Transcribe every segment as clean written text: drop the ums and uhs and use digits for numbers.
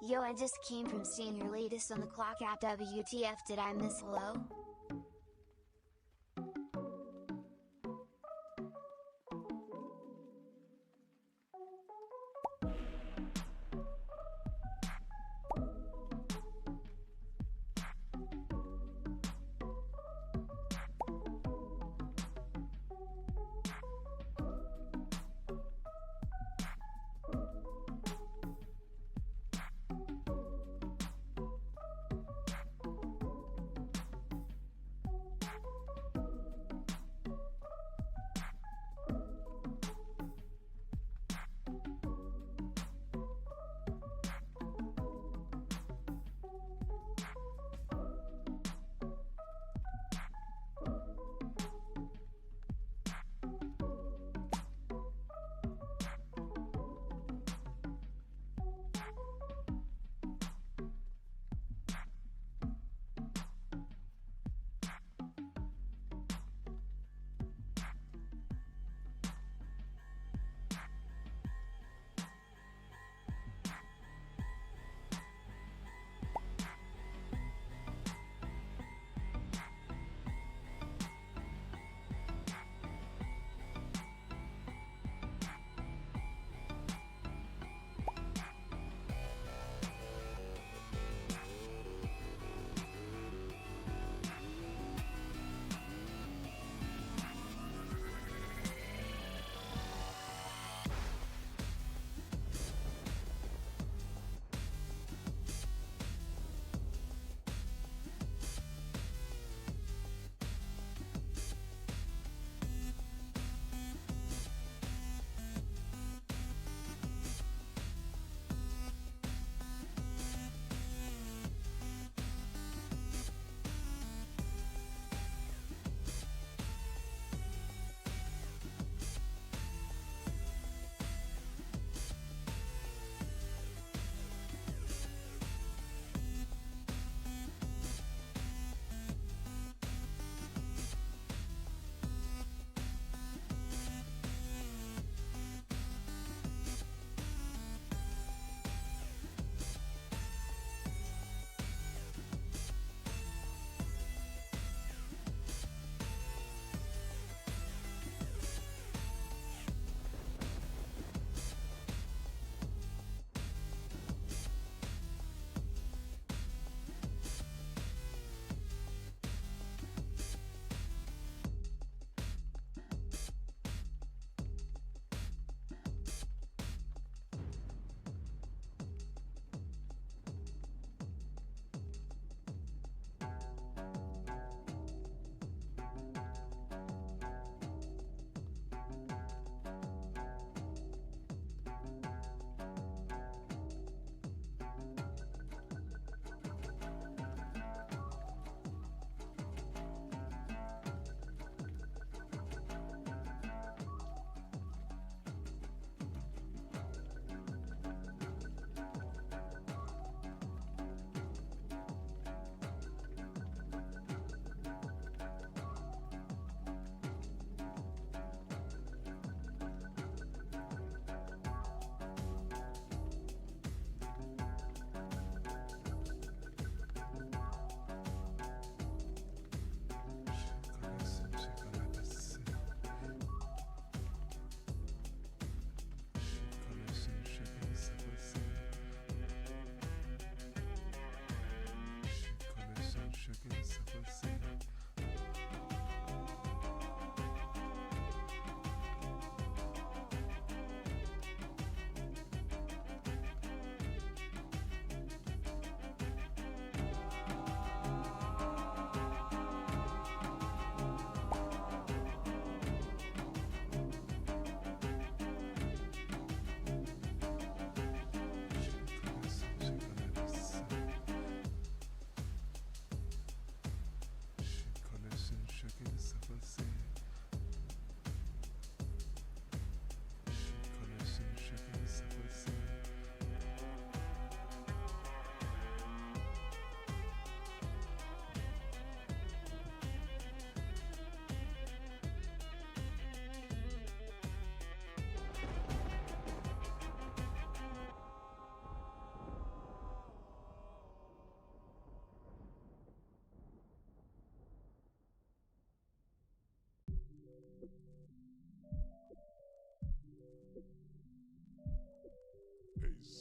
Yo, I just came from seeing your latest on the clock app. WTF, did I miss hello?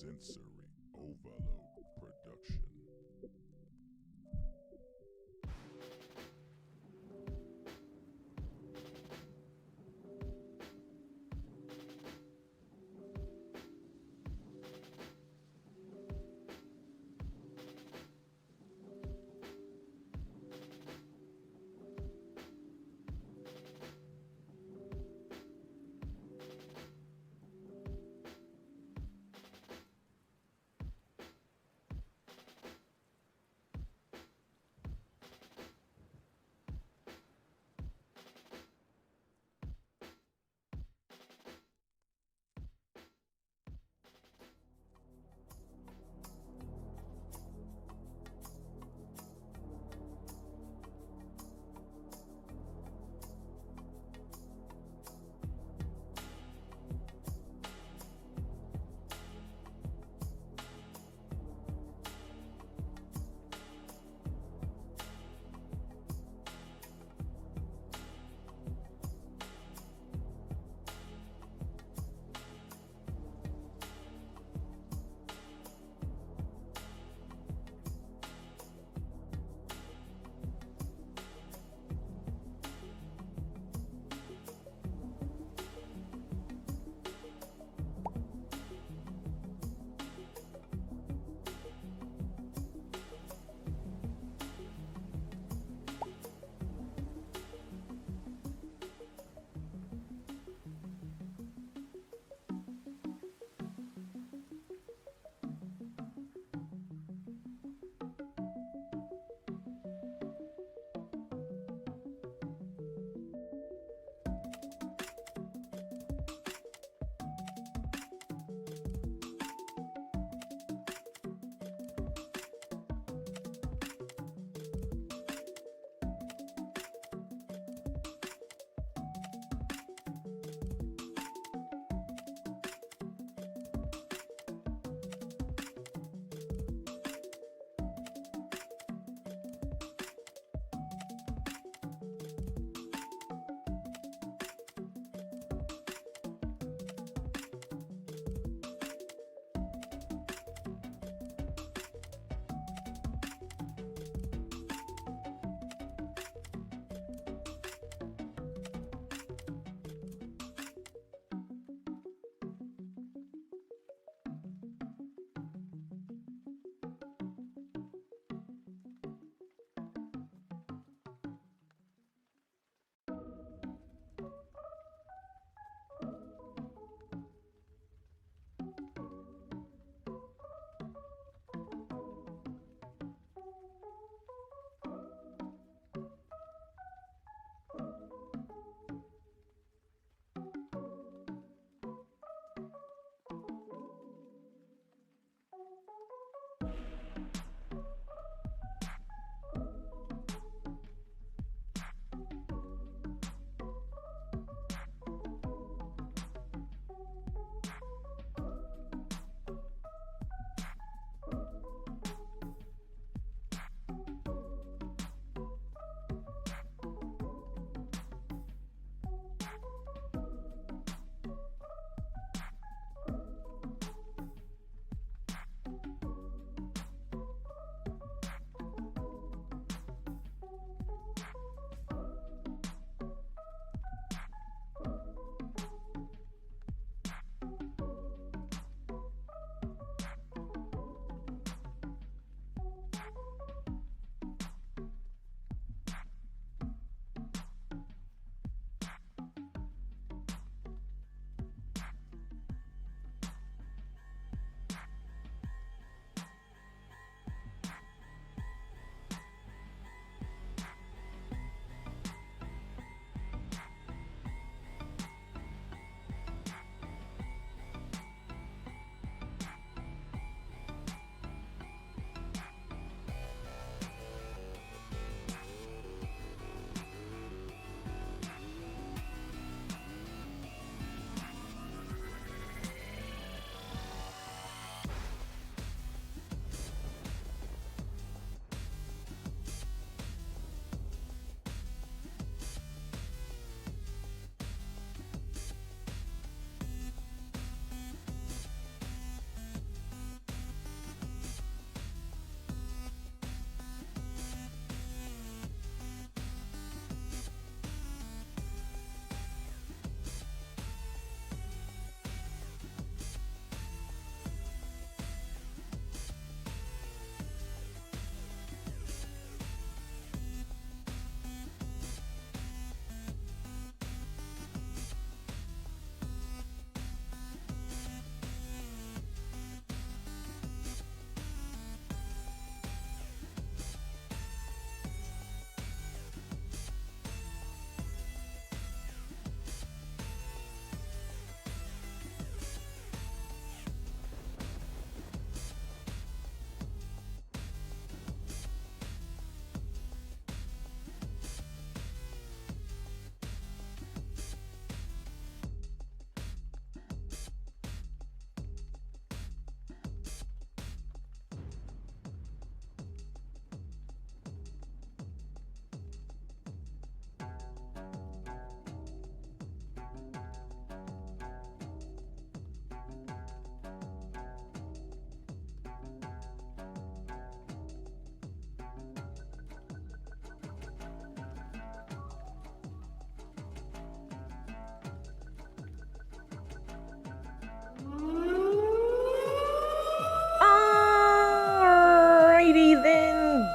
Sensory Overload Production.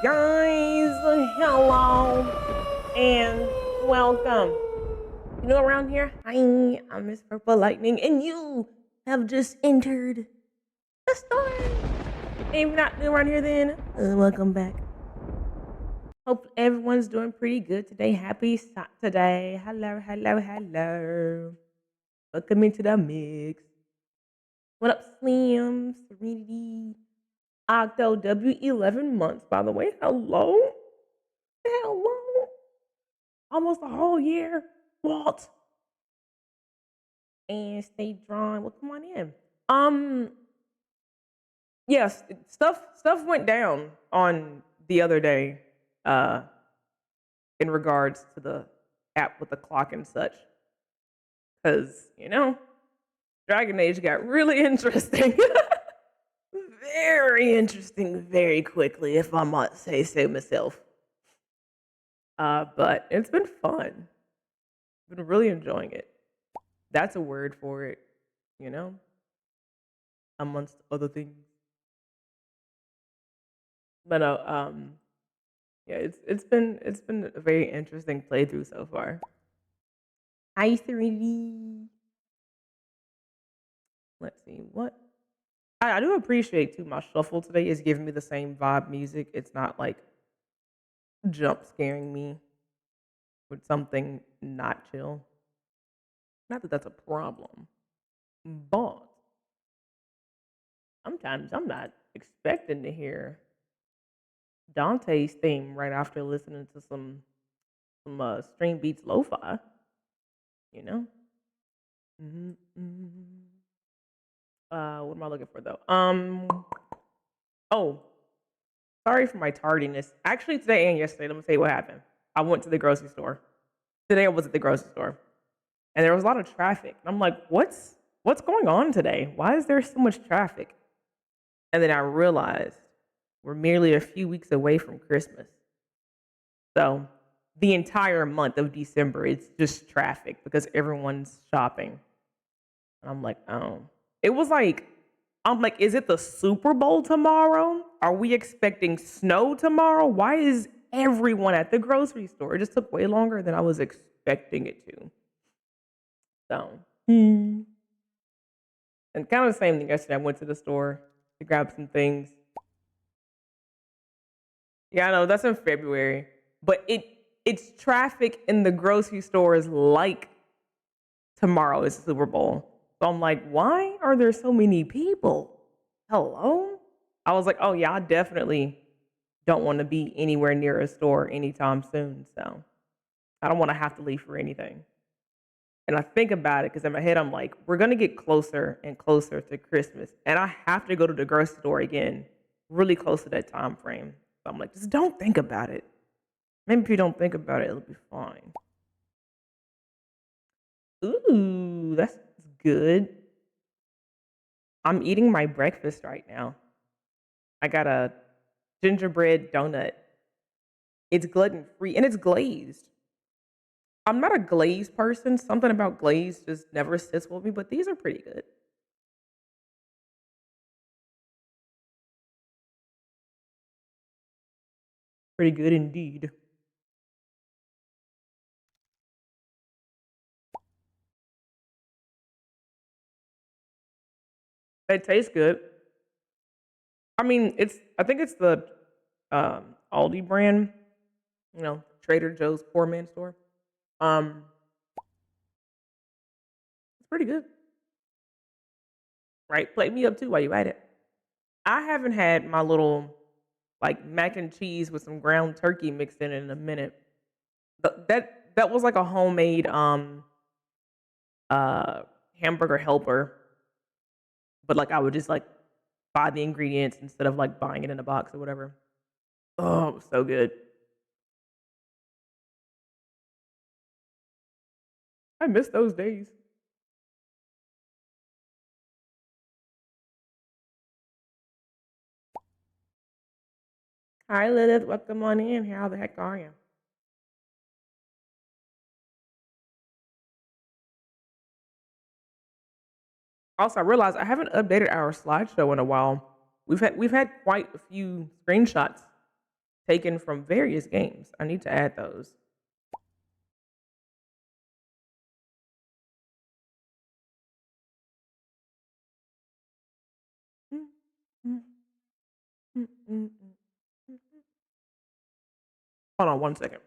guys, hello and welcome. You know, around here, hi, I'm Miss Purple Lightning, and you have just entered the storm. And if you're not new around here, then welcome back. Hope everyone's doing pretty good today. Happy Saturday. Hello, hello, hello. Welcome into the mix. What up, Slim, Serenity, Octo, W11 months, by the way. Hello. Hello. Almost a whole year. What? And stay drawn. Well, come on in. Um, yes, stuff went down on the other day, uh, in regards to the app with the clock and such. Cause, Dragon Age got really interesting. Very interesting very quickly, if I might say so myself. But it's been fun. Been really enjoying it. That's a word for it, you know, amongst other things. But yeah, it's been a very interesting playthrough so far. Hi, 3D. Let's see what I do appreciate too. My shuffle today is giving me the same vibe music. It's not like jump scaring me with something not chill. Not that that's a problem, but sometimes I'm not expecting to hear Dante's theme right after listening to some String Beats lo-fi. You know. hmm what am I looking for though? Oh, sorry for my tardiness. Actually, today and yesterday, let me tell you what happened. I went to the grocery store. Today I was at the grocery store, and there was a lot of traffic. And I'm like, what's going on today? Why is there so much traffic? And then I realized we're merely a few weeks away from Christmas. So the entire month of December, it's just traffic because everyone's shopping. And I'm like, oh. It was like, I'm like, is it the Super Bowl tomorrow? Are we expecting snow tomorrow? Why is everyone at the grocery store? It just took way longer than I was expecting it to. So, and kind of the same thing yesterday. I went to the store to grab some things. Yeah, I know that's in February, but it's traffic in the grocery stores like tomorrow is the Super Bowl. So I'm like, why are there so many people? Hello? I was like, oh yeah, I definitely don't want to be anywhere near a store anytime soon. So I don't want to have to leave for anything. And I think about it because in my head, I'm like, we're going to get closer and closer to Christmas. And I have to go to the grocery store again, really close to that time frame. So I'm like, just don't think about it. Maybe if you don't think about it, it'll be fine. Ooh, that's good. I'm eating my breakfast right now. I got a gingerbread donut. It's gluten free and it's glazed. I'm not a glazed person. Something about glaze just never sits with me, but these are pretty good. Pretty good indeed. It tastes good. I mean, I think it's the Aldi brand, Trader Joe's poor man store. Um, it's pretty good. Right? Plate me up too while you at it. I haven't had my little like mac and cheese with some ground turkey mixed in a minute. But that was like a homemade uh hamburger helper, but like I would just like buy the ingredients instead of like buying it in a box or whatever. Oh, it was so good. I miss those days. Hi Lilith, welcome on in. How the heck are you? Also, I realized I haven't updated our slideshow in a while. We've had quite a few screenshots taken from various games. I need to add those. Hold on 1 second.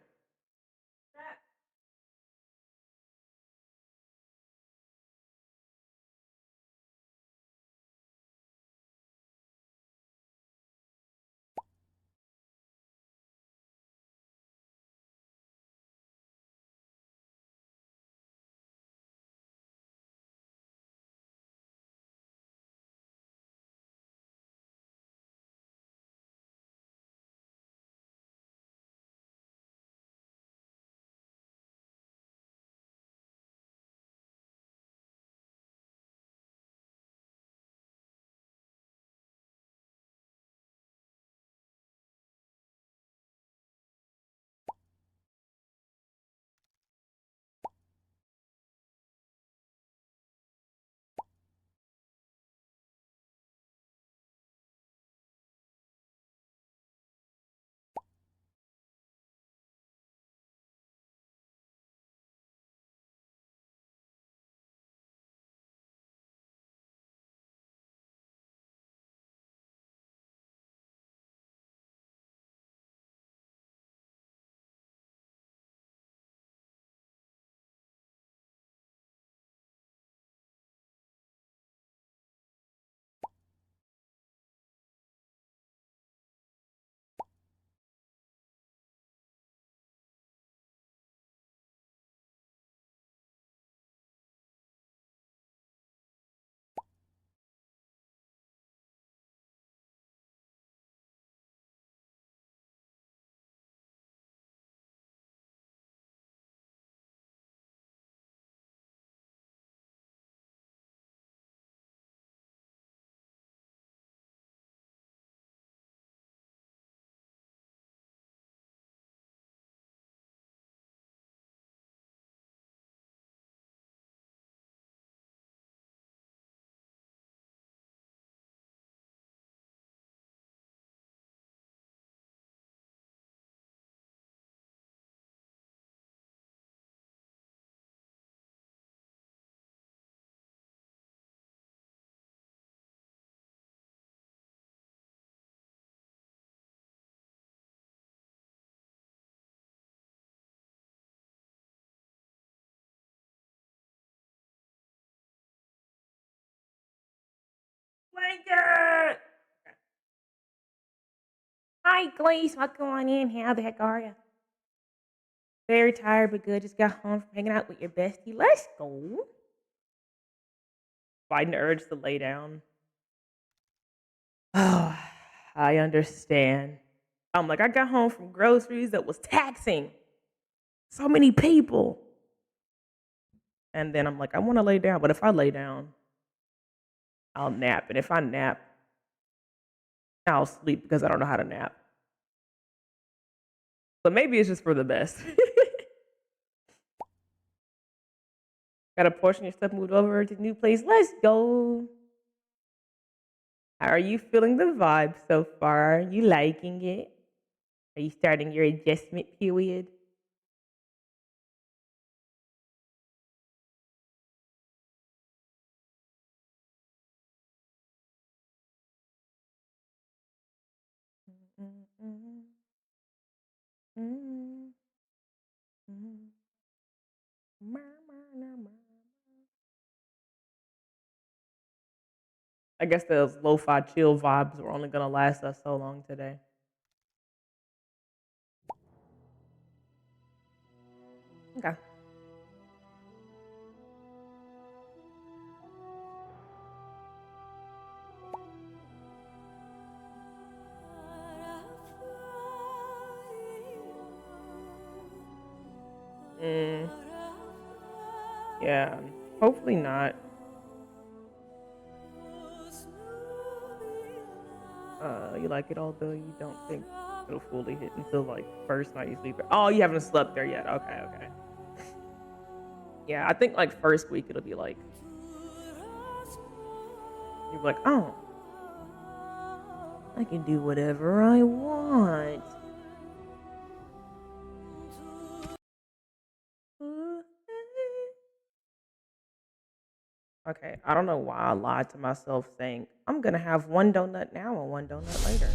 Blanket! Hi, Glaze. Welcome on in. How the heck are you? Very tired, but good. Just got home from hanging out with your bestie. Let's go. Fighting the urge to lay down. Oh, I understand. I'm like, I got home from groceries that was taxing so many people. And then I'm like, I want to lay down. But if I lay down, I'll nap. And if I nap, I'll sleep because I don't know how to nap. But maybe it's just for the best. Got a portion of your stuff moved over to the new place. Let's go. How are you feeling the vibe so far? Are you liking it? Are you starting your adjustment period? I guess those lo-fi chill vibes were only gonna last us so long today. Okay. Mm, yeah. Hopefully not. You like it, although you don't think it'll fully hit until like first night you sleep. Oh, you haven't slept there yet. Okay, okay. Yeah, I think like first week it'll be like you're like, oh, I can do whatever I want. Okay, I don't know why I lied to myself saying I'm gonna have one donut now and one donut later.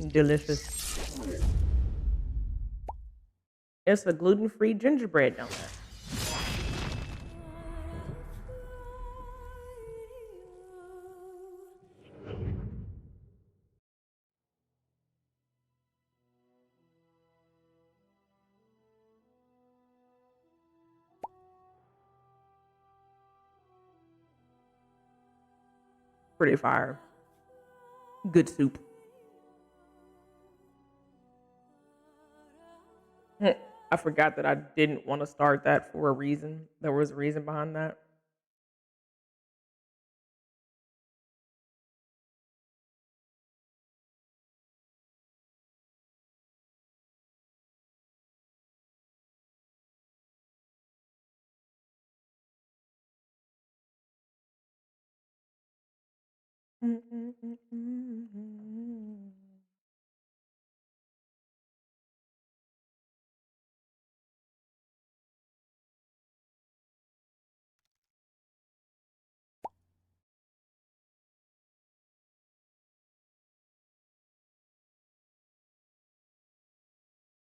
Delicious. It's a gluten-free gingerbread donut. Pretty fire. Good soup. I forgot that I didn't want to start that for a reason. There was a reason behind that.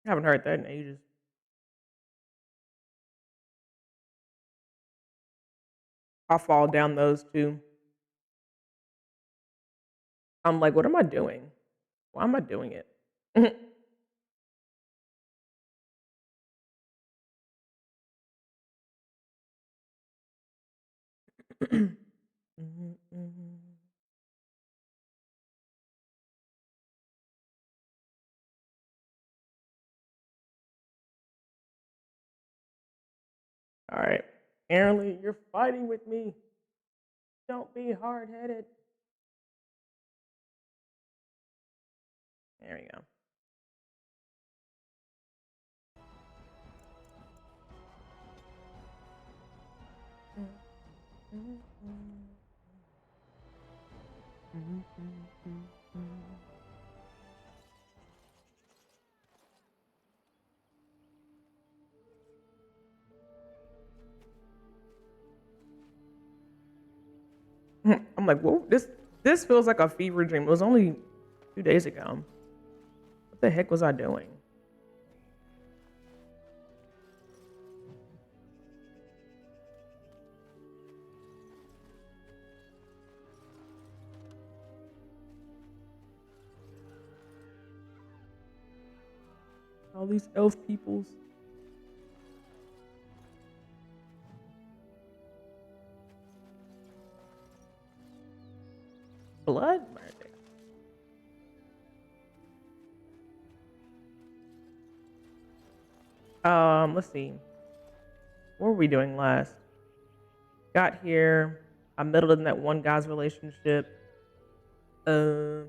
Haven't heard that in ages. I fall down those too. I'm like, what am I doing? Why am I doing it? All right. Aaron Lee, you're fighting with me. Don't be hard headed. There we go. I'm like, whoa, this feels like a fever dream. It was only 2 days ago. What the heck was I doing? All these elf peoples. Blood magic. Let's see. What were we doing last? Got here. I meddled in that one guy's relationship. Uh,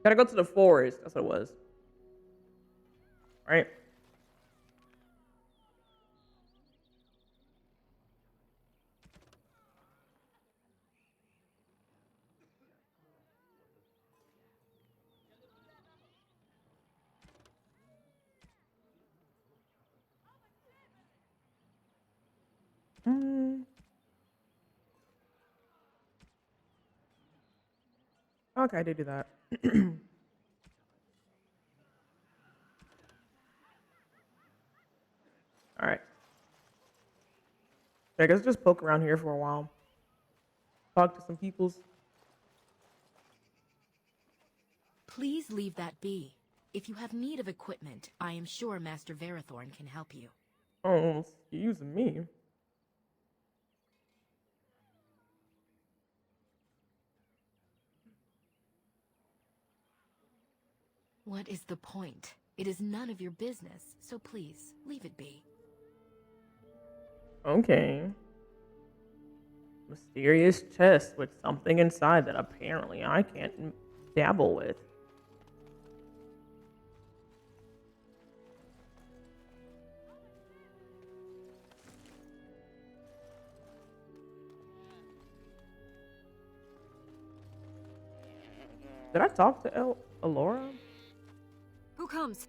Gotta go to the forest. That's what it was. Right? Mm, okay, I did do that. All right. I guess just poke around here for a while. Talk to some peoples. Please leave that be. If you have need of equipment, I am sure Master Verathorn can help you. Oh, excuse me. What is the point? It is none of your business, so please, leave it be. Okay. Mysterious chest with something inside that apparently I can't dabble with. Did I talk to Alora? Who comes?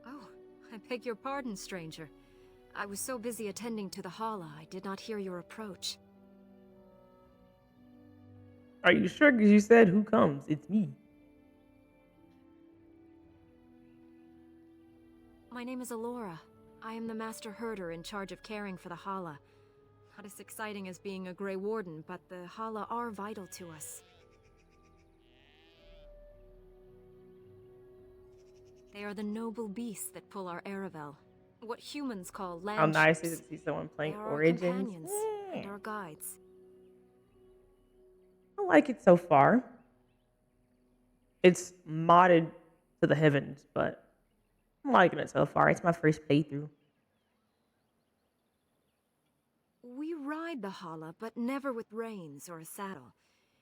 Oh, I beg your pardon, stranger. I was so busy attending to the Hala, I did not hear your approach. Are you sure? Because you said, who comes? It's me. My name is Alora. I am the Master Herder in charge of caring for the Hala. Not as exciting as being a Grey Warden, but the Hala are vital to us. They are the noble beasts that pull our Aravel. What humans call land How nice ships. is it to see someone playing They are Origins? our companions and Yeah. our guides. I like it so far. It's modded to the heavens, but I'm liking it so far. It's my first playthrough. We ride the Hala, but never with reins or a saddle.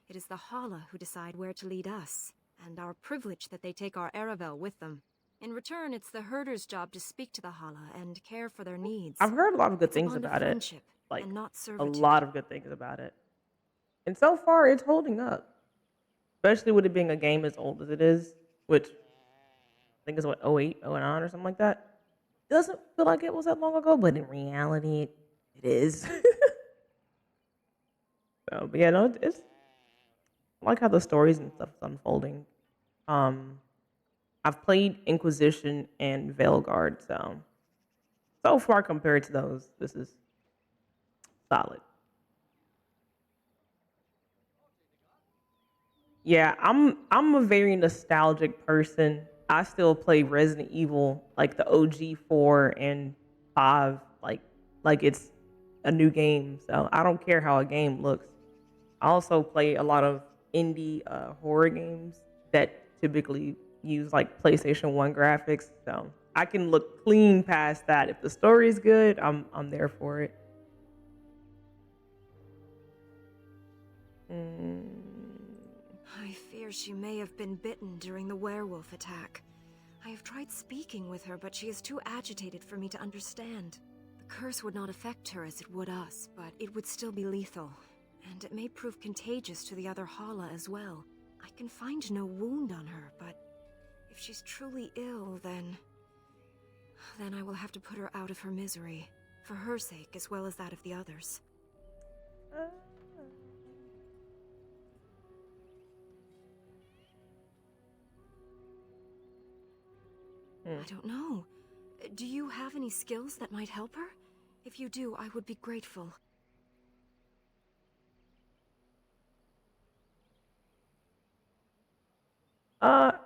It is the Hala who decide where to lead us, and our privilege that they take our Aravel with them. In return, it's the herder's job to speak to the Hala and care for their needs. I've heard a lot of good It's a things bond of about it. friendship Like, and not a servitude. lot of good things about it. And so far, it's holding up. Especially with it being a game as old as it is, which I think is what, 08, 09 or something like that. Doesn't feel like it was that long ago, but in reality, it is. So, but yeah, no, it's I like how the stories and stuff is unfolding. I've played Inquisition and Veilguard, so far compared to those, this is solid. Yeah, I'm a very nostalgic person. I still play Resident Evil, like the OG 4 and 5, like it's a new game. So I don't care how a game looks. I also play a lot of indie horror games that typically use like PlayStation 1 graphics. So I can look clean past that. If the story is good, I'm there for it. I fear she may have been bitten during the werewolf attack. I have tried speaking with her, but she is too agitated for me to understand. The curse would not affect her as it would us, but it would still be lethal. And it may prove contagious to the other Hala as well. I can find no wound on her, but if she's truly ill, then I will have to put her out of her misery. For her sake, as well as that of the others. I don't know. Do you have any skills that might help her? If you do, I would be grateful.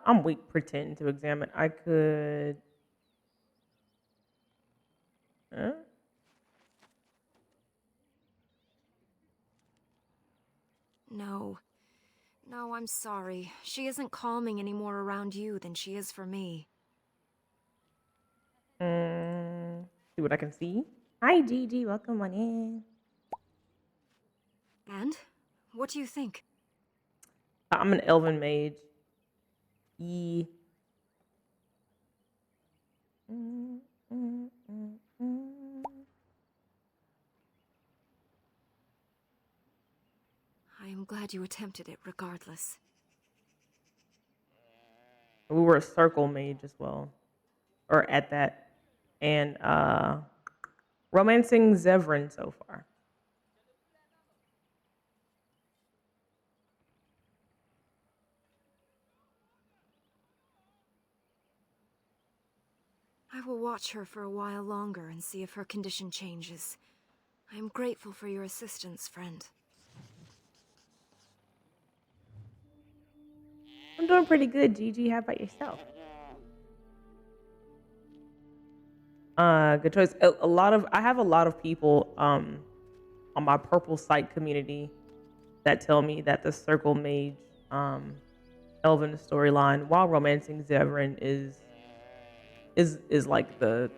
I'm weak pretend to examine. I could No. No, I'm sorry. She isn't calming any more around you than she is for me. see what I can see. Hi Gigi, welcome on in. And? What do you think? I'm an elven mage. E. I am glad you attempted it regardless. We were a circle mage as well. Or at that. And romancing Zevran so far. I will watch her for a while longer and see if her condition changes. I am grateful for your assistance, friend. I'm doing pretty good, Gigi. How about yourself? Good choice. I have a lot of people on my purple site community that tell me that the circle mage elven storyline, while romancing Zevran is like the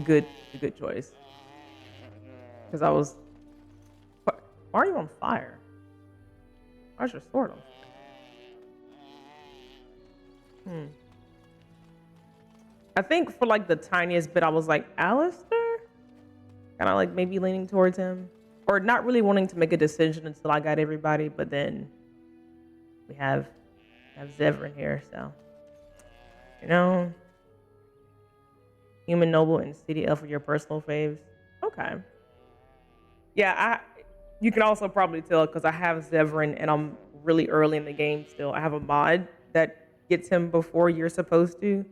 good choice. Because I was, why are you on fire? Why's your sword on fire? I think for like the tiniest bit, I was like, Alistair? Kind of like maybe leaning towards him. Or not really wanting to make a decision until I got everybody, but then we have have Zevran here, so Human Noble and City Elf are your personal faves. Okay. Yeah, you can also probably tell because I have Zevran and I'm really early in the game still. I have a mod that gets him before you're supposed to.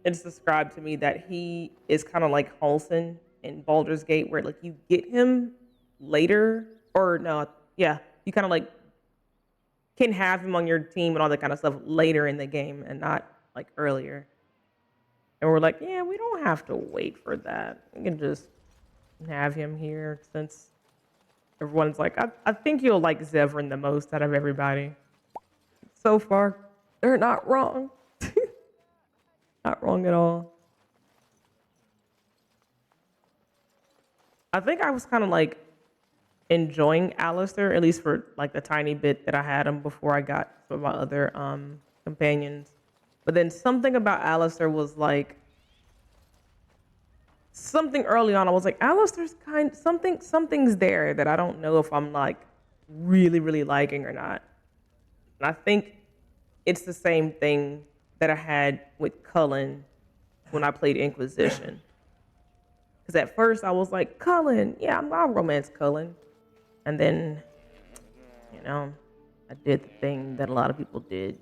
It's described to me that he is kind of like Halsin in Baldur's Gate, where like you get him later, or no, yeah, you kind of like can have him on your team and all that kind of stuff later in the game and not like earlier. And we're like, yeah, we don't have to wait for that. We can just have him here since everyone's like, I think you'll like Zevran the most out of everybody. So far, they're not wrong. Not wrong at all. I think I was kind of like enjoying Alistair, at least for like the tiny bit that I had him before I got some of my other companions. But then something about Alistair was like something early on. I was like, Alistair's something's there that I don't know if I'm like really liking or not. And I think it's the same thing that I had with Cullen when I played Inquisition. Because at first I was like, Cullen, yeah, I'll romance Cullen. And then, I did the thing that a lot of people did.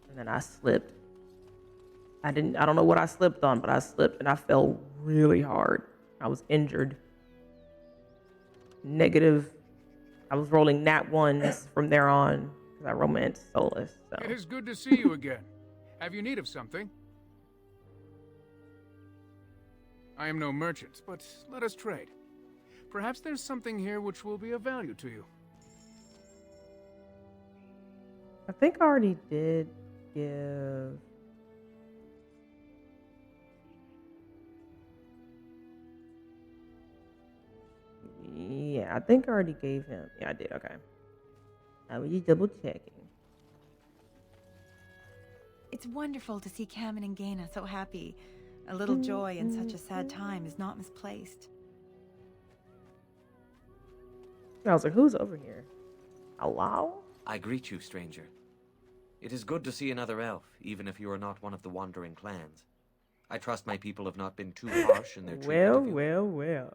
And then I slipped. I don't know what I slipped on, but I slipped and I fell really hard. I was injured. Negative. I was rolling nat ones from there on because I romanced Solus. So. It is good to see you again. Have you need of something? I am no merchant, but let us trade. Perhaps there's something here which will be of value to you. I think I already did give... Yeah, I think I already gave him... Yeah, I did, okay. I was just double checking. It's wonderful to see Cameron and Gaina so happy. A little joy in such a sad time is not misplaced. I was like, who's over here? Hello? I greet you, stranger. It is good to see another elf, even if you are not one of the wandering clans. I trust my people have not been too harsh in their treatment of you. Well.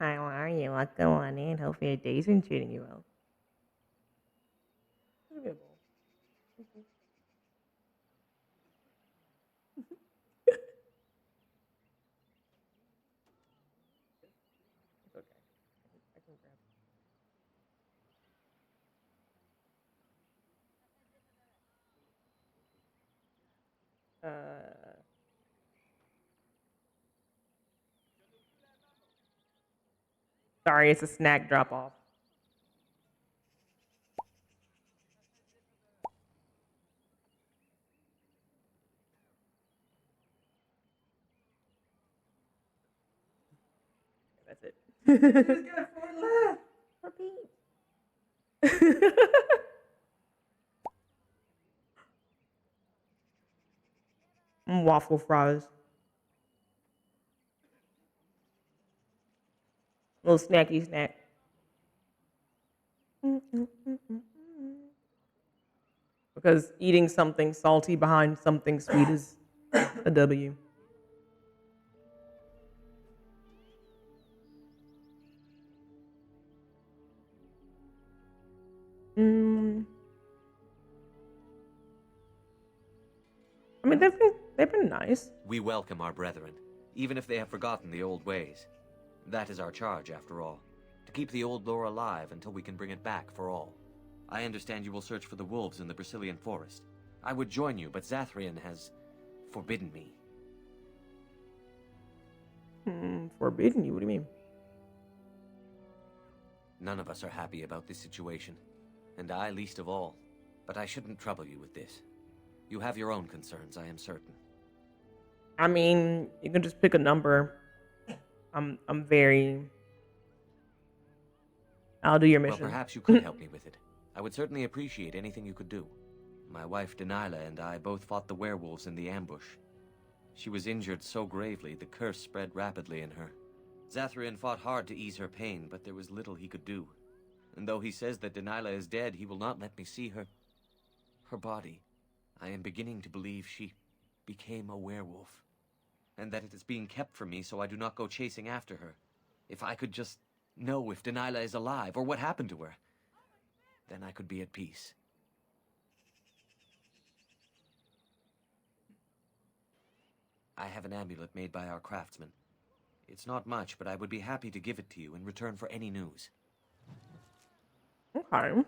Hi, how are you? What's going on? Hopefully your day's been treating you well. Sorry, it's a snack drop off. That's it. Repeat. Waffle fries. Little snacky snack. Because eating something salty behind something sweet is a W. I mean, they've been nice. We welcome our brethren, even if they have forgotten the old ways. That is our charge, after all, to keep the old lore alive until we can bring it back for all. I understand you will search for the wolves in the Brazilian forest. I would join you, but Zathrian has forbidden me. Forbidden you? What do you mean? None of us are happy about this situation, and I least of all. But I shouldn't trouble you with this. You have your own concerns, I am certain. I mean, you can just pick a number. I'm very... I'll do your mission. Well, perhaps you could help me with it. I would certainly appreciate anything you could do. My wife Daniela and I both fought the werewolves in the ambush. She was injured so gravely, the curse spread rapidly in her. Zathrian fought hard to ease her pain, but there was little he could do. And though he says that Delilah is dead, he will not let me see her body. I am beginning to believe she became a werewolf, and that it is being kept from me so I do not go chasing after her. If I could just know if Delilah is alive or what happened to her, then I could be at peace. I have an amulet made by our craftsman. It's not much, but I would be happy to give it to you in return for any news. Okay.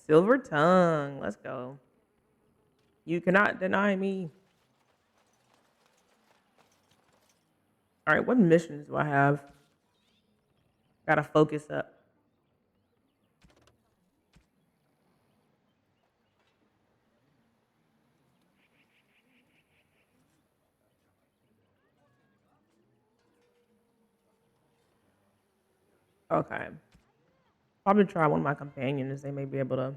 Silver tongue. Let's go. You cannot deny me. All right, what missions do I have? Gotta focus up. Okay. Probably try one of my companions. They may be able to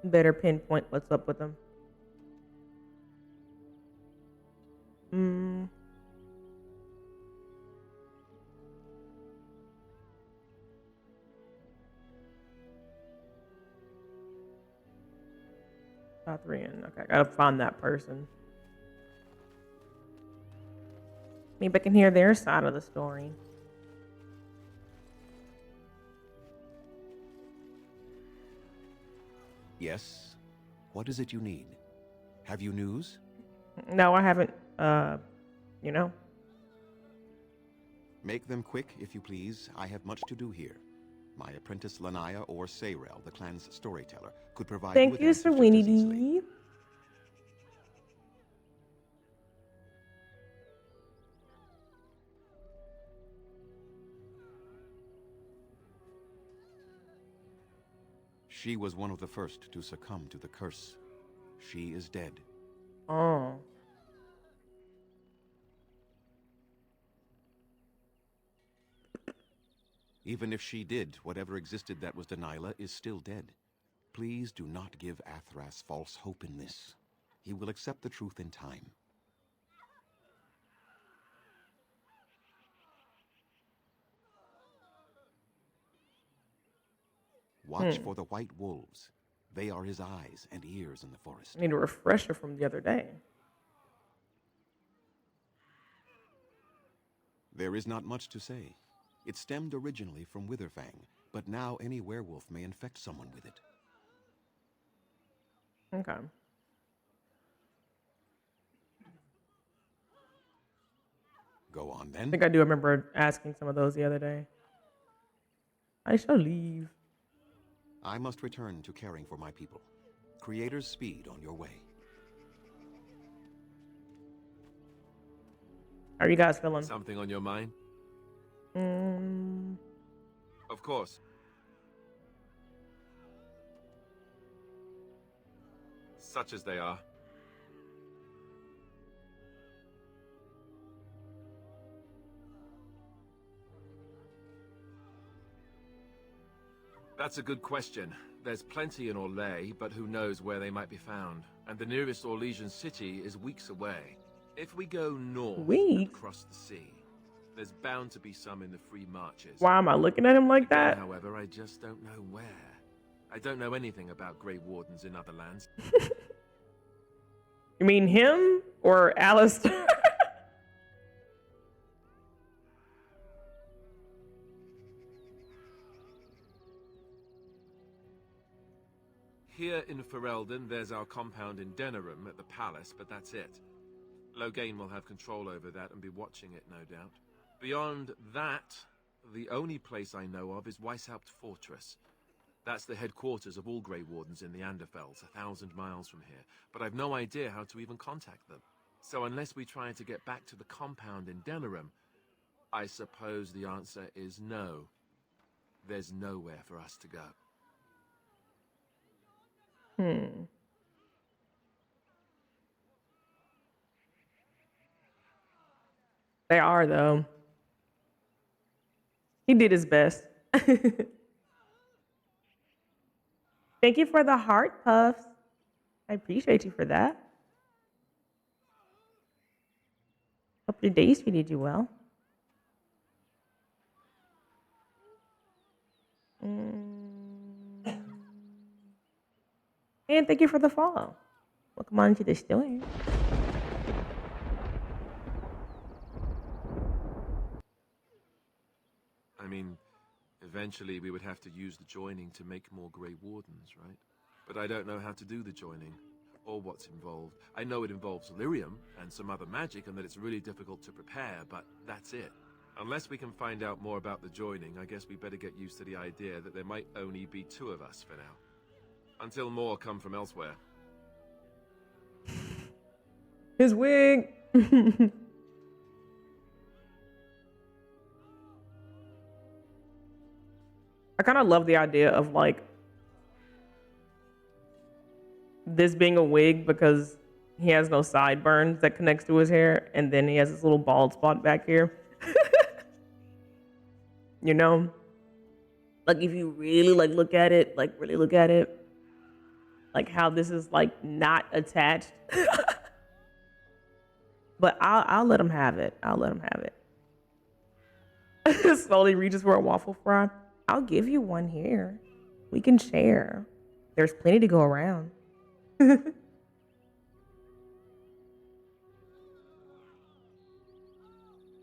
better pinpoint what's up with them. Hmm. Pathrian. Okay, gotta find that person. Maybe I can hear their side of the story. Yes? What is it you need? Have you news? No, I haven't. You know. Make them quick, if you please. I have much to do here. My apprentice Lanaya or Sayrel, the clan's storyteller, could provide you Thank with you, answers just as easily. Serenity. She was one of the first to succumb to the curse. She is dead. Oh. Even if she did, whatever existed that was Delilah is still dead. Please do not give Athras false hope in this. He will accept the truth in time. Watch for the white wolves. They are his eyes and ears in the forest. I need a refresher from the other day. There is not much to say. It stemmed originally from Witherfang, but now any werewolf may infect someone with it. Okay. Go on I then. think I do remember asking some of those the other day. I shall leave. I must return to caring for my people. Creator's speed on your way. How are you guys feeling? Something on your mind? Mm, Of course. Such as they are. That's a good question. There's plenty in Orlais, but who knows where they might be found. And the nearest Orlesian city is weeks away. If we go north and Weeks? across the sea, there's bound to be some in the free marches. why am I looking at him like Again, that? however, I just don't know where. I don't know anything about Grey Wardens in other lands. You mean him or Alistair? Here in Ferelden, there's our compound in Denerim at the palace, but that's it. Loghain will have control over that and be watching it, no doubt. Beyond that, the only place I know of is Weishaupt Fortress. That's the headquarters of all Grey Wardens in the Anderfells, 1,000 miles from here, but I've no idea how to even contact them. So unless we try to get back to the compound in Denerim, I suppose the answer is no. There's nowhere for us to go. They are, though. He did his best. Thank you for the heart puffs. I appreciate you for that. Hope your day treated you well. And thank you for the follow. Welcome on to the story. I mean, eventually we would have to use the joining to make more Grey Wardens, right? But I don't know how to do the joining, or what's involved. I know it involves lyrium and some other magic, and that it's really difficult to prepare, but that's it. Unless we can find out more about the joining, I guess we better get used to the idea that there might only be 2 of us for now. Until more come from elsewhere. His wig. I kind of love the idea of like this being a wig because he has no sideburns that connects to his hair, and then he has this little bald spot back here. You know, like if you really like look at it, like really look at it, like how this is like not attached. But I'll let him have it. I'll let him have it. Slowly reaches for a waffle fry. I'll give you one here. We can share. There's plenty to go around.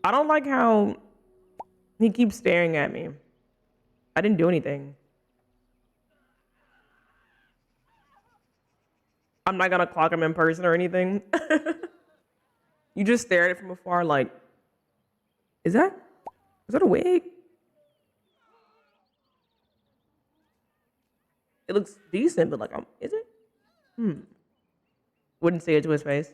I don't like how he keeps staring at me. I didn't do anything. I'm not gonna clock him in person or anything. You just stare at it from afar like, is that a wig? It looks decent, but like, is it? Wouldn't say it to his face.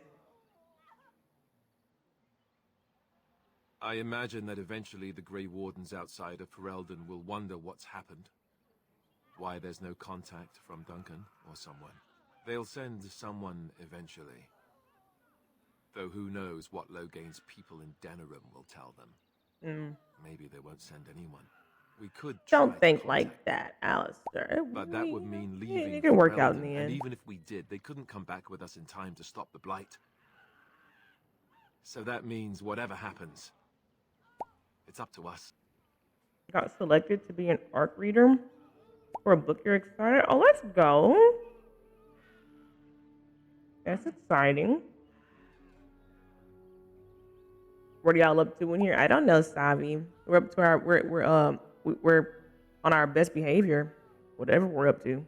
I imagine that eventually the Grey Wardens outside of Ferelden will wonder what's happened. Why there's no contact from Duncan or someone. They'll send someone eventually. Though who knows what Logain's people in Denerim will tell them. Maybe they won't send anyone. We could Don't think like that, Alistair. But that would mean leaving. It can work out in Ferelden, the end. And even if we did, they couldn't come back with us in time to stop the blight. So that means whatever happens, it's up to us. Got selected to be an ARC reader for a book you're excited. Oh, let's go. That's exciting. What are y'all up to in here? I don't know, Savi. We're up to our we're on our best behavior, whatever we're up to.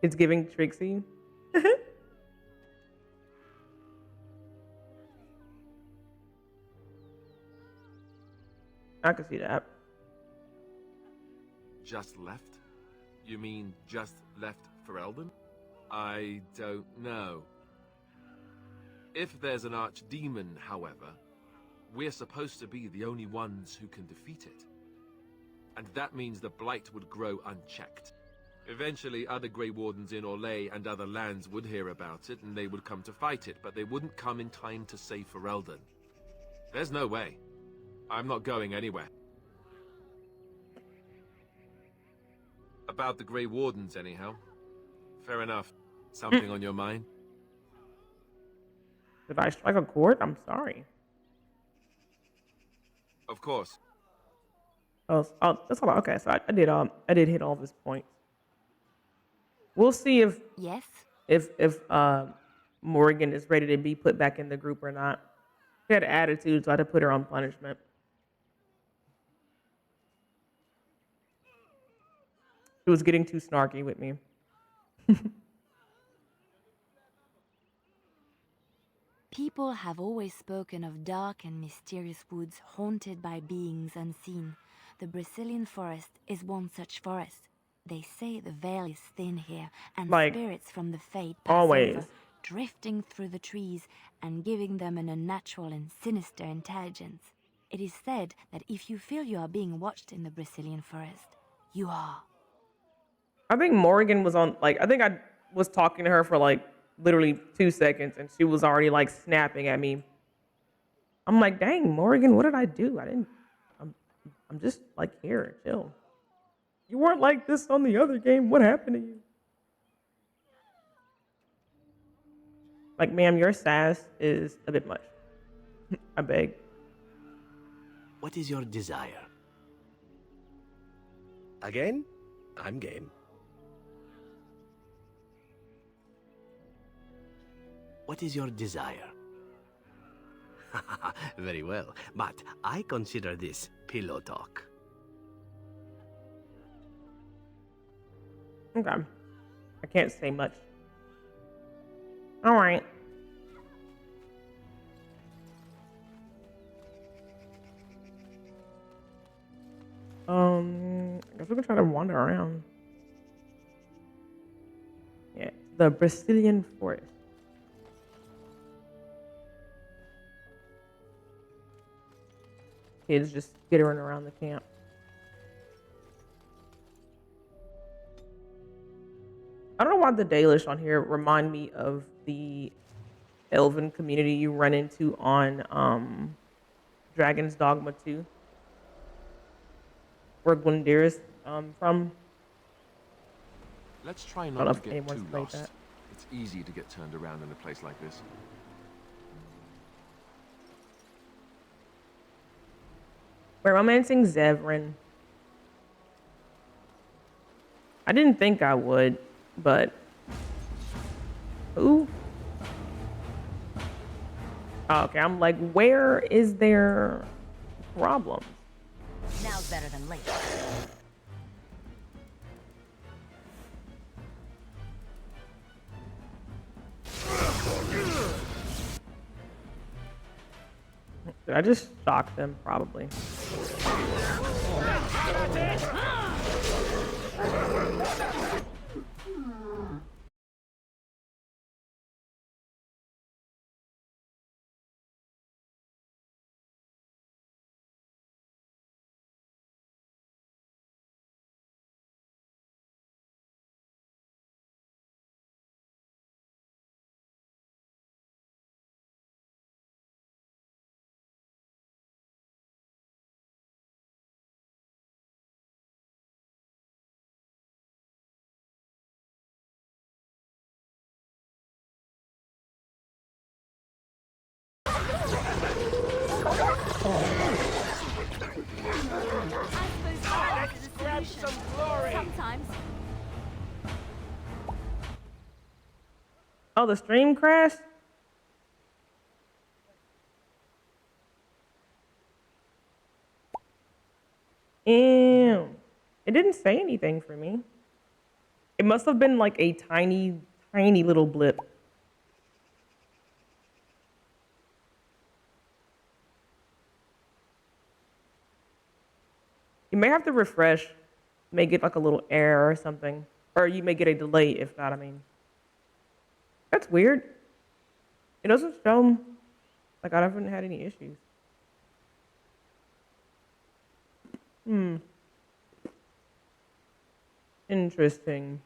It's giving Trixie. I can see that. Just left? You mean just left Ferelden? I don't know. If there's an archdemon, however, we're supposed to be the only ones who can defeat it. And that means the blight would grow unchecked. Eventually, other Grey Wardens in Orlais and other lands would hear about it, and they would come to fight it, but they wouldn't come in time to save Ferelden. There's no way. I'm not going anywhere. About the Grey Wardens, anyhow. Fair enough. Something on your mind? Did I strike a chord? I'm sorry. Of course. Oh, that's all. Okay, so I did hit all of his points. We'll see if Morgan is ready to be put back in the group or not. She had attitude, so I had to put her on punishment. She was getting too snarky with me. People have always spoken of dark and mysterious woods haunted by beings unseen. The Brazilian forest is one such forest. They say the veil is thin here, and spirits from the fade pass over, drifting through the trees and giving them an unnatural and sinister intelligence. It is said that if you feel you are being watched in the Brazilian forest, you are. I think Morgan was on, I think I was talking to her for literally 2 seconds, and she was already snapping at me. I'm like, dang, Morgan, what did I do? I'm just here, chill. You weren't like this on the other game. What happened to you? Ma'am, your sass is a bit much. I beg. What is your desire? Again? I'm game. What is your desire? Very well, but I consider this pillow talk. Okay. I can't say much. All right. I guess we can try to wander around. Yeah, the Brazilian forest. Kids just skittering around the camp. I don't know why the Dalish on here remind me of the elven community you run into on Dragon's Dogma 2, where Glendir is from. Let's try I don't not know to if get anyone's too played lost. that. It's easy to get turned around in a place like this. We're romancing Zevran. I didn't think I would, but ooh. Oh, okay, I'm like, where is there problem? Now's better than later. Did I just shock them? Probably. Let's grab some glory. Sometimes. Oh, the stream crashed? Ew. It didn't say anything for me. It must have been like a tiny, tiny little blip. You may have to refresh, may get like a little error or something. Or you may get a delay if not, I mean. That's weird. It doesn't show like I haven't had any issues. Interesting.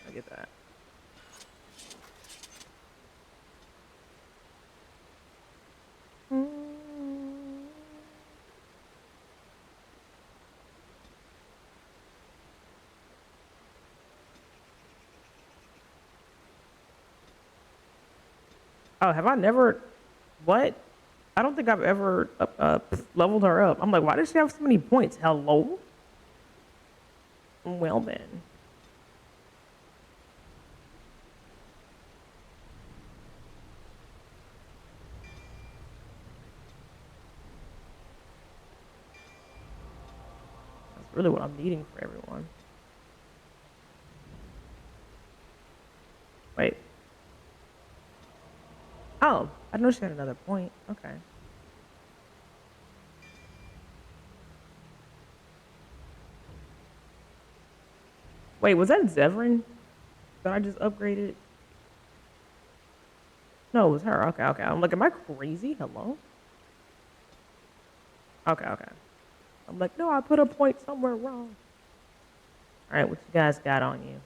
I get that. Oh, have I never? What? I don't think I've ever leveled her up. I'm like, why does she have so many points? Hello? Well then. That's really what I'm needing for everyone. Wait. Oh, I know she had another point. Okay. Wait, was that Zevran that I just upgraded? No, it was her. Okay, okay. I'm like, am I crazy? Hello? Okay, okay. I'm like, no, I put a point somewhere wrong. All right, what you guys got on you?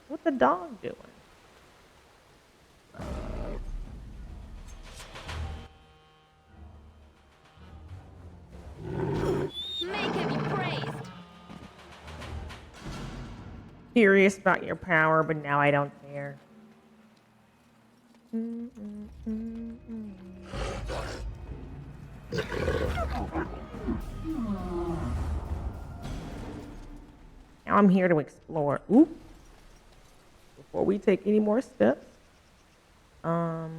What's the dog doing? Make him be praised. Curious about your power, but now I don't care. Now I'm here to explore. Oop. Before we take any more steps. Okay.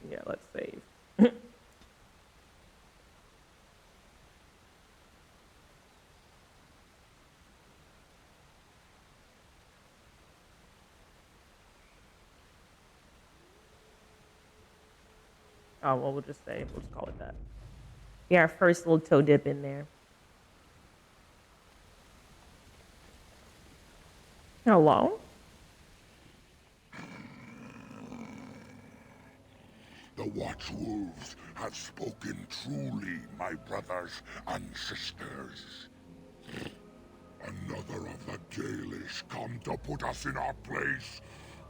Yeah, let's save. Oh, well, we'll just say, we'll just call it that. Yeah, our first little toe dip in there. Hello? The Watchwolves have spoken truly, my brothers and sisters. Another of the Dalish come to put us in our place.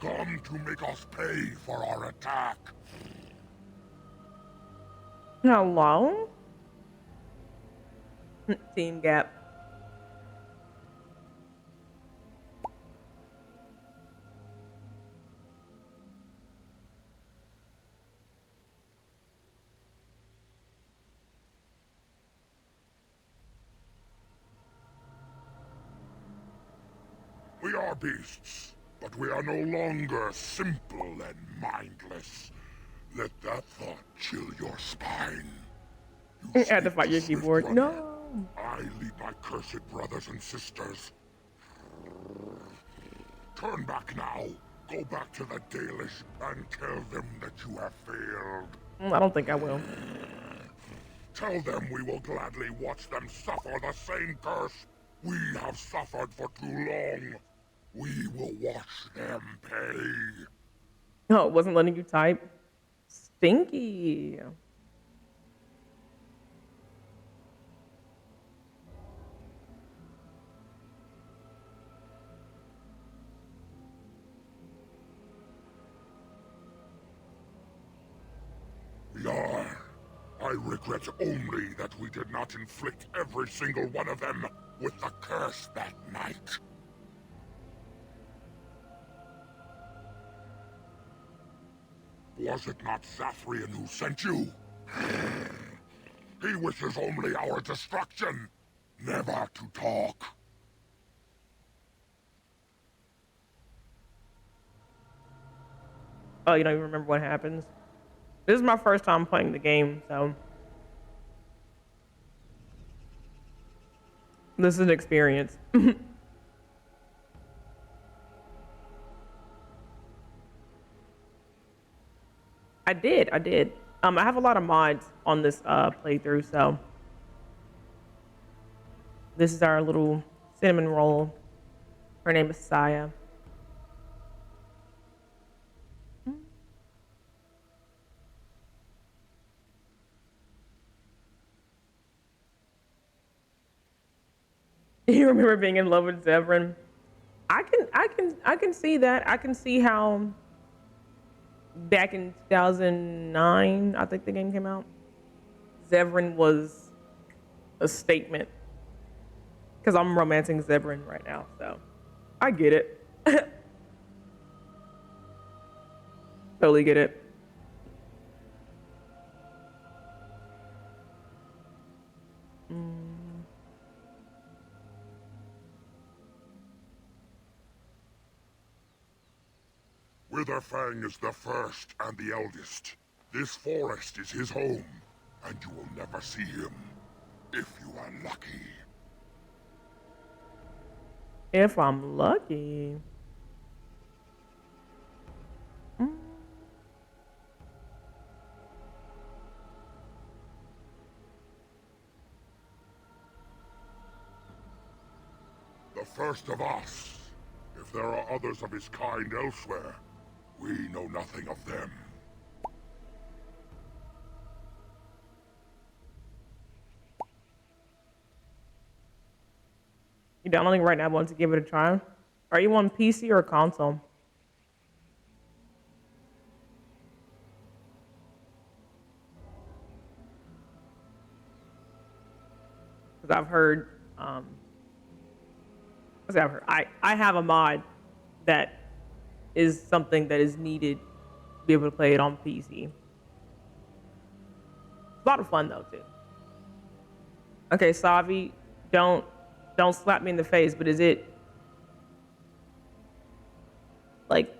Come to make us pay for our attack. Hello? Team Gap. We are beasts, but we are no longer simple and mindless. Let that thought chill your spine. You had to fight your keyboard. Runner. No. I lead my cursed brothers and sisters. Turn back now. Go back to the Dalish and tell them that you have failed. I don't think I will. Tell them we will gladly watch them suffer the same curse we have suffered for too long. We will watch them pay. No, it wasn't letting you type. Stinky. Yar. I regret only that we did not inflict every single one of them with the curse that night. Was it not Zafrian who sent you? He wishes only our destruction, never to talk. Oh, you don't even remember what happens? This is my first time playing the game, so this is an experience. I did. I have a lot of mods on this playthrough, so this is our little cinnamon roll. Her name is Saya. You remember being in love with Zevran? I can see that. I can see how back in 2009, I think the game came out, Zevran was a statement. Because I'm romancing Zevran right now, so I get it. Totally get it. Witherfang is the first and the eldest. This forest is his home, and you will never see him, if you are lucky. If I'm lucky. first of us. If there are others of his kind elsewhere, we know nothing of them. You downloading right now? Want to give it a try? Are you on PC or console? Because I've heard, I have a mod that is something that is needed to be able to play it on PC. It's a lot of fun though too. Okay, Savi, don't slap me in the face, but is it like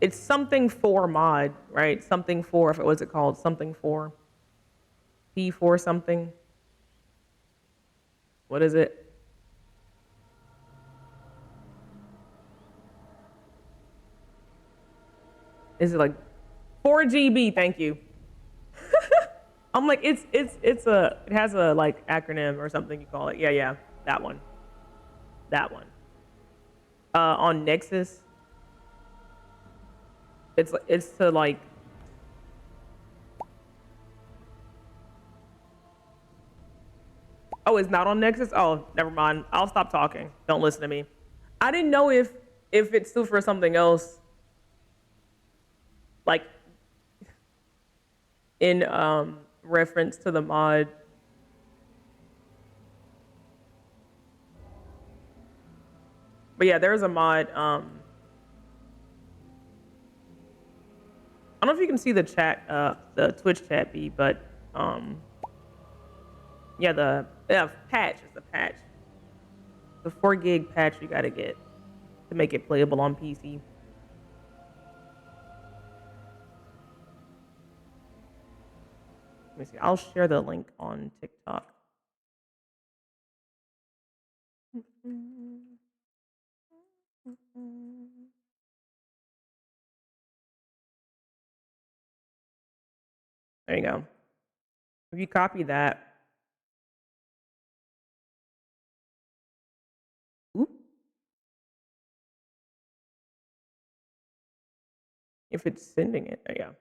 it's something for mod, right? Something for, what's it called? Something for P4 something. What is it? Is it like 4GB? Thank you. I'm like, it has a like acronym or something you call it. Yeah, that one. On Nexus, it's to like. Oh, it's not on Nexus? Oh, never mind. I'll stop talking. Don't listen to me. I didn't know if it's still for something else. Like in reference to the mod. But yeah, there's a mod. I don't know if you can see the chat, the Twitch chat B, but yeah, the patch is the patch. The 4 gig patch you gotta get to make it playable on PC. Let me see. I'll share the link on TikTok. There you go. If you copy that, oop. If it's sending it, there you go.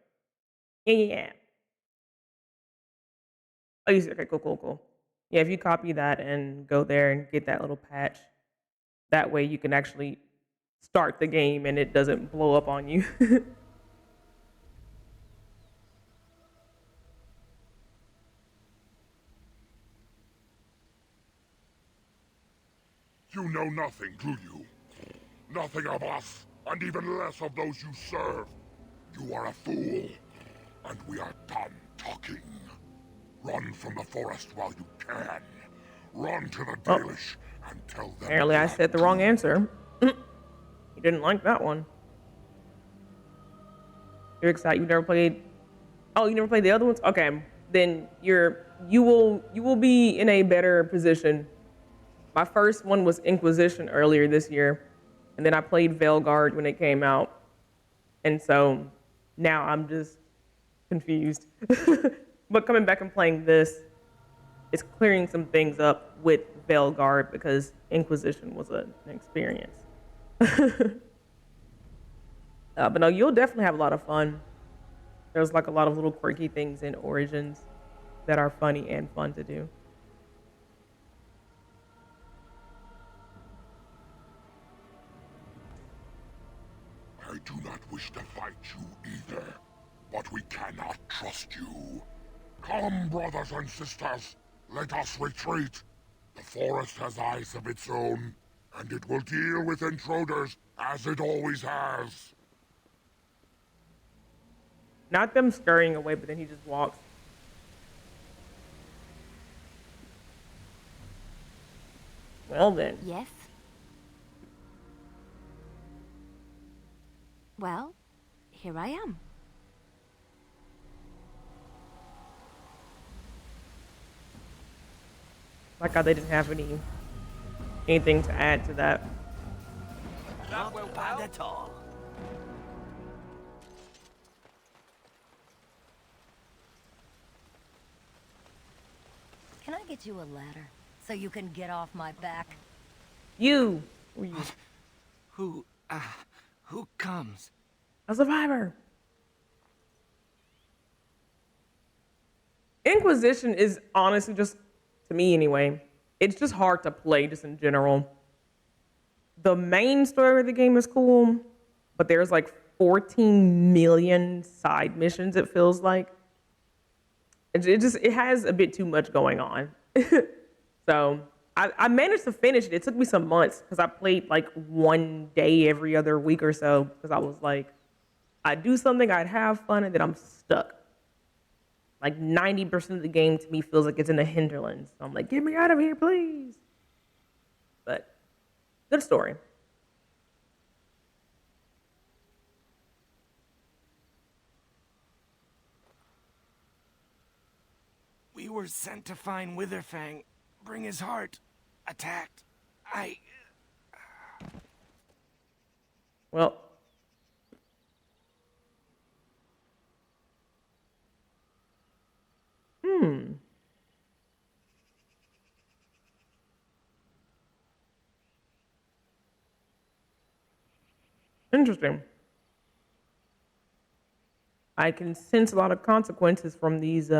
Yeah. Oh, you see, okay, cool. Yeah, if you copy that and go there and get that little patch, that way you can actually start the game and it doesn't blow up on you. You know nothing, do you? Nothing of us, and even less of those you serve. You are a fool, and we are done talking. Run from the forest while you can. Run to the Dalish and tell them. Apparently I said the wrong answer. You didn't like that one. You're excited. You never played. Oh, you never played the other ones? Okay, then you will be in a better position. My first one was Inquisition earlier this year, and then I played Veilguard when it came out, and so now I'm just confused. But coming back and playing this, it's clearing some things up with Veilguard because Inquisition was an experience. But no, you'll definitely have a lot of fun. There's like a lot of little quirky things in Origins that are funny and fun to do. I do not wish to fight you either, but we cannot trust you. Come, brothers and sisters, let us retreat. The forest has eyes of its own, and it will deal with intruders as it always has. Not them scurrying away, but then he just walks. Well then. Yes? Well, here I am. Like how they didn't have anything to add to that. Not bad at all. Can I get you a ladder so you can get off my back? You. Who are you? Who comes? A survivor. Inquisition is honestly just, to me anyway, it's just hard to play just in general. The main story of the game is cool, but there's like 14 million side missions, it feels like. It has a bit too much going on. So I managed to finish it. It took me some months because I played like one day every other week or so because I was like, I'd do something, I'd have fun, and then I'm stuck. Like 90% of the game to me feels like it's in the hinterlands. So I'm like, get me out of here, please. But good story. We were sent to find Witherfang, bring his heart. Attacked. Well. Interesting. I can sense a lot of consequences from these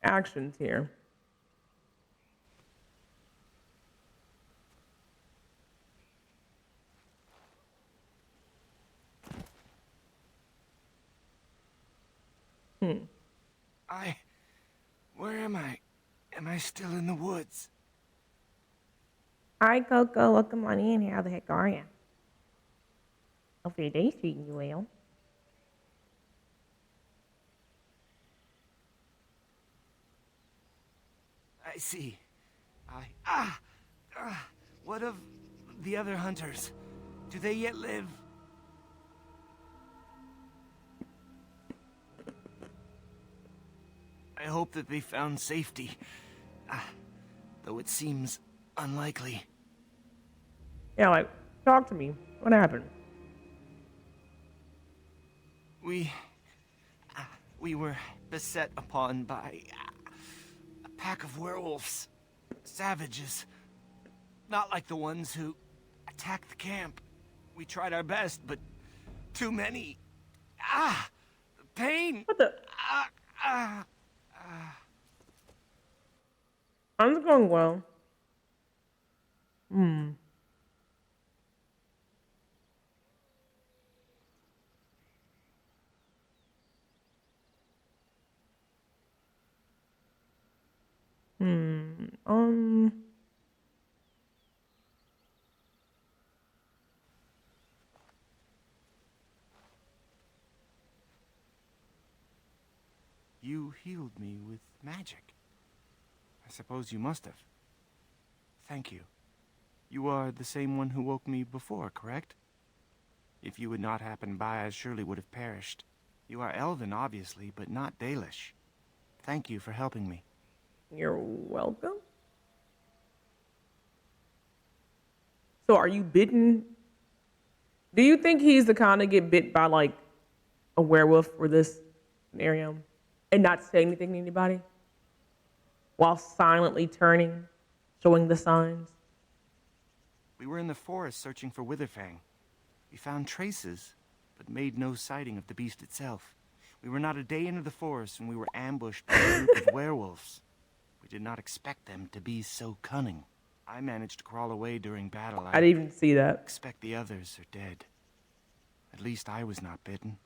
actions here. Where am I? Am I still in the woods? Hi, Coco. Welcome on in. How the heck are you? Hope your day's treating you well. I see. What of the other hunters? Do they yet live? I hope that they found safety. Though it seems unlikely. Yeah, like, talk to me. What happened? We were beset upon by a pack of werewolves. Savages. Not like the ones who attacked the camp. We tried our best, but too many. The pain. What the? I'm going well. You healed me with magic. I suppose you must have. Thank you. You are the same one who woke me before, correct? If you had not happened by, I surely would have perished. You are Elven, obviously, but not Dalish. Thank you for helping me. You're welcome. So are you bitten? Do you think he's the kind of get bit by like a werewolf for this scenario and not say anything to anybody while silently turning, showing the signs? We were in the forest searching for Witherfang. We found traces, but made no sighting of the beast itself. We were not a day into the forest when we were ambushed by a group of werewolves. We did not expect them to be so cunning. I managed to crawl away during battle. I didn't even see that. Expect the others are dead. At least I was not bitten.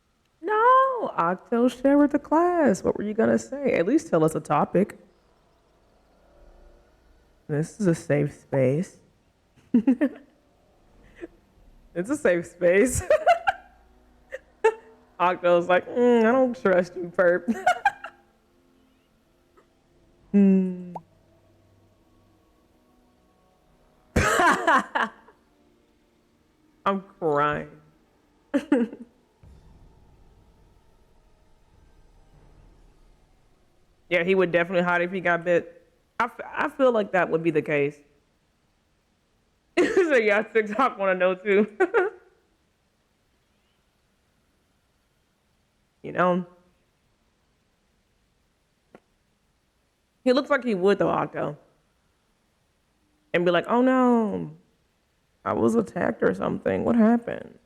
No, Octo, share with the class. What were you gonna say? At least tell us a topic. This is a safe space. It's a safe space. Octo's like, I don't trust you, perp. I'm crying. Yeah, he would definitely hide if he got bit. I feel like that would be the case. So yeah, TikTok want to know too. You know? He looks like he would though, Octo. And be like, oh no, I was attacked or something. What happened?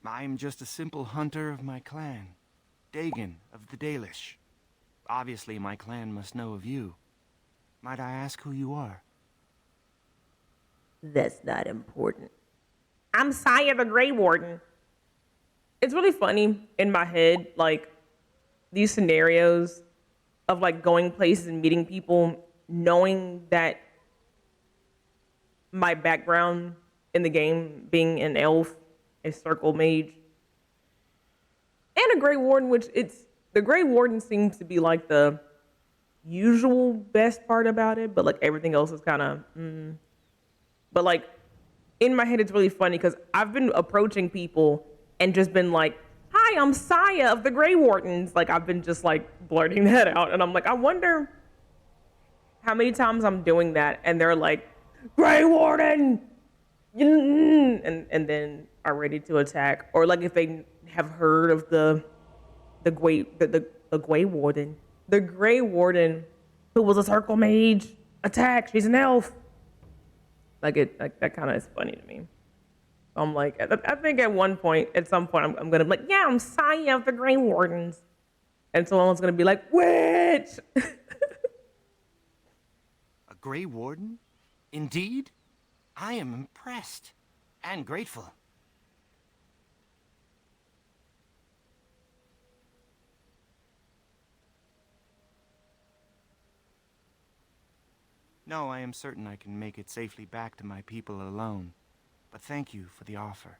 I'm just a simple hunter of my clan, Dagon of the Dalish. Obviously, my clan must know of you. Might I ask who you are? That's not important. I'm Saya the Grey Warden. It's really funny in my head, like these scenarios of like going places and meeting people, knowing that my background in the game being an elf, a circle mage, and a Grey Warden, which the Grey Warden seems to be like the usual best part about it, but like everything else is kind of But like in my head, it's really funny because I've been approaching people and just been like, "Hi, I'm Saya of the Grey Wardens." Like I've been just like blurting that out, and I'm like, I wonder how many times I'm doing that, and they're like, "Grey Warden," and then are ready to attack, or like if they have heard of the Grey Warden, the Grey Warden, who was a circle mage, attack. She's an elf. Like that kind of is funny to me. I'm like, I think at some point, I'm gonna be like, yeah, I'm Saya of the Grey Wardens, and someone's gonna be like, witch. A Grey Warden? Indeed? I am impressed and grateful. No, I am certain I can make it safely back to my people alone. But thank you for the offer.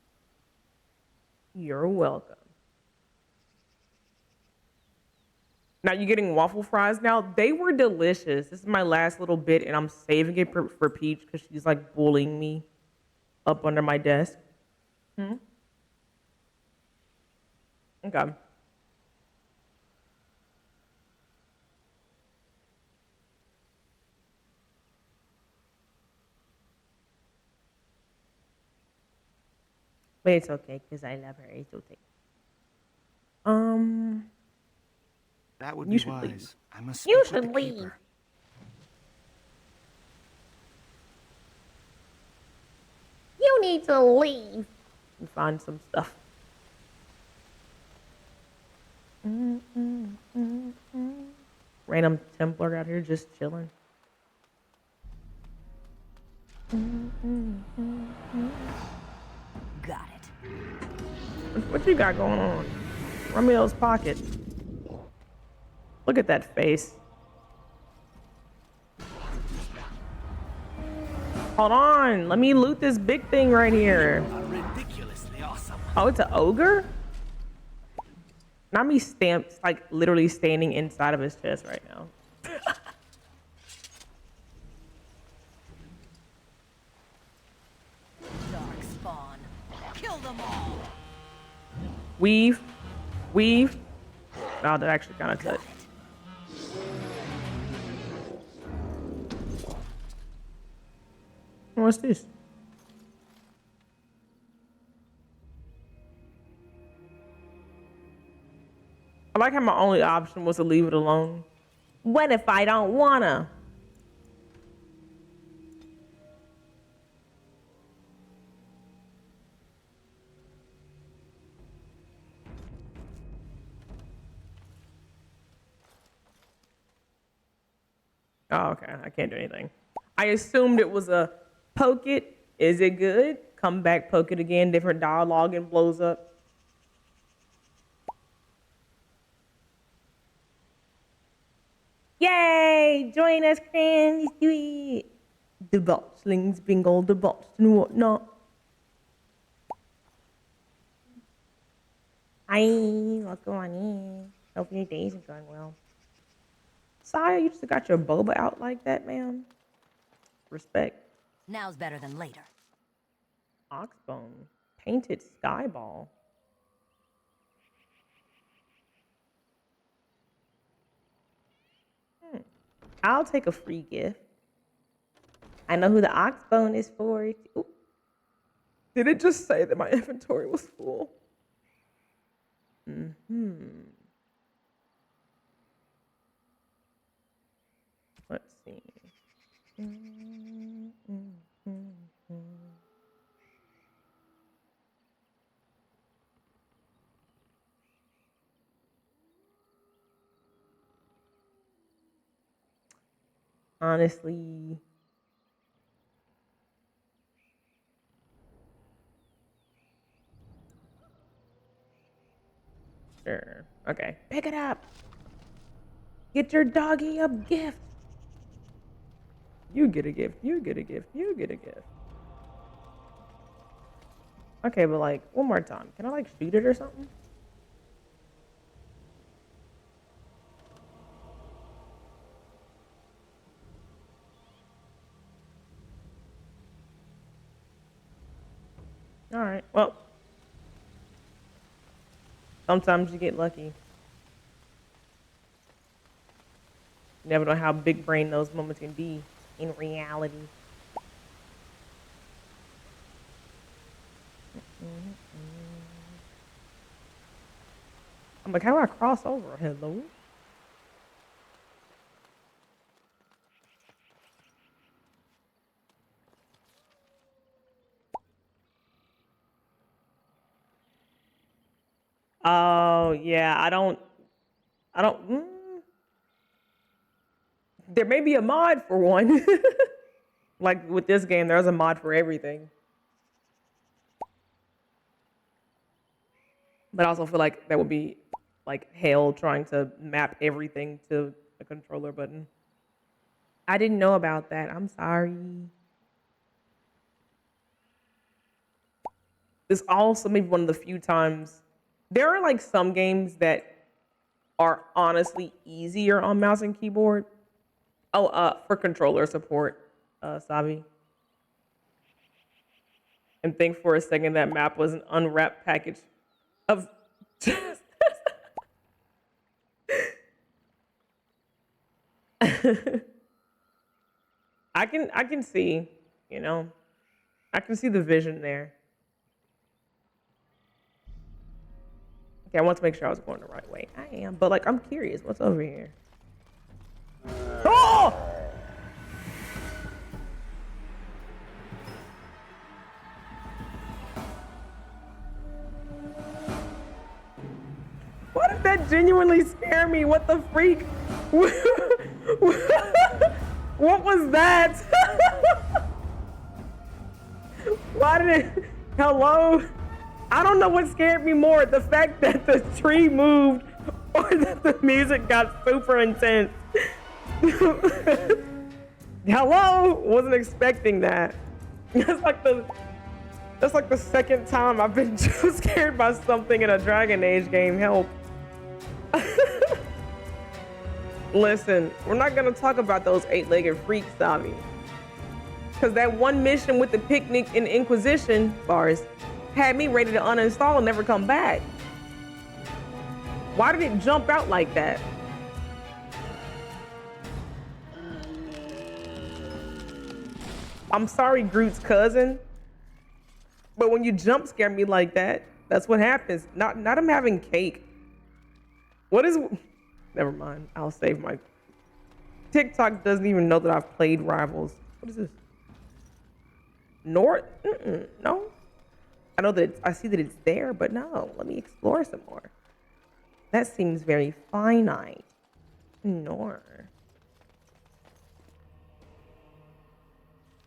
You're welcome. Now you're getting waffle fries now. They were delicious. This is my last little bit, and I'm saving it for Peach because she's like bullying me up under my desk. Okay. But it's okay because I love her. It's okay. That would You be should wise. leave. I must You speak with should the leave. keeper. You need to leave and find some stuff. Random Templar out here just chilling. Got it. What you got going on? Run me those pockets. Look at that face. Hold on, let me loot this big thing right here. Ridiculously awesome. Oh, it's an ogre? Not me stamped, like literally standing inside of his chest right now. Dark spawn. Kill them all. Weave. Weave. Oh, that actually kind of cut. What's this? I like how my only option was to leave it alone. What if I don't wanna? Oh, okay. I can't do anything. I assumed it was a poke it. Is it good? Come back, poke it again. Different dialogue and blows up. Yay! Join us, friends. Do it. The botchlings being all the bots and whatnot. Hi, welcome on in. Hope your days are going well. Saya, you just got your boba out like that, ma'am. Respect. Now's better than later. Oxbone. Painted skyball. I'll take a free gift. I know who the oxbone is for. Ooh. Did it just say that my inventory was full? Let's see. Honestly, sure. Okay, pick it up. Get your doggy a gift. You get a gift. You get a gift. You get a gift. Okay, but like one more time. Can I like shoot it or something? All right. Well, sometimes you get lucky. You never know how big brain those moments can be in reality. I'm like, how do I cross over? Hello? Oh, yeah, I don't, there may be a mod for one. Like with this game, there's a mod for everything. But I also feel like that would be like hell trying to map everything to a controller button. I didn't know about that. I'm sorry. This also maybe one of the few times there are like some games that are honestly easier on mouse and keyboard. Oh, for controller support, Savi. And think for a second that map was an unwrapped package of I can see, you know, I can see the vision there. Okay, I want to make sure I was going the right way. I am, but like I'm curious, what's over here? Oh! Why did that genuinely scare me? What the freak? What was that? Why did it? Hello? I don't know what scared me more, the fact that the tree moved or that the music got super intense. Hello? Wasn't expecting that. That's like the second time I've been scared by something in a Dragon Age game. Help. Listen, we're not gonna talk about those eight-legged freaks, Savi. Because that one mission with the picnic in Inquisition bars had me ready to uninstall and never come back. Why did it jump out like that? I'm sorry, Groot's cousin. But when you jump scare me like that, that's what happens. Not him having cake. What is... Never mind. I'll save my... TikTok doesn't even know that I've played Rivals. What is this? North? No. I know that I see that it's there, but no. Let me explore some more. That seems very finite. Nor.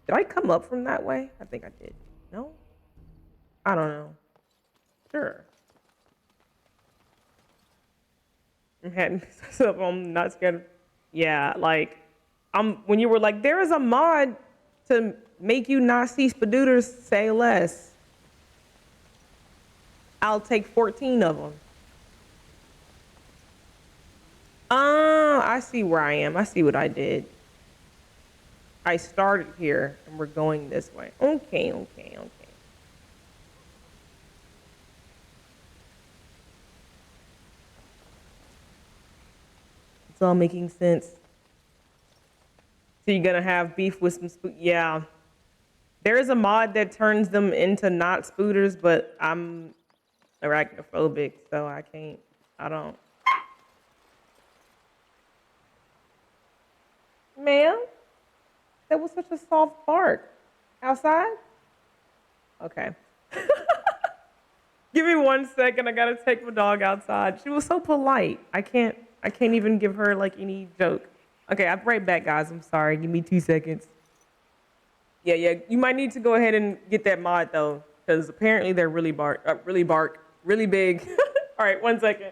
Did I come up from that way? I think I did. No? I don't know. Sure. I'm not scared. Yeah, like, when you were like, there is a mod to make you not see spadooters, say less. I'll take 14 of them. I see where I am. I see what I did. I started here and we're going this way. Okay. It's all making sense. So you're gonna have beef with some yeah. There is a mod that turns them into not spooters, but I'm arachnophobic, so I don't. Ma'am, that was such a soft bark. Outside? Okay. Give me 1 second. I gotta take my dog outside. She was so polite. I can't even give her like any joke. Okay, I'll be right back, guys. I'm sorry. Give me 2 seconds. Yeah. You might need to go ahead and get that mod though, because apparently they're really really big. All right, 1 second.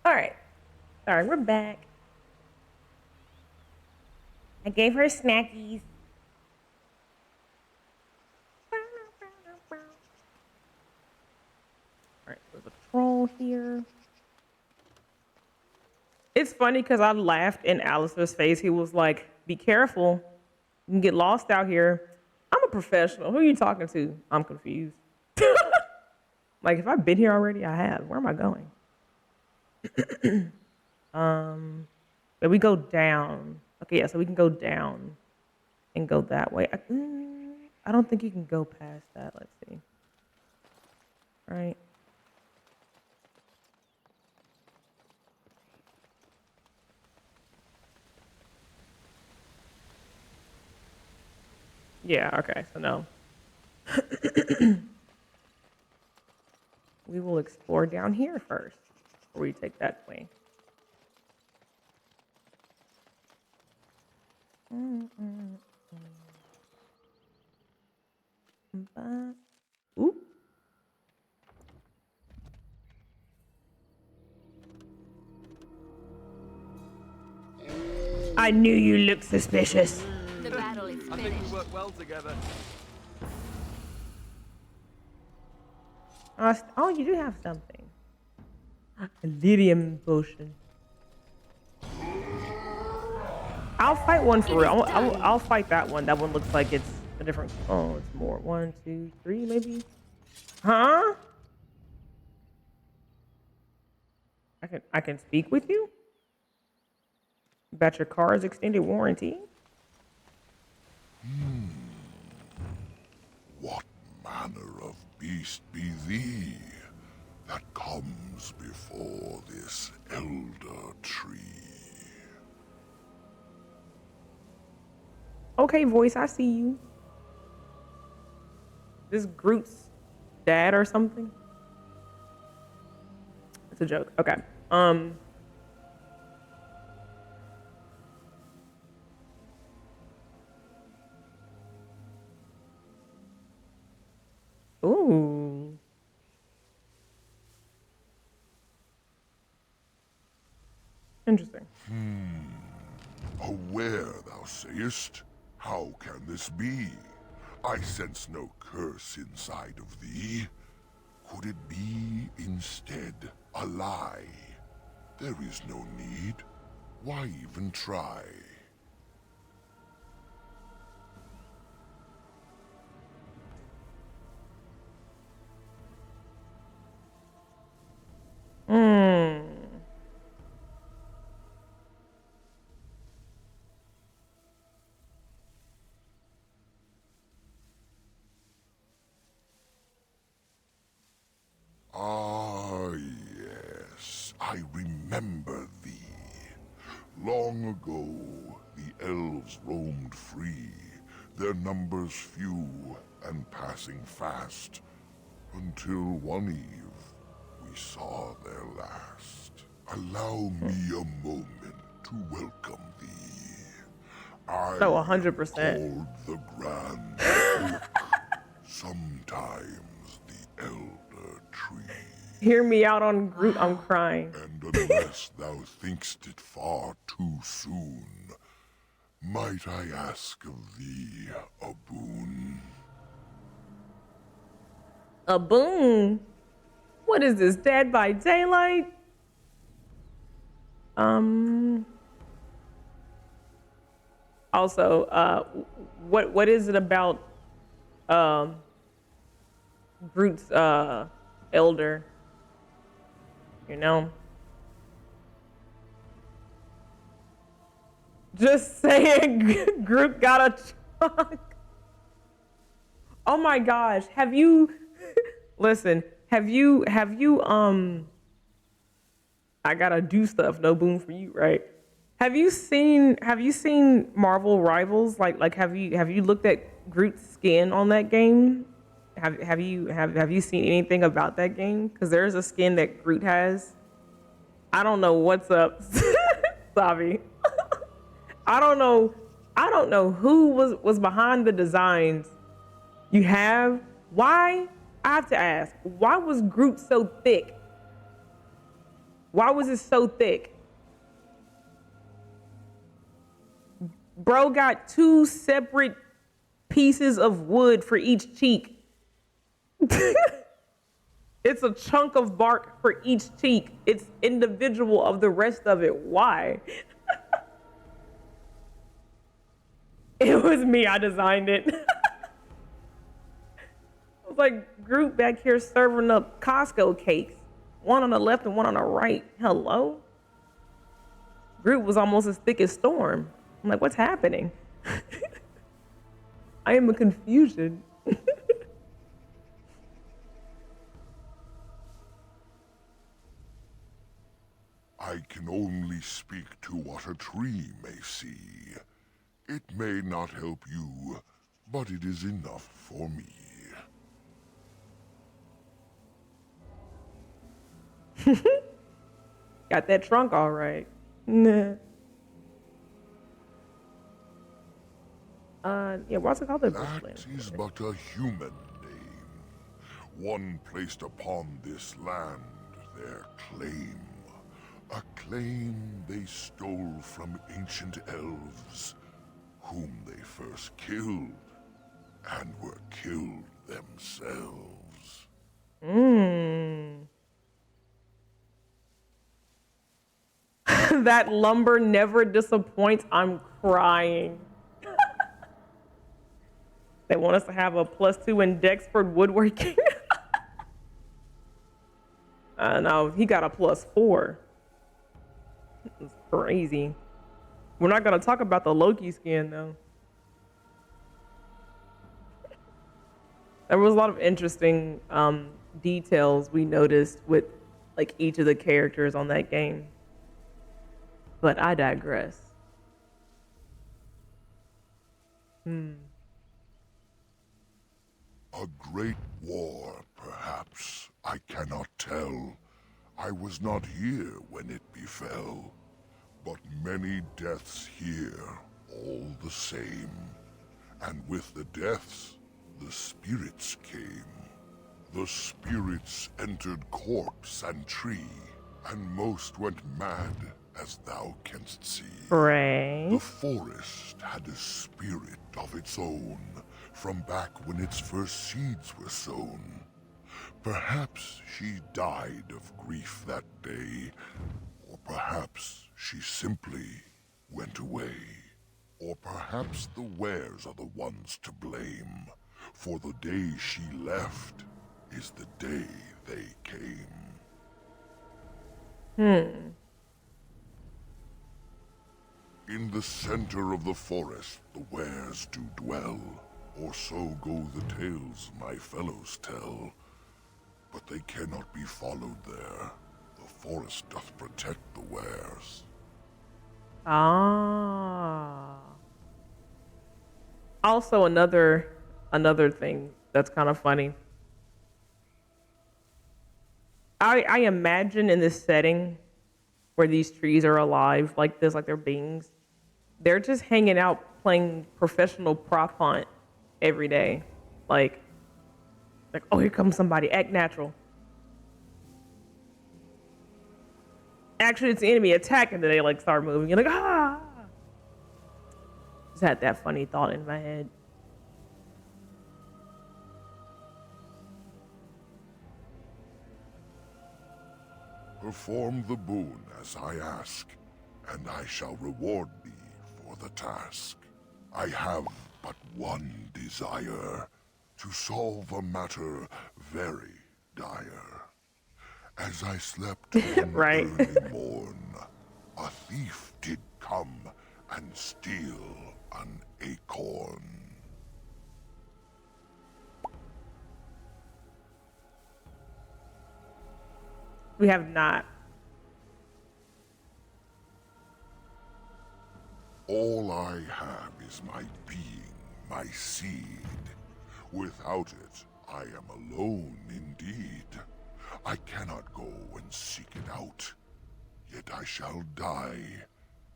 All right. Sorry, we're back. I gave her snackies. All right, there's a troll here. It's funny because I laughed in Alistair's face. He was like, be careful. You can get lost out here. I'm a professional. Who are you talking to? I'm confused. Like, if I've been here already, I have. Where am I going? But we go down. Okay, yeah, so we can go down and go that way. I don't think you can go past that. Let's see. Right. Yeah, okay, so no. We will explore down here first before we take that way. Ooh. I knew you looked suspicious. The battle is I think we work well together. Oh, you do have something. A lyrium potion. I'll fight one for real. I'll fight that one. That one looks like it's a different. Oh, it's more. 1, 2, 3, maybe. Huh? I can speak with you. About your car's extended warranty. What manner of beast be thee that comes before this elder tree? Okay, voice, I see you. This Groot's dad or something? It's a joke. Okay. Ooh. Interesting. Aware, thou sayest? How can this be? I sense no curse inside of thee. Could it be, instead, a lie? There is no need. Why even try? Ah, yes, I remember thee. Long ago, the elves roamed free, their numbers few and passing fast, until one eve we saw their last. Allow me a moment to welcome thee. I So 100%. called the Grand Oak, sometimes the Elder Tree. Hear me out on Groot, I'm crying. And unless thou thinkst it far too soon, might I ask of thee a boon? A boon? What is this, Dead by Daylight? Also, what is it about Groot's elder? You know? Just saying Groot got a trunk. Oh my gosh, have you listen, have you I gotta do stuff, no boom for you, right? Have you seen Marvel Rivals? Like have you looked at Groot's skin on that game? Have you seen anything about that game? Because there's a skin that Groot has. I don't know what's up, Savi. I don't know who was behind the designs. You have? Why? I have to ask, why was Groot so thick? Why was it so thick? Bro got 2 separate pieces of wood for each cheek. It's a chunk of bark for each cheek. It's individual of the rest of it. Why? It was me, I designed it. It was like Groot back here serving up Costco cakes. One on the left and one on the right. Hello? Groot was almost as thick as Storm. I'm like, what's happening? I am a confusion. I can only speak to what a tree may see. It may not help you, but it is enough for me. Got that trunk all right. Nah. Yeah, what's it called? That is but a human name. One placed upon this land their claim. A claim they stole from ancient elves, whom they first killed, and were killed themselves. That lumber never disappoints. I'm crying. They want us to have a +2 in Dexford woodworking. No, he got a +4. It's crazy. We're not gonna talk about the Loki skin though. There was a lot of interesting details we noticed with like each of the characters on that game. But I digress. A great war, perhaps. I cannot tell. I was not here when it befell. But many deaths here, all the same. And with the deaths, the spirits came. The spirits entered corpse and tree, and most went mad, as thou canst see. Right. The forest had a spirit of its own, from back when its first seeds were sown. Perhaps she died of grief that day, or perhaps she simply went away. Or perhaps the wares are the ones to blame, for the day she left is the day they came. In the center of the forest the wares do dwell, or so go the tales my fellows tell. But they cannot be followed there. The forest doth protect the wares. Ah. Also, another thing that's kind of funny. I imagine in this setting where these trees are alive like this, like they're beings, they're just hanging out playing professional prop hunt every day. Like, oh, here comes somebody, act natural. Actually, it's the enemy attacking, and they like start moving. You're like, ah! Just had that funny thought in my head. Perform the boon as I ask, and I shall reward thee for the task. I have but one desire, to solve a matter very dire. As I slept one Right. early morn, a thief did come and steal an acorn. We have not. All I have is my being, my seed. Without it, I am alone indeed. I cannot go and seek it out, yet I shall die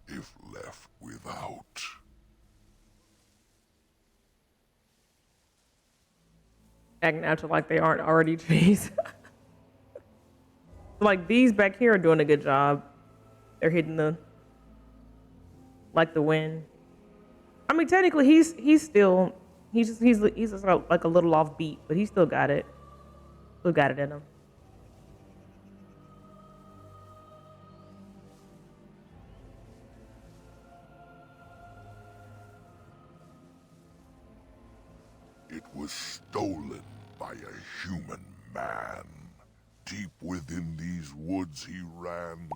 if left without. Acting natural like they aren't already trees. Like these back here are doing a good job. They're hitting the wind. I mean, technically he's just like a little off beat, but he still got it. Still got it in him. It was stolen by a human man. Deep within these woods he ran.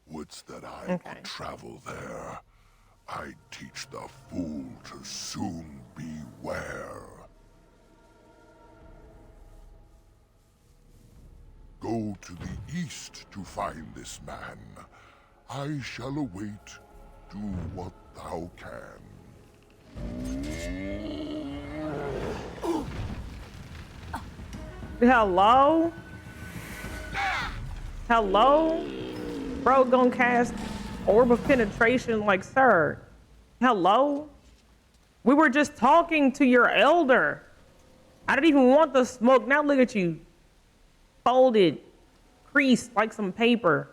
Woods that I could travel there. I'd teach the fool to soon beware. Go to the east to find this man. I shall await. Do what thou can. Hello? Hello? Bro gonna cast Orb of Penetration like, sir. Hello? We were just talking to your elder. I didn't even want the smoke. Now look at you. Folded. Creased like some paper.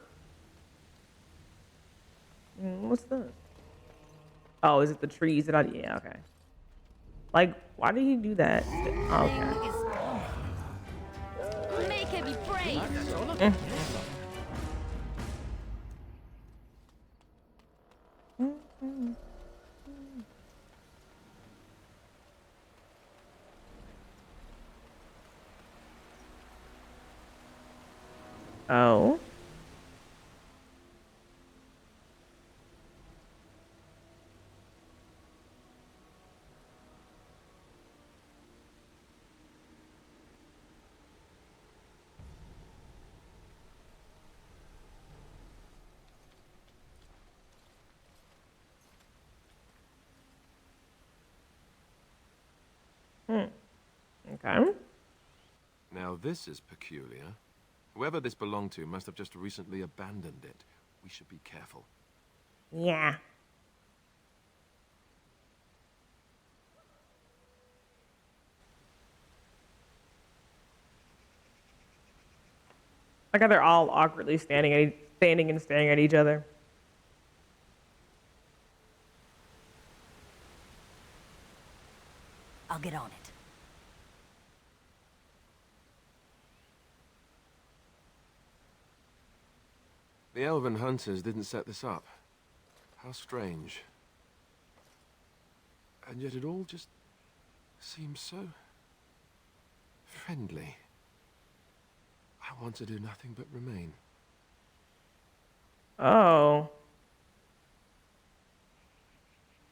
What's this? Oh, is it the trees that yeah, okay. Like, why did he do that? Okay. Make it be brave. Oh. Now this is peculiar. Whoever this belonged to must have just recently abandoned it. We should be careful. Yeah. Like how they're all awkwardly standing and staring at each other. I'll get on it. The elven hunters didn't set this up. How strange. And yet it all just seems so friendly. I want to do nothing but remain. Oh.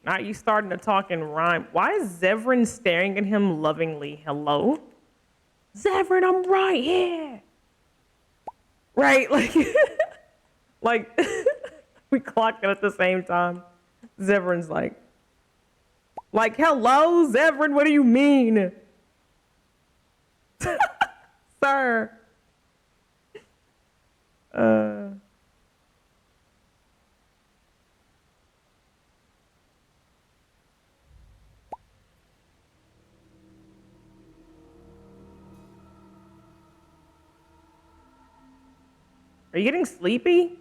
Now you starting to talk in rhyme. Why is Zevran staring at him lovingly? Hello? Zevran, I'm right here. Right, like, like we clocked it at the same time. Zevran's like, hello, Zevran, what do you mean? Sir. Are you getting sleepy?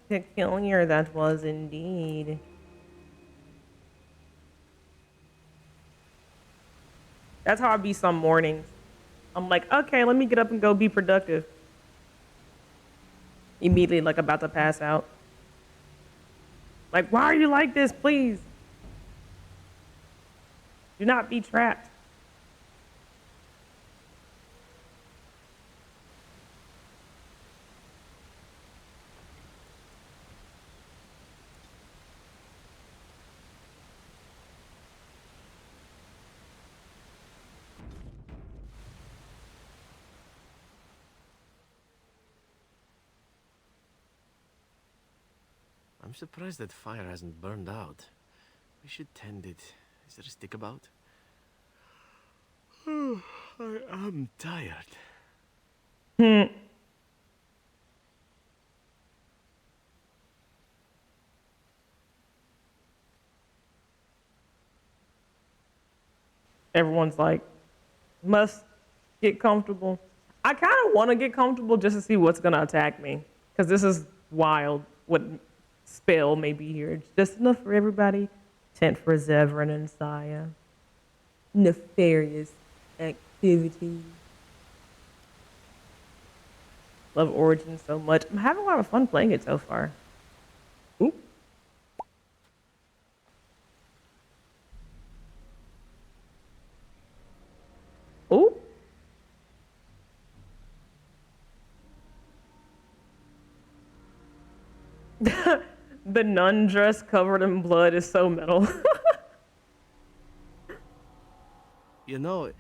Peculiar that was indeed. That's how I be some mornings. I'm like, okay, let me get up and go be productive. Immediately, like, about to pass out. Like, why are you like this, please? Do not be trapped. I'm surprised that fire hasn't burned out. We should tend it. Is there a stick about? Oh, I am tired. Everyone's like, must get comfortable. I kind of want to get comfortable just to see what's going to attack me. Because this is wild. What spell may be here. It's just enough for everybody. Tent for Zevran and Saya. Nefarious activity. Love Origin so much. I'm having a lot of fun playing it so far. Oop. Ooh. The nun dress covered in blood is so metal. You know,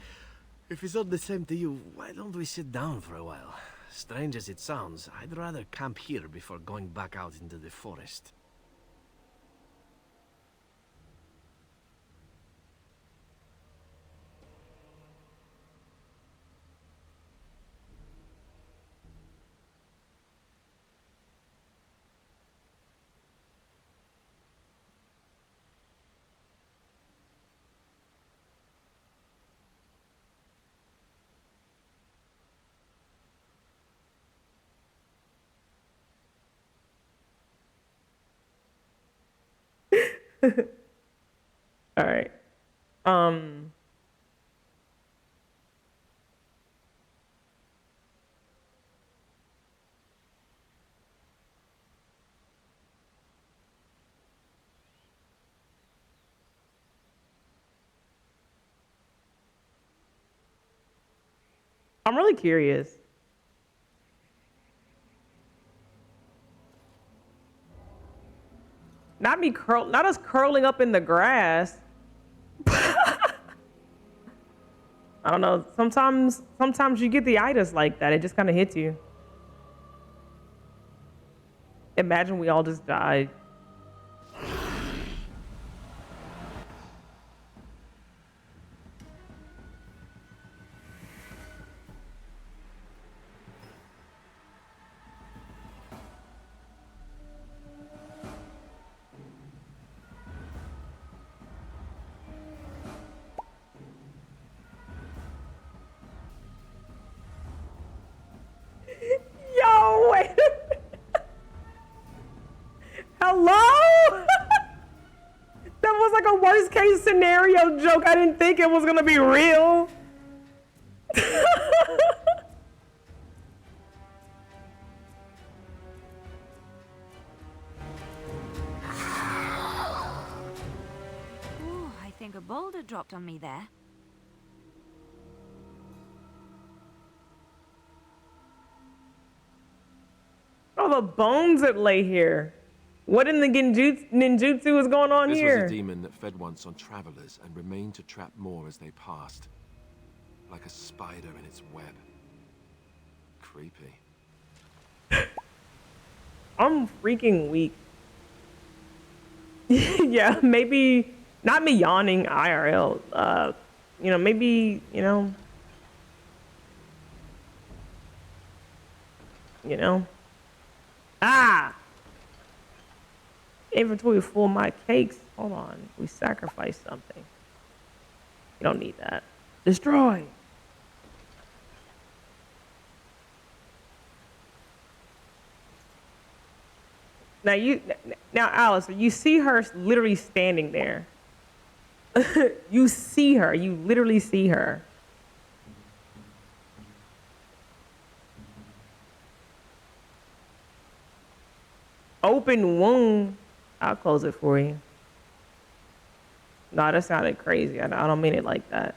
if it's all the same to you, why don't we sit down for a while? Strange as it sounds, I'd rather camp here before going back out into the forest. All right. I'm really curious. Not us curling up in the grass. I don't know. Sometimes you get the itis like that. It just kind of hits you. Imagine we all just died. worst case scenario joke. I didn't think it was gonna be real. Ooh, I think a boulder dropped on me there. Oh, the bones that lay here. What in the ninjutsu is going on This here? was a demon that fed once on travelers and remained to trap more as they passed. Like a spider in its web. Creepy. I'm freaking weak. Yeah, maybe not me yawning IRL. You know, maybe, you know. Ah! Inventory full of my cakes. Hold on. We sacrificed something. You don't need that. Destroy. Now Alice, you see her literally standing there. You see her. You literally see her. Open wound. I'll close it for you. No, that sounded crazy. I don't mean it like that.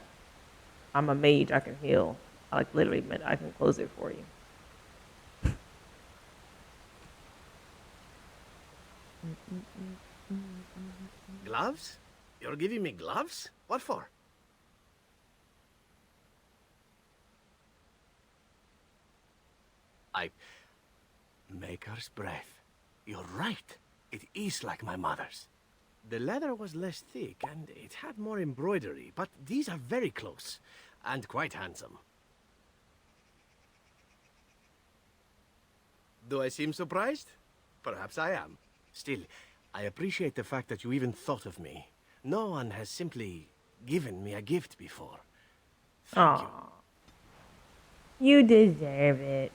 I'm a mage. I can heal. I like literally meant I can close it for you. Gloves? You're giving me gloves? What for? Maker's breath. You're right. It is like my mother's. The leather was less thick and it had more embroidery, but these are very close and quite handsome. Do I seem surprised? Perhaps I am. Still, I appreciate the fact that you even thought of me. No one has simply given me a gift before. Thank you. You deserve it.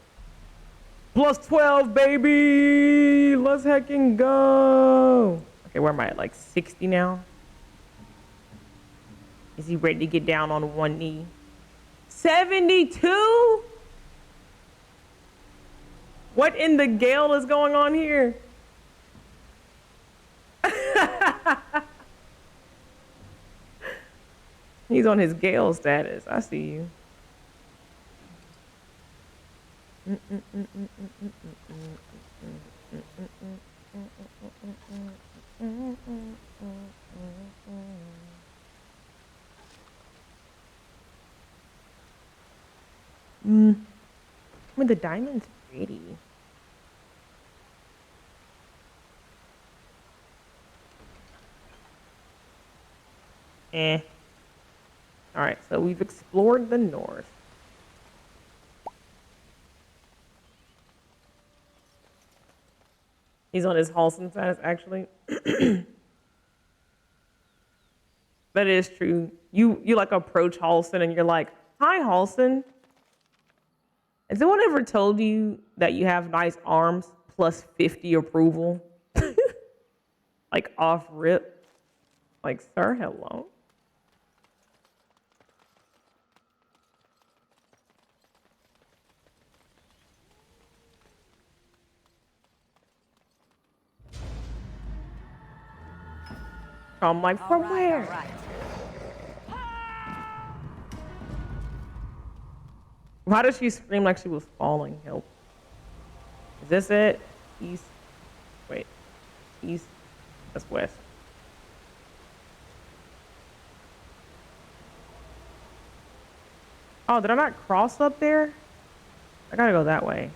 Plus 12, baby! Let's heckin' go! Okay, where am I at? Like 60 now? Is he ready to get down on one knee? 72? What in the gale is going on here? He's on his Gale status. I see you. With the diamond's pretty. Alright, so we've explored the north. He's on his Halson status, actually. That is true. You like approach Halson and you're like, "Hi, Halson. Has anyone ever told you that you have nice arms plus 50 approval?" Like off rip. Like, sir, hello. I'm like, from where? Why does she scream like she was falling? Help. Is this it? East. Wait. East. That's west. Oh, did I not cross up there? I gotta go that way.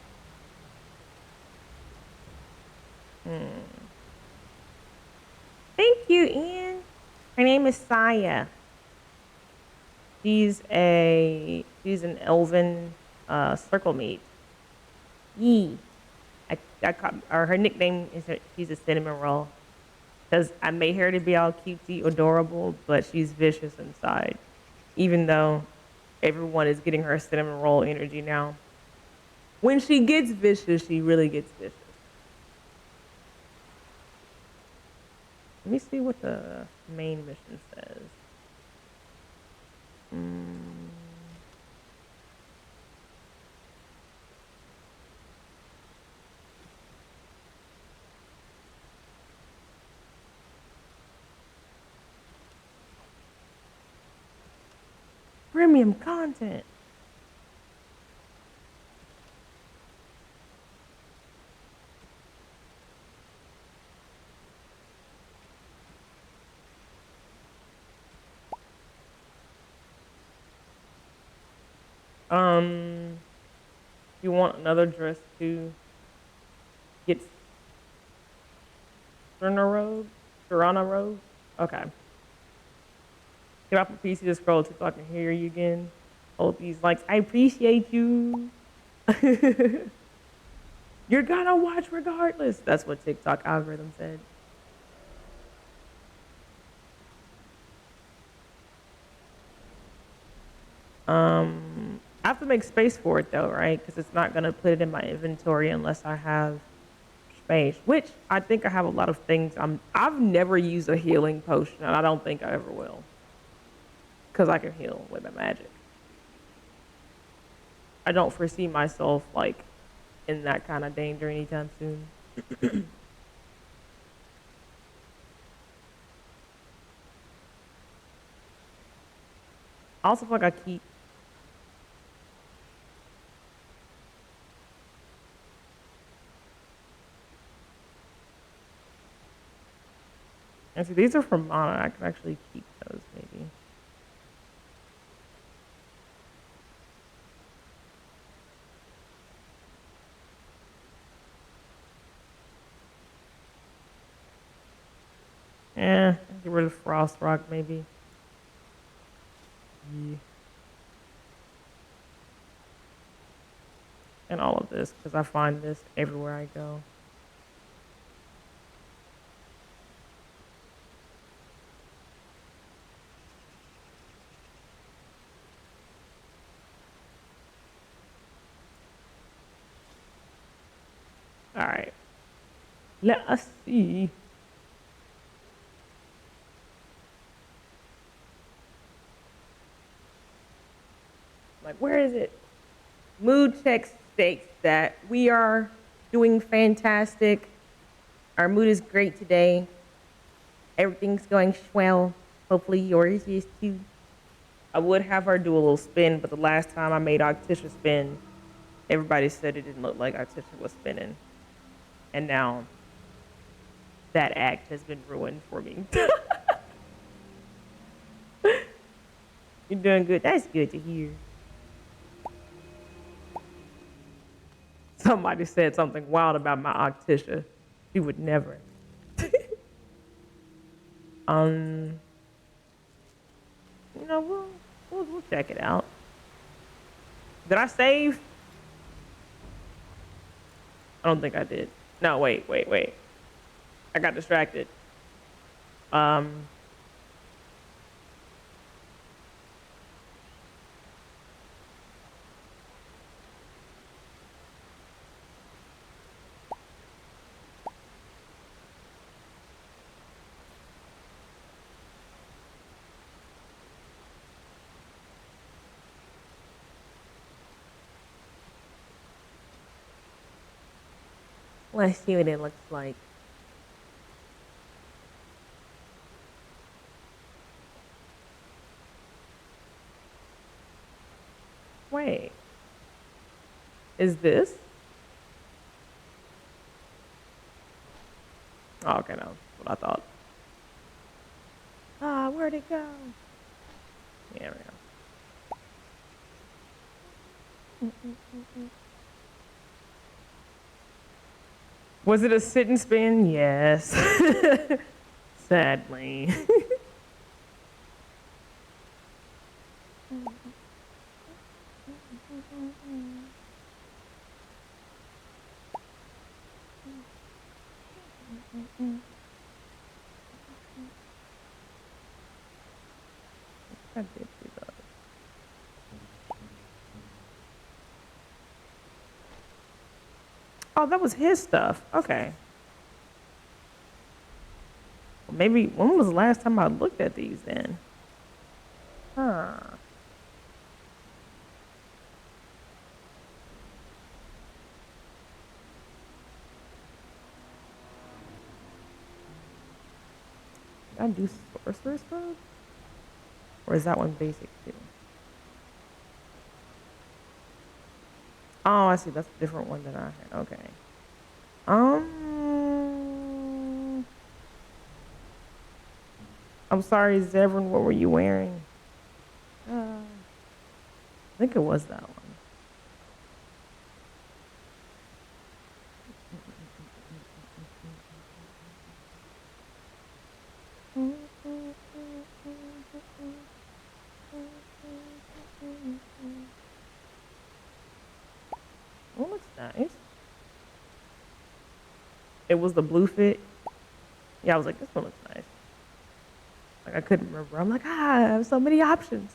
Thank you, Ian. Her name is Saya. She's an elven circle mate. Yee. Her nickname is she's a cinnamon roll. Because I made her to be all cutesy, adorable, but she's vicious inside. Even though everyone is getting her cinnamon roll energy now. When she gets vicious, she really gets vicious. Let me see what the main mission says. Premium content. You want another dress to get Serrano Road? Okay. Get off my PC to scroll to so I can hear you again. Hold these likes. I appreciate you. You're gonna watch regardless. That's what TikTok algorithm said. I have to make space for it though, right? Because it's not gonna put it in my inventory unless I have space. Which I think I have a lot of things. I've never used a healing potion, and I don't think I ever will. Because I can heal with my magic. I don't foresee myself like in that kind of danger anytime soon. I also feel like I keep and see these are from Mana. I can actually keep those maybe. Yeah, get rid of Frost Rock maybe. Yeah. And all of this, because I find this everywhere I go. All right. Let us see. Like, where is it? Mood check states that we are doing fantastic. Our mood is great today. Everything's going swell. Hopefully yours is too. I would have her do a little spin, but the last time I made Octisha spin, everybody said it didn't look like Octisha was spinning. And now that act has been ruined for me. You're doing good. That's good to hear. Somebody said something wild about my Octisha. She would never. You know, we'll check it out. Did I save? I don't think I did. No, wait. I got distracted. Let's see what it looks like. Wait. Is this? Oh, okay, no. That's what I thought. Ah, where'd it go? Yeah, there we go. Was it a sit and spin? Yes. Sadly. I did do that. Oh, that was his stuff. Okay. Maybe when was the last time I looked at these then? Huh. Did I do sorcerer's code? Or is that one basic too? Oh, I see. That's a different one that I had. Okay. I'm sorry, Zevran. What were you wearing? I think it was that one. Oh, looks nice. It was the blue fit. Yeah, I was like, this one looks nice. Like I couldn't remember. I'm like, I have so many options.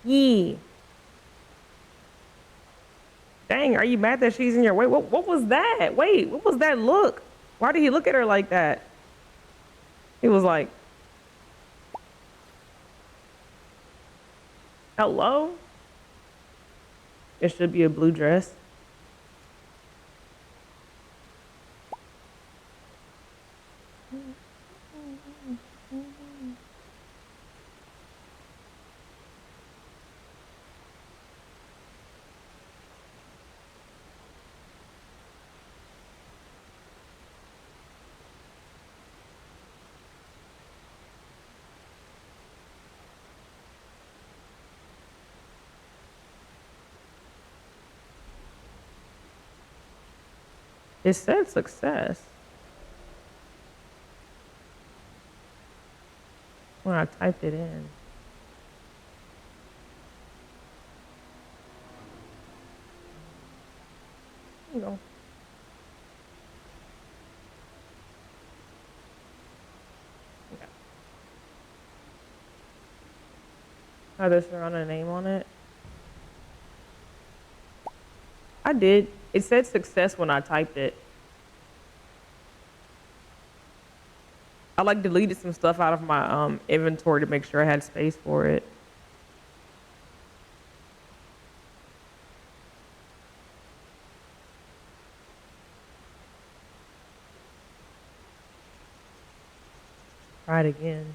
Yee. Dang, are you mad that she's in your way? What was that? Wait, what was that look? Why did he look at her like that? He was like, hello? It should be a blue dress. It said success when I typed it in. You know. Okay. Oh, there's a name on it. I did. It said success when I typed it. I like deleted some stuff out of my inventory to make sure I had space for it. Try it again.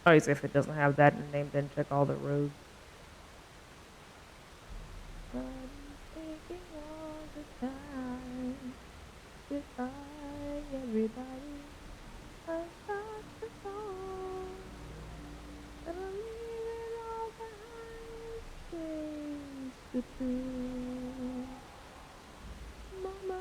Oh, if it doesn't have that in the name, then check all the roads. Goodbye, everybody. I got the song. And I'm leaving all behind. Things to do. Mama.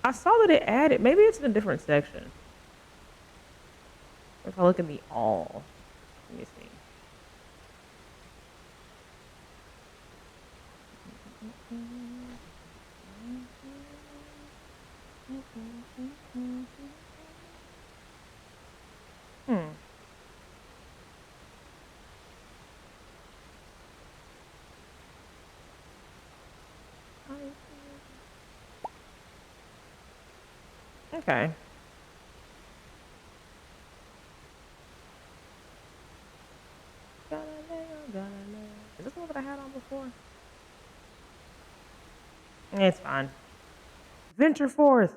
I saw that it added. Maybe it's in a different section. If I look in the all, let me see. Okay. gonna know. Is this the one that I had on before? It's fine. Venture forth.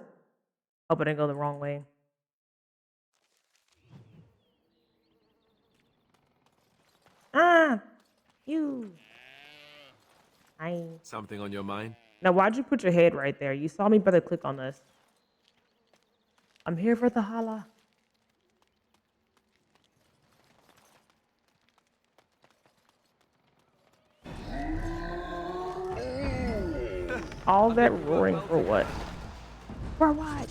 Hope I didn't go the wrong way. Ah, you. Something on your mind? Now, why'd you put your head right there? You saw me better click on this. I'm here for the holla. All that roaring for what? For what?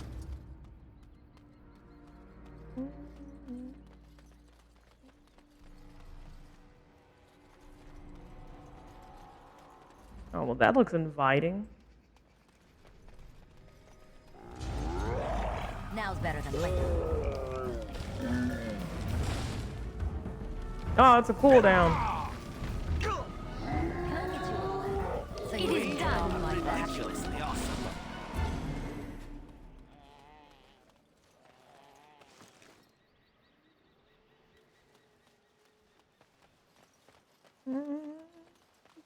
Oh, well, that looks inviting. Now's better than later. Oh, it's a cooldown. So it is done, my Ridiculously awesome.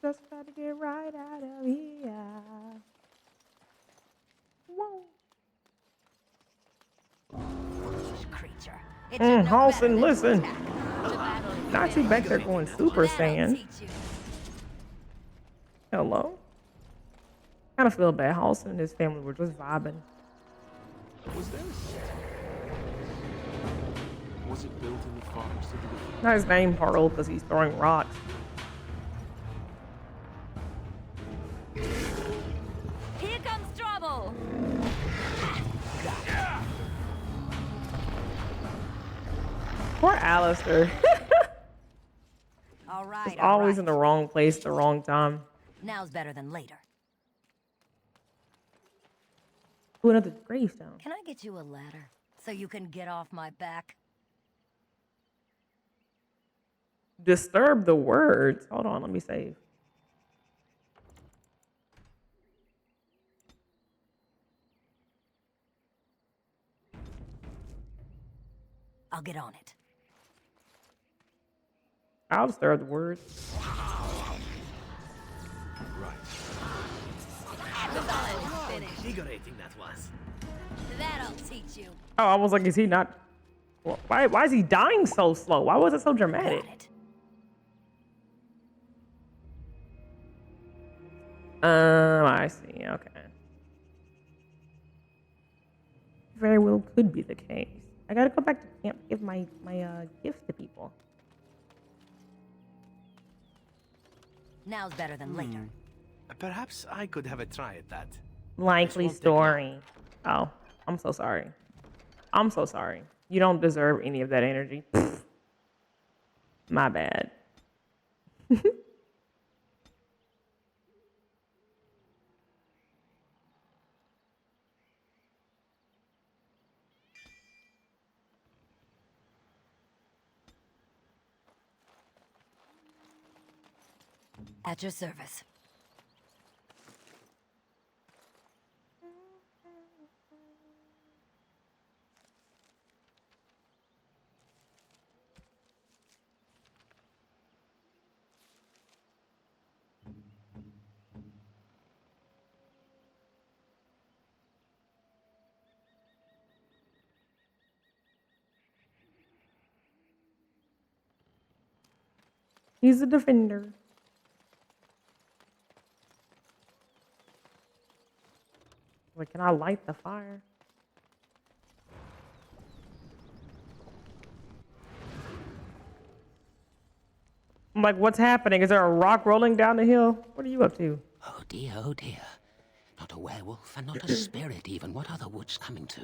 Just got to get right out of here. Whoa. Foolish creature. Halson, listen. Not you back there going Super Saiyan. Hello? Kind of feel bad. Halson and his family were just vibing. Was there a city? Was it built in the forest of the... Not his name Pearl because he's throwing rocks. Here comes trouble. Poor Alistair. All right. He's always in the wrong place at the wrong time. Now's better than later. Ooh, another gravestone. Can I get you a ladder so you can get off my back? Disturb the words. Hold on, let me save. I'll get on it. I'll disturb the words. Invigorating that was. That'll teach you. Oh, I was like, is he not? Why is he dying so slow? Why was it so dramatic? I see. Okay. Very well could be the case. I gotta go back to camp to give my gifts to people. Now's better than later. Perhaps I could have a try at that. Likely story. Oh, I'm so sorry. I'm so sorry. You don't deserve any of that energy. My bad. At your service. He's a defender. Like, can I light the fire? I'm like, what's happening? Is there a rock rolling down the hill? What are you up to? Oh dear, oh dear. Not a werewolf and not a spirit even. What are the woods coming to?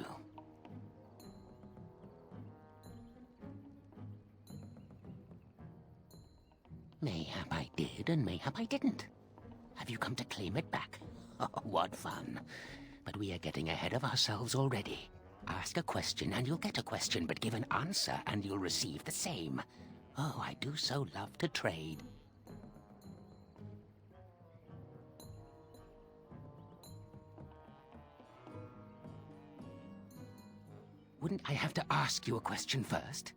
Mayhap I did and mayhap I didn't. Have you come to claim it back? Oh, what fun. But we are getting ahead of ourselves already. Ask a question and you'll get a question, but give an answer and you'll receive the same. Oh, I do so love to trade. Wouldn't I have to ask you a question first?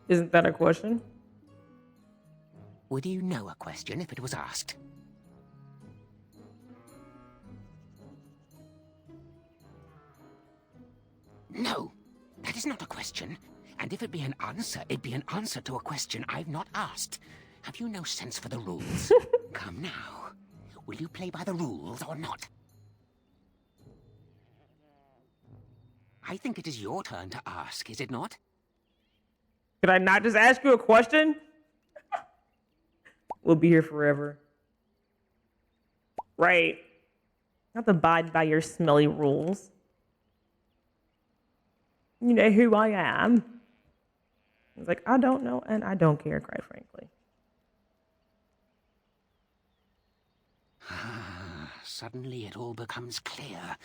Isn't that a question? Would you know a question if it was asked? No, that is not a question. And if it be an answer, it'd be an answer to a question I've not asked. Have you no sense for the rules? Come now. Will you play by the rules or not? I think it is your turn to ask, is it not? Could I not just ask you a question? We'll be here forever. Right. Not to abide by your smelly rules. You know who I am. It's like, I don't know, and I don't care, quite frankly. Suddenly it all becomes clear.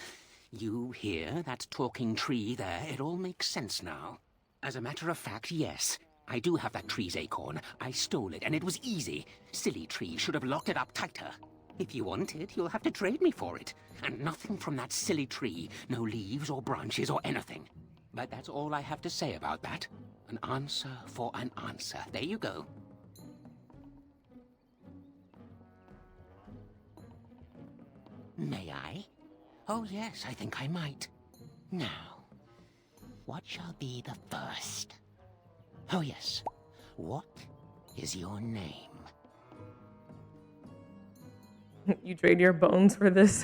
You here, that talking tree there, it all makes sense now. As a matter of fact, yes. I do have that tree's acorn. I stole it, and it was easy. Silly tree should have locked it up tighter. If you want it, you'll have to trade me for it. And nothing from that silly tree. No leaves or branches or anything. But that's all I have to say about that. An answer for an answer. There you go. May I? Oh, yes, I think I might. Now, what shall be the first? Oh, yes. What is your name? You trade your bones for this?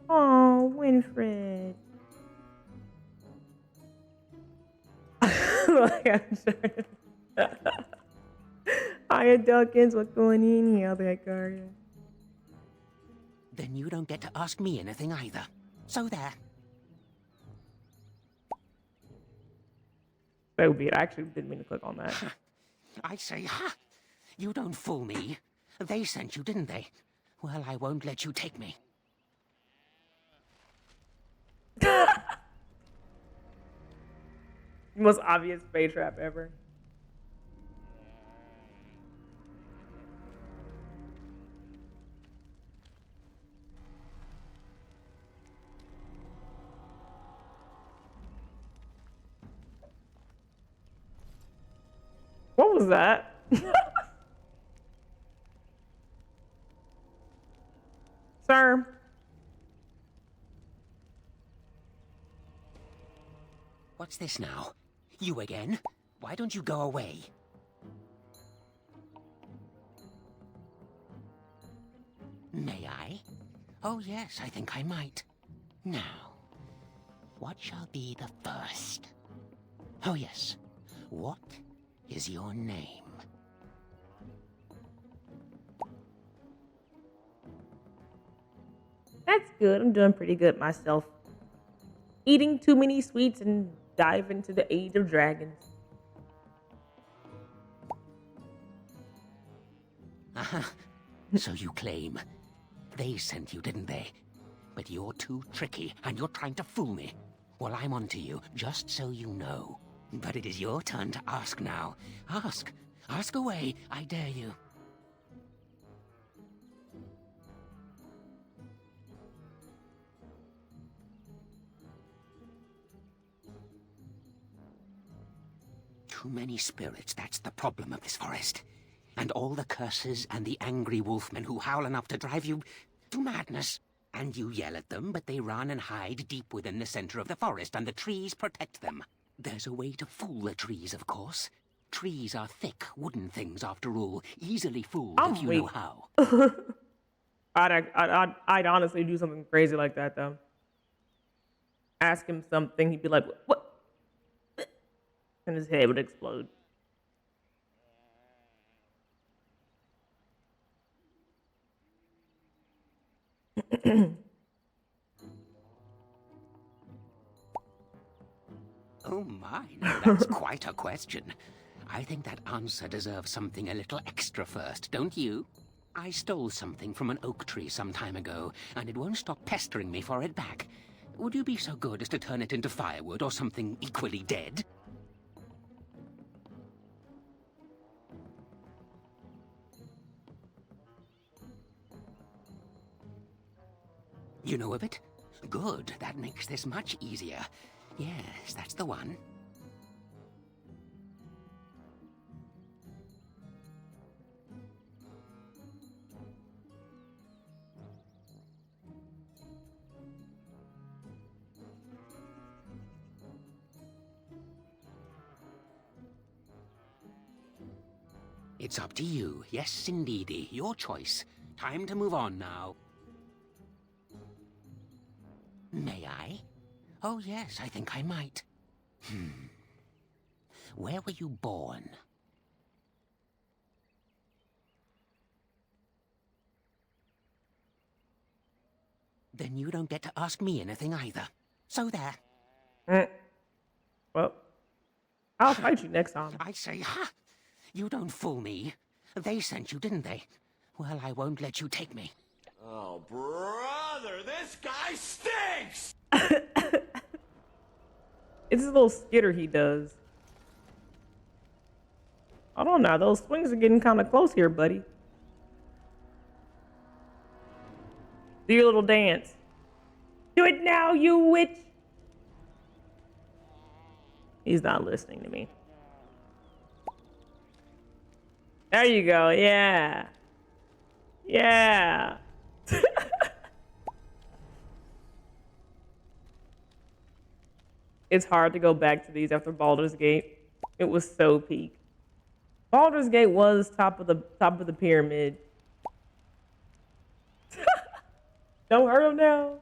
Oh, Winfred. Like, I'm sorry. Hiya, Dawkins. What's going in here? I'll be like, Then you don't get to ask me anything either. So there. So be it. I actually didn't mean to click on that. I say, ha! You don't fool me. They sent you, didn't they? Well, I won't let you take me. Most obvious bait trap ever. What was that? Sir? What's this now? You again? Why don't you go away? May I? Oh, yes, I think I might. Now, what shall be the first? Oh, yes. What is your name? That's good. I'm doing pretty good myself. Eating too many sweets and dive into the age of dragons. So you claim. They sent you, didn't they? But you're too tricky, and you're trying to fool me. Well, I'm on to you, just so you know. But it is your turn to ask now. Ask. Ask away, I dare you. Too many spirits, that's the problem of this forest. And all the curses and the angry wolfmen who howl enough to drive you to madness. And you yell at them, but they run and hide deep within the center of the forest, and the trees protect them. There's a way to fool the trees, of course. Trees are thick, wooden things, after all. Easily fooled if you know how. I'd honestly do something crazy like that, though. Ask him something, he'd be like, what? And his head would explode. Oh my, now that's quite a question. I think that answer deserves something a little extra first, don't you? I stole something from an oak tree some time ago, and it won't stop pestering me for it back. Would you be so good as to turn it into firewood or something equally dead? You know of it? Good, that makes this much easier. Yes, that's the one. It's up to you. Yes, indeedy. Your choice. Time to move on now. May I? Oh, yes, I think I might. Where were you born? Then you don't get to ask me anything either. So there. Well, I'll fight you next time. I say, ha! You don't fool me. They sent you, didn't they? Well, I won't let you take me. Oh, brother, this guy stinks! It's a little skitter he does. Hold on now, those swings are getting kind of close here, buddy. Do your little dance. Do it now, you witch! He's not listening to me. There you go, yeah. Yeah. It's hard to go back to these after Baldur's Gate. It was so peak. Baldur's Gate was top of the pyramid. Don't hurt him now.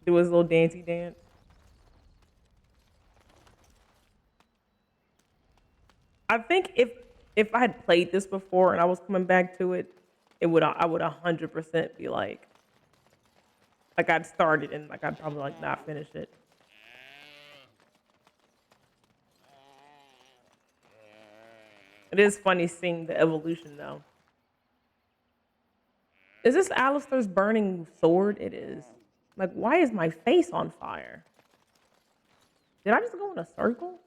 Do his little dancey dance. I think if I had played this before and I was coming back to it, I would 100% be like I'd started and I'd probably not finish it. It is funny seeing the evolution though. Is this Alistair's burning sword? It is. Like, why is my face on fire? Did I just go in a circle?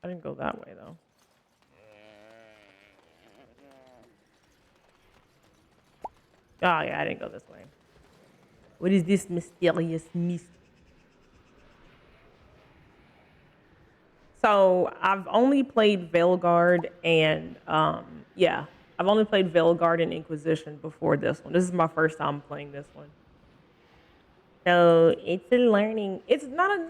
I didn't go that way though. Oh yeah, I didn't go this way. What is this mysterious mist? So I've only played Veilguard and I've only played Veilguard and Inquisition before this one. This is my first time playing this one. So it's a learning. It's not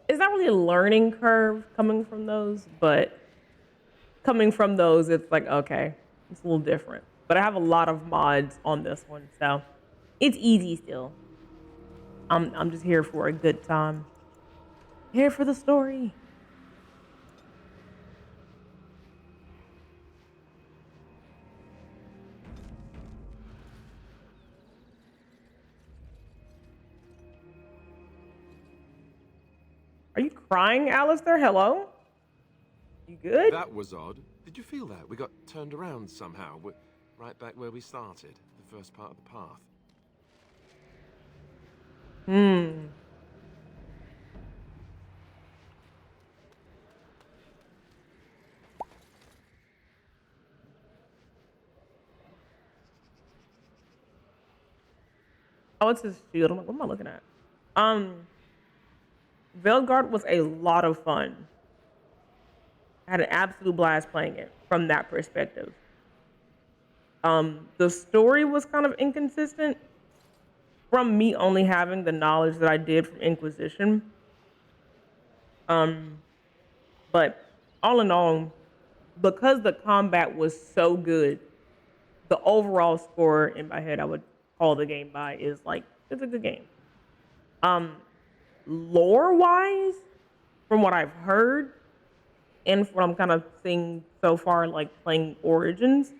really a learning curve coming from those, but coming from those, it's like, okay, it's a little different. But I have a lot of mods on this one, so it's easy still. I'm just here for a good time. Here for the story. Are you crying, Alistair? Hello? You good? That was odd. Did you feel that? We got turned around somehow. We're right back where we started, the first part of the path. Oh, it's his shield. I'm like, what am I looking at? Veilguard was a lot of fun. I had an absolute blast playing it from that perspective. The story was kind of inconsistent from me only having the knowledge that I did from Inquisition. But all in all, because the combat was so good, the overall score in my head I would call the game by is like, it's a good game. Lore-wise, from what I've heard, and from what I'm kind of seeing so far, like playing Origins,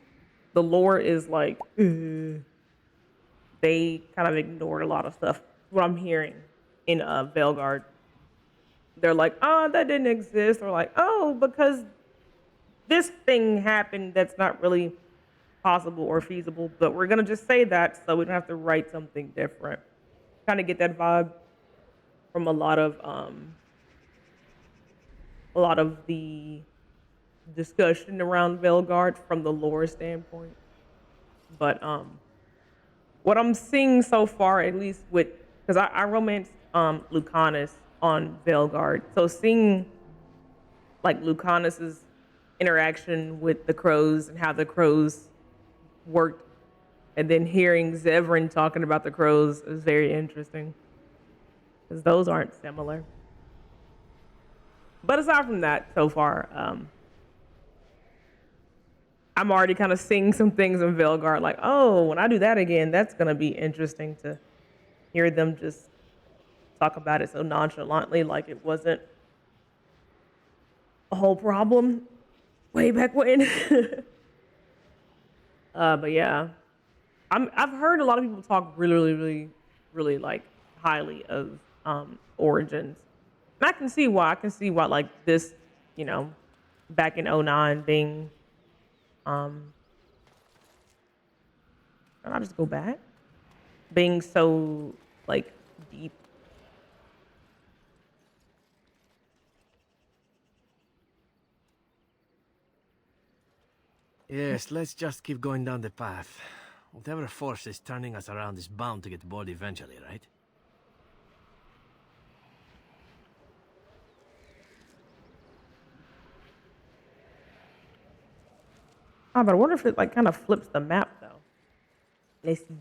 the lore is like, they kind of ignored a lot of stuff. What I'm hearing in Veilguard, they're like, oh, that didn't exist, or like, oh, because this thing happened that's not really possible or feasible, but we're gonna just say that so we don't have to write something different. Kind of get that vibe. from a lot of the discussion around Velgard from the lore standpoint. But what I'm seeing so far, at least with, because I romanced Lucanus on Velgard, so seeing like Lucanus's interaction with the crows and how the crows worked, and then hearing Zevran talking about the crows is very interesting because those aren't similar. But aside from that, so far, I'm already kind of seeing some things in Velgard, like, oh, when I do that again, that's gonna be interesting to hear them just talk about it so nonchalantly, like it wasn't a whole problem way back when. But yeah, I've heard a lot of people talk really like highly of Origins. And I can see why. I can see why, like this, you know, back in '09 being, can I just go back? Being so like deep. Yes, let's just keep going down the path. Whatever force is turning us around is bound to get bored eventually, right? Oh, but I wonder if it like kind of flips the map though. Let's see.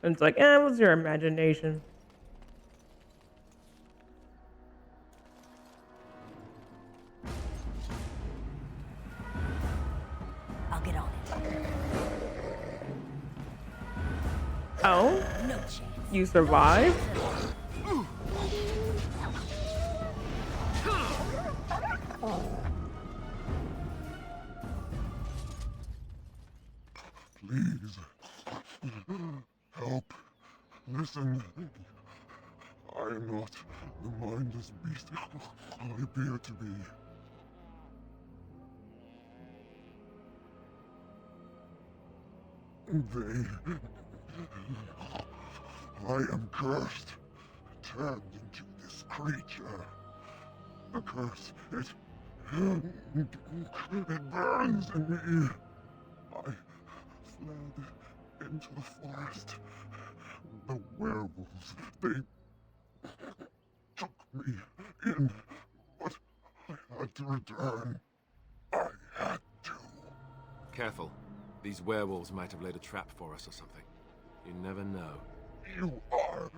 And it's like, it was your imagination. I'll get on it. Oh? No chance. You survived? Please. Help. Listen. I am not the mindless beast I appear to be. I am cursed, turned into this creature. The curse, it burns in me. I fled into the forest. The werewolves, they took me in, but I had to return. I had to. Careful. These werewolves might have laid a trap for us or something. You never know. You are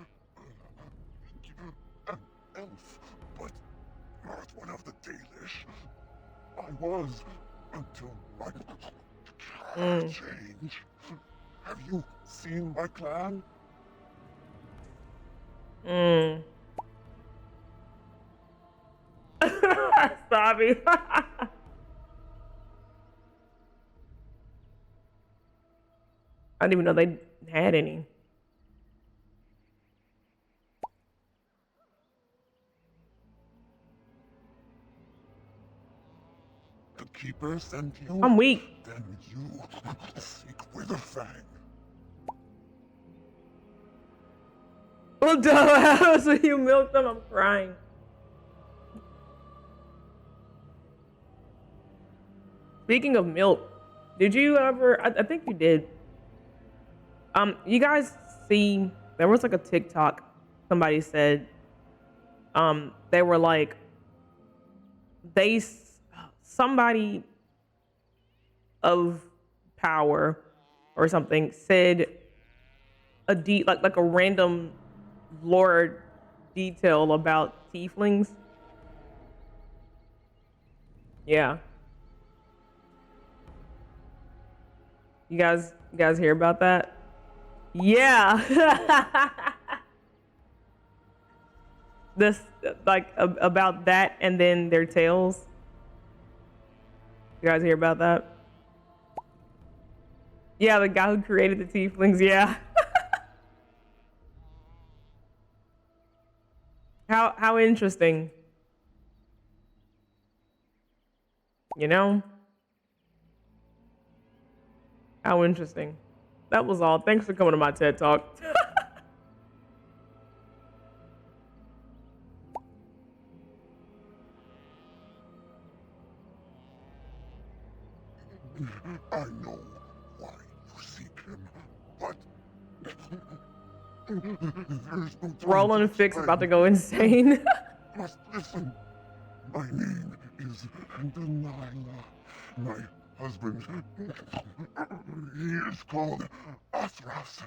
an elf, but not one of the Dalish. I was until my clan changed. Have you seen my clan? Sorry. I didn't even know they had any. The Keeper sent you? I'm weak. Then you seek Witherfang. Oh, duh. So you milked them? I'm crying. Speaking of milk, did you ever? I think you did. You guys see? There was like a TikTok. Somebody said, they were like, somebody of power or something said like a random lore detail about tieflings. Yeah. You guys hear about that? Yeah. This like about that and then their tails. You guys hear about that? Yeah, the guy who created the tieflings, yeah. How interesting. You know? How interesting. That was all. Thanks for coming to my TED Talk. I know why you seek him, but there's no time Roland to Fix explain. about to go insane. Must listen. My name is Delilah. My husband, he is called Athras.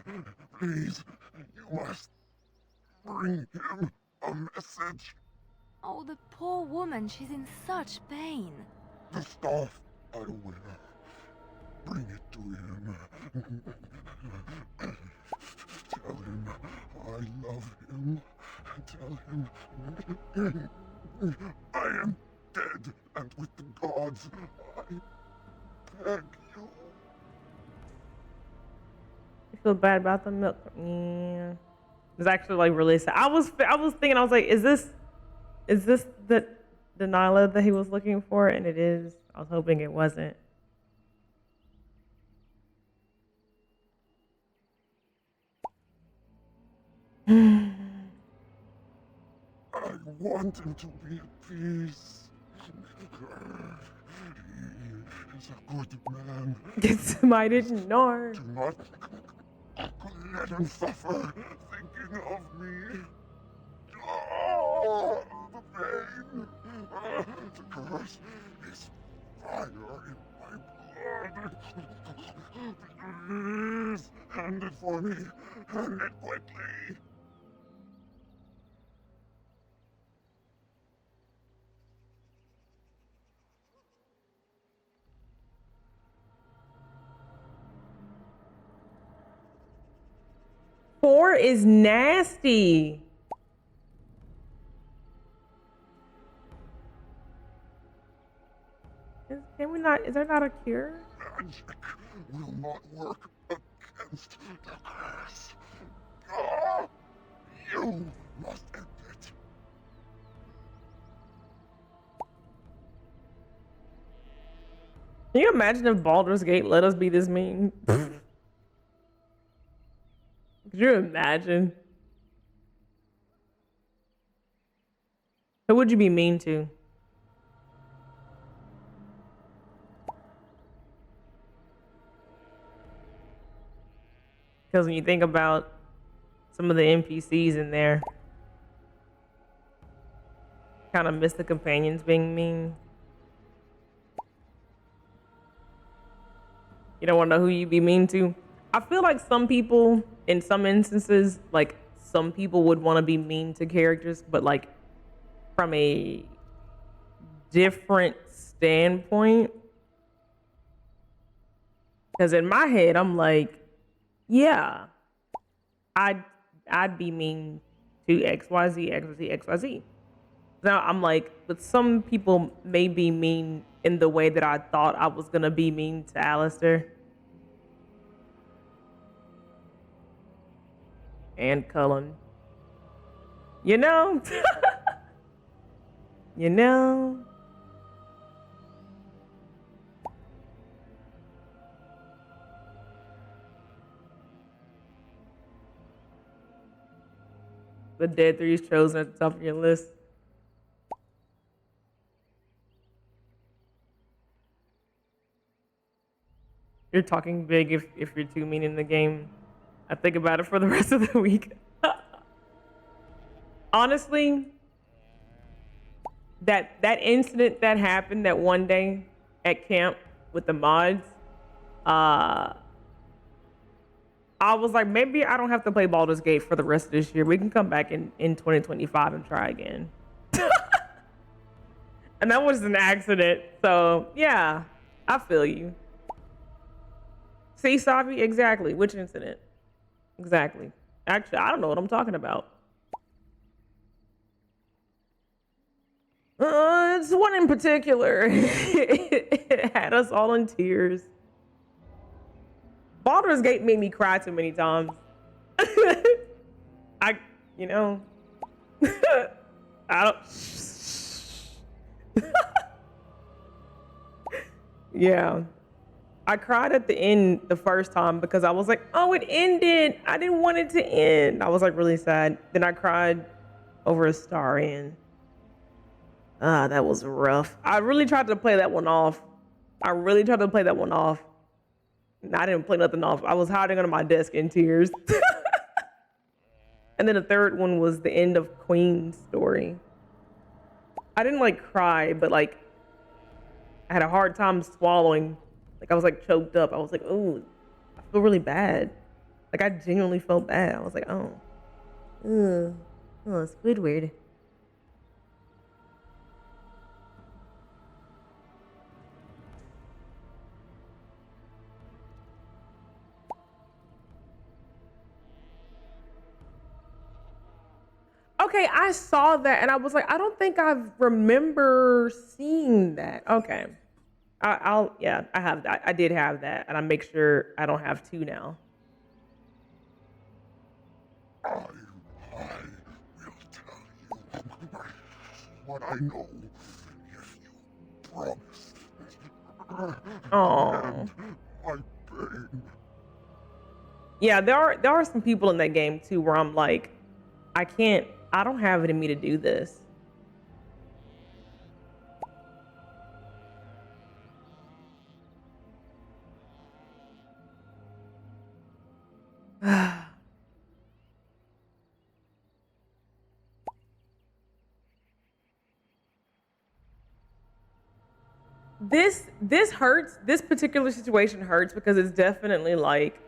Please, you must bring him a message. Oh, the poor woman, she's in such pain. The staff I wear. Bring it to him. Tell him I love him. Tell him I am dead and with the gods. I beg you. I feel bad about the milk. Yeah. It's actually like really sad. I was thinking, I was like, is this the Delilah that he was looking for? And it is. I was hoping it wasn't. I want him to be at peace. He is a good man. I didn't know. Do not let him suffer thinking of me. Oh, the pain. The curse is fire in my blood. Please, hand it for me. Hand it quickly. Four is nasty. Can we not? Is there not a cure? Magic will not work against the curse. Ah, you must end it. Can you imagine if Baldur's Gate let us be this mean? Could you imagine? Who would you be mean to? Because when you think about some of the NPCs in there, kind of miss the companions being mean. You don't want to know who you'd be mean to? I feel like some people, in some instances, like some people would want to be mean to characters, but like from a different standpoint. Because in my head, I'm like, yeah, I'd be mean to XYZ, XYZ, XYZ. Now I'm like, but some people may be mean in the way that I thought I was gonna be mean to Alistair. And Cullen. You know? You know? The Dead Three is chosen at the top of your list. You're talking big if you're too mean in the game. I think about it for the rest of the week. Honestly, that incident that happened that one day at camp with the mods, I was like, maybe I don't have to play Baldur's Gate for the rest of this year. We can come back in 2025 and try again. And that was an accident. So, yeah, I feel you. See, Savi? Exactly. Which incident? Exactly. Actually, I don't know what I'm talking about. It's one in particular. It had us all in tears. Baldur's Gate made me cry too many times. You know. I don't. Yeah. I cried at the end the first time because I was like, oh, it ended. I didn't want it to end. I was like really sad. Then I cried over a star in. Ah, that was rough. I really tried to play that one off. And I didn't play nothing off. I was hiding under my desk in tears. And then the third one was the end of Queen's story. I didn't like cry, but like I had a hard time swallowing. Like I was like choked up. I was like, oh, I feel really bad. Like I genuinely felt bad. I was like, oh, Squidward. Okay, I saw that and I was like, I don't think I remember seeing that. Okay. Yeah, I have that. I did have that, and I make sure I don't have two now. I will tell you what I know if you promise. Oh. My pain. Yeah, there are some people in that game too where I'm like, I don't have it in me to do this. This hurts. This particular situation hurts because it's definitely like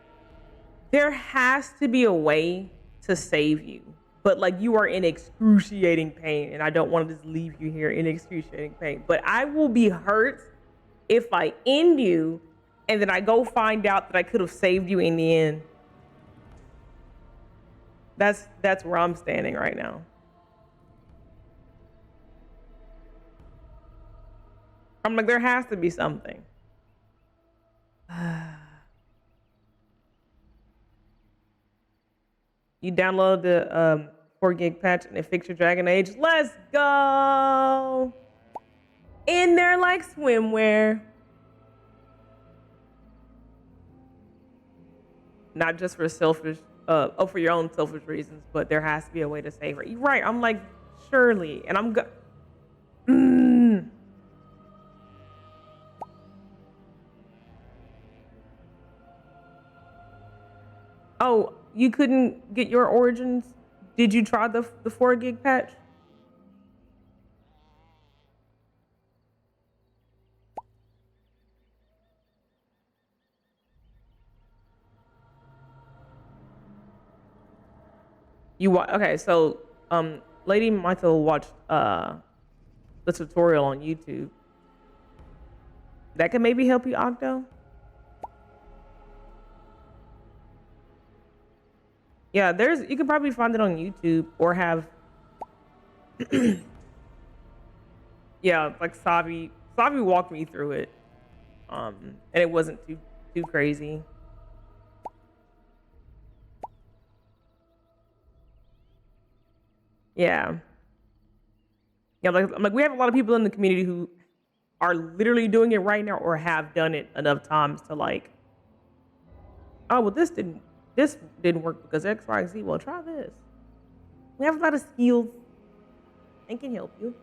there has to be a way to save you, but like you are in excruciating pain, and I don't want to just leave you here in excruciating pain. But I will be hurt if I end you, and then I go find out that I could have saved you in the end. That's where I'm standing right now. I'm like, there has to be something. You download the 4 gig patch and it fixed your Dragon Age. Let's go. In there like swimwear. Not just for selfish, for your own selfish reasons, but there has to be a way to save her. You're right. I'm like, surely. And I'm Oh, you couldn't get your Origins? Did you try the 4 gig patch? Okay, so Lady Michael watched the tutorial on YouTube. That could maybe help you, Octo. Yeah, you can probably find it on YouTube or have yeah, like Savi walked me through it. And it wasn't too crazy. Yeah. Yeah, like we have a lot of people in the community who are literally doing it right now or have done it enough times to like, oh well, this didn't work because X, Y, Z. Well, try this. We have a lot of skills and can help you.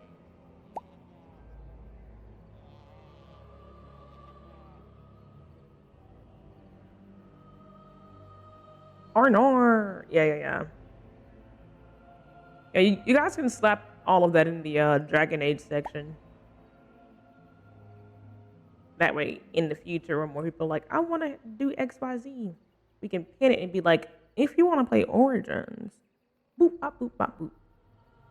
Arnor. Yeah. Yeah, you guys can slap all of that in the Dragon Age section. That way, in the future, when more people are like, I want to do X, Y, Z, we can pin it and be like, if you want to play Origins, boop, bop, boop, bop, boop.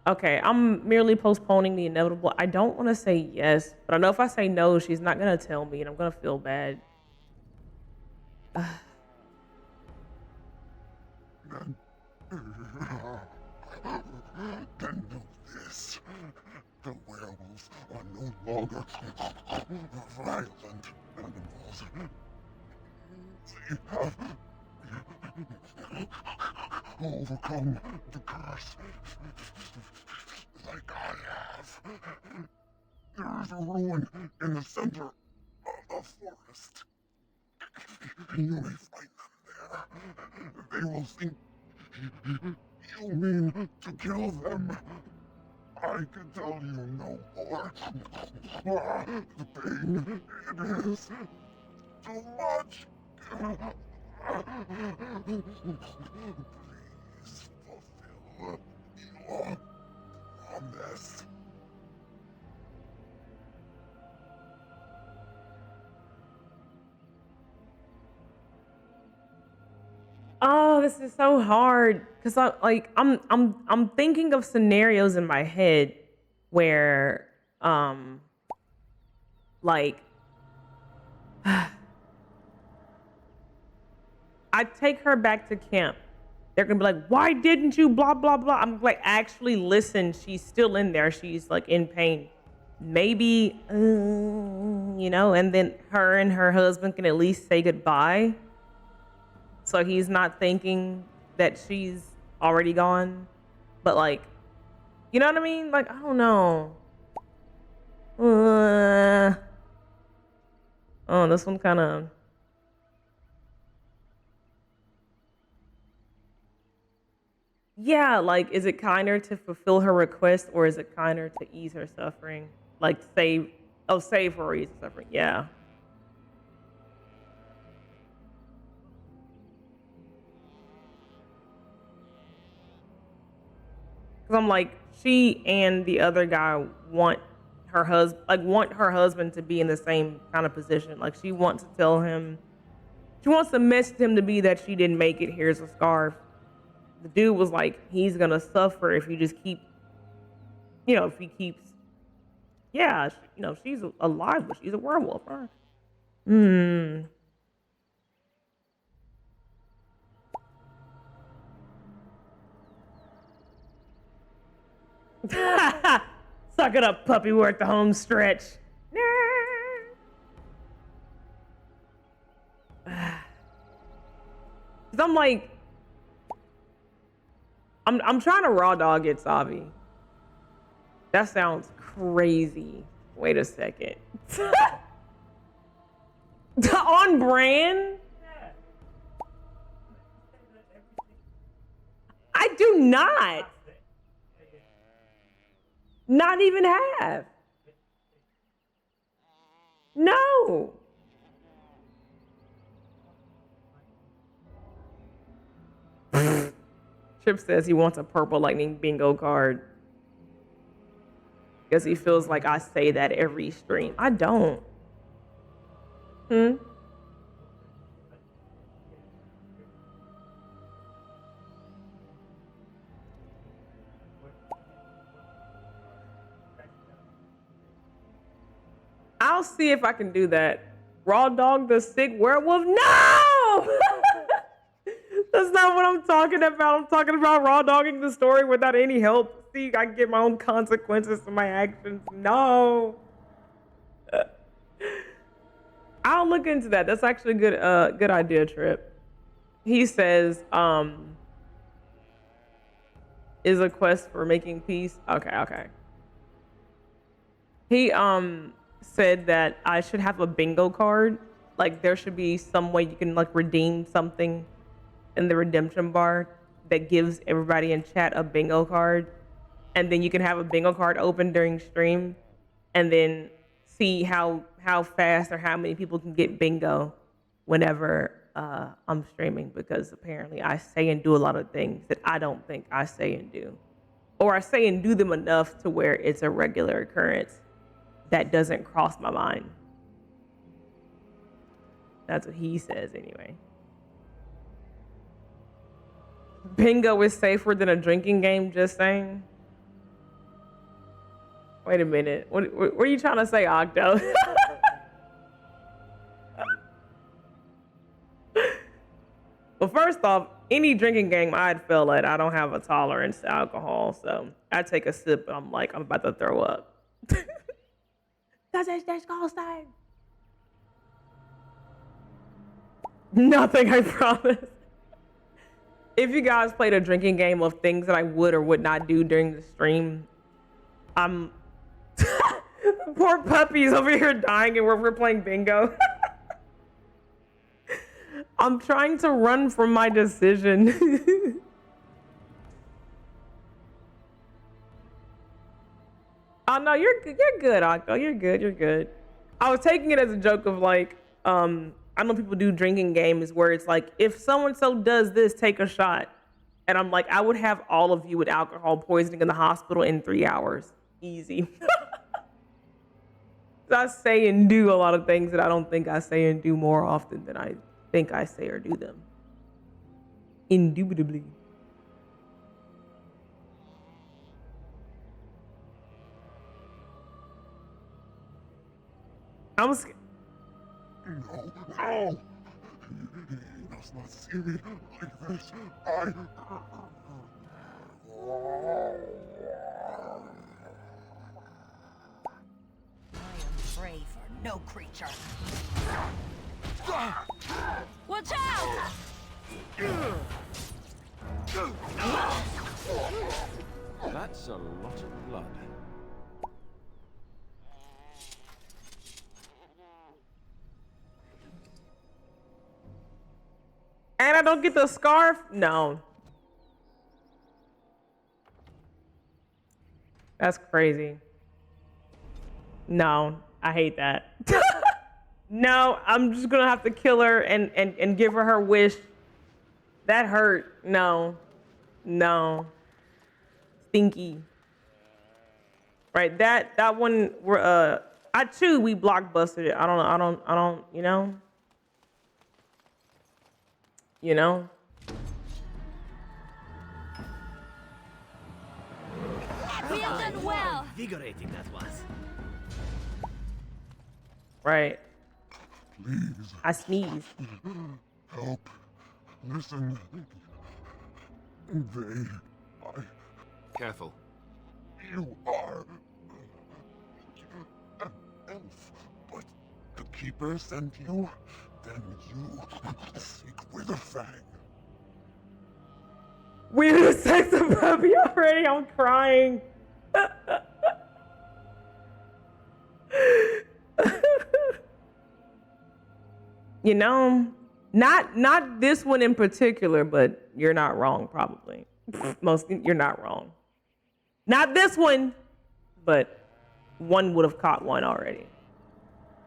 Okay, I'm merely postponing the inevitable. I don't want to say yes, but I know if I say no, she's not going to tell me, and I'm going to feel bad. Then know this. The werewolves are no longer violent animals. They have overcome the curse like There's a ruin in the center of the forest. You may find them there. They will think you mean to kill them. I can tell you no more. The pain, it is too much. Please fulfill your promise. Oh, this is so hard because I'm thinking of scenarios in my head where like I take her back to camp. They're gonna be like, why didn't you blah blah blah? I'm like, actually listen, she's still in there. She's like in pain. Maybe you know, and then her and her husband can at least say goodbye. So he's not thinking that she's already gone. But like, you know what I mean? Like, I don't know. Oh, this one kind of. Yeah, like, is it kinder to fulfill her request or is it kinder to ease her suffering? Like, save her or ease her suffering. Yeah. Because I'm like, she and the other guy want her husband to be in the same kind of position. Like, she wants to tell him, she wants to message him to be that she didn't make it. Here's a scarf. The dude was like, he's gonna suffer if you just keep, you know, if he keeps. Yeah, you know, she's alive, but she's a werewolf. Right? Suck it up, puppy. We're at the home stretch. I'm like, I'm trying to raw dog it, Savi. That sounds crazy. Wait a second. On brand? I do not. Not even half. No. Chip says he wants a purple lightning bingo card. Because he feels like I say that every stream. I don't. I'll see if I can do that. Raw dog the sick werewolf? No! That's not what I'm talking about. I'm talking about raw dogging the story without any help. See, I can get my own consequences for my actions. No. I'll look into that. That's actually a good idea, Trip. He says, is a quest for making peace. Okay. He said that I should have a bingo card. Like there should be some way you can like redeem something in the redemption bar that gives everybody in chat a bingo card. And then you can have a bingo card open during stream and then see how fast or how many people can get bingo whenever I'm streaming, because apparently I say and do a lot of things that I don't think I say and do. Or I say and do them enough to where it's a regular occurrence that doesn't cross my mind. That's what he says anyway. Bingo is safer than a drinking game, just saying. Wait a minute. What are you trying to say, Octo? Well, first off, any drinking game I'd fail at, I don't have a tolerance to alcohol. So I take a sip and I'm like, I'm about to throw up. That's disgusting. Nothing, I promise. If you guys played a drinking game of things that I would or would not do during the stream, Poor puppies over here dying and we're playing bingo. I'm trying to run from my decision. Oh no, you're good, Akko. You're good. I was taking it as a joke of like, I know people do drinking games where it's like, if someone so does this, take a shot. And I'm like, I would have all of you with alcohol poisoning in the hospital in 3 hours. Easy. I say and do a lot of things that I don't think I say and do more often than I think I say or do them. Indubitably. I'm scared. No! You must not see me like this. I am prey for no creature. Watch out! That's a lot of blood. And I don't get the scarf? No. That's crazy. No, I hate that. No, I'm just gonna have to kill her and give her wish. That hurt. No. Stinky. Right, that one I too we blockbusted it. I don't, you know? You know? We have done well. Invigorating that was. Right. Please. I sneezed. Help. Listen. Careful. You are an elf, but the Keeper sent you? Then you seek Witherfang. We had a sex puppy already. I'm crying. You know, not this one in particular, but you're not wrong, probably. You're not wrong. Not this one, but one would have caught one already.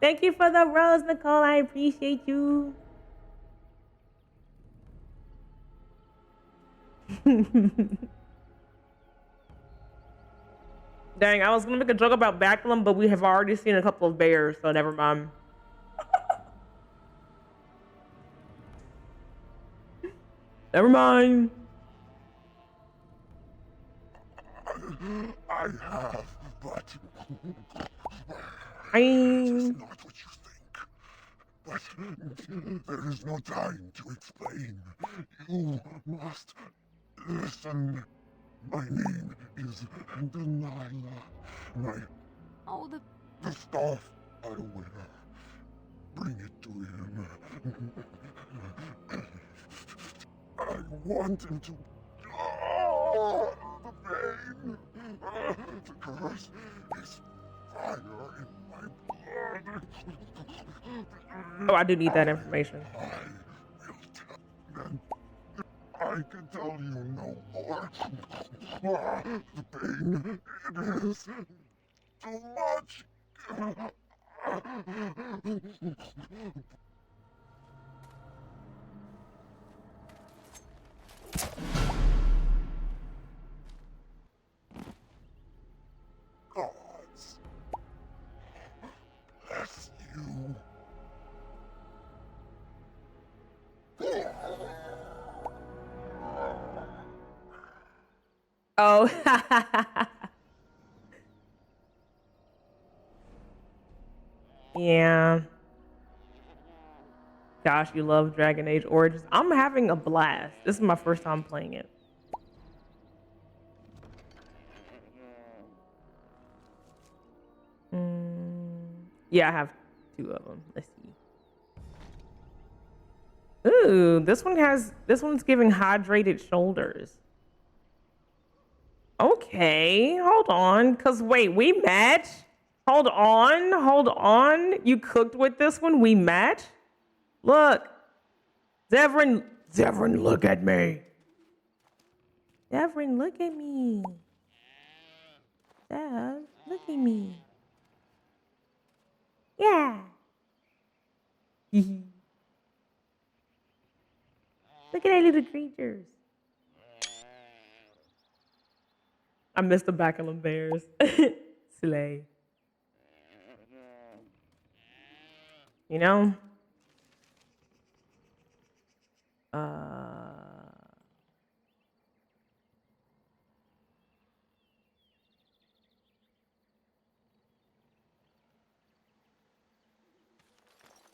Thank you for the rose, Nicole. I appreciate you. Dang, I was gonna make a joke about Backlund, but we have already seen a couple of bears, so never mind. Never mind. I have, but I it's not what you think. But there is no time to explain. You must listen. My name is Dalilah. Oh, the staff I wear. Bring it to him. I want him to. The pain. The curse is fire in my blood. Oh, I do need that information. I can tell you no more. The pain, it is too much. Gods bless you. Oh. Yeah. Gosh, you love Dragon Age Origins. I'm having a blast. This is my first time playing it. Yeah, I have 2 of them. Let's see. Ooh, this one's giving hydrated shoulders. Okay, hold on. Cause wait, we match? Hold on. You cooked with this one? We match? Look. Zevran, look at me. Zevran, look at me. Zev, look at me. Yeah. Look at that little creatures. I missed the back of them bears. Slay. You know?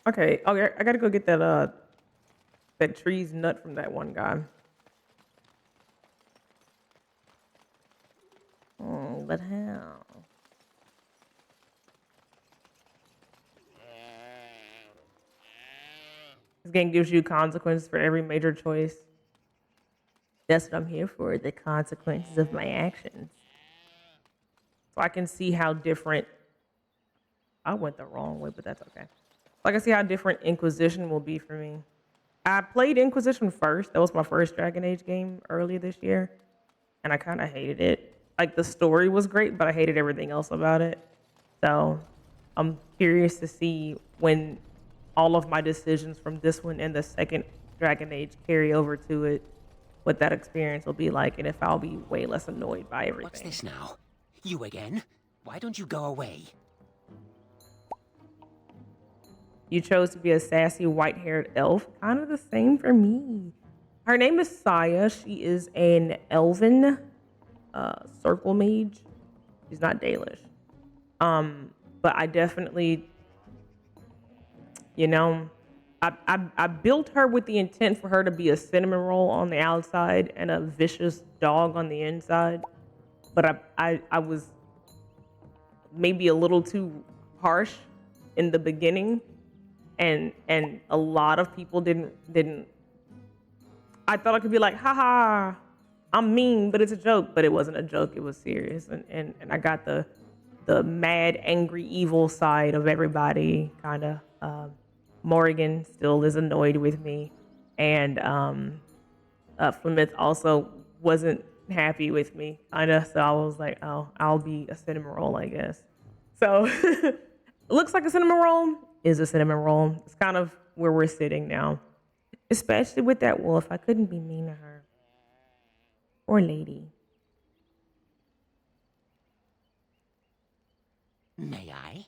Okay, I gotta go get that tree's nut from that one guy. Oh, but how? This game gives you consequences for every major choice. That's what I'm here for, the consequences of my actions. So I can see how different... I went the wrong way, but that's okay. So I can see how different Inquisition will be for me. I played Inquisition first. That was my first Dragon Age game earlier this year. And I kind of hated it. Like, the story was great, but I hated everything else about it. So I'm curious to see when all of my decisions from this one and the second Dragon Age carry over to it, what that experience will be like, and if I'll be way less annoyed by everything. What's this now? You again? Why don't you go away? You chose to be a sassy white-haired elf. Kind of the same for me. Her name is Saya. She is an elven circle mage. She's not Dalish. But I definitely, you know, I built her with the intent for her to be a cinnamon roll on the outside and a vicious dog on the inside. But I was maybe a little too harsh in the beginning. And a lot of people didn't. I thought I could be like, haha, I'm mean, but it's a joke. But it wasn't a joke. It was serious. And I got the mad, angry, evil side of everybody, kind of. Morrigan still is annoyed with me. And Flemeth also wasn't happy with me, kind of. So I was like, oh, I'll be a cinnamon roll, I guess. So looks like a cinnamon roll. Is a cinnamon roll. It's kind of where we're sitting now. Especially with that wolf. I couldn't be mean to her. Or lady. May I?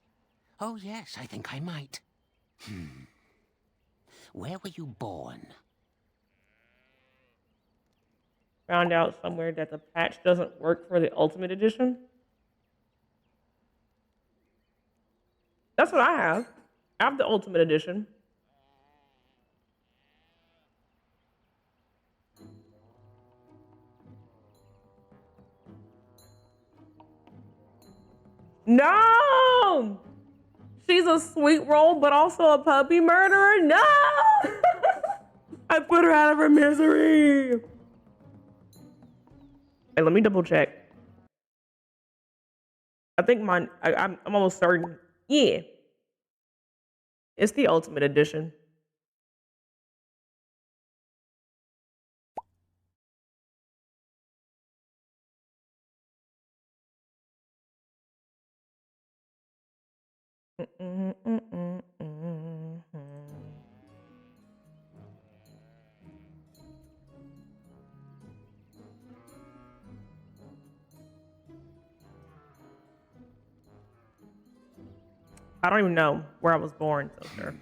Oh, yes, I think I might. Where were you born? Found out somewhere that the patch doesn't work for the Ultimate Edition. That's what I have. I have the Ultimate Edition. No! She's a sweet roll, but also a puppy murderer. No! I put her out of her misery. Hey, let me double check. I think mine, I'm almost certain. Yeah. It's the Ultimate Edition. I don't even know where I was born, so sure.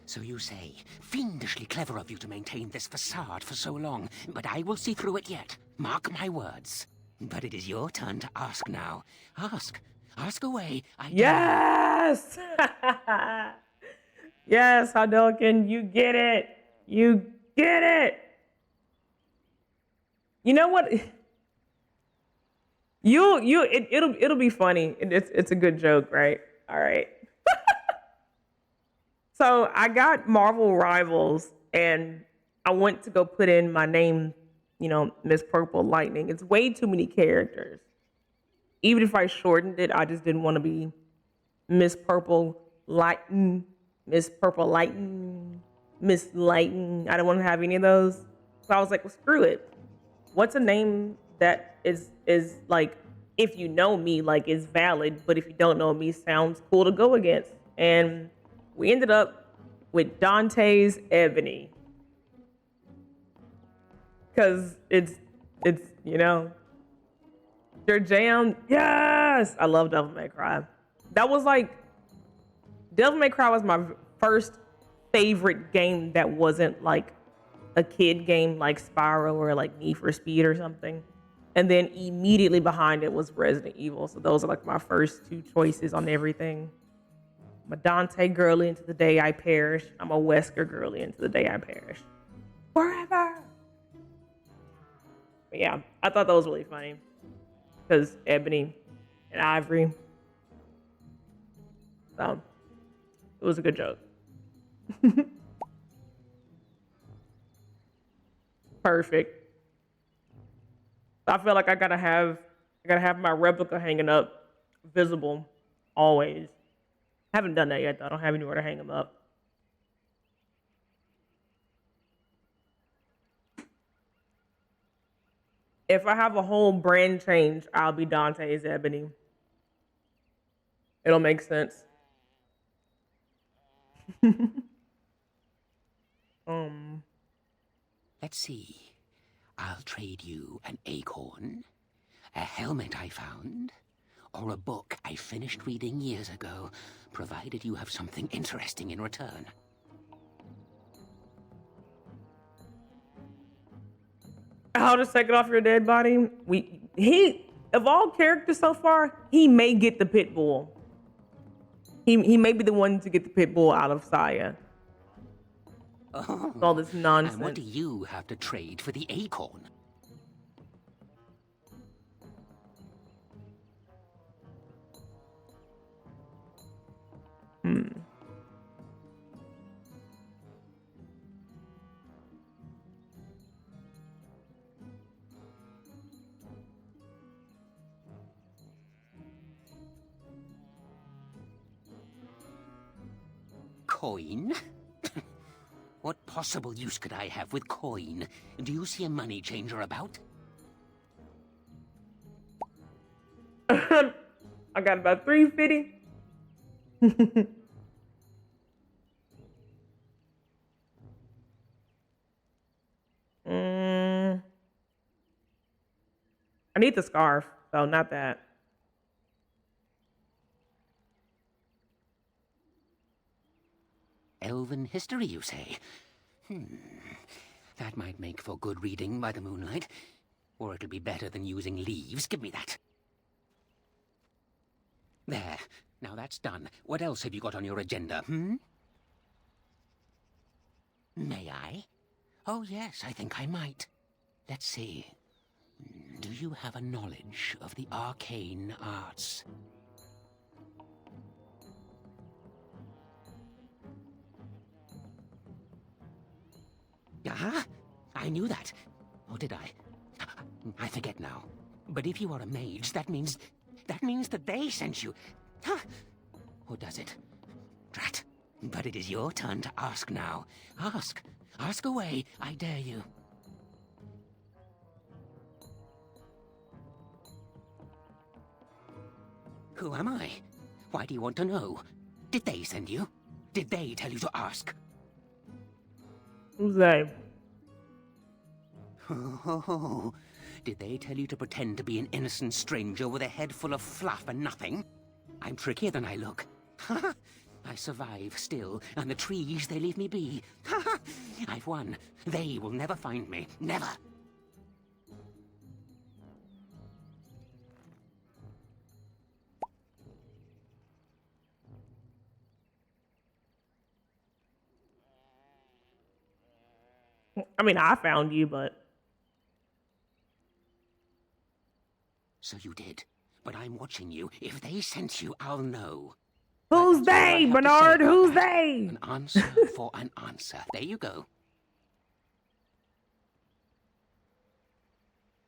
So you say, fiendishly clever of you to maintain this facade for so long, but I will see through it yet. Mark my words. But it is your turn to ask now. Ask. Ask away. Yes! Yes, Hadouken, you get it. You get it. You know what? It'll be funny. It's a good joke, right? All right. So I got Marvel Rivals and I went to go put in my name, you know, Miss Purple Lightning. It's way too many characters. Even if I shortened it, I just didn't want to be Miss Purple Lighten, Miss Purple Lighten, Miss Lighten. I don't want to have any of those. So I was like, well, screw it. What's a name that is like, if you know me, like is valid, but if you don't know me, sounds cool to go against. And we ended up with Dante's Ebony. Cause it's your jam. Yes, I love Devil May Cry. That was like Devil May Cry was my first favorite game that wasn't like a kid game like Spyro or like Need for Speed or something. And then immediately behind it was Resident Evil. So those are like my first two choices on everything. I'm a Dante girly into the day I perish. I'm a Wesker girly into the day I perish. Forever. But yeah, I thought that was really funny. Because Ebony and Ivory. So it was a good joke. Perfect. I feel like I gotta have my replica hanging up, visible, always. Haven't done that yet though. I don't have anywhere to hang them up. If I have a whole brand change, I'll be Dante's Ebony. It'll make sense. Let's see. I'll trade you an acorn, a helmet I found, or a book I finished reading years ago, provided you have something interesting in return. I'll just take it off your dead body. Of all characters so far, he may get the pit bull. He may be the one to get the pit bull out of Saya. Oh, all this nonsense. And what do you have to trade for the acorn? Coin? What possible use could I have with coin? Do you see a money changer about? I got about 350. I need the scarf, so not that. Elven history, you say? That might make for good reading by the moonlight. Or it'll be better than using leaves. Give me that. There. Now that's done. What else have you got on your agenda, May I? Oh, yes, I think I might. Let's see. Do you have a knowledge of the arcane arts? Ah, I knew that. Or did I? I forget now. But if you are a mage, that means that they sent you. Huh? Or does it? Drat. But it is your turn to ask now. Ask. Ask away, I dare you. Who am I? Why do you want to know? Did they send you? Did they tell you to ask? Who's they? Oh, did they tell you to pretend to be an innocent stranger with a head full of fluff and nothing? I'm trickier than I look. I survive still, and the trees, they leave me be. I've won. They will never find me. Never. I mean, I found you, but... So you did. But I'm watching you. If they sent you, I'll know. Who's they, Bernard? Who's they? An answer for an answer. There you go.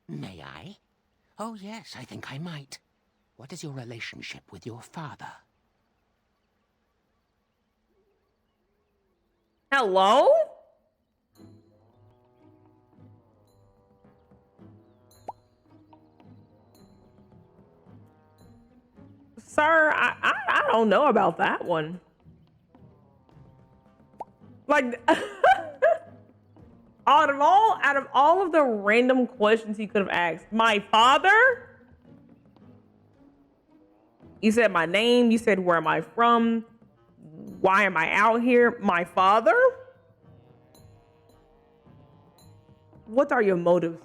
May I? Oh, yes, I think I might. What is your relationship with your father? Hello? Sir, I don't know about that one. Like, out of all of the random questions he could have asked, my father? You said my name, you said where am I from? Why am I out here? My father? What are your motives?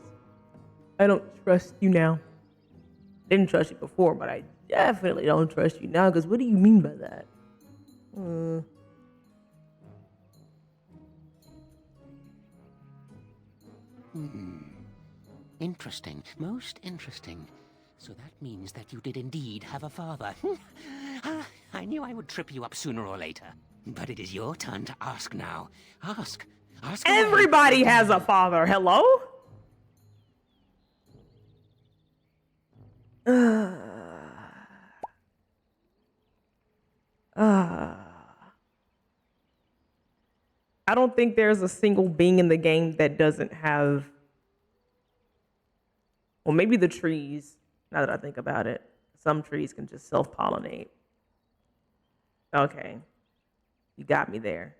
I don't trust you now. Didn't trust you before, but I definitely don't trust you now, because what do you mean by that? Interesting. Most interesting. So that means that you did indeed have a father. I knew I would trip you up sooner or later. But it is your turn to ask now. Ask. Ask away. Everybody has a father. Hello? I don't think there's a single being in the game that doesn't have. Well, maybe the trees, now that I think about it. Some trees can just self-pollinate. Okay. You got me there.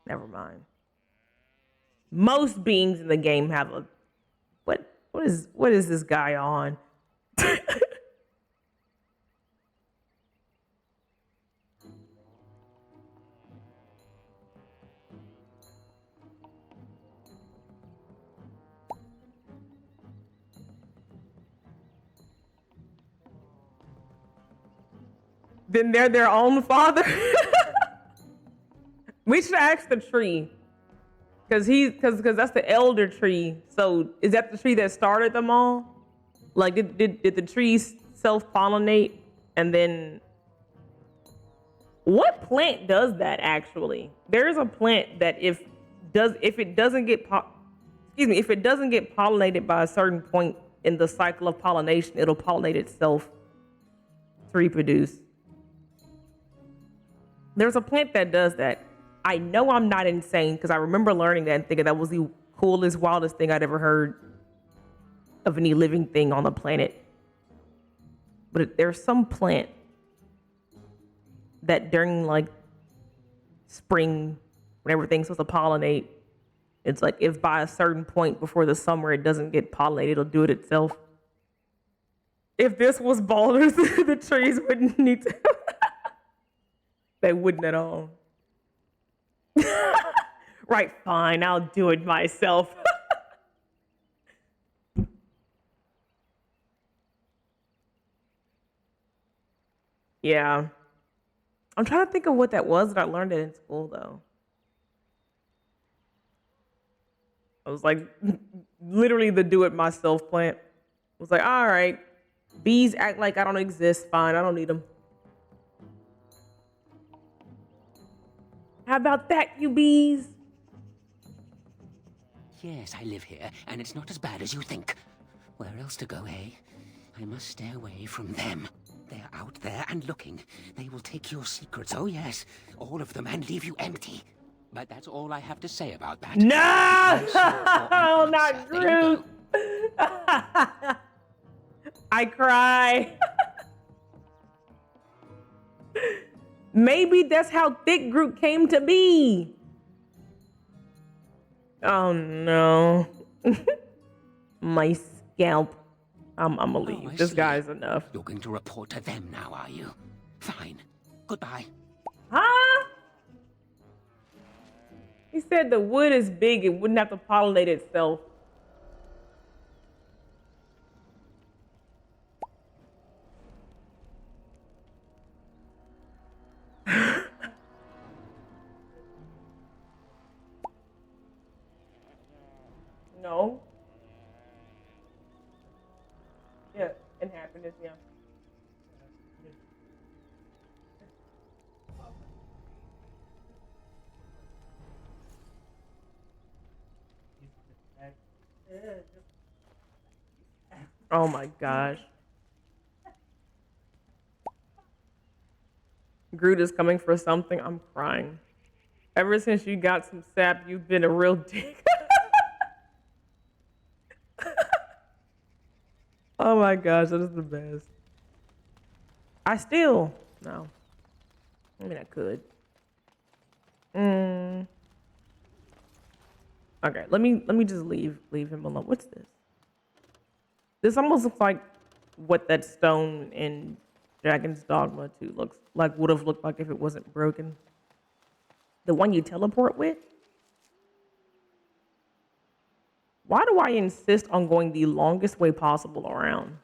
Never mind. Most beings in the game have a... What is this guy on? Then they're their own father? We should ask the tree. Because that's the elder tree. So is that the tree that started them all? Like, did the trees self-pollinate? And then... What plant does that, actually? There is a plant that if it doesn't get pollinated by a certain point in the cycle of pollination, it'll pollinate itself to reproduce. There's a plant that does that. I know I'm not insane because I remember learning that and thinking that was the coolest, wildest thing I'd ever heard of any living thing on the planet. But there's some plant that during like spring, when everything's supposed to pollinate, it's like if by a certain point before the summer it doesn't get pollinated, it'll do it itself. If this was Baldur's, the trees wouldn't need to. They wouldn't at all. Right, fine, I'll do it myself. Yeah. I'm trying to think of what that was that I learned it in school, though. I was like, literally the do-it-myself plant. I was like, all right, bees act like I don't exist. Fine, I don't need them. How about that, you bees? Yes, I live here, and it's not as bad as you think. Where else to go, eh? I must stay away from them. They're out there and looking. They will take your secrets, oh yes, all of them, and leave you empty. But that's all I have to say about that. No, not Groot. I cry. Maybe that's how thick Groot came to be. Oh no. My scalp. I'm gonna leave. This guy's enough. You're going to report to them now, are you? Fine. Goodbye. Huh? He said the wood is big, it wouldn't have to pollinate itself. No. Yeah, and happiness, yeah. Oh my gosh. Groot is coming for something. I'm crying. Ever since you got some sap, you've been a real dick. Oh my gosh, that is the best. No. I mean, I could. Okay, let me just leave him alone. What's this? This almost looks like what that stone in Dragon's Dogma 2 would have looked like if it wasn't broken. The one you teleport with? Why do I insist on going the longest way possible around?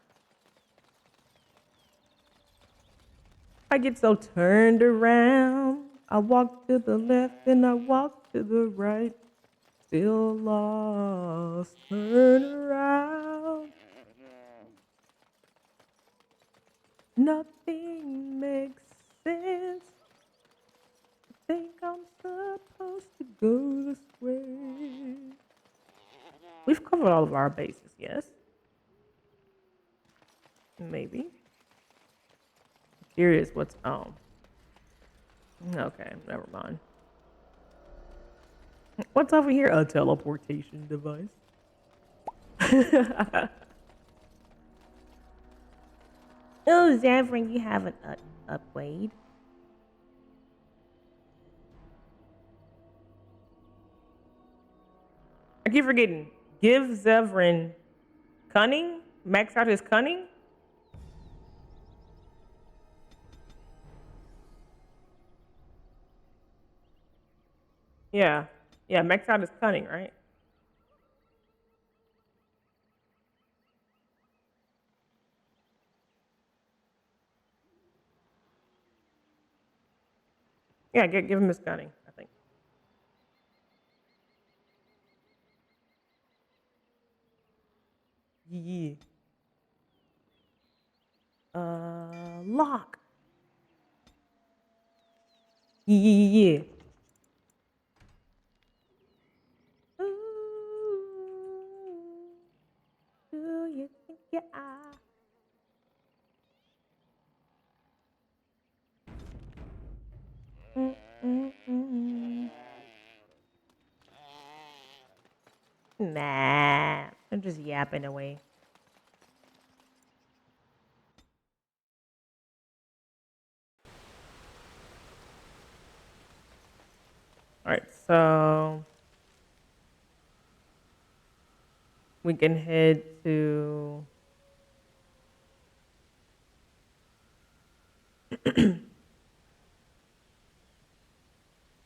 I get so turned around. I walk to the left and I walk to the right. Still lost. Turn around. Nothing makes sense. I think I'm supposed to go this way. We've covered all of our bases, yes? Maybe. I'm curious what's okay, never mind. What's over here? A teleportation device. Oh, Zevran, you have an upgrade. I keep forgetting. Give Zevran cunning? Max out his cunning? Yeah. Yeah, max out his cunning, right? Yeah, give him his cunning, I think. Yeah. Lock. Yeah. Ooh, do you think you are? Nah, I'm just yapping away. All right, so we can head to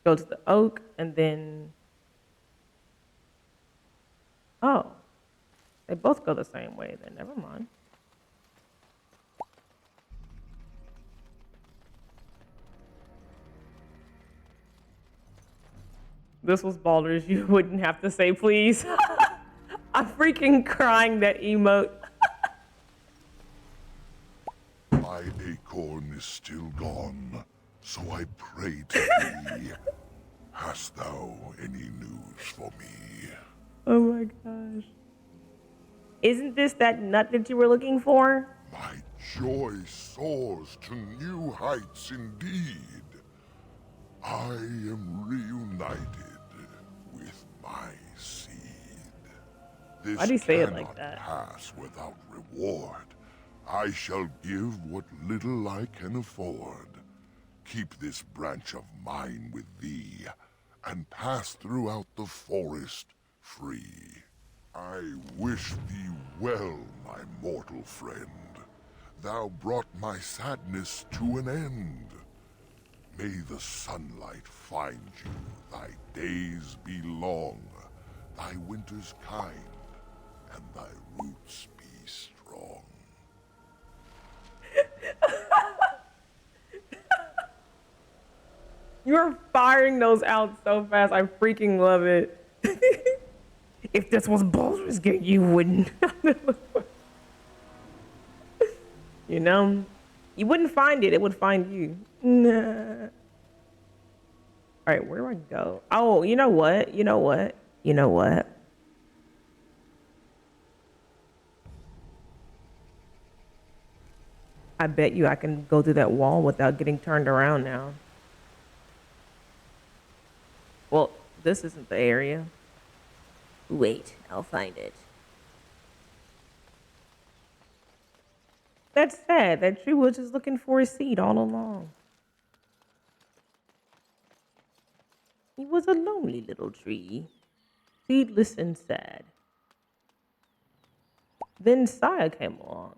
go to the oak and then they both go the same way then. Never mind. This was Baldur's. You wouldn't have to say please. I'm freaking crying that emote. My acorn is still gone, so I pray to thee. Hast thou any news for me? Oh my gosh. Isn't this that nut that you were looking for? My joy soars to new heights indeed. I am reunited with my seed. This Why'd he say it like cannot that? pass without reward. I shall give what little I can afford. Keep this branch of mine with thee, and pass throughout the forest free. I wish thee well, my mortal friend. Thou brought my sadness to an end. May the sunlight find you, thy days be long, thy winters kind, and thy roots be strong. You're firing those out so fast. I freaking love it. If this was Baldur's Gate, you wouldn't. You know? You wouldn't find it. It would find you. Nah. All right, where do I go? Oh, you know what? You know what? You know what? I bet you I can go through that wall without getting turned around now. This isn't the area. Wait, I'll find it. That's sad. That tree was just looking for a seed all along. He was a lonely little tree, seedless and sad. Then Saya came along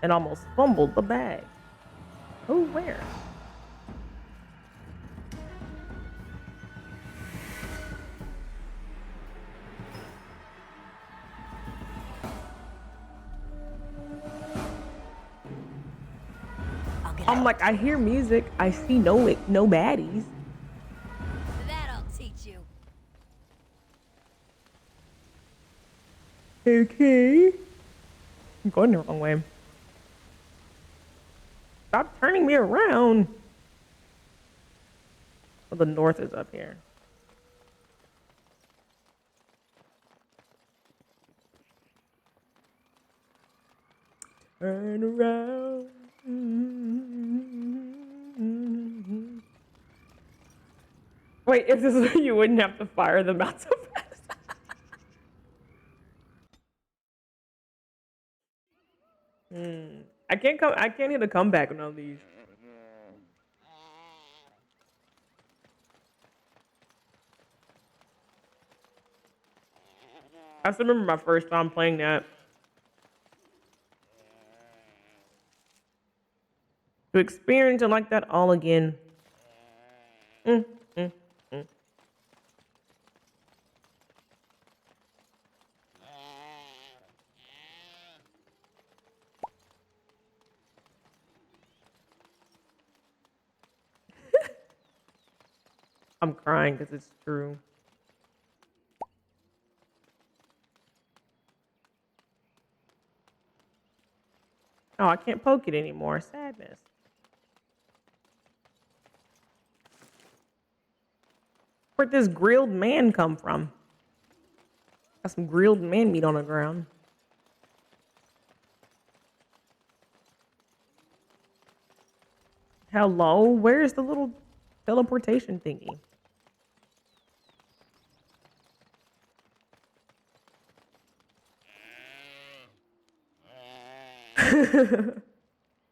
and almost fumbled the bag. Oh, where? I'm like, I hear music. I see no baddies. That'll teach you. Okay. I'm going the wrong way. Stop turning me around. Well, the north is up here. Turn around. Wait, if this is you wouldn't have to fire them out so fast. I can't hit a comeback on all these. I still remember my first time playing that. To experience it like that all again. I'm crying because it's true. Oh, I can't poke it anymore. Sadness. Where'd this grilled man come from? Got some grilled man meat on the ground. Hello? Where's the little teleportation thingy?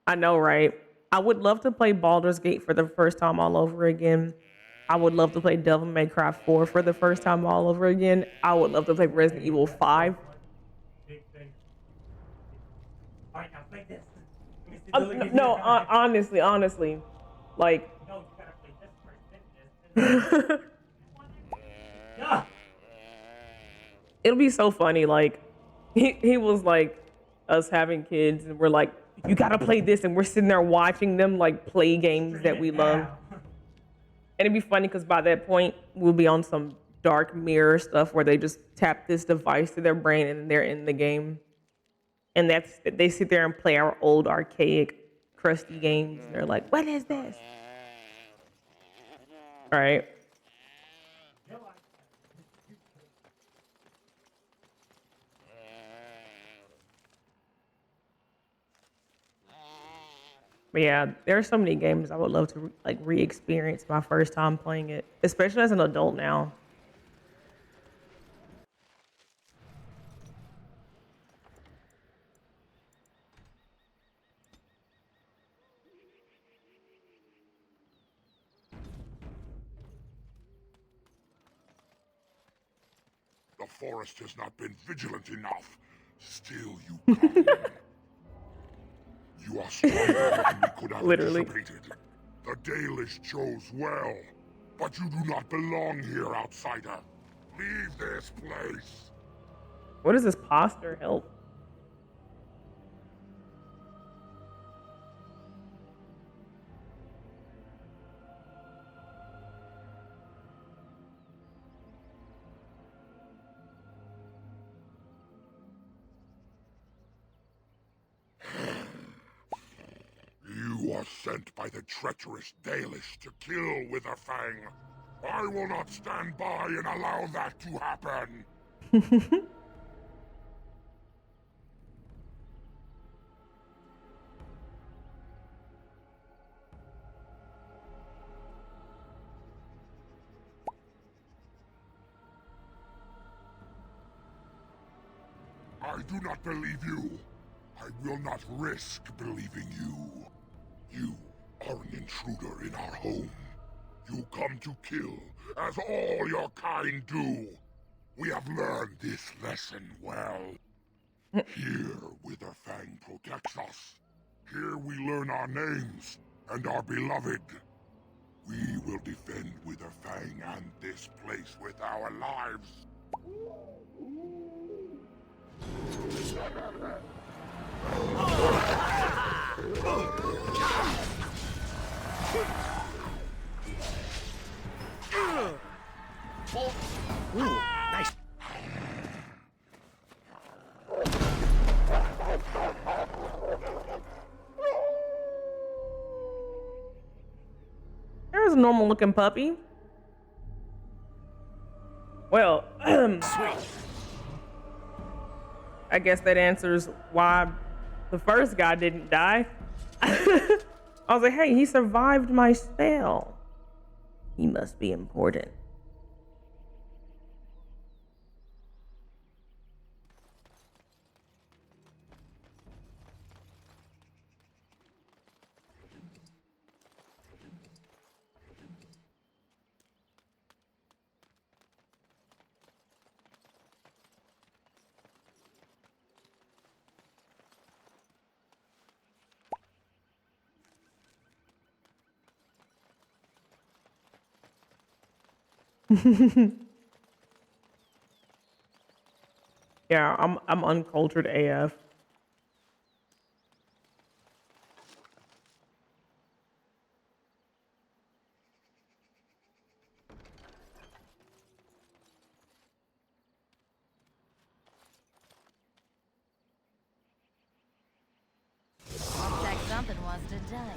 I know, right? I would love to play Baldur's Gate for the first time all over again. I would love to play Devil May Cry 4 for the first time all over again. I would love to play Resident Evil 5. No, honestly, like. It'll be so funny. Like, he was like us having kids, and we're like, you gotta play this, and we're sitting there watching them like play games that we love. And it'd be funny because by that point we'll be on some dark mirror stuff where they just tap this device to their brain and they're in the game. And they sit there and play our old archaic crusty games and they're like, what is this? Right? But yeah, there are so many games I would love to re-experience my first time playing it, especially as an adult now. The forest has not been vigilant enough. Still you come. You are stronger than we could have anticipated. The Dalish chose well, but you do not belong here, outsider. Leave this place. What does this posture help? You are sent by the treacherous Dalish to kill Witherfang. I will not stand by and allow that to happen. I do not believe you. I will not risk believing you. You are an intruder in our home. You come to kill, as all your kind do. We have learned this lesson well. Here, Witherfang protects us. Here we learn our names and are beloved. We will defend Witherfang and this place with our lives. Ooh, nice. There's a normal looking puppy. Well, Sweet. I guess that answers why the first guy didn't die. I was like, hey, he survived my spell. He must be important. Yeah, I'm uncultured AF. Looks like something wants to die.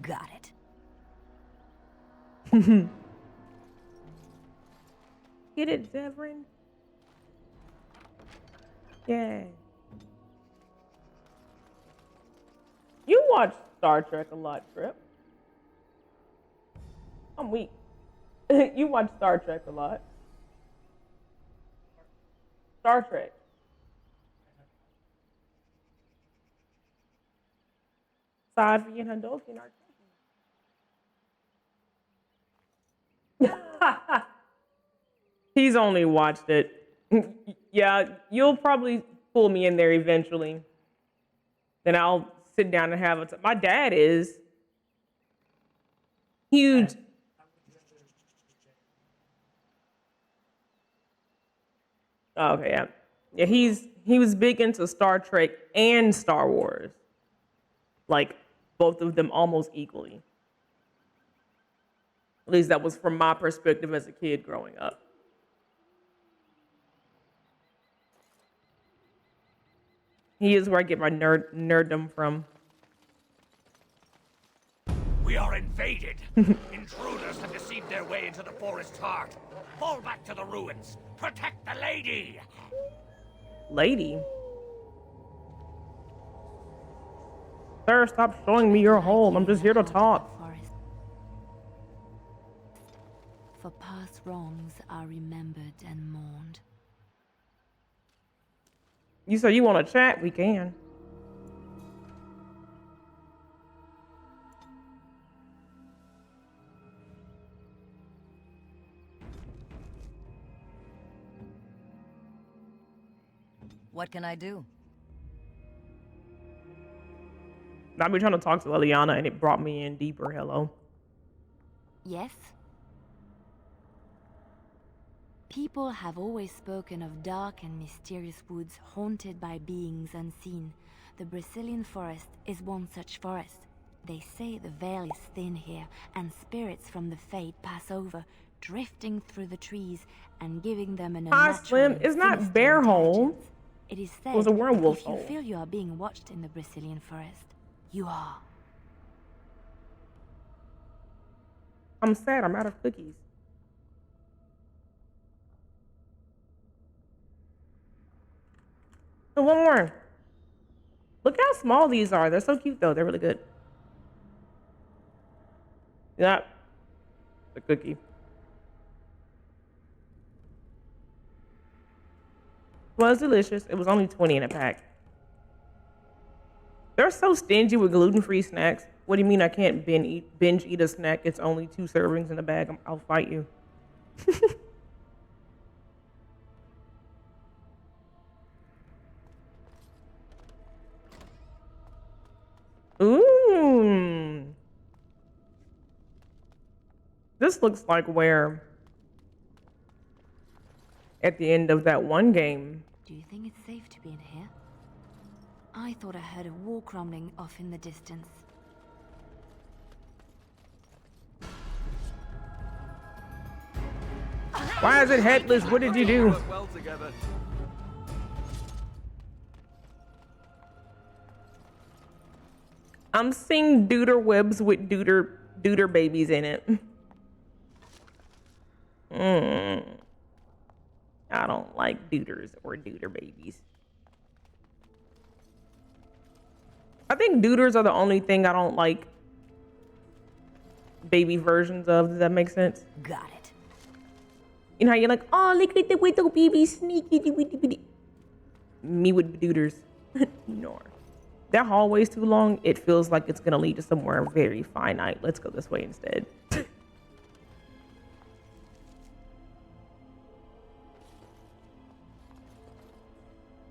Got it. Get it, Zevran? Yeah. You watch Star Trek a lot, Trip. I'm weak. You watch Star Trek a lot. Star Trek. Sadvi and Hadouken are Trekkies. He's only watched it. Yeah, you'll probably pull me in there eventually. Then I'll sit down and have a my dad is huge. Oh, okay, yeah. Yeah, he was big into Star Trek and Star Wars. Like both of them almost equally. At least that was from my perspective as a kid growing up. He is where I get my nerddom from. We are invaded. Intruders have deceived their way into the forest's heart. Fall back to the ruins. Protect the lady. Lady? Sir, stop showing me your home. I'm just here to talk. For past wrongs are remembered and mourned. You said you want to chat? We can. What can I do? I've been trying to talk to Liliana and it brought me in deeper. Hello. Yes? People have always spoken of dark and mysterious woods haunted by beings unseen. The Brazilian forest is one such forest. They say the veil is thin here, and spirits from the fade pass over, drifting through the trees and giving them an Hi, unnatural Slim. and It's not sinister Bear Hole. intelligence. It is said It was a werewolf if you hole. feel you are being watched in the Brazilian forest, you are. I'm sad. I'm out of cookies. And one more. Look how small these are. They're so cute, though. They're really good. Yeah. The cookie. Well, it's delicious. It was only 20 in a pack. They're so stingy with gluten-free snacks. What do you mean I can't binge eat a snack? It's only 2 servings in a bag. I'll fight you. Ooh. This looks like where at the end of that one game. Do you think it's safe to be in here? I thought I heard a walk rumbling off in the distance. Why is it headless? What did you do? Well together. I'm seeing deuter webs with deuter babies in it. I don't like deuters or deuter babies. I think deuters are the only thing I don't like baby versions of. Does that make sense? Got it. You know how you're like, oh, look at the little baby sneaky. Me with deuters. No. That hallway's too long. It feels like it's gonna lead to somewhere very finite. Let's go this way instead.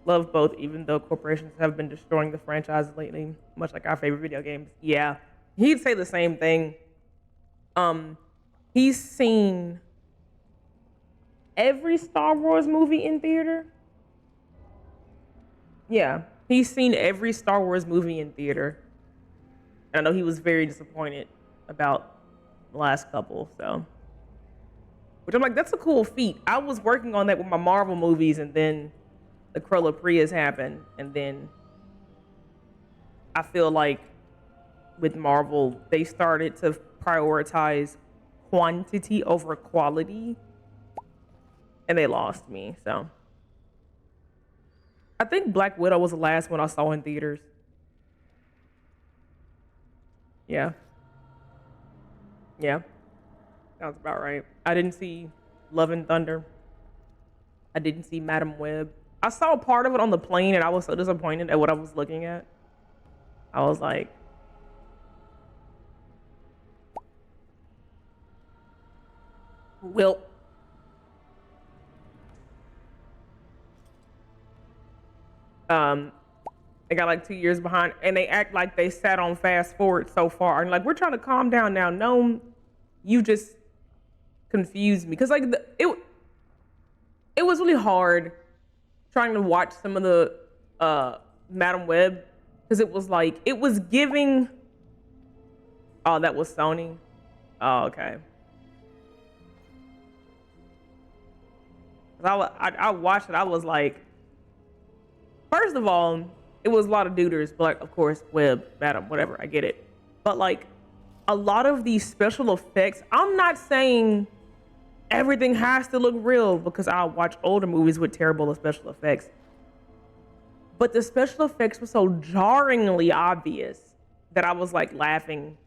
Love both, even though corporations have been destroying the franchise lately, much like our favorite video games. Yeah, he'd say the same thing. He's seen every Star Wars movie in theater. Yeah, he's seen every Star Wars movie in theater. And I know he was very disappointed about the last couple, so. Which I'm like, that's a cool feat. I was working on that with my Marvel movies, and then the Cruella Prius happened, and then I feel like with Marvel, they started to prioritize quantity over quality, and they lost me, so. I think Black Widow was the last one I saw in theaters. Yeah. Yeah. Sounds about right. I didn't see Love and Thunder. I didn't see Madam Web. I saw part of it on the plane, and I was so disappointed at what I was looking at. I was like, well, they got like 2 years behind, and they act like they sat on fast forward so far. And like, we're trying to calm down now. No, you just confused me. Cause like it was really hard trying to watch some of the Madam Web, because it was like, it was giving, oh, that was Sony. Oh, okay. I watched it, I was like, first of all, it was a lot of duders, but like, of course, Web, Madam, whatever, I get it. But like, a lot of these special effects, I'm not saying everything has to look real, because I watch older movies with terrible special effects. But the special effects were so jarringly obvious that I was like laughing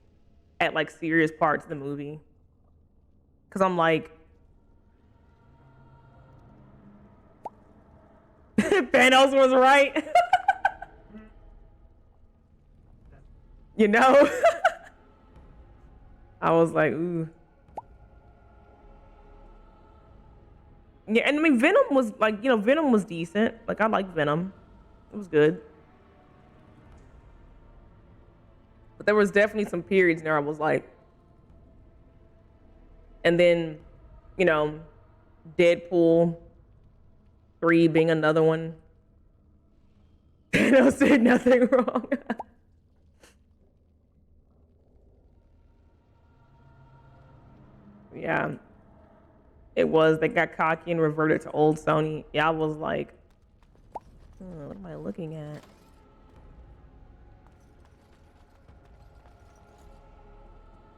at like serious parts of the movie. Cause I'm like, Thanos was right. You know? I was like, ooh. Yeah, and I mean, Venom was like, you know, Venom was decent. Like, I liked Venom. It was good. But there was definitely some periods there I was like, and then, you know, Deadpool 3 being another one. Thanos did nothing wrong. Yeah. It was. They got cocky and reverted to old Sony. Yeah, I was like, what am I looking at?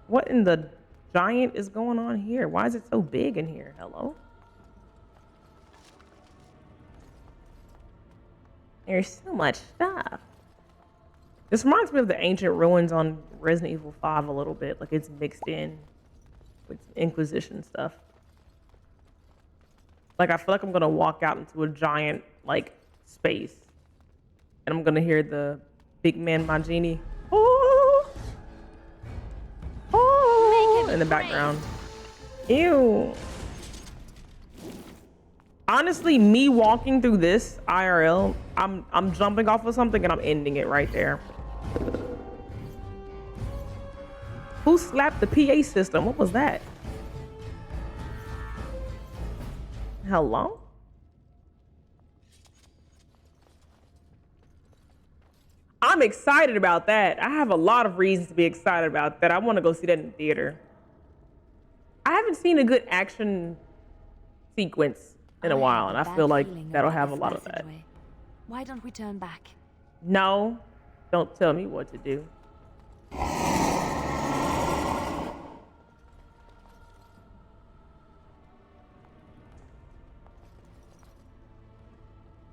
What in the giant is going on here? Why is it so big in here? Hello? There's so much stuff. This reminds me of the ancient ruins on Resident Evil 5 a little bit. Like, it's mixed in. with some Inquisition stuff. Like, I feel like I'm gonna walk out into a giant, like, space. And I'm gonna hear the big man Majini. Oh! Oh! In the background. Ew. Honestly, me walking through this IRL, I'm jumping off of something and I'm ending it right there. Who slapped the PA system? What was that? Hello? I'm excited about that. I have a lot of reasons to be excited about that. I want to go see that in the theater. I haven't seen a good action sequence in a while, and I feel like that'll have a lot of that. Why don't we turn back? No, don't tell me what to do.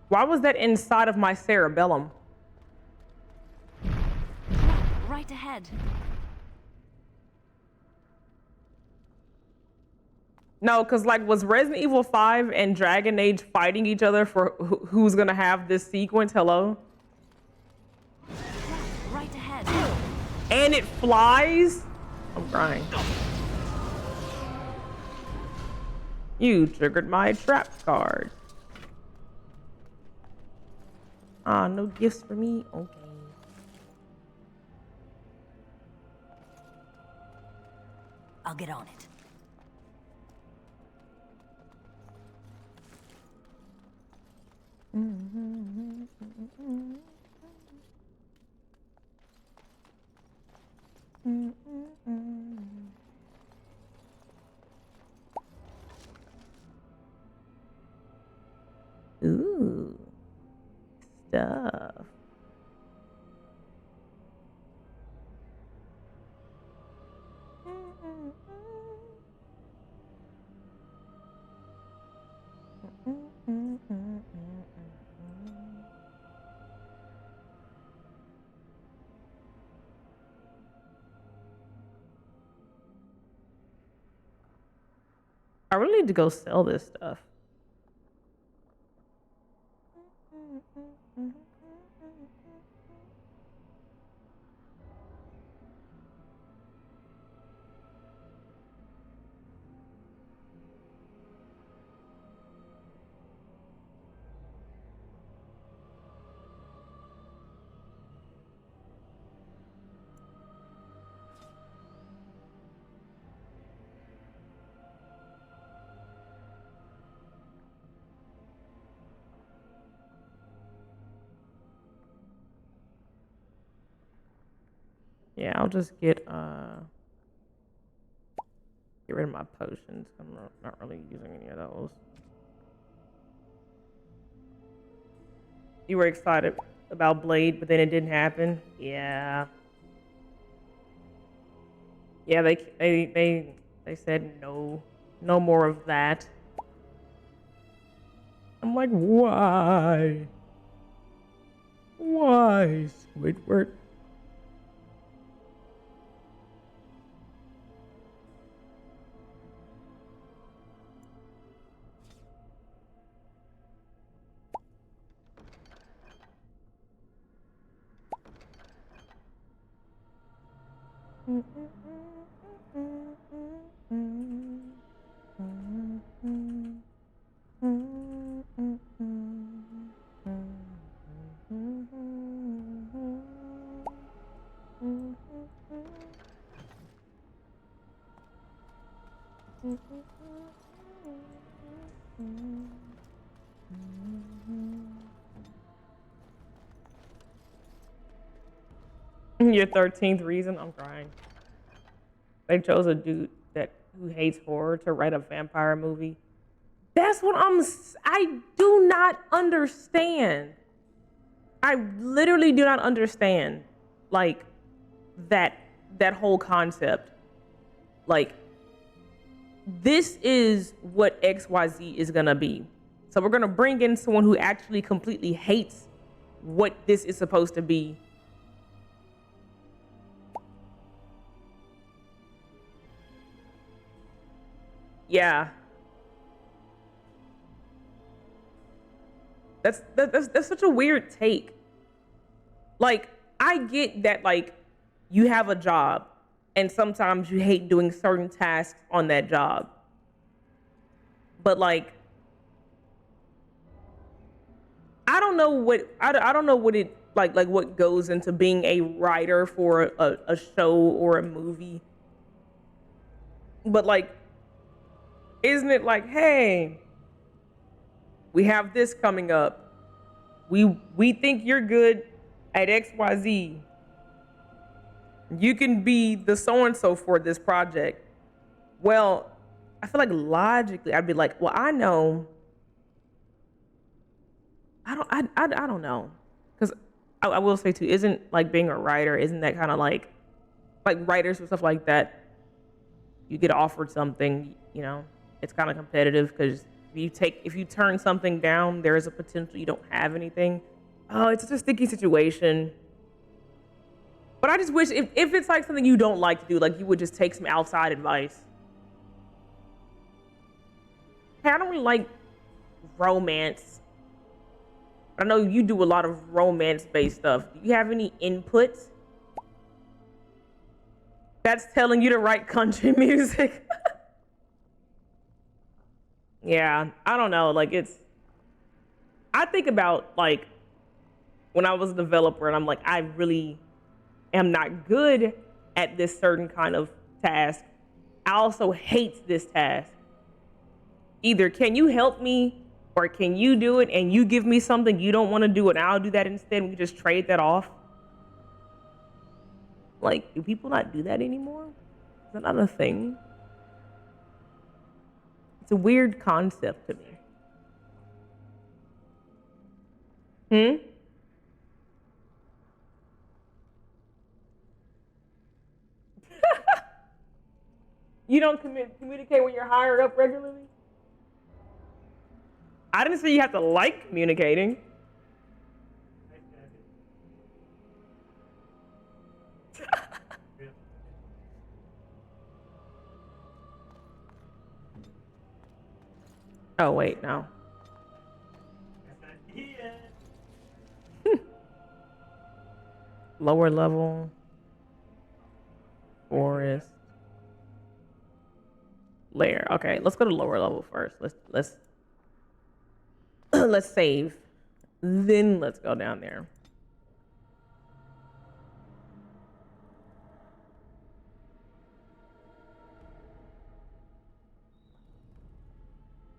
Why was that inside of my cerebellum? Right ahead. No, because like, was Resident Evil 5 and Dragon Age fighting each other for who's gonna have this sequence? Hello? Right ahead. And it flies? I'm crying. You triggered my trap card. Ah, no gifts for me? Okay. I'll get on it. Ooh, stuff. I really need to go sell this stuff. Yeah, I'll just get rid of my potions. I'm not really using any of those. You were excited about Blade, but then it didn't happen. Yeah. Yeah, they said no more of that. I'm like, why? Why, Squidward? Your 13th reason? I'm crying. They chose a dude who hates horror to write a vampire movie. That's what I do not understand. I literally do not understand, like, that whole concept. Like, this is what XYZ is gonna be. So we're gonna bring in someone who actually completely hates what this is supposed to be. Yeah. That's such a weird take. Like, I get that, like, you have a job and sometimes you hate doing certain tasks on that job. But like, I don't know what it like what goes into being a writer for a show or a movie. But like, isn't it like, hey, we have this coming up. We think you're good at XYZ. You can be the so-and-so for this project. Well, I feel like logically I'd be like, well, I know. I don't know. Because I will say too, isn't like being a writer, isn't that kind of like writers and stuff like that, you get offered something, you know, it's kind of competitive because if you turn something down, there is a potential you don't have anything. Oh, it's such a sticky situation. But I just wish if it's like something you don't like to do, like you would just take some outside advice. Hey, I don't really like romance. I know you do a lot of romance-based stuff. Do you have any input that's telling you to write country music? Yeah, I don't know. Like I think about like when I was a developer and I'm like, I really am not good at this certain kind of task. I also hate this task. Either can you help me or can you do it and you give me something you don't want to do and I'll do that instead and we just trade that off? Like, do people not do that anymore? Is that not a thing? It's a weird concept to me. You don't communicate with your higher up regularly? I didn't say you have to like communicating. Oh, wait, no. Lower level. Forest. Layer. Okay, let's go to lower level first. Let's let's save. Then let's go down there.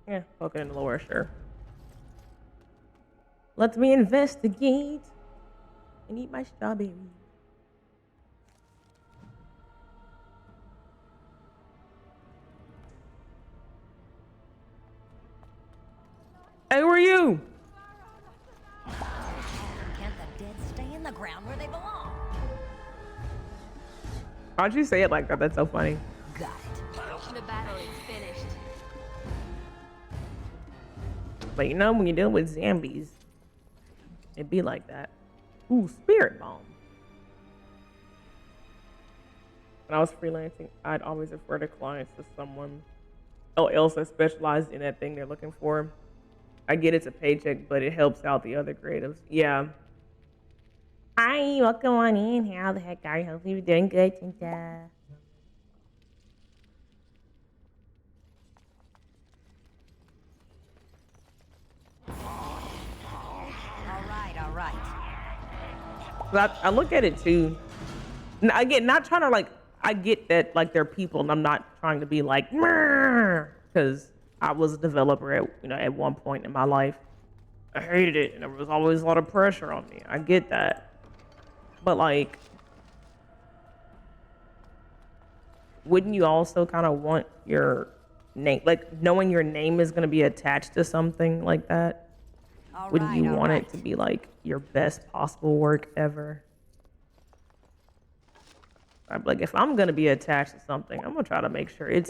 Yeah, poke it in the lower, sure. Let me investigate and eat my strawberry. Hey, who are you? Can't the dead stay in the ground where they belong? Why'd you say it like that? That's so funny. Got it. The battle is finished. But you know, when you're dealing with zombies, it'd be like that. Ooh, spirit bomb. When I was freelancing, I'd always refer to clients to someone else that specialized in that thing they're looking for. I get it's a paycheck, but it helps out the other creatives. Yeah. Hi, welcome on in. How the heck are you? Hopefully you're doing good. All right. I look at it too. Again, not trying to like, I get that like they're people and I'm not trying to be like, because I was a developer at one point in my life. I hated it and there was always a lot of pressure on me. I get that. But like, wouldn't you also kind of want your name, like knowing your name is going to be attached to something like that? Wouldn't you want it to be like your best possible work ever? I'm like, if I'm going to be attached to something, I'm going to try to make sure it's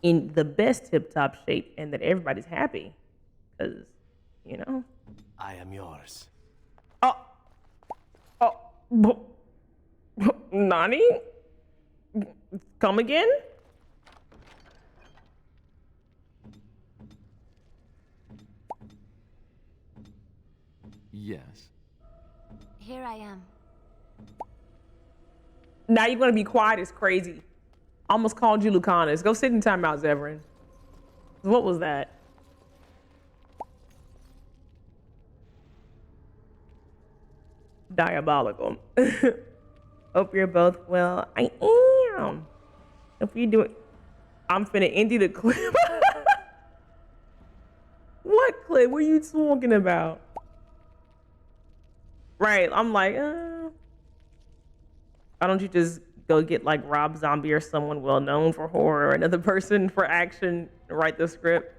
in the best tip-top shape and that everybody's happy. Because, you know. I am yours. Nani? Come again? Yes. Here I am. Now you're gonna be quiet is crazy. Almost called you Lucanus. Go sit in timeout, Zevran. What was that? Diabolical. Hope you're both well. I am. Hope you do it. I'm finna empty the clip. What clip? What are you talking about? Right. I'm like, why don't you just go get like Rob Zombie or someone well known for horror or another person for action and write the script?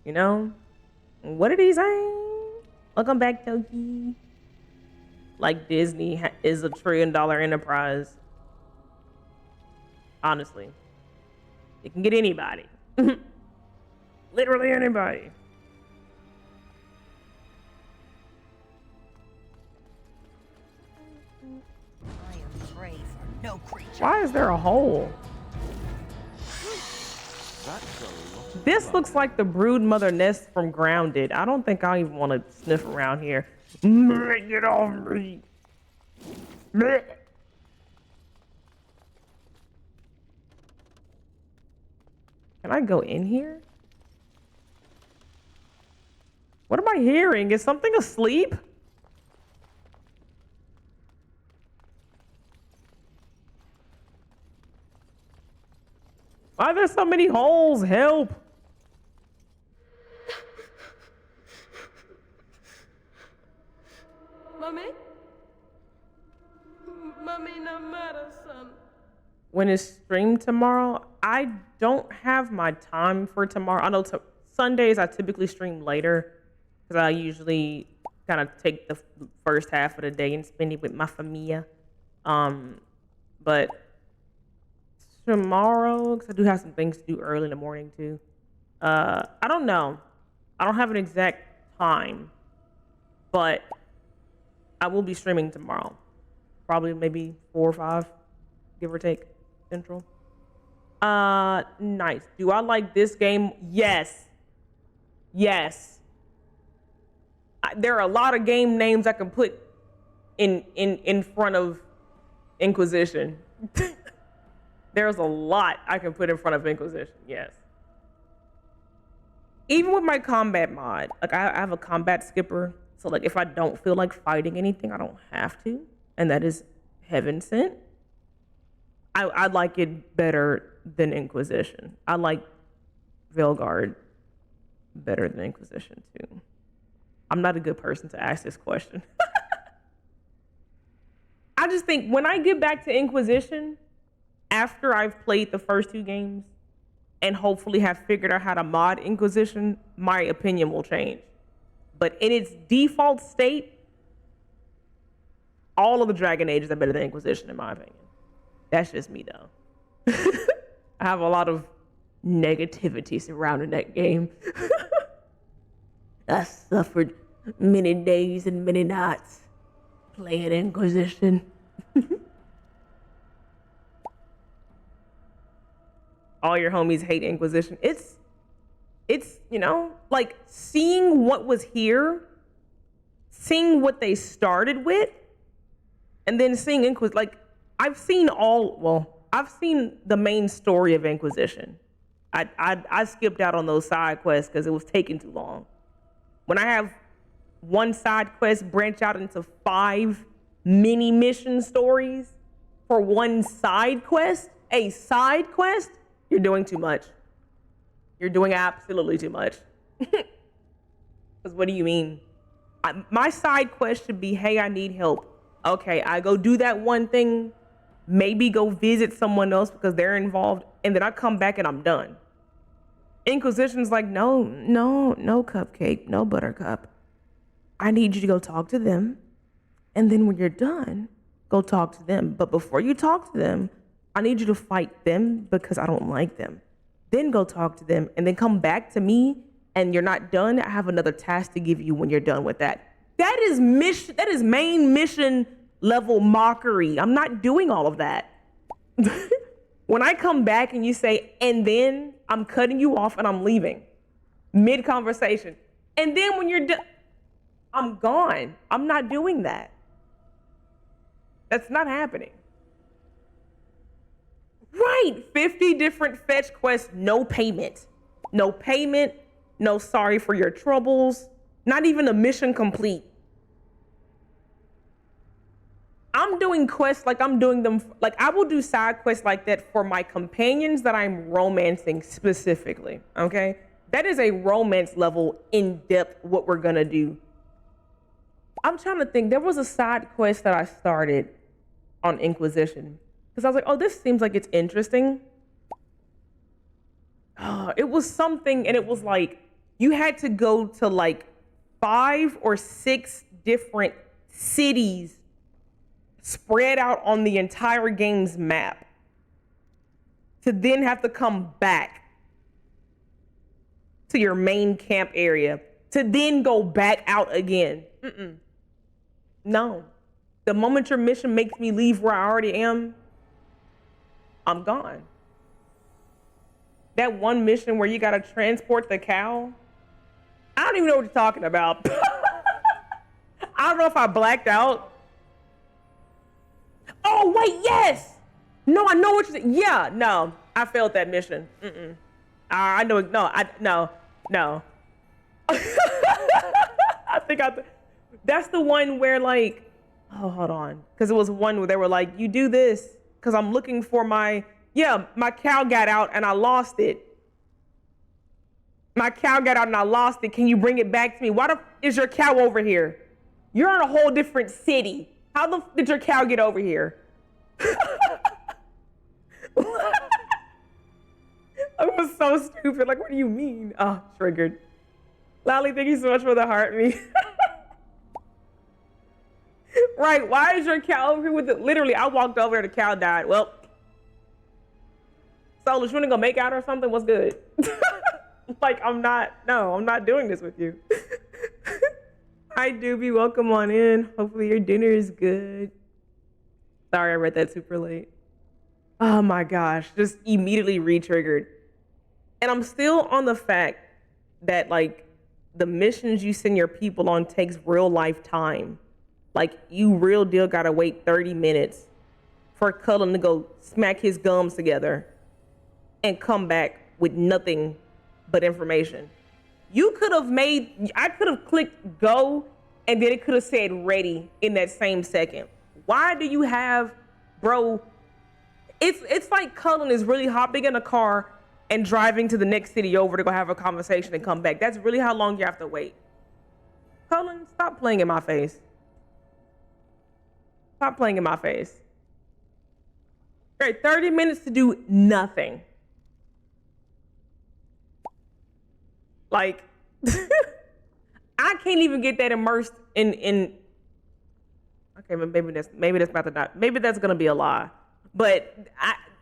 You know? What did he say? Welcome back, Toki. Like Disney is $1 trillion enterprise. Honestly. It can get anybody. Literally anybody. I am prey for no creature. Why is there a hole? This looks like the brood mother nest from Grounded. I don't think I even want to sniff around here. Get off me. Can I go in here? What am I hearing? Is something asleep? Why are there so many holes? Help! Mommy? Mommy, no matter, son. When it's streamed tomorrow, I don't have my time for tomorrow. I know Sundays I typically stream later because I usually kind of take the first half of the day and spend it with my familia. But tomorrow, because I do have some things to do early in the morning too. I don't know. I don't have an exact time, but I will be streaming tomorrow. Probably maybe 4 or 5, give or take, Central. Nice. Do I like this game? Yes. Yes. There are a lot of game names I can put in front of Inquisition. There's a lot I can put in front of Inquisition, yes. Even with my combat mod, like I have a combat skipper, so like if I don't feel like fighting anything, I don't have to, and that is heaven sent. I like it better than Inquisition. I like Veilguard better than Inquisition too. I'm not a good person to ask this question. I just think when I get back to Inquisition, after I've played the first 2 games and hopefully have figured out how to mod Inquisition, my opinion will change. But in its default state, all of the Dragon Ages are better than Inquisition, in my opinion. That's just me, though. I have a lot of negativity surrounding that game. I suffered many days and many nights playing Inquisition. All your homies hate Inquisition. It's, you know, like seeing what was here, seeing what they started with, and then seeing Inquisition. Like, I've seen the main story of Inquisition. I skipped out on those side quests because it was taking too long. When I have one side quest branch out into 5 mini mission stories for one side quest, a side quest, you're doing too much. You're doing absolutely too much. Because what do you mean? My side quest should be, hey, I need help. Okay, I go do that one thing, maybe go visit someone else because they're involved, and then I come back and I'm done. Inquisition's like, no, Cupcake, no Buttercup. I need you to go talk to them, and then when you're done, go talk to them. But before you talk to them, I need you to fight them because I don't like them. Then go talk to them and then come back to me, and you're not done. I have another task to give you when you're done with that. That is main mission level mockery. I'm not doing all of that. When I come back and you say, and then I'm cutting you off and I'm leaving mid-conversation. And then when you're done, I'm gone. I'm not doing that. That's not happening. Right, 50 different fetch quests, no payment. No payment, no sorry for your troubles, not even a mission complete. I'm doing quests like I'm doing them, like I will do side quests like that for my companions that I'm romancing specifically, okay? That is a romance level in depth what we're gonna do. I'm trying to think, there was a side quest that I started on Inquisition because I was like, oh, this seems like it's interesting. It was something, and it was like, you had to go to like 5 or 6 different cities spread out on the entire game's map to then have to come back to your main camp area to then go back out again. No. The moment your mission makes me leave where I already am, I'm gone. That one mission where you gotta transport the cow, I don't even know what you're talking about. I don't know if I blacked out. Oh, wait, yes! No, I know what you're saying. Yeah, no, I failed that mission. I know, no. I think that's the one where like, oh, hold on. Because it was one where they were like, you do this, because I'm looking for my cow got out and I lost it. My cow got out and I lost it. Can you bring it back to me? Why the is your cow over here? You're in a whole different city. How the did your cow get over here? I was so stupid. Like, what do you mean? Oh, triggered. Lolly, thank you so much for the heart me. Right, why is your cow over here with it? Literally, I walked over there, the cow died. Well, Soulish, you wanna go make out or something? What's good? Like, I'm not doing this with you. Hi, Doobie, welcome on in. Hopefully your dinner is good. Sorry, I read that super late. Oh my gosh, just immediately re-triggered. And I'm still on the fact that like the missions you send your people on takes real life time. Like you real deal gotta wait 30 minutes for Cullen to go smack his gums together and come back with nothing but information. I could have clicked go and then it could have said ready in that same second. Why do you have, bro? It's like Cullen is really hopping in a car and driving to the next city over to go have a conversation and come back. That's really how long you have to wait. Cullen, stop playing in my face. Stop playing in my face. Right, 30 minutes to do nothing. Like, I can't even get that immersed in. Okay, but maybe that's gonna be a lie. But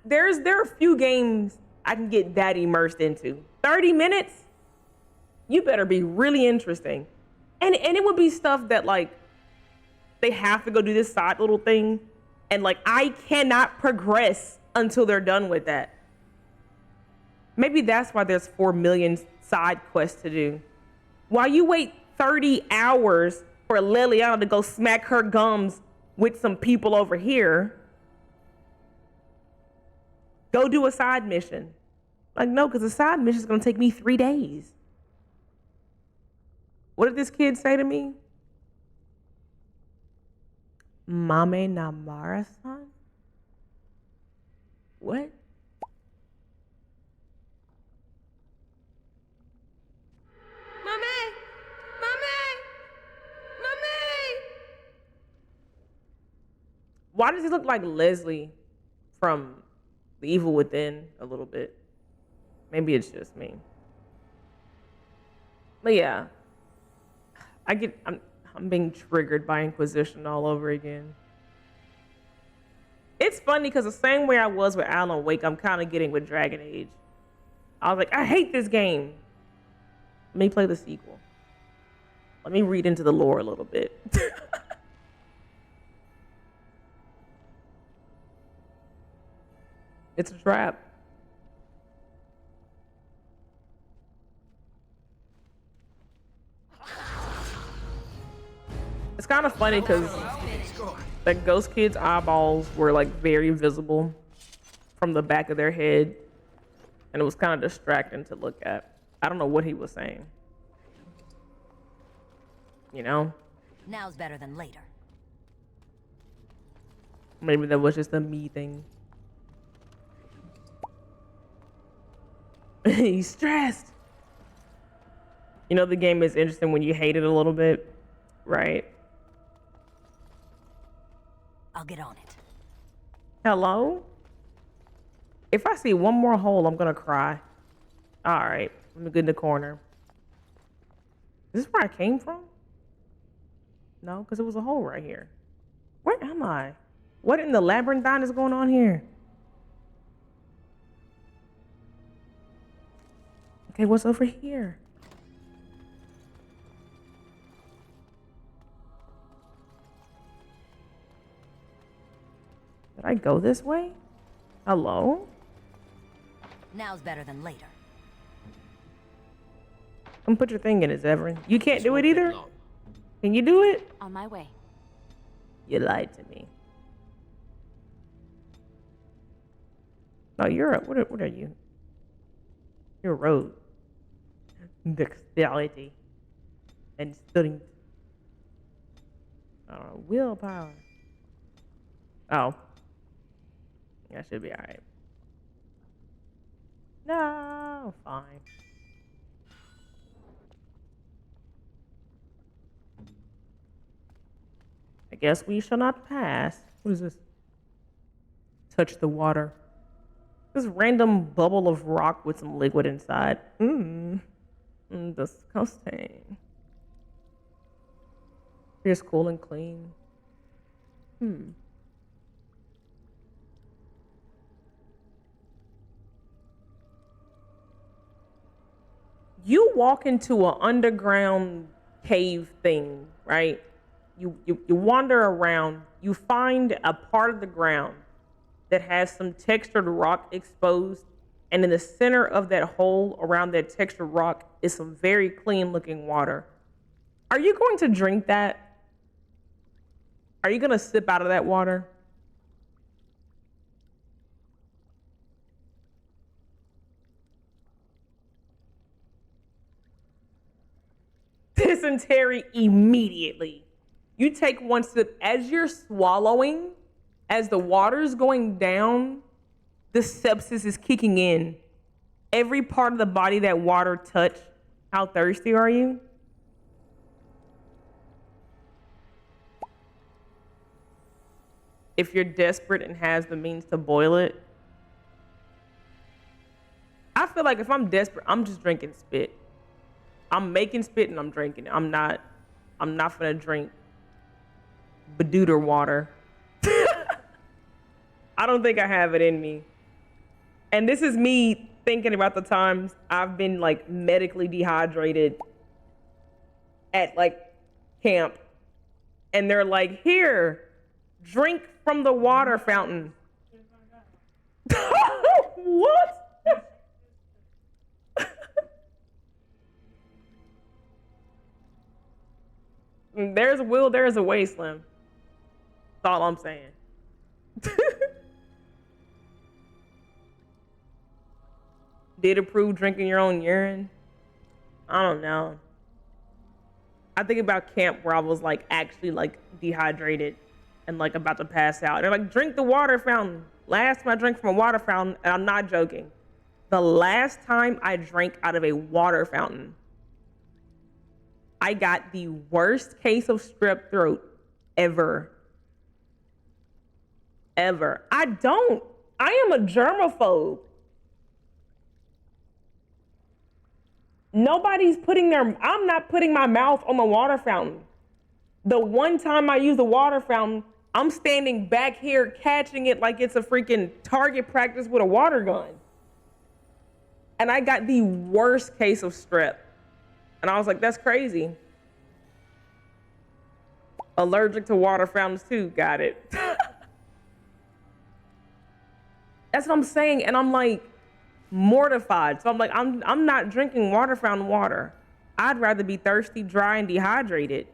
there are a few games I can get that immersed into. 30 minutes, you better be really interesting, and it would be stuff that like they have to go do this side little thing, and like I cannot progress until they're done with that. Maybe that's why there's 4 million side quests to do. While you wait 30 hours for Liliana to go smack her gums with some people over here, go do a side mission. Like, no, because the side mission is going to take me 3 days. What did this kid say to me? Mame Namara-san? What? Why does he look like Leslie from The Evil Within a little bit? Maybe it's just me. But yeah, I'm being triggered by Inquisition all over again. It's funny because the same way I was with Alan Wake, I'm kind of getting with Dragon Age. I was like, I hate this game. Let me play the sequel. Let me read into the lore a little bit. It's a trap. It's kind of funny because the ghost kid's eyeballs were like very visible from the back of their head, and it was kind of distracting to look at. I don't know what he was saying. You know? Now's better than later. Maybe that was just a me thing. He's stressed. You know, the game is interesting when you hate it a little bit, right? I'll get on it. Hello? If I see one more hole, I'm gonna cry. All right, let me get in the corner. Is this where I came from? No, because it was a hole right here. Where am I? What in the labyrinthine is going on here? Okay, what's over here? Did I go this way? Hello? Now's better than later. Come put your thing in it, Zevran. You can't do it either? Can you do it? On my way. You lied to me. Oh, you're a, what are you? You're a road. Dexterity. And studying. Willpower. Oh. That should be alright. No, fine. I guess we shall not pass. What is this? Touch the water. This random bubble of rock with some liquid inside. Disgusting. Here's cool and clean. You walk into an underground cave thing, right? You wander around, you find a part of the ground that has some textured rock exposed, and in the center of that hole around that textured rock is some very clean looking water. Are you going to drink that? Are you going to sip out of that water? Dysentery immediately. You take one sip as you're swallowing, as the water's going down, the sepsis is kicking in. Every part of the body that water touched, how thirsty are you? If you're desperate and has the means to boil it. I feel like if I'm desperate, I'm just drinking spit. I'm making spit and I'm drinking it. I'm not gonna drink Badooter water. I don't think I have it in me. And this is me thinking about the times I've been like medically dehydrated at like camp. And they're like, here, drink from the water fountain. What? There's a will, there's a way, Slim. That's all I'm saying. Did approve drinking your own urine? I don't know. I think about camp where I was like actually like dehydrated and like about to pass out. They're like, drink the water fountain. Last time I drank from a water fountain, and I'm not joking. The last time I drank out of a water fountain, I got the worst case of strep throat ever. Ever. I am a germaphobe. I'm not putting my mouth on the water fountain. The one time I use the water fountain, I'm standing back here catching it like it's a freaking target practice with a water gun. And I got the worst case of strep. And I was like, that's crazy. Allergic to water fountains too, got it. That's what I'm saying. And I'm like mortified. So I'm like, I'm not drinking water fountain water. I'd rather be thirsty, dry, and dehydrated.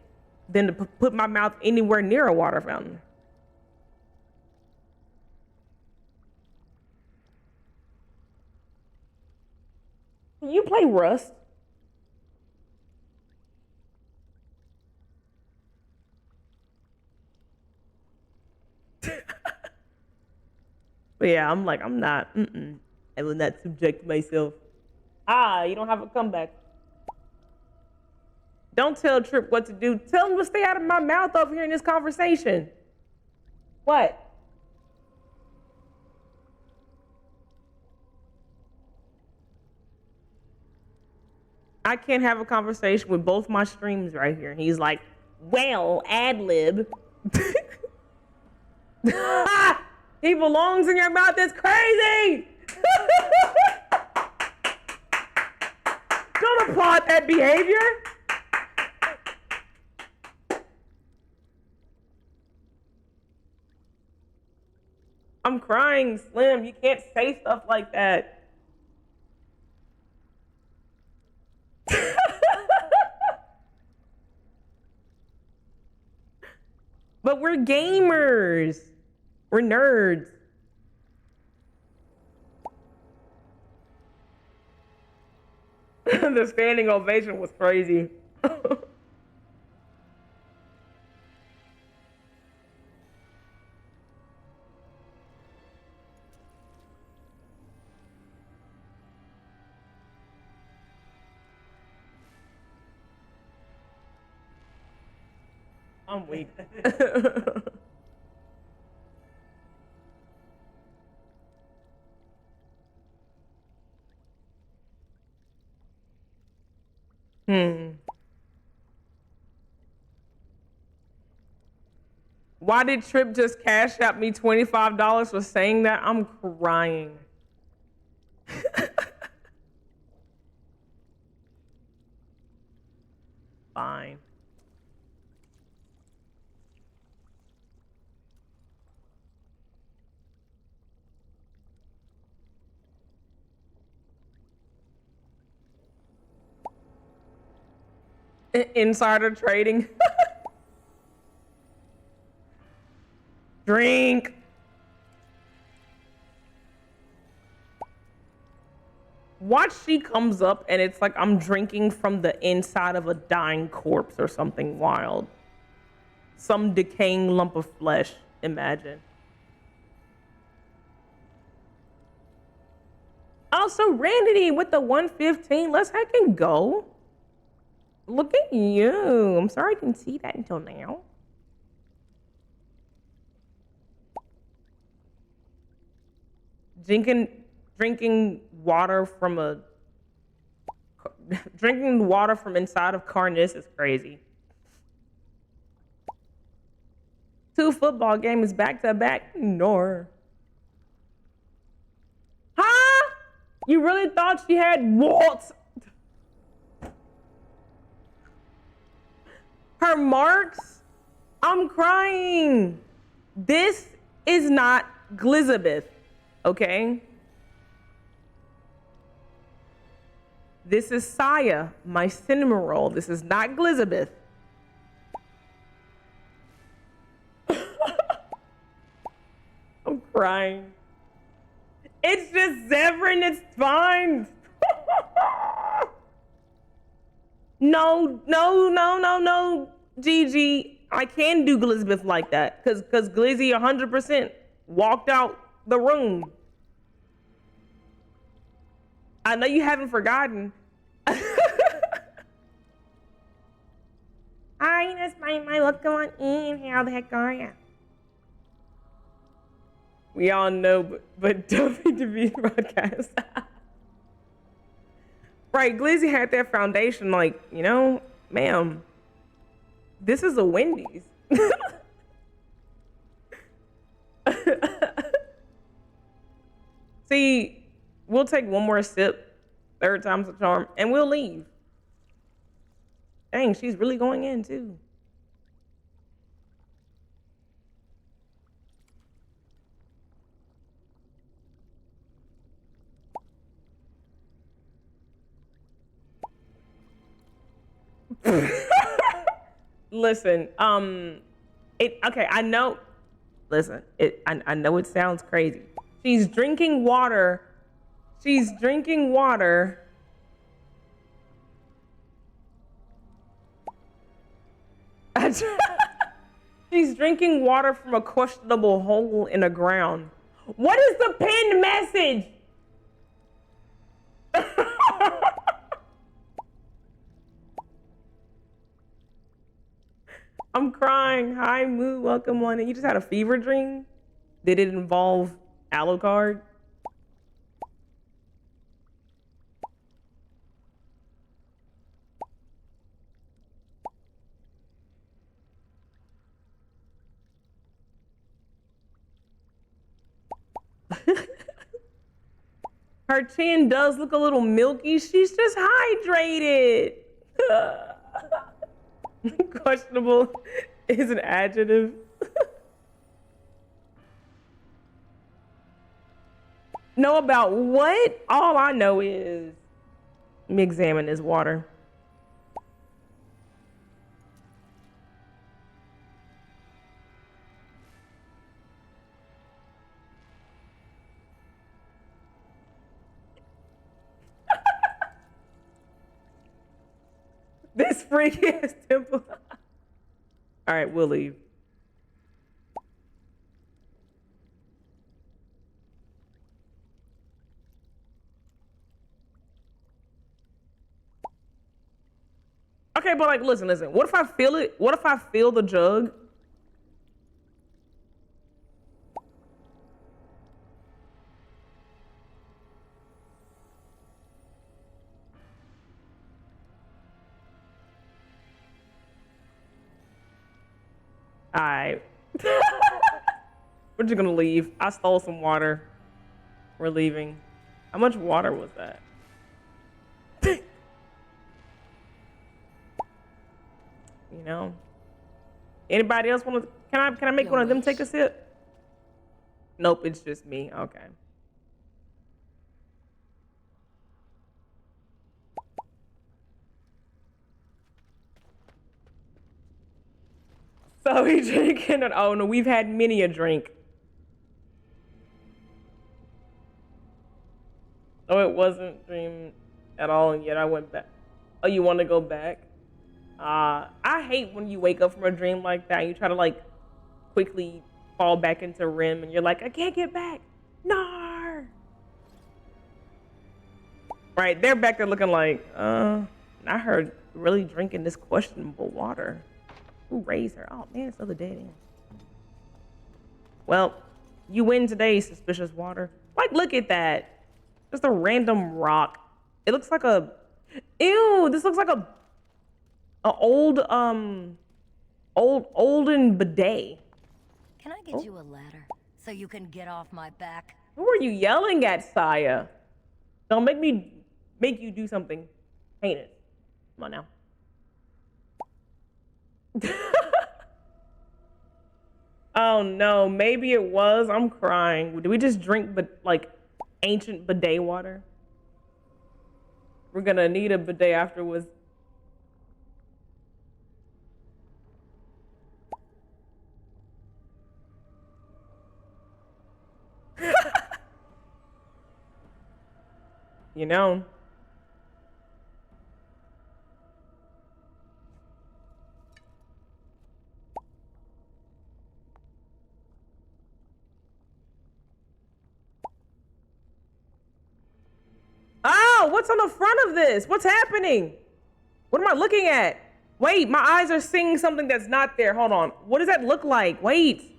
than to put my mouth anywhere near a water fountain. Can you play Rust? But yeah, I'm like, I'm not, I will not subject myself. You don't have a comeback. Don't tell Trip what to do. Tell him to stay out of my mouth over here in this conversation. What? I can't have a conversation with both my streams right here. He's like, well, ad lib. He belongs in your mouth. That's crazy. Don't applaud that behavior. I'm crying, Slim. You can't say stuff like that. But we're gamers. We're nerds. The standing ovation was crazy. I'm weak. Why did Trip just cash out me $25 for saying that? I'm crying. Fine. Insider trading. Drink. Watch, she comes up and it's like I'm drinking from the inside of a dying corpse or something wild. Some decaying lump of flesh, imagine. Also, Randy with the 115. Let's heckin' go. Look at you. I'm sorry I didn't see that until now. Drinking water from inside of Carnis is crazy. 2 football games back to back? No. Huh? You really thought she had warts? Her marks? I'm crying. This is not Glizabeth, okay? This is Saya, my cinema roll. This is not Glizabeth. I'm crying. It's just Zevran, it's fine. No, Gigi. I can do Glizabeth like that. Cause Glizzy 100% walked out the room. I know you haven't forgotten. Hi, that's my what's going on? How the heck are ya? We all know, but don't need to be broadcast. Right, Glizzy had that foundation, like, you know, ma'am, this is a Wendy's. See, we'll take one more sip, 3rd time's a charm, and we'll leave. Dang, she's really going in too. Listen, okay, I know. Listen, I know it sounds crazy. She's drinking water. She's drinking water. She's drinking water from a questionable hole in the ground. What is the pinned message? I'm crying. Hi, Moo. Welcome on in. You just had a fever dream? Did it involve Alucard? Her chin does look a little milky. She's just hydrated. Questionable is an adjective. Know about what? All I know is, let me examine this water. This freaky ass temple. All right, we'll leave. Okay, but like, listen. What if I feel it? What if I feel the jug? All right. We're just gonna leave. I stole some water. We're leaving. How much water was that? You know. Anybody else want to? Can I make one of them take a sip? Nope, it's just me. Okay. So we drinking it. Oh no, we've had many a drink. Oh, it wasn't dream at all, and yet I went back. Oh, you want to go back? I hate when you wake up from a dream like that and you try to like quickly fall back into REM and you're like, I can't get back. No. Right, they're back there looking like, I heard really drinking this questionable water. Who raised her? Oh man, it's another dead end. Well, you win today, suspicious water. Like, look at that. Just a random rock. It looks like a, ew, this looks like a olden bidet. Can I get you a ladder so you can get off my back? Who are you yelling at, Saya? Don't make you do something heinous. Come on now. Oh no, maybe it was. I'm crying. Did we just drink like ancient bidet water? We're gonna need a bidet afterwards. You know. Oh, what's on the front of this? What's happening? What am I looking at? Wait, my eyes are seeing something that's not there. Hold on. What does that look like? Wait.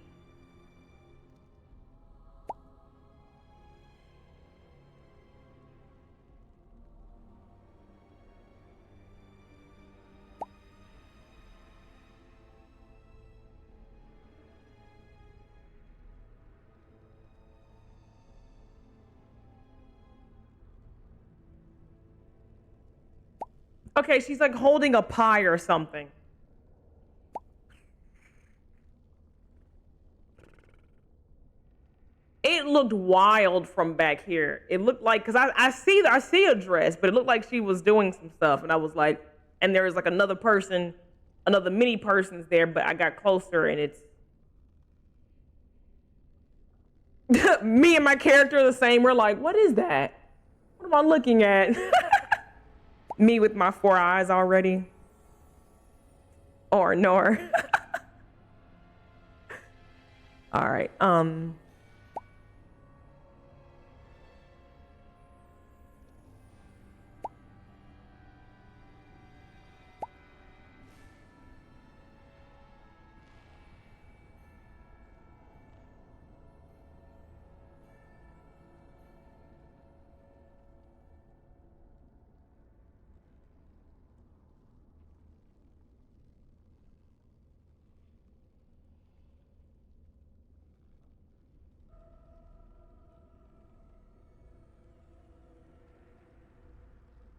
Okay, she's like holding a pie or something. It looked wild from back here. It looked like, cause I see a dress, but it looked like she was doing some stuff, and I was like, and there was like another person another mini person's there, but I got closer and it's me and my character are the same. We're like, what is that? What am I looking at? Me with my 4 eyes already. Or nor. All right.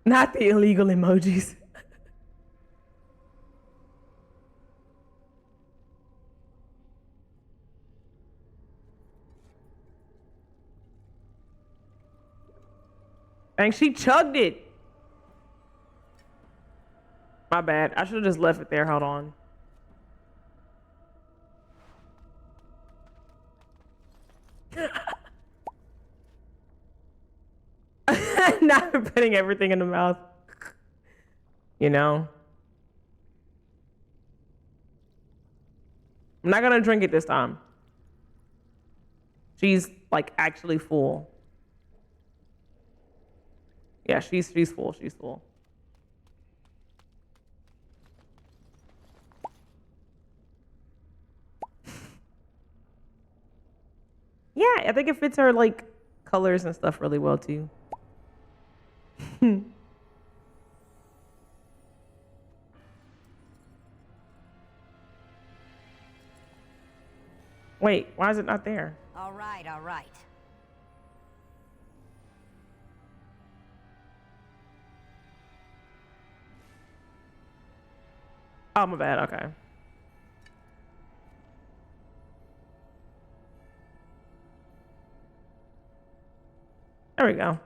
Not the illegal emojis. And she chugged it. My bad. I should have just left it there. Hold on. Not putting everything in the mouth. You know? I'm not gonna drink it this time. She's like actually full. Yeah, she's full. She's full. Yeah, I think it fits her like colors and stuff really well too. Wait, why is it not there? All right, all right. Oh, my bad. Okay. There we go.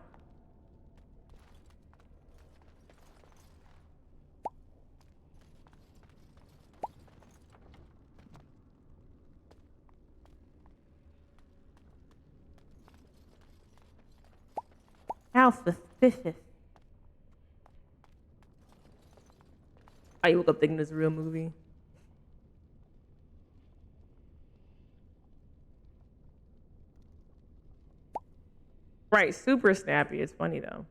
How suspicious. I woke up thinking this is a real movie. Right, super snappy. It's funny though.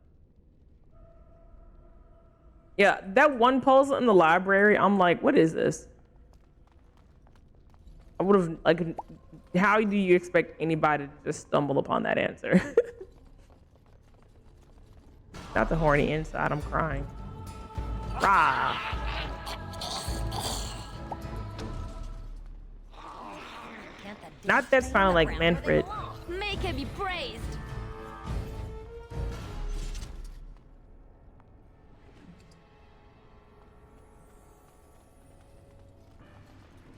Yeah, that one puzzle in the library, I'm like, what is this? I would have, like, how do you expect anybody to just stumble upon that answer? Not the horny inside, I'm crying. Rah! Not that sound like Manfred. Make her be praised.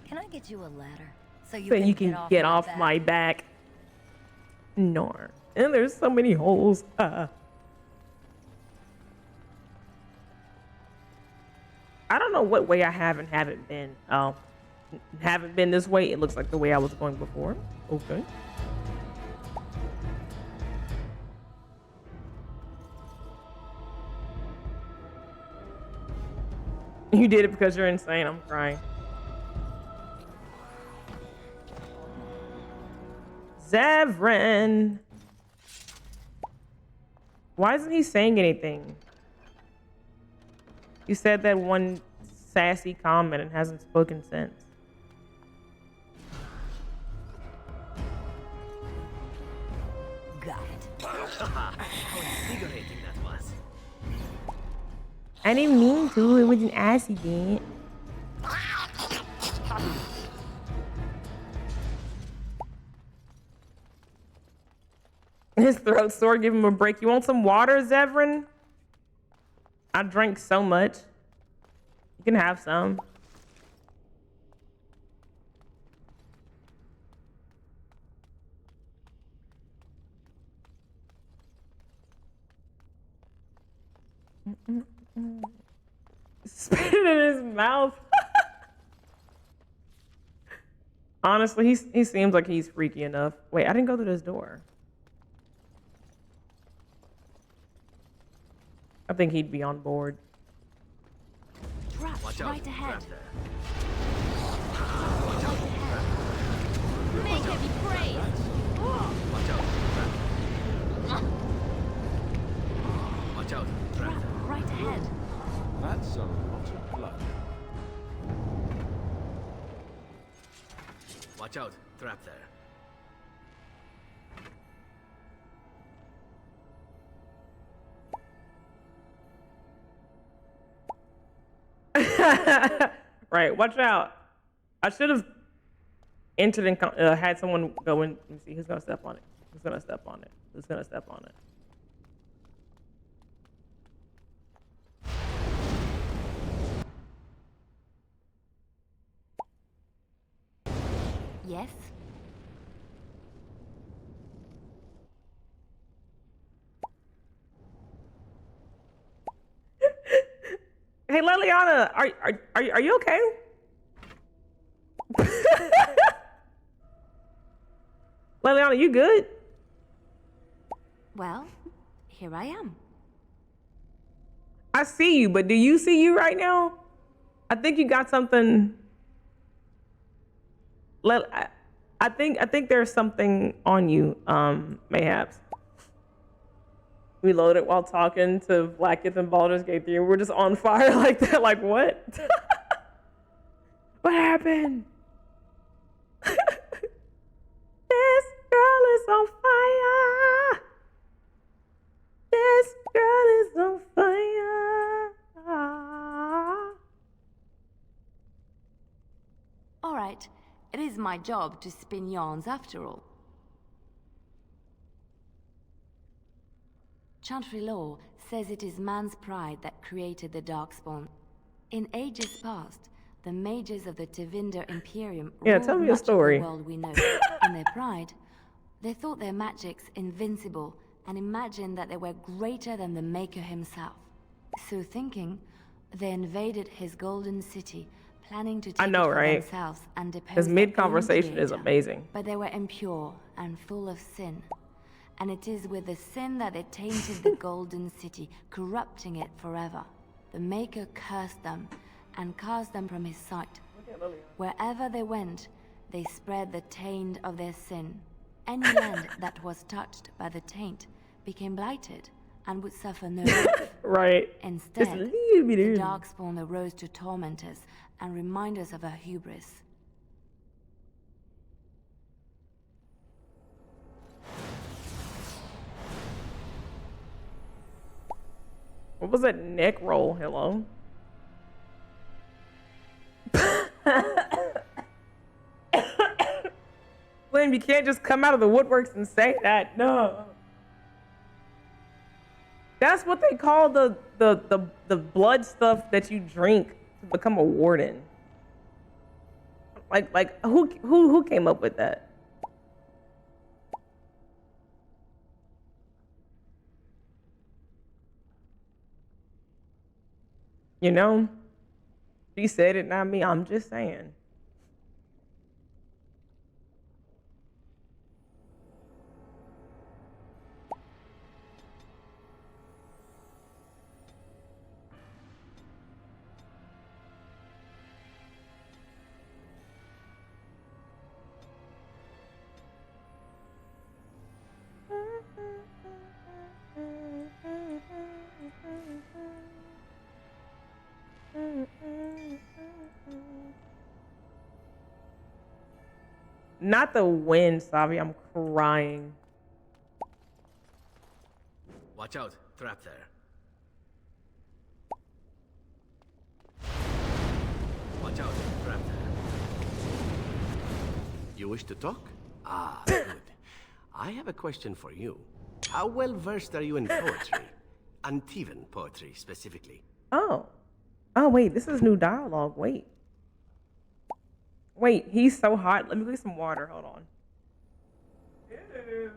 Can I get you a ladder so So you can get off my back. No. And there's so many holes. I don't know what way I haven't been. Oh, haven't been this way. It looks like the way I was going before. Okay. You did it because you're insane. I'm crying. Zevran. Why isn't he saying anything? You said that one sassy comment and hasn't spoken since. Got it. How invigorating that was. I didn't mean to. It was an accident. His throat sore. Give him a break. You want some water, Zevran? I drank so much. You can have some. Spit it in his mouth. Honestly, he seems like he's freaky enough. Wait, I didn't go through this door. I think he'd be on board. Traps Watch out. right ahead. Trap there. Watch out. Trap. Make it be praised. Watch out. Trap. Watch out. Trap. Right ahead. That's a lot of blood. Watch out. Trap there. Right, watch out. I should have entered and had someone go in. Let me see who's gonna step on it. Who's gonna step on it? Who's gonna step on it? Yes. Hey, Liliana, are you okay? Liliana, you good? Well, here I am. I see you, but do you see you right now? I think you got something. I think there's something on you, mayhaps. We loaded while talking to Blackith and Baldur's Gate 3, and we're just on fire like that. Like, what? What happened? This girl is on fire. This girl is on fire. All right, it is my job to spin yarns after all. Chantry law says it is man's pride that created the Darkspawn. In ages past, the mages of the Tevinder Imperium tell me a story. The world we know. In their pride, they thought their magics invincible and imagined that they were greater than the Maker himself. So thinking, they invaded his golden city, planning to take it for themselves and depose His their mid-conversation own is creator. amazing. But they were impure and full of sin. And it is with the sin that they tainted the golden city, corrupting it forever. The Maker cursed them and cast them from his sight. Wherever they went, they spread the taint of their sin. Any land that was touched by the taint became blighted and would suffer no life. Right. Instead, Just leave me the there. Darkspawn arose to torment us and remind us of our hubris. What was that neck roll? Hello? William, you can't just come out of the woodworks and say that. No. That's what they call the blood stuff that you drink to become a warden. Like who came up with that? You know, she said it, not me. I'm just saying. Not the wind, Savi. I'm crying. Watch out. Trap there. Watch out. Trap there. You wish to talk? Ah, good. I have a question for you. How well versed are you in poetry? Antivan poetry, specifically. Oh, wait. This is new dialogue. Wait, he's so hot. Let me get some water. Hold on. Ew.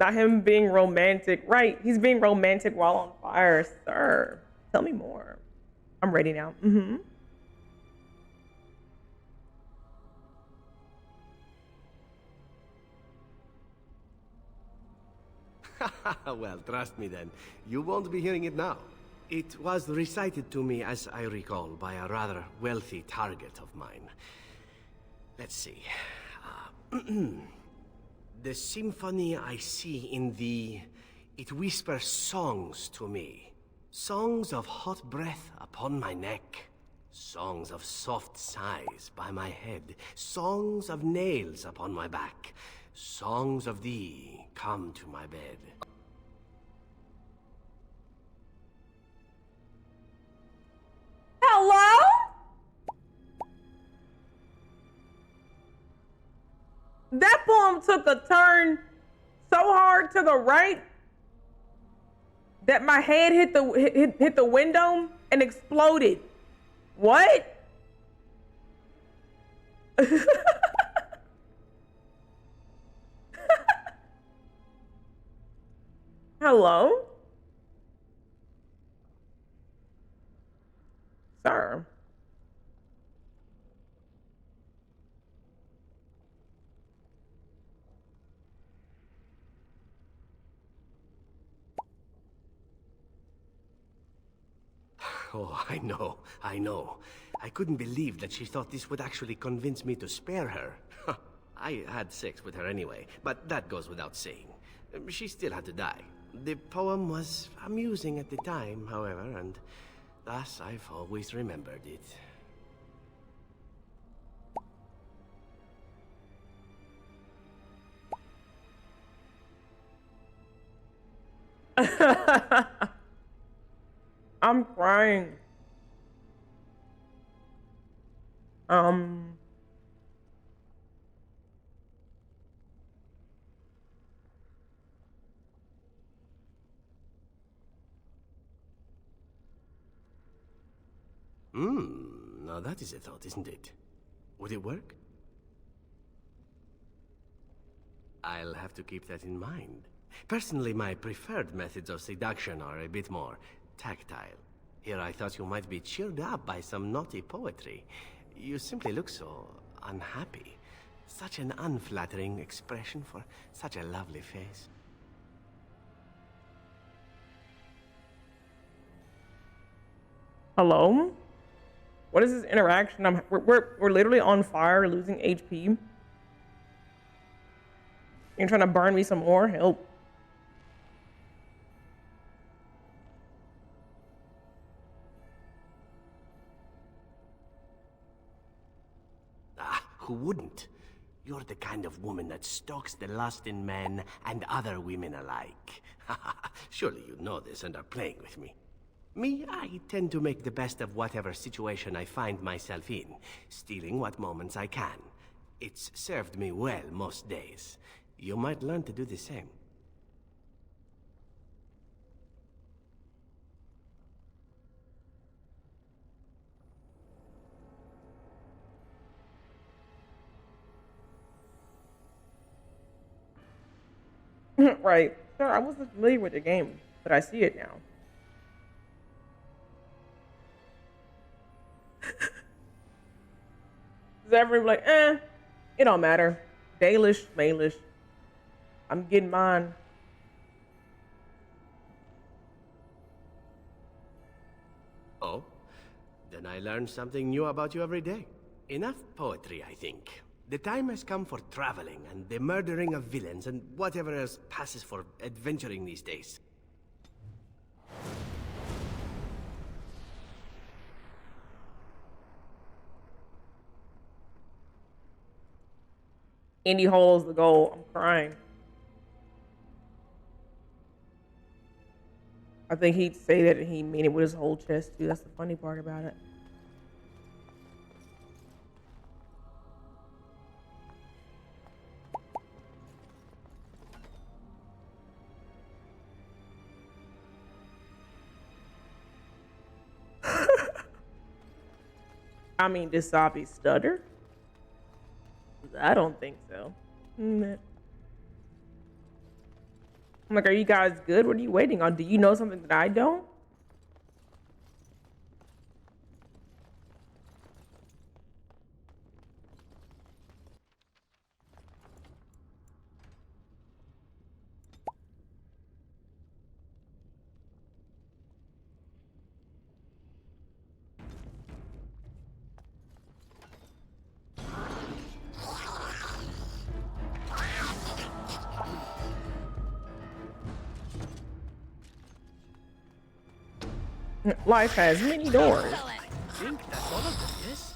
Not him being romantic. Right. He's being romantic while on fire, sir. Tell me more. I'm ready now. Mm-hmm. Well, trust me then. You won't be hearing it now. It was recited to me, as I recall, by a rather wealthy target of mine. Let's see. The symphony I see in thee, it whispers songs to me. Songs of hot breath upon my neck. Songs of soft sighs by my head. Songs of nails upon my back. Songs of thee come to my bed. Hello? That poem took a turn so hard to the right that my head hit the window and exploded. What? Hello? Sir. Oh, I know. I couldn't believe that she thought this would actually convince me to spare her. I had sex with her anyway, but that goes without saying. She still had to die. The poem was amusing at the time, however, and thus I've always remembered it. I'm crying. Now that is a thought, isn't it? Would it work? I'll have to keep that in mind. Personally, my preferred methods of seduction are a bit more tactile. Here I thought you might be cheered up by some naughty poetry. You simply look so unhappy. Such an unflattering expression for such a lovely face. Hello? What is this interaction? We're literally on fire, losing HP. You're trying to burn me some more? Help. Who wouldn't? You're the kind of woman that stokes the lust in men and other women alike. Surely you know this and are playing with me. Me, I tend to make the best of whatever situation I find myself in, stealing what moments I can. It's served me well most days. You might learn to do the same. Right. Sir, I wasn't familiar with the game, but I see it now. Is everyone like, it don't matter. Dalish, Malish. I'm getting mine. Oh? Then I learn something new about you every day. Enough poetry, I think. The time has come for traveling and the murdering of villains and whatever else passes for adventuring these days. Indy holds the goal. I'm crying. I think he'd say that he mean it with his whole chest too. That's the funny part about it. I mean, did Sabi stutter? I don't think so. I'm like, are you guys good? What are you waiting on? Do you know something that I don't? Life has many doors. I think that's all of them, yes?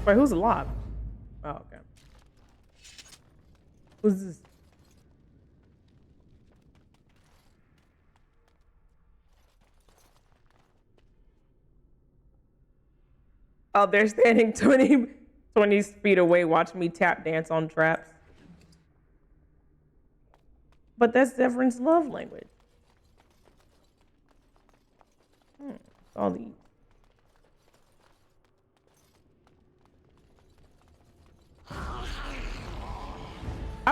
Wait, who's alive? Oh, okay. Who's this? Oh, they're standing 20 feet away watching me tap dance on traps. But that's Zevran's love language. All these. I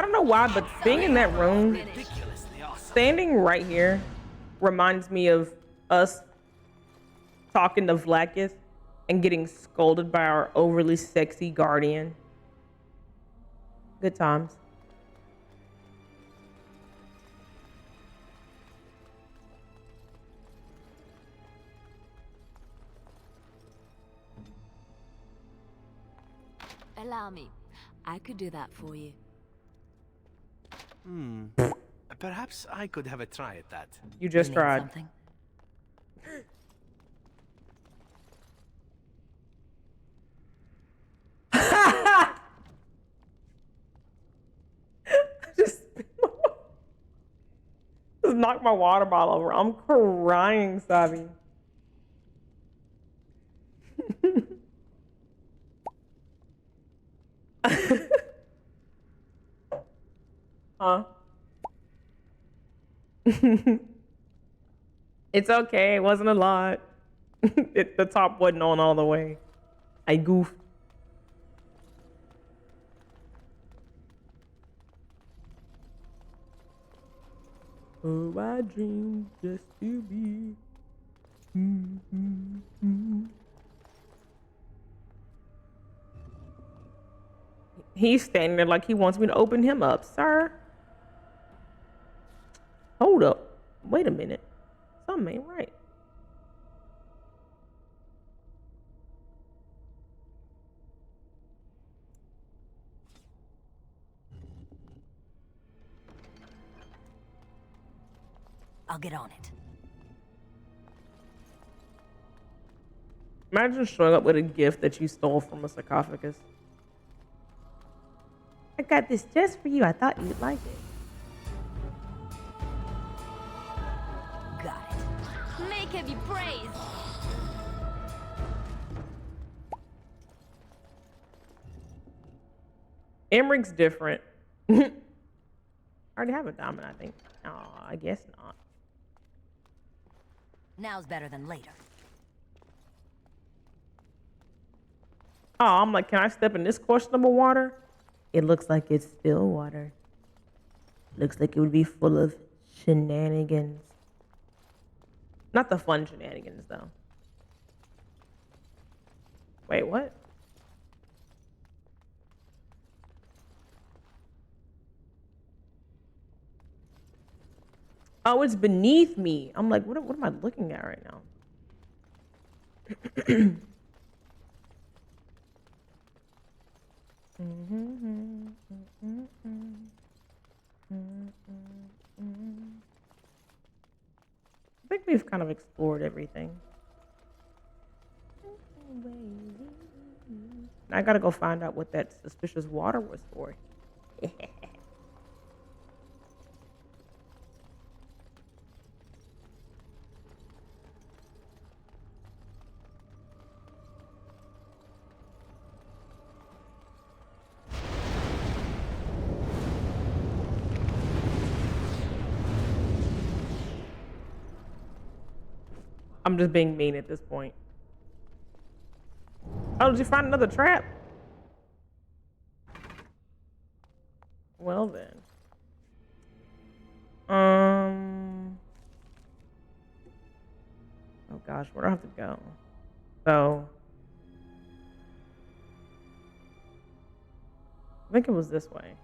don't know why, but being in that room, standing right here, reminds me of us talking to Vlakith and getting scolded by our overly sexy guardian. Good times. Allow me. I could do that for you. Perhaps I could have a try at that. You just tried. Something? Just knocked my water bottle over. I'm crying, Sabi. Huh? It's okay. It wasn't a lot. The top wasn't on all the way. I goofed. Oh, I dreamed just to be. He's standing there like he wants me to open him up, sir. Hold up. Wait a minute. Something ain't right. I'll get on it. Imagine showing up with a gift that you stole from a sarcophagus. I got this just for you. I thought you'd like it. Got it. Make him be praised. Emmeric's different. I already have a diamond, I think. Oh, I guess not. Now's better than later. Oh, I'm like, can I step in this questionable water? It looks like it's still water. Looks like it would be full of shenanigans. Not the fun shenanigans, though. Wait, what? Oh, it's beneath me. I'm like, what am I looking at right now? I think we've kind of explored everything. I gotta go find out what that suspicious water was for. I'm just being mean at this point. Oh, did you find another trap? Well then. Oh gosh, where do I have to go? So I think it was this way.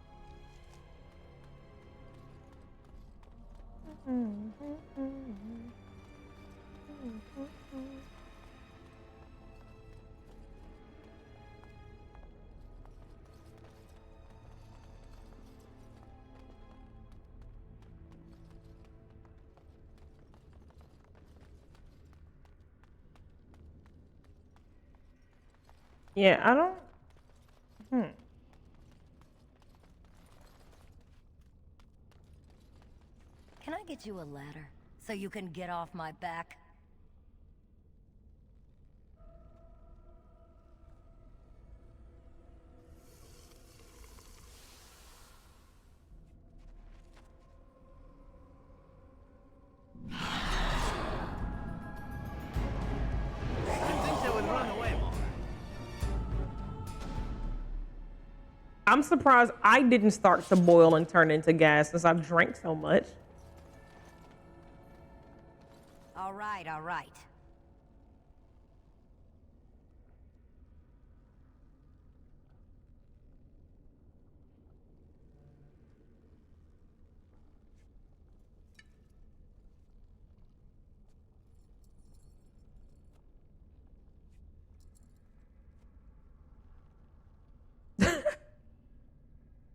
Yeah, I don't. Can I get you a ladder so you can get off my back? I'm surprised I didn't start to boil and turn into gas since I've drank so much. All right, all right.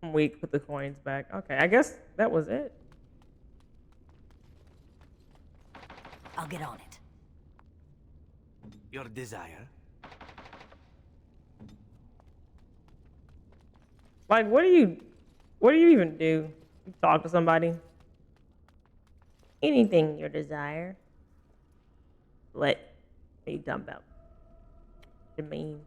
I'm weak. Put the coins back. Okay, I guess that was it. I'll get on it. Your desire? Like, what do you even do? You talk to somebody? Anything your desire. Let me dump out. You mean?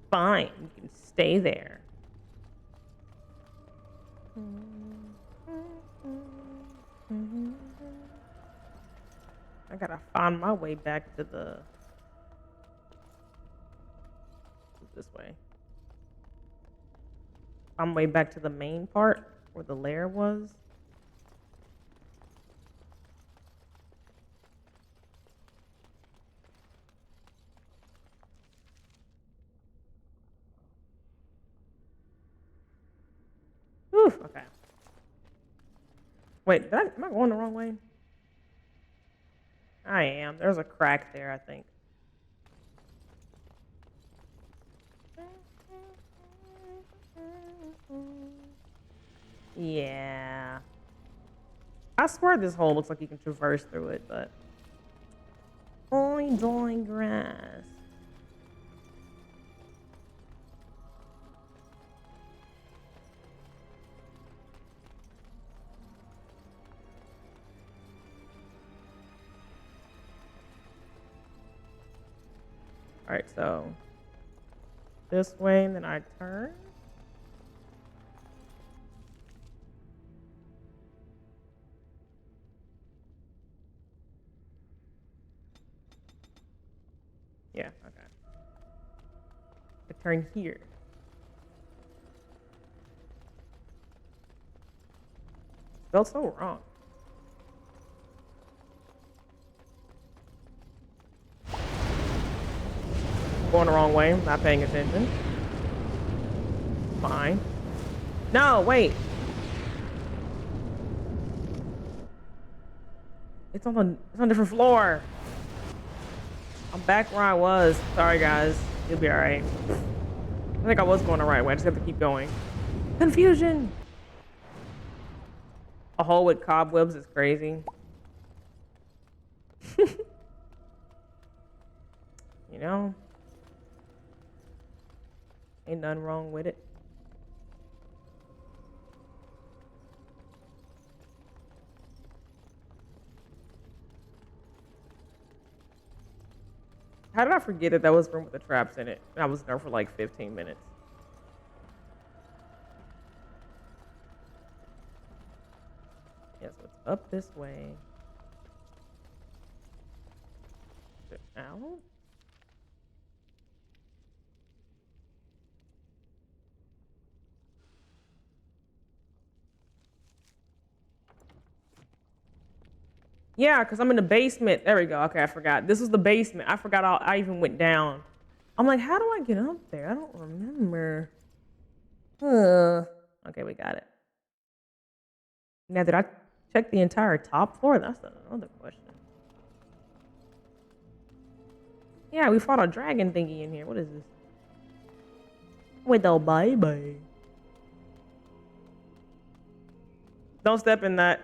Fine, you can stay there. I gotta find my way back to the... This way. Find my way back to the main part where the lair was. Whew, okay. Wait, am I going the wrong way? I am. There's a crack there, I think. Yeah. I swear this hole looks like you can traverse through it, but... Only drawing grass. Alright, so... This way, and then I turn. Yeah, okay. I turn here. Felt so wrong. Going the wrong way, not paying attention. Fine. No, wait. It's on a different floor. I'm back where I was. Sorry guys. You'll be alright. I think I was going the right way. I just have to keep going. Confusion! A hole with cobwebs is crazy. You know? Ain't nothing wrong with it. How did I forget that was room with the traps in it? I was there for like 15 minutes. Yeah, so it's up this way. Out? Yeah, because I'm in the basement. There we go. Okay, I forgot. This was the basement. I forgot I even went down. I'm like, how do I get up there? I don't remember. Okay, we got it. Now, did I check the entire top floor? That's another question. Yeah, we fought a dragon thingy in here. What is this? With the baby. Don't step in that.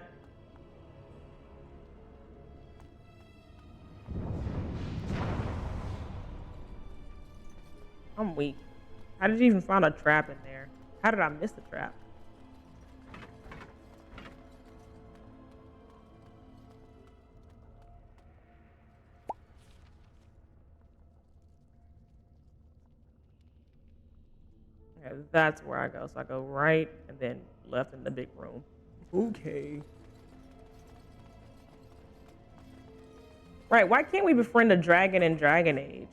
I'm weak. How did you even find a trap in there? How did I miss the trap? Okay, that's where I go. So I go right and then left in the big room. Okay. Right, why can't we befriend a dragon in Dragon Age?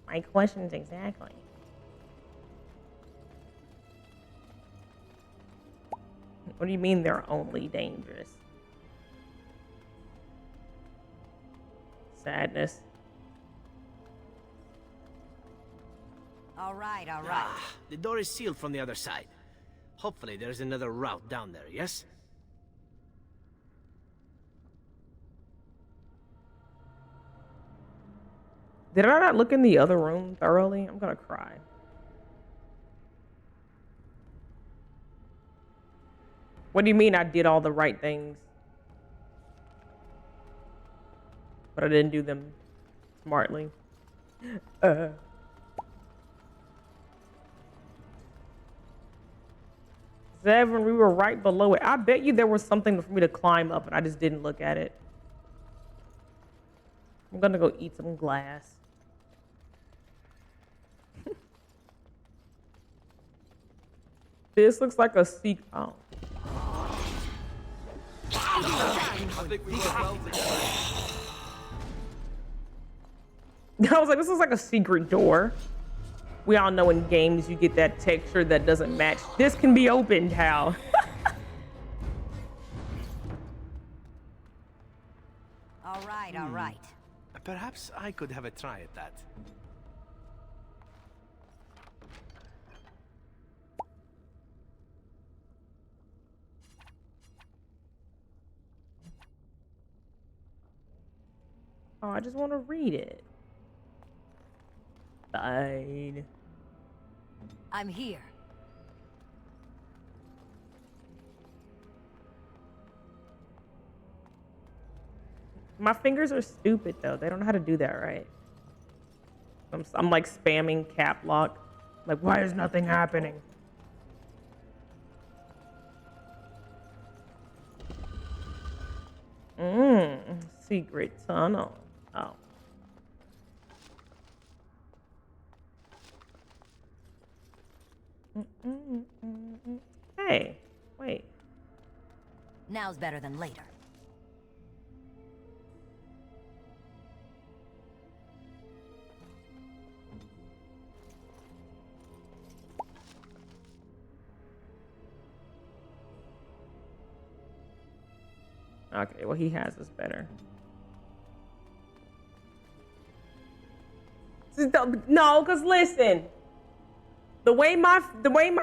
My questions exactly. What do you mean they're only dangerous? Sadness. All right. The door is sealed from the other side. Hopefully there's another route down there, yes? Did I not look in the other room thoroughly? I'm gonna cry. What do you mean I did all the right things, but I didn't do them smartly? Seven, we were right below it. I bet you there was something for me to climb up, and I just didn't look at it. I'm gonna go eat some glass. This looks like a secret. Oh. I think we work well together. I was like, this looks like a secret door. We all know in games you get that texture that doesn't match. This can be opened, how? All right. Perhaps I could have a try at that. Oh, I just want to read it. Fine. I'm here. My fingers are stupid though. They don't know how to do that right. I'm like spamming cap lock. Like, why is nothing happening? Secret tunnel. Oh. Hey, wait. Now's better than later. Okay, well he has this better. No, cause listen, the way my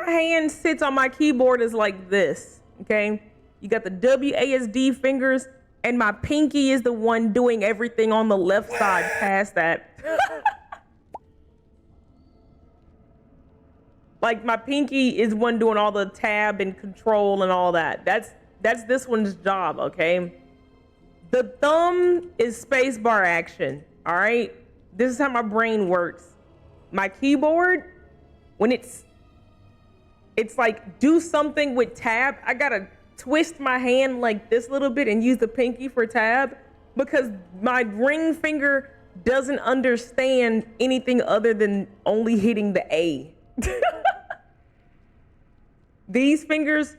hand sits on my keyboard is like this. Okay, you got the WASD fingers, and my pinky is the one doing everything on the left side past that. Like my pinky is one doing all the tab and control and all that. That's this one's job, okay? The thumb is spacebar action, all right? This is how my brain works. My keyboard, when it's like do something with tab, I gotta twist my hand like this a little bit and use the pinky for tab. because my ring finger doesn't understand anything other than only hitting the A. These fingers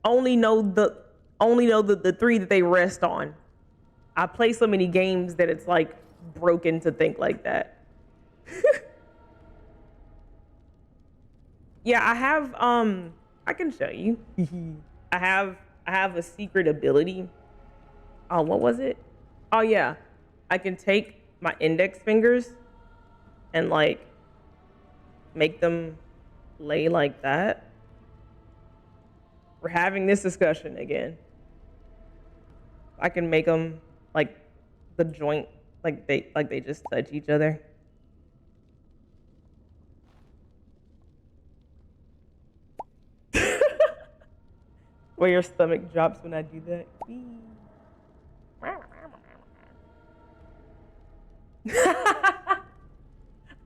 only know the three that they rest on. I play so many games that it's like broken to think like that. Yeah, I have I can show you. I have a secret ability. Oh, what was it? Oh yeah. I can take my index fingers and like make them lay like that. We're having this discussion again. I can make them like the joint, like they just touch each other. Where your stomach drops when I do that.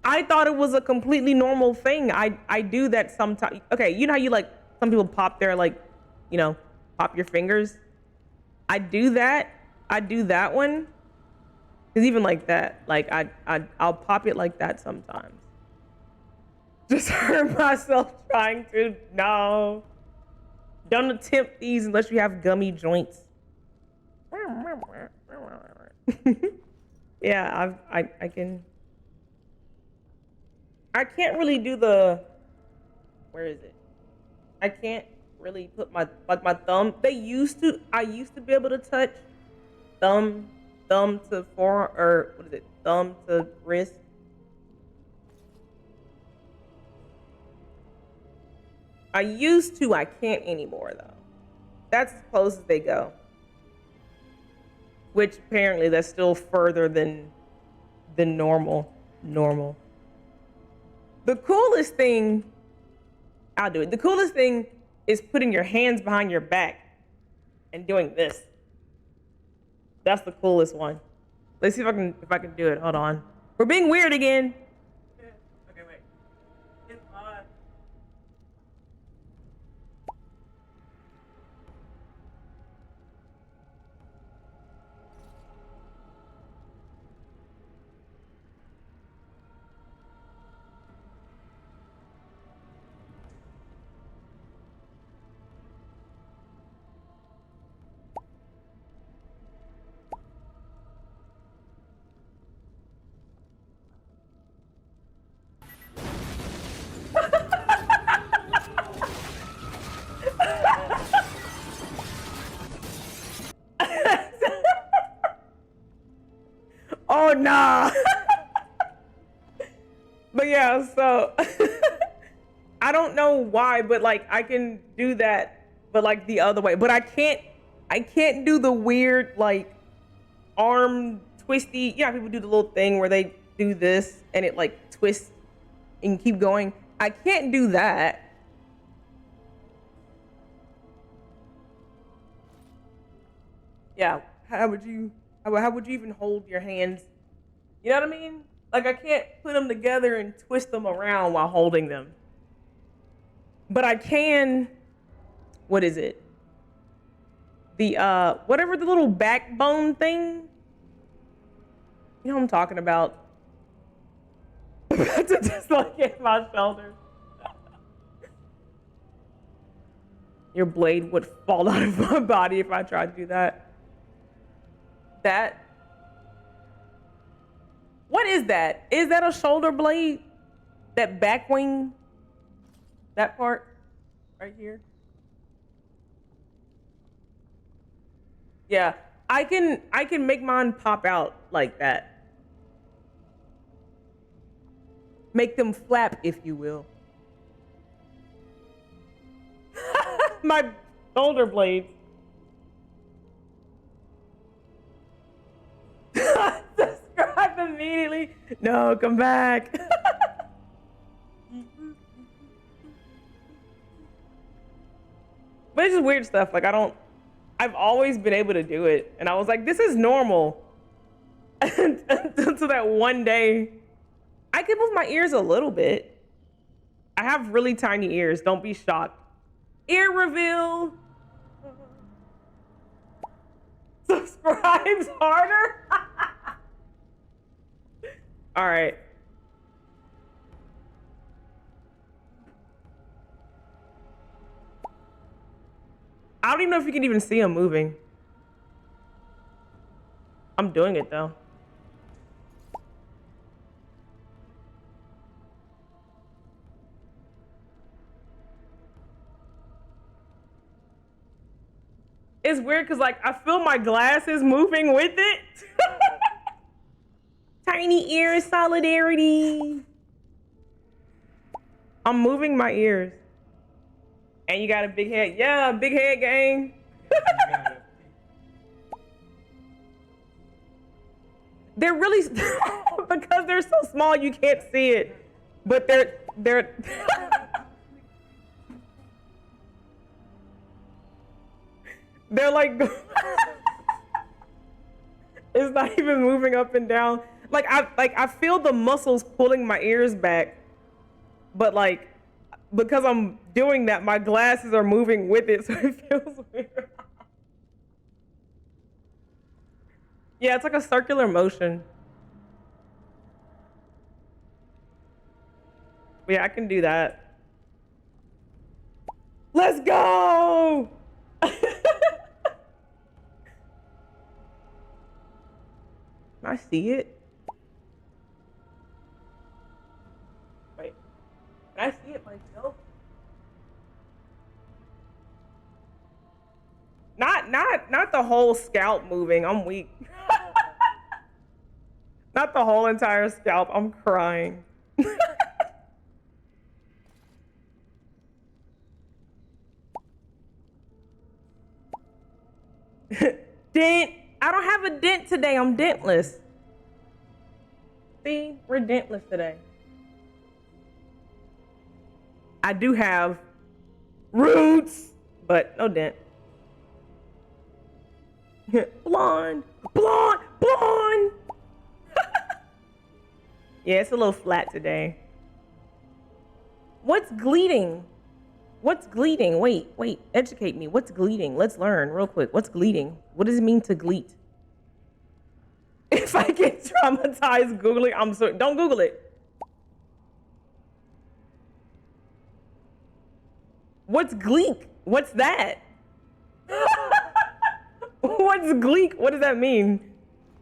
I thought it was a completely normal thing. I do that sometimes. Okay, you know how you like some people pop their like, you know, pop your fingers. I do that. I do that one. Cause even like that, like I'll pop it like that sometimes. Just hurt myself trying to. No. Don't attempt these unless you have gummy joints. Yeah, I can. I can't really do the. Where is it? I can't really put my thumb. I used to be able to touch thumb to forearm, or what is it? Thumb to wrist. I used to. I can't anymore though. That's as close as they go. Which apparently that's still further than normal. The coolest thing, I'll do it. The coolest thing is putting your hands behind your back and doing this. That's the coolest one. Let's see if I can do it. Hold on. We're being weird again. Okay, wait. It's on. Oh nah. But yeah, so I don't know why, but like I can do that, but like the other way. But I can't do the weird like arm twisty. Yeah, people do the little thing where they do this and it like twists and keep going. I can't do that. Yeah, how would you even hold your hands? You know what I mean? Like I can't put them together and twist them around while holding them. But I can, what is it? The whatever the little backbone thing. You know what I'm talking about? To just like hit my shoulders. Your blade would fall out of my body if I tried to do that. What is that? Is that a shoulder blade? That back wing? That part right here? Yeah, I can make mine pop out like that. Make them flap, if you will. My shoulder blades. Subscribe immediately. No, come back. But it's just weird stuff. Like I've always been able to do it. And I was like, this is normal. Until that one day, I can move my ears a little bit. I have really tiny ears. Don't be shocked. Ear reveal. Subscribes harder? All right. I don't even know if you can even see him moving. I'm doing it though. It's weird because like I feel my glasses moving with it. Tiny ears, solidarity. I'm moving my ears. And you got a big head. Yeah, big head gang. They're really, because they're so small you can't see it. But they're they're like, it's not even moving up and down. Like I feel the muscles pulling my ears back, but like because I'm doing that, my glasses are moving with it, so it feels weird. Yeah, it's like a circular motion. Yeah, I can do that. Let's go! I see it. Wait, can I see it myself? Not the whole scalp moving. I'm weak. Not the whole entire scalp. I'm crying. Dent. I don't have a dent today. I'm dentless. See, we're dentless today. I do have roots, but no dent. Blonde, blonde, blonde. Yeah, it's a little flat today. What's gleating? What's gleating? Wait, educate me. What's gleating? Let's learn real quick. What's gleating? What does it mean to gleat? If I get traumatized Googling, I'm sorry. Don't Google it. What's gleek? What's that? What's gleek? What does that mean?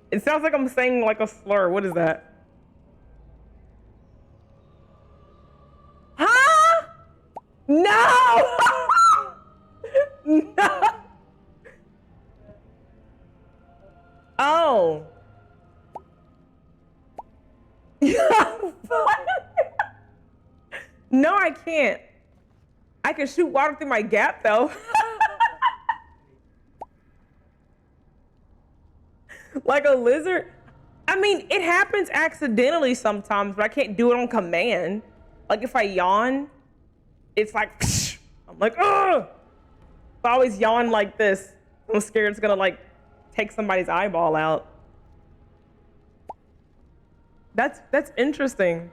It sounds like I'm saying like a slur. What is that? Huh? No! No! Oh. No, I can't. I can shoot water through my gap though. Like a lizard? I mean, it happens accidentally sometimes, but I can't do it on command. Like if I yawn, it's like, I'm like, ugh! I always yawn like this. I'm scared it's gonna like take somebody's eyeball out. That's interesting.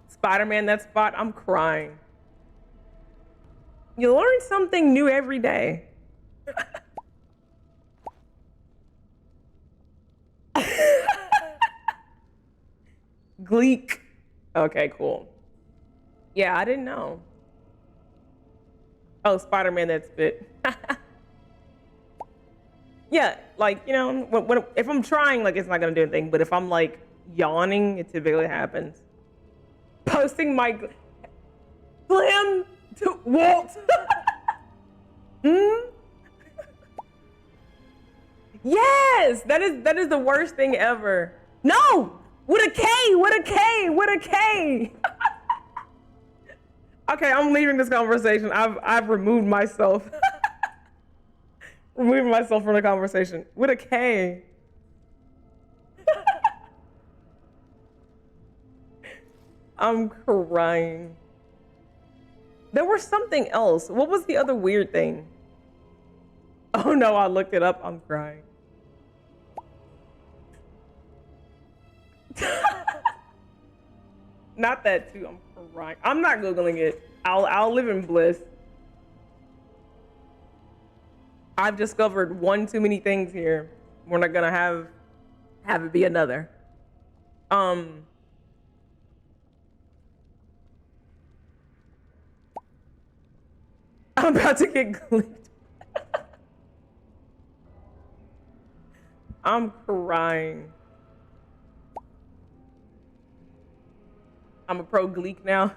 Spider-Man, that spot, I'm crying. You learn something new every day. Gleek. Okay, cool. Yeah, I didn't know. Oh, Spider-Man, that spit. Yeah, like, you know, if I'm trying, like, it's not gonna do anything, but if I'm, like, yawning, it typically happens. Posting my Slim to Walt. Yes, that is the worst thing ever. No, with a K, with a K, with a K. Okay, I'm leaving this conversation. I've removed myself. Removing myself from the conversation with a K. I'm crying. There was something else. What was the other weird thing? Oh no, I looked it up. I'm crying. Not that too. I'm crying. I'm not Googling it. I'll live in bliss. I've discovered one too many things here. We're not gonna have it be another. I'm about to get gleeked. I'm crying. I'm a pro gleek now.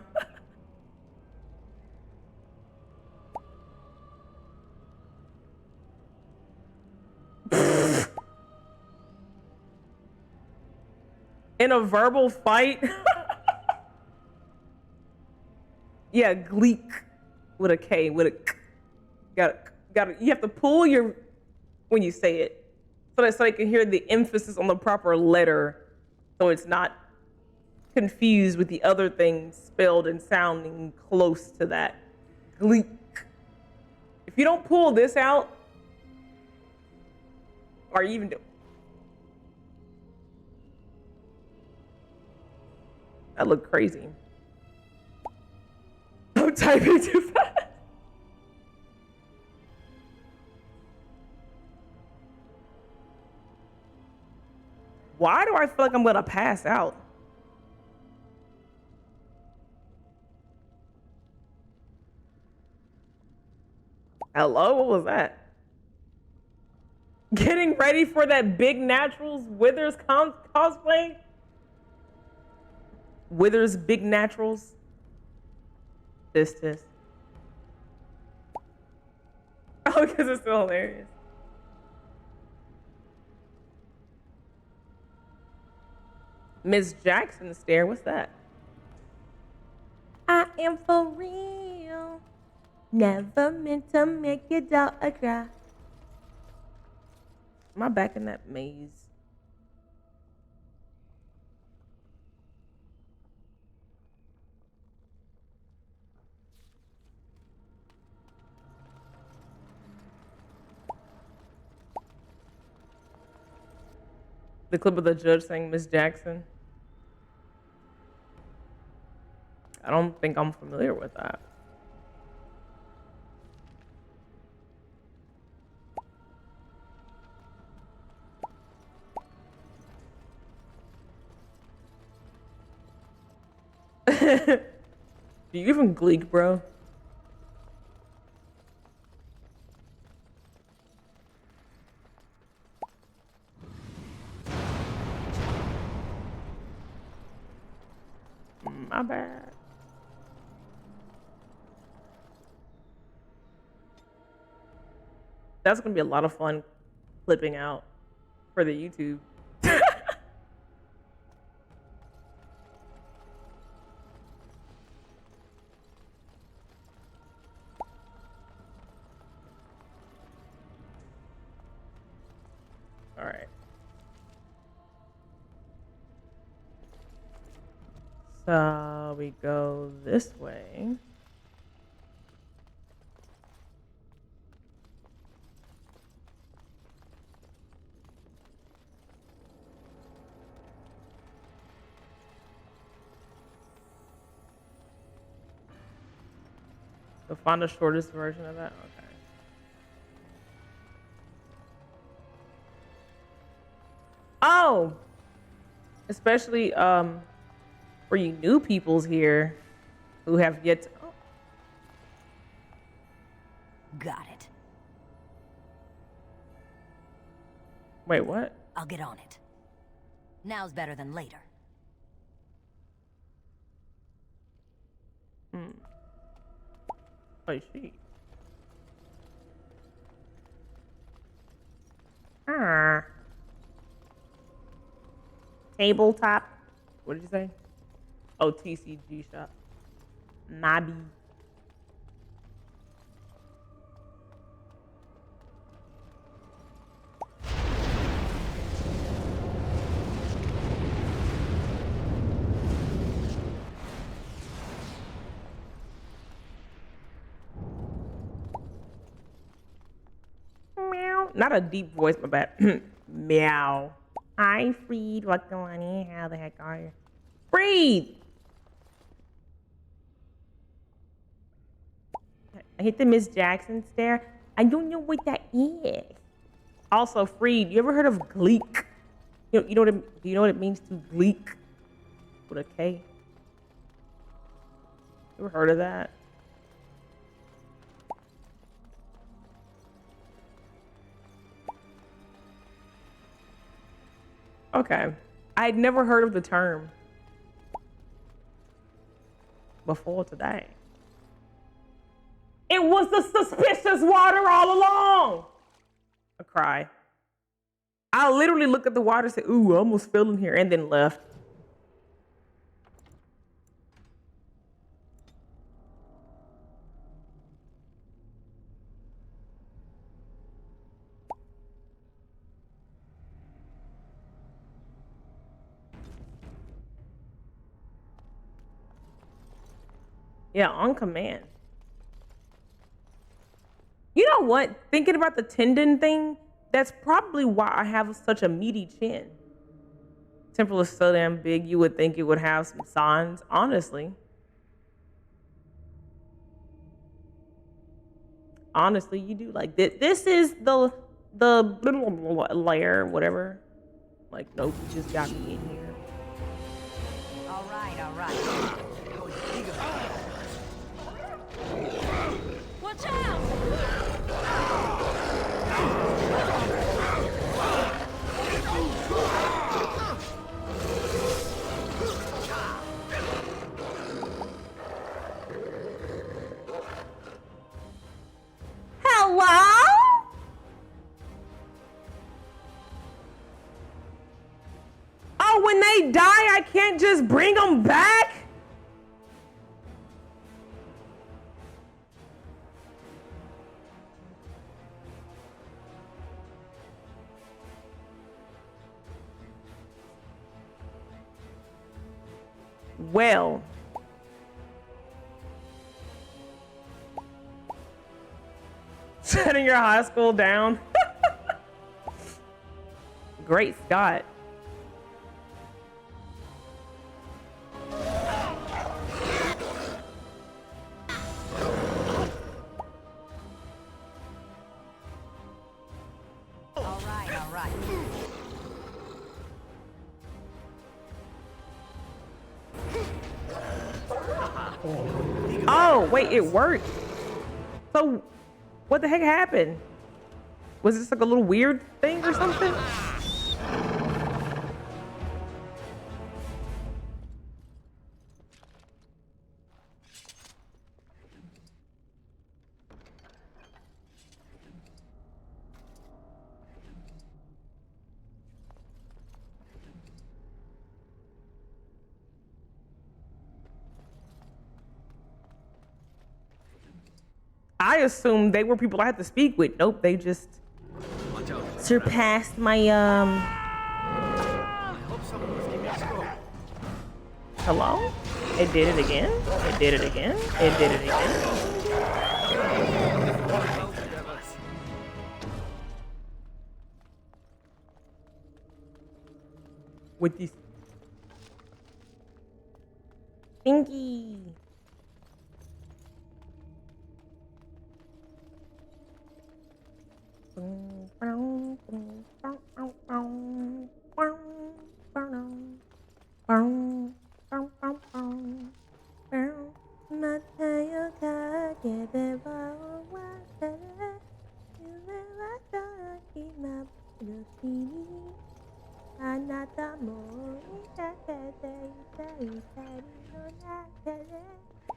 In a verbal fight? Yeah, gleek with a K, with a K. Got you have to pull your when you say it, so you can hear the emphasis on the proper letter, so it's not confused with the other things spelled and sounding close to that. Gleek. If you don't pull this out, or even do that, look crazy. I'm typing too fast. Why do I feel like I'm gonna pass out? Hello, what was that? Getting ready for that Big Naturals Withers cosplay? Withers Big Naturals? This. Oh, because it's still hilarious. Miss Jackson stare, what's that? I am for real. Never meant to make your daughter cry. Am I back in that maze? The clip of the judge saying Miss Jackson. I don't think I'm familiar with that. Do you even gleek, bro? My bad. That's gonna be a lot of fun clipping out for the YouTube. All right. So we go this way. So find the shortest version of that. Okay. Oh, especially for you new peoples here who have yet to. Oh. Got it. Wait, what? I'll get on it. Now's better than later. Oh, she. Ah. Tabletop. What did you say? Oh, TCG shop. Nobby. Meow. Not a deep voice, my bad. Meow. Hi, Freed. What's going on? How the heck are you? Freed! I hit the Miss Jackson stare. I don't know what that is. Also, Freed, you ever heard of gleek? You know what do you know what it means to gleek? With a K? Ever heard of that? Okay. I had never heard of the term before today. It was the suspicious water all along. I cry. I literally looked at the water and said, ooh, I almost fell in here, and then left. Yeah, on command. You know what? Thinking about the tendon thing, that's probably why I have such a meaty chin. Temple is so damn big, you would think it would have some signs, honestly. Honestly, you do. Like, this is the layer, whatever. Like, nope, you just got me in here. All right, all right. Watch out! Hello? Oh, when they die, I can't just bring them back? Well. Shutting your high school down. Great Scott. All right, all right. Oh, wait, it worked. So, what the heck happened? Was this like a little weird thing or something? I assumed they were people I had to speak with. Nope, they just surpassed my Hello? It did it again? It did it again? It did it again? With these Stinky.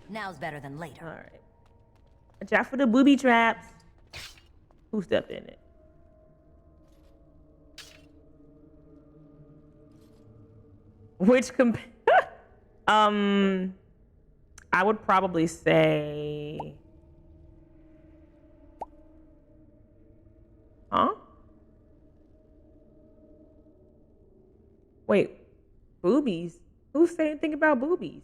Now's better than later. All right. Watch out for the booby traps. Who stepped in it? Which I would probably say, huh? Wait, boobies? Who's saying anything about boobies?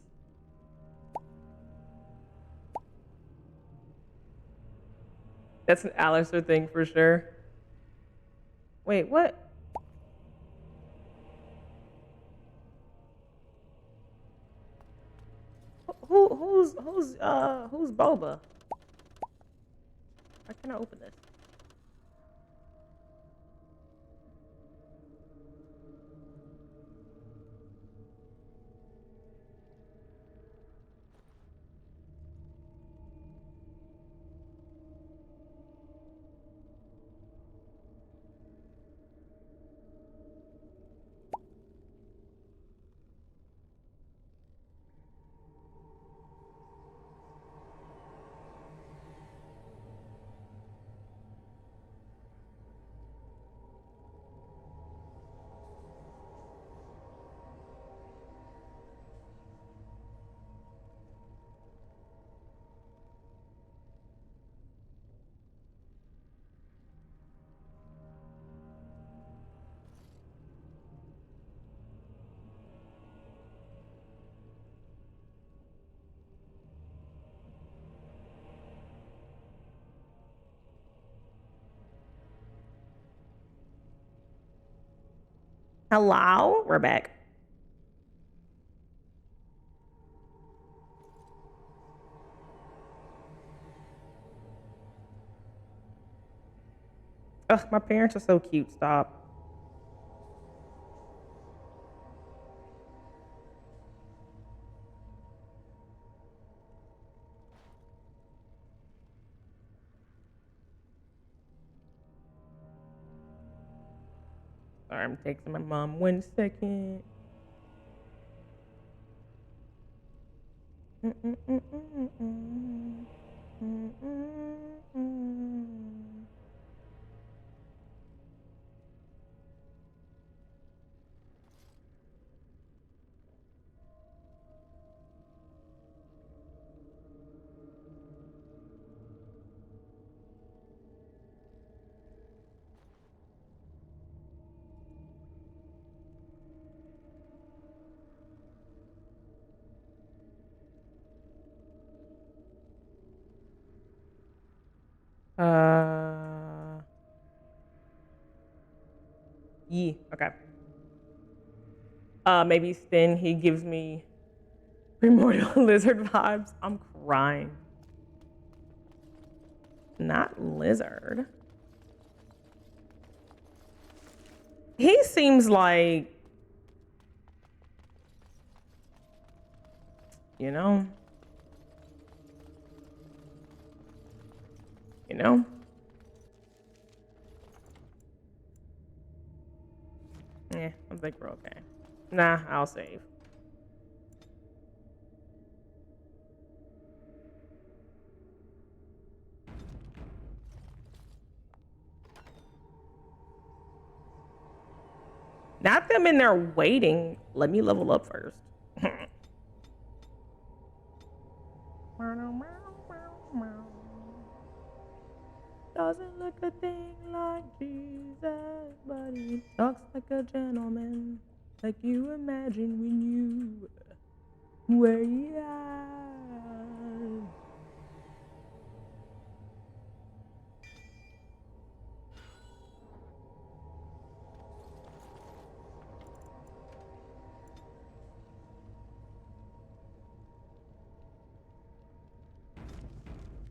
That's an Alistair thing for sure. Wait, what? Who's Boba? Why can't I open this? Hello? We're back. Ugh, my parents are so cute. Stop. Sorry, I'm texting my mom 1 second. Yeah, okay. Maybe Spin, he gives me primordial lizard vibes. I'm crying. Not lizard. He seems like, you know. Yeah, I think we're okay. Nah, I'll save. Not them in there waiting. Let me level up first. Doesn't look a thing like Jesus, but he talks like a gentleman, like you imagine when you were young.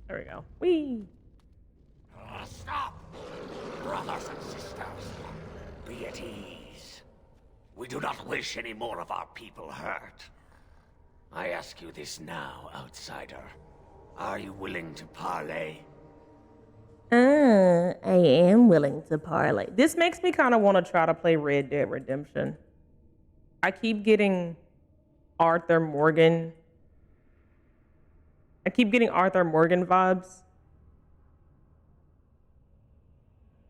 There we go. Whee! Stop! Brothers and sisters, be at ease. We do not wish any more of our people hurt. I ask you this now, outsider. Are you willing to parley? I am willing to parlay. This makes me kind of want to try to play Red Dead Redemption. I keep getting Arthur Morgan. I keep getting Arthur Morgan vibes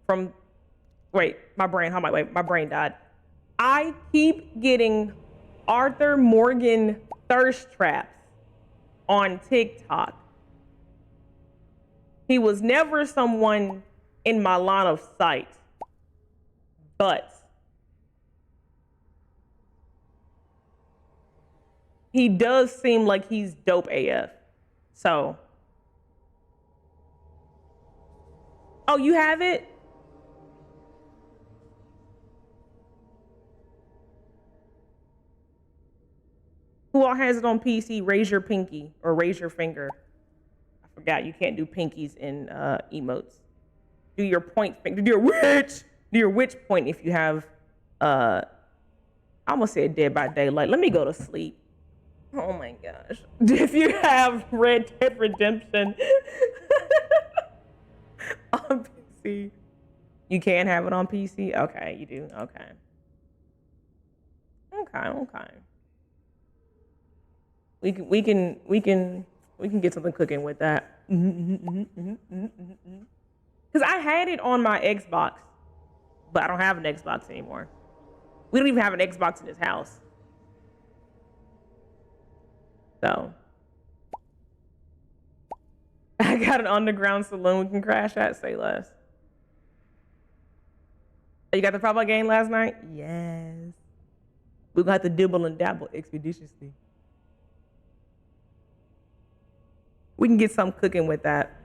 from. Wait, my brain. How am I? Wait, my brain died. I keep getting Arthur Morgan thirst traps on TikTok. He was never someone in my line of sight, but he does seem like he's dope AF. So, oh, you have it? Who all has it on PC? Raise your pinky or raise your finger. I forgot you can't do pinkies in emotes. Do your point finger. Do your witch point if you have. I almost said Dead by Daylight. Let me go to sleep. Oh my gosh! If you have Red Dead Redemption on PC, you can have it on PC. Okay, you do. Okay. We can get something cooking with that. Because I had it on my Xbox, but I don't have an Xbox anymore. We don't even have an Xbox in this house. So I got an underground saloon we can crash at. Say less. Oh, you got the football game last night? Yes. We're gonna have to dibble and dabble expeditiously. We can get something cooking with that.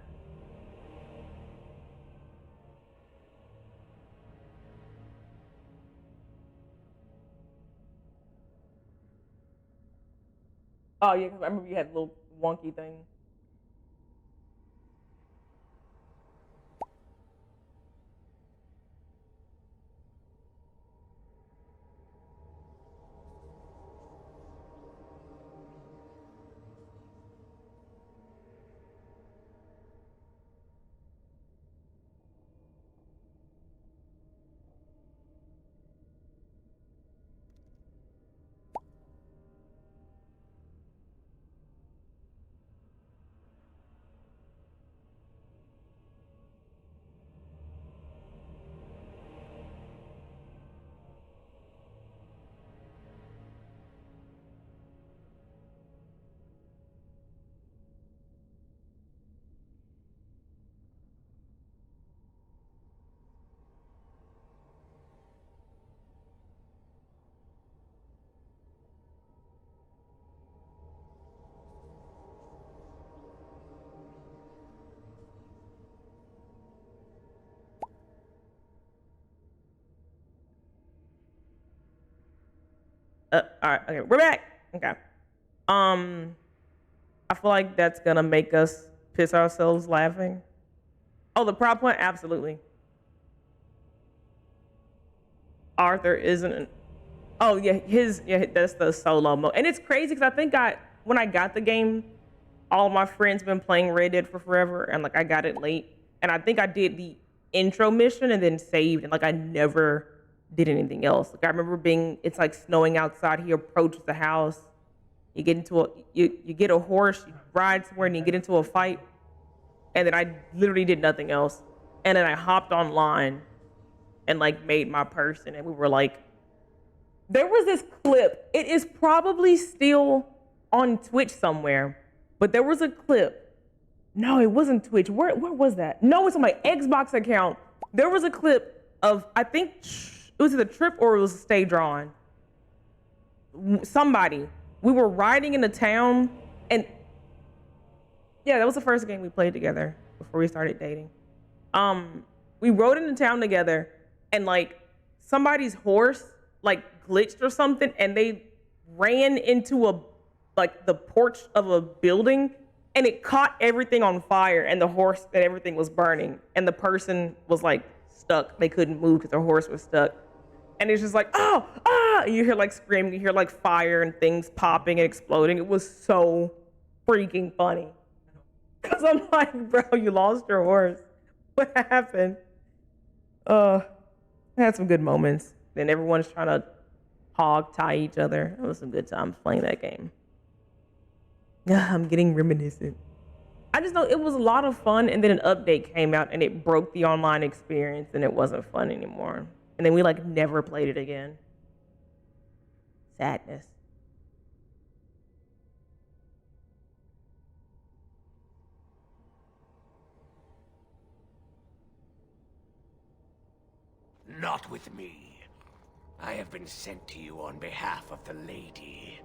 Oh yeah, because I remember you had a little wonky thing. All right, okay, we're back. Okay. I feel like that's gonna make us piss ourselves laughing. Oh, the prop point, absolutely. Arthur isn't. Oh yeah, that's the solo mode, and it's crazy because I think when I got the game, all of my friends been playing Red Dead for forever, and like I got it late, and I think I did the intro mission and then saved, and like I never did anything else. Like I remember it's like snowing outside. He approaches the house. You get into you get a horse, you ride somewhere, and you get into a fight, and then I literally did nothing else, and then I hopped online and like made my person, and we were like. There was this clip. It is probably still on Twitch somewhere, but there was a clip. No, it wasn't Twitch. Where was that? No, it's on my Xbox account. There was a clip of, I think it was either Trip or it was Stay Drawn. Somebody. We were riding in a town, and yeah, that was the first game we played together before we started dating. We rode into town together, and like somebody's horse like glitched or something, and they ran into the porch of a building, and it caught everything on fire, and the horse and everything was burning, and the person was like stuck. They couldn't move because their horse was stuck. And it's just like, oh, ah, and you hear like screaming, you hear like fire and things popping and exploding. It was so freaking funny. Cause I'm like, bro, you lost your horse. What happened? I had some good moments. Then everyone's trying to hog tie each other. It was some good times playing that game. I'm getting reminiscent. I just know it was a lot of fun, and then an update came out and it broke the online experience, and it wasn't fun anymore. And then we like never played it again. Sadness. Not with me. I have been sent to you on behalf of the lady.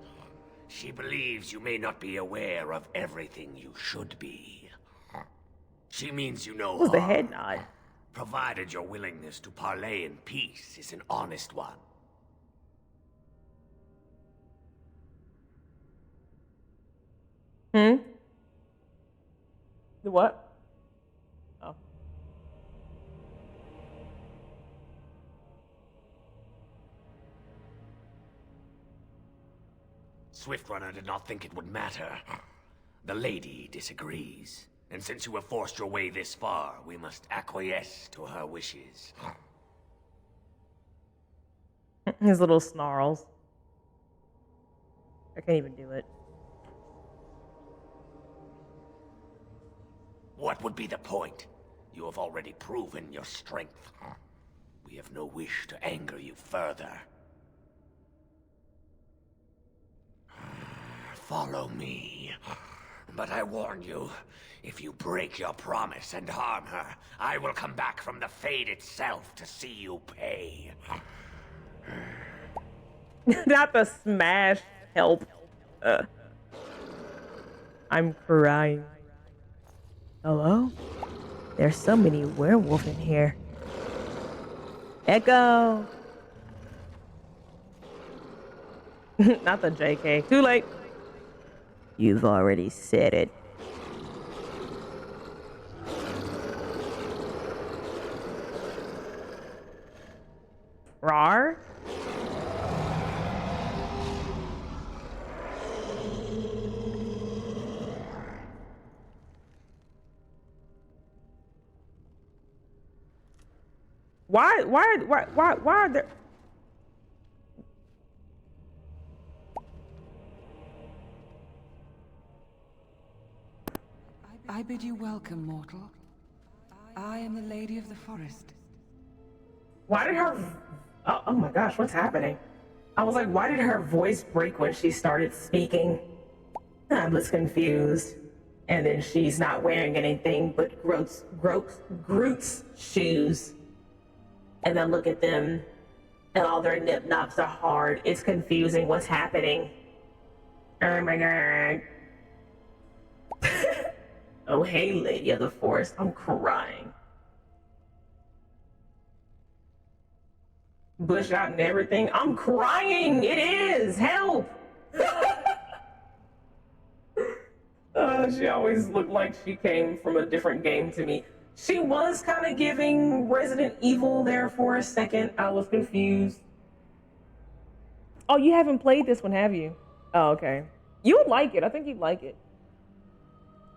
She believes you may not be aware of everything you should be. She means you know What was the harm, head nod? provided your willingness to parley in peace is an honest one. The what? Oh. Swiftrunner did not think it would matter. The lady disagrees. And since you have forced your way this far, we must acquiesce to her wishes. His little snarls. I can't even do it. What would be the point? You have already proven your strength. We have no wish to anger you further. Follow me. But I warn you, if you break your promise and harm her, I will come back from the Fade itself to see you pay. Not the smash help. I'm crying. Hello? There's so many werewolf in here. Echo! Not the JK. Too late. You've already said it. Rar? Why are there... I bid you welcome, mortal. I am the Lady of the Forest. Why did her... Oh my gosh, what's happening? I was like, why did her voice break when she started speaking? I was confused. And then she's not wearing anything but Groot's shoes. And then look at them. And all their nip-nops are hard. It's confusing what's happening. Oh my god. Oh hey, Lady of the Forest, I'm crying. Bush out and everything. I'm crying! It is! Help! She always looked like she came from a different game to me. She was kind of giving Resident Evil there for a second. I was confused. Oh, you haven't played this one, have you? Oh, okay. You would like it. I think you'd like it.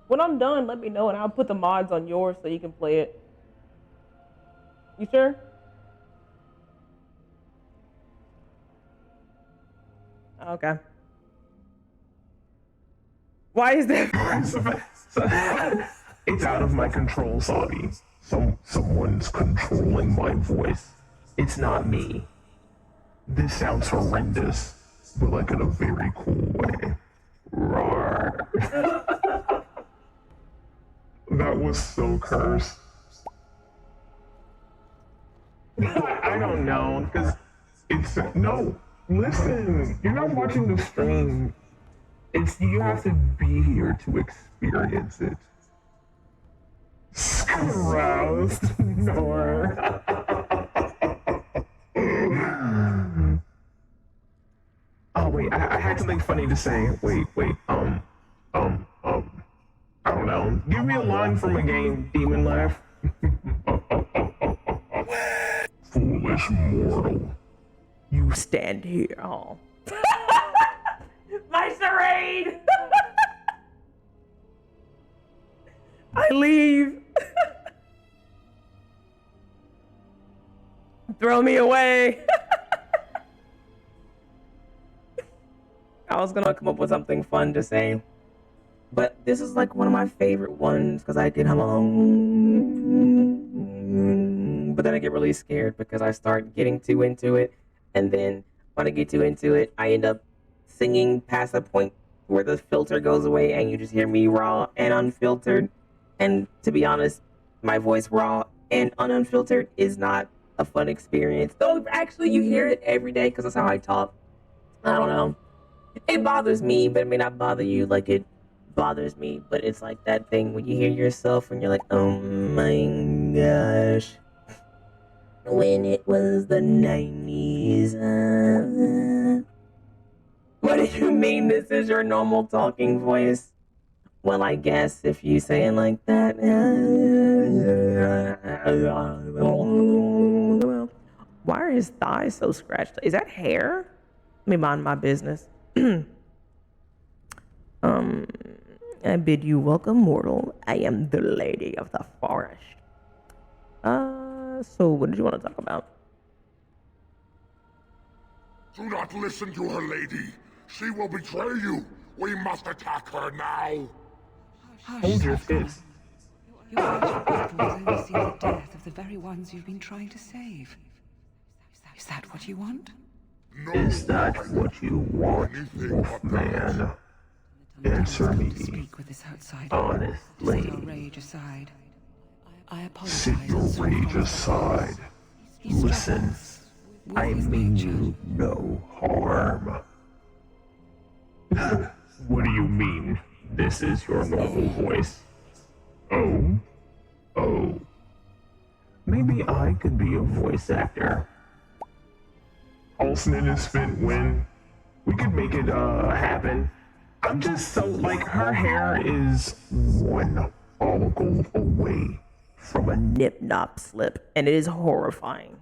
When I'm done, let me know and I'll put the mods on yours so you can play it. You sure? Okay. Why is that? It's out of my control, Sabi. Someone's controlling my voice. It's not me. This sounds horrendous, but like in a very cool way. Roar. That was so cursed. I don't know, because it's... No, listen, you're not watching the stream. You have to be here to experience it. Roused, nor. Oh wait, I had something funny to say. Wait, I don't know. Give me a line from a game, Demon Laugh. Foolish mortal. You stand here, oh. My charade! I leave. Throw me away. I was gonna come up with something fun to say, but this is like one of my favorite ones because I can hum along. But then I get really scared because I start getting too into it, and then when I get too into it, I end up singing past the point where the filter goes away and you just hear me raw and unfiltered. And to be honest, my voice raw and unfiltered is not a fun experience. Though actually you hear it every day because that's how I talk. I don't know. It bothers me, but it may not bother you like it bothers me. But it's like that thing when you hear yourself and you're like, oh my gosh. When it was the 90s. What do you mean this is your normal talking voice? Well, I guess if you say it like that. Why are his thighs so scratched? Is that hair? Let me mind my business. I bid you welcome, mortal. I am the Lady of the Forest. So what did you want to talk about? Do not listen to her, lady. She will betray you. We must attack her now. Hold your fist. Your ancient people will oversee the death of the very ones you've been trying to save. Is that what you want? No. Is that what you want, Wolfman? Answer me Speak with this outsider. honestly. Set your rage aside. I apologize. Set your rage aside. Listen, I mean you no harm. What do you mean, this is your normal voice? Oh? Oh. Maybe I could be a voice actor. Olsen and his Spit win. We could make it, happen. I'm just so like her hair is one follicle away from a nip nop slip, and it is horrifying,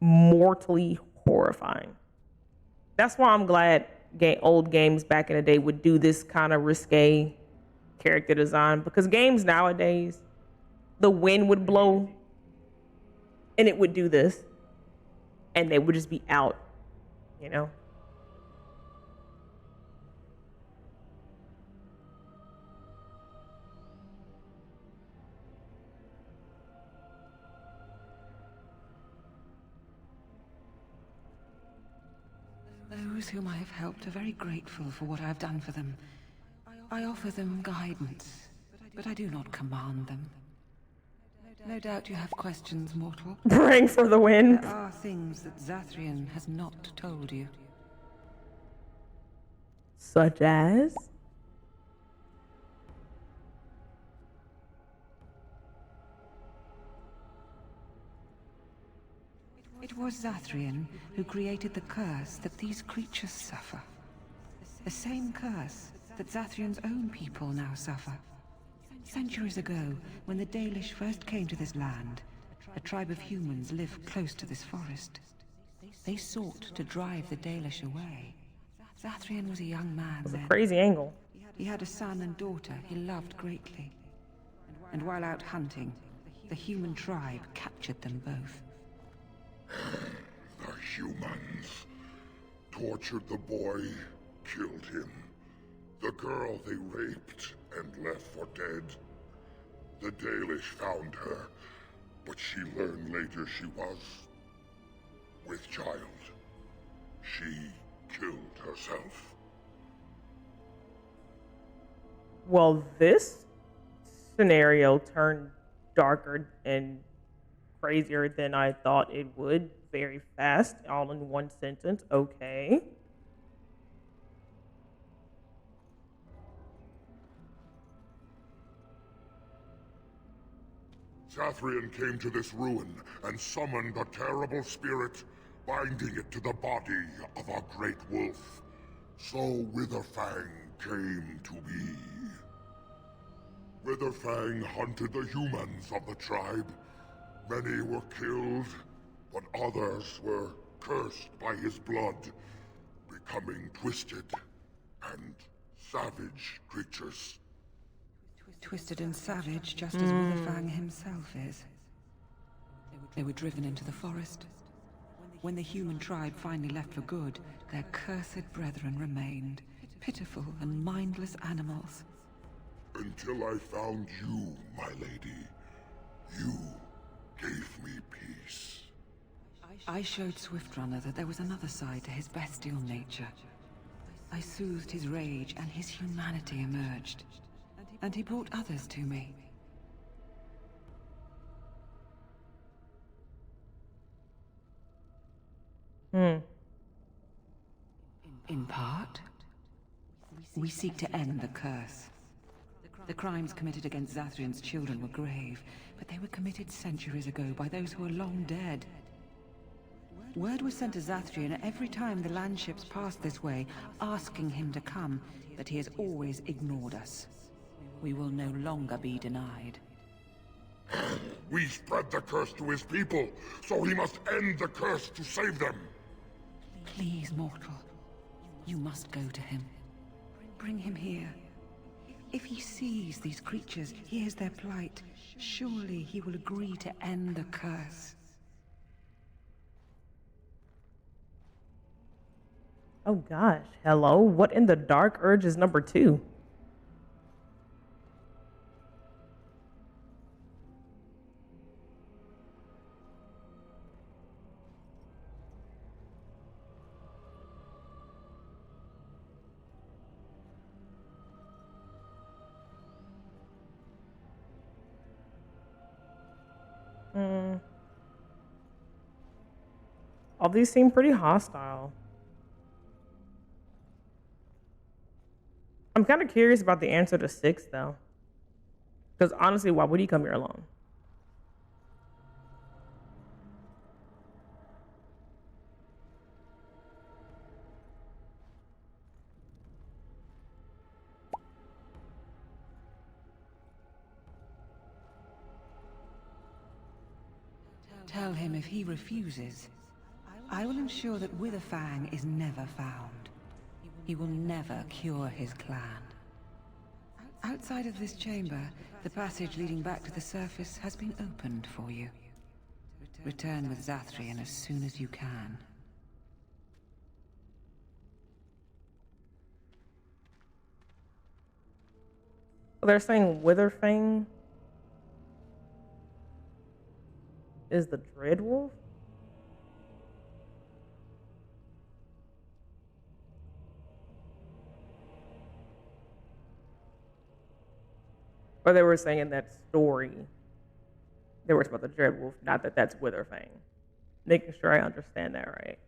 mortally horrifying. That's why I'm glad old games back in the day would do this kind of risque character design, because games nowadays, the wind would blow and it would do this and they would just be out, you know? Those whom I have helped are very grateful for what I have done for them. I offer them guidance, but I do not command them. No doubt you have questions, mortal. Praying for the wind. There are things that Zathrian has not told you. Such as? It was Zathrian who created the curse that these creatures suffer. The same curse that Zathrian's own people now suffer. Centuries ago, when the Dalish first came to this land, a tribe of humans lived close to this forest. They sought to drive the Dalish away. Zathrian was a young man That's a then. crazy angle. He had a son and daughter he loved greatly. And while out hunting, the human tribe captured them both. The humans tortured the boy, killed him. The girl they raped and left for dead. The Dalish found her, but she learned later she was with child. She killed herself. Well, this scenario turned darker and crazier than I thought it would very fast, all in one sentence. Okay. Zathrian came to this ruin and summoned a terrible spirit, binding it to the body of a great wolf. So Witherfang came to be. Witherfang hunted the humans of the tribe. Many were killed, but others were cursed by his blood, becoming twisted and savage creatures. Twisted and savage, just as Witherfang himself is. They were driven into the forest. When the human tribe finally left for good, their cursed brethren remained, pitiful and mindless animals. Until I found you, my lady. You gave me peace. I showed Swiftrunner that there was another side to his bestial nature. I soothed his rage and his humanity emerged. And he brought others to me. In part, we seek to end the curse. The crimes committed against Zathrian's children were grave, but they were committed centuries ago by those who are long dead. Word was sent to Zathrian every time the landships passed this way, asking him to come, but he has always ignored us. We will no longer be denied. We spread the curse to his people, so he must end the curse to save them. Please, mortal. You must go to him. Bring him here. If he sees these creatures, hears their plight, surely he will agree to end the curse. Oh gosh, hello? What in the dark urge is number 2? All these seem pretty hostile. I'm kind of curious about the answer to 6, though. Because honestly, why would he come here alone? tell him if he refuses, I will ensure that Witherfang is never found. He will never cure his clan. Outside of this chamber, the passage leading back to the surface has been opened for you. Return with Zathrian as soon as you can. They're saying Witherfang is the Dreadwolf? Or they were saying in that story, they were about the Dreadwolf, not that that's Witherfang. Making sure I understand that right.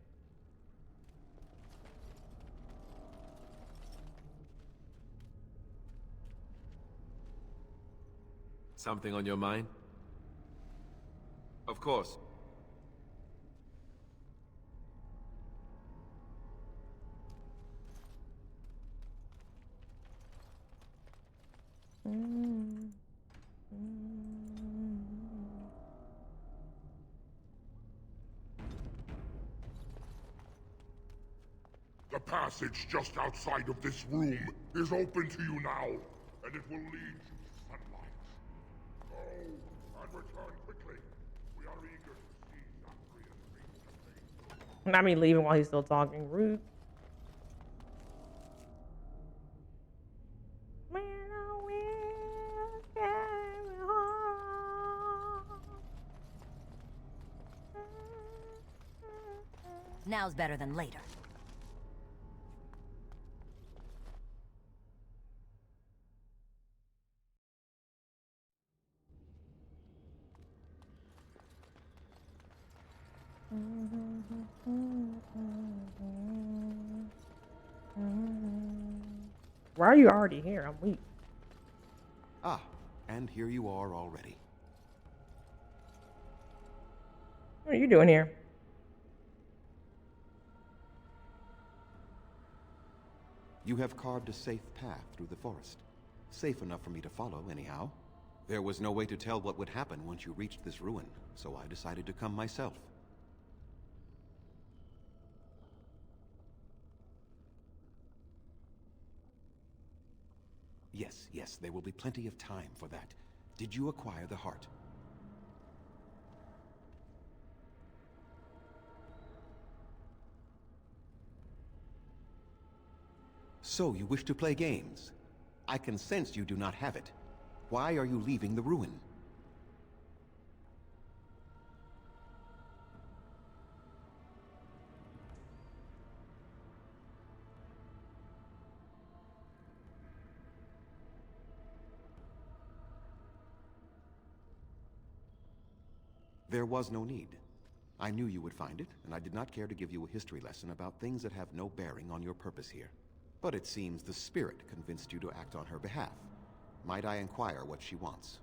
Something on your mind? Of course. The passage just outside of this room is open to you now, and it will lead you to sunlight. Go and return quickly. We are eager to see Zathrian face to face. Not me leaving while he's still talking. Rude. Now's better than later. Why are you already here? I'm weak. Ah, and here you are already. What are you doing here? You have carved a safe path through the forest. Safe enough for me to follow, anyhow. There was no way to tell what would happen once you reached this ruin, so I decided to come myself. Yes, there will be plenty of time for that. Did you acquire the heart? So you wish to play games? I can sense you do not have it. Why are you leaving the ruin? There was no need. I knew you would find it, and I did not care to give you a history lesson about things that have no bearing on your purpose here. But it seems the spirit convinced you to act on her behalf. Might I inquire what she wants?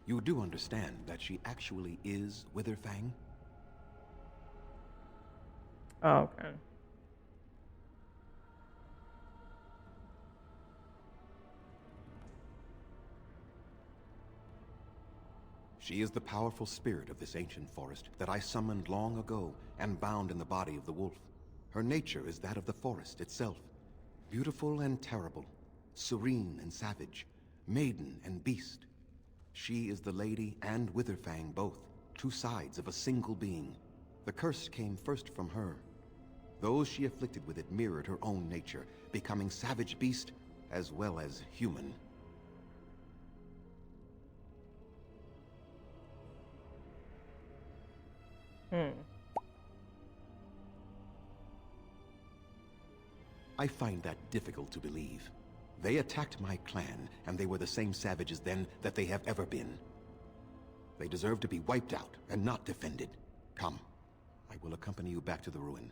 You do understand that she actually is Witherfang? Oh, okay. She is the powerful spirit of this ancient forest that I summoned long ago and bound in the body of the wolf. Her nature is that of the forest itself. Beautiful and terrible, serene and savage, maiden and beast. She is the lady and Witherfang both, two sides of a single being. The curse came first from her. Those she afflicted with it mirrored her own nature, becoming savage beast as well as human. I find that difficult to believe. They attacked my clan, and they were the same savages then that they have ever been. They deserve to be wiped out and not defended. Come, I will accompany you back to the ruin.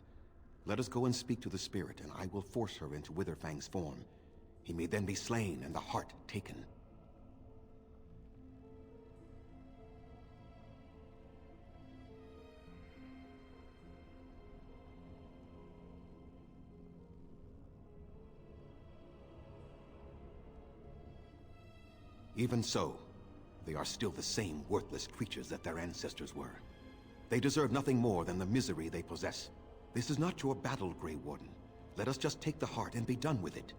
Let us go and speak to the spirit, and I will force her into Witherfang's form. He may then be slain and the heart taken. Even so, they are still the same worthless creatures that their ancestors were. They deserve nothing more than the misery they possess. This is not your battle, Grey Warden. Let us just take the heart and be done with it.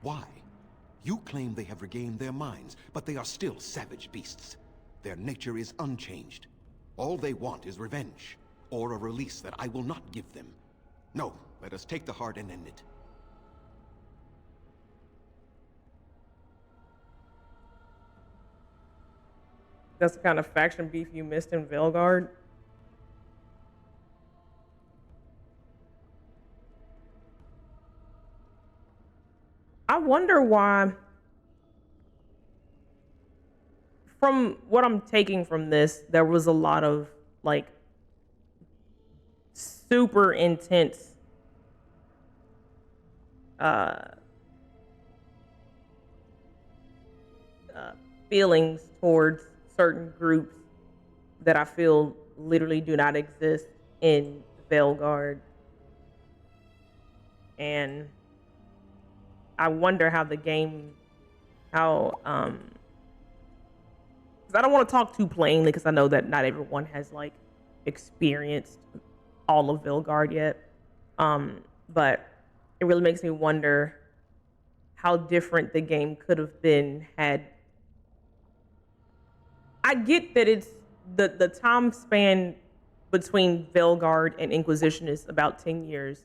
Why? You claim they have regained their minds, but they are still savage beasts. Their nature is unchanged. All they want is revenge, or a release that I will not give them. No, let us take the heart and end it. That's the kind of faction beef you missed in Velgard. I wonder why, from what I'm taking from this, there was a lot of like super intense feelings towards certain groups that I feel literally do not exist in Velgard. And I wonder how the game, because I don't want to talk too plainly, because I know that not everyone has like experienced all of Velgard yet. But it really makes me wonder how different the game could have been had. I get that it's the time span between Velgard and Inquisition is about 10 years,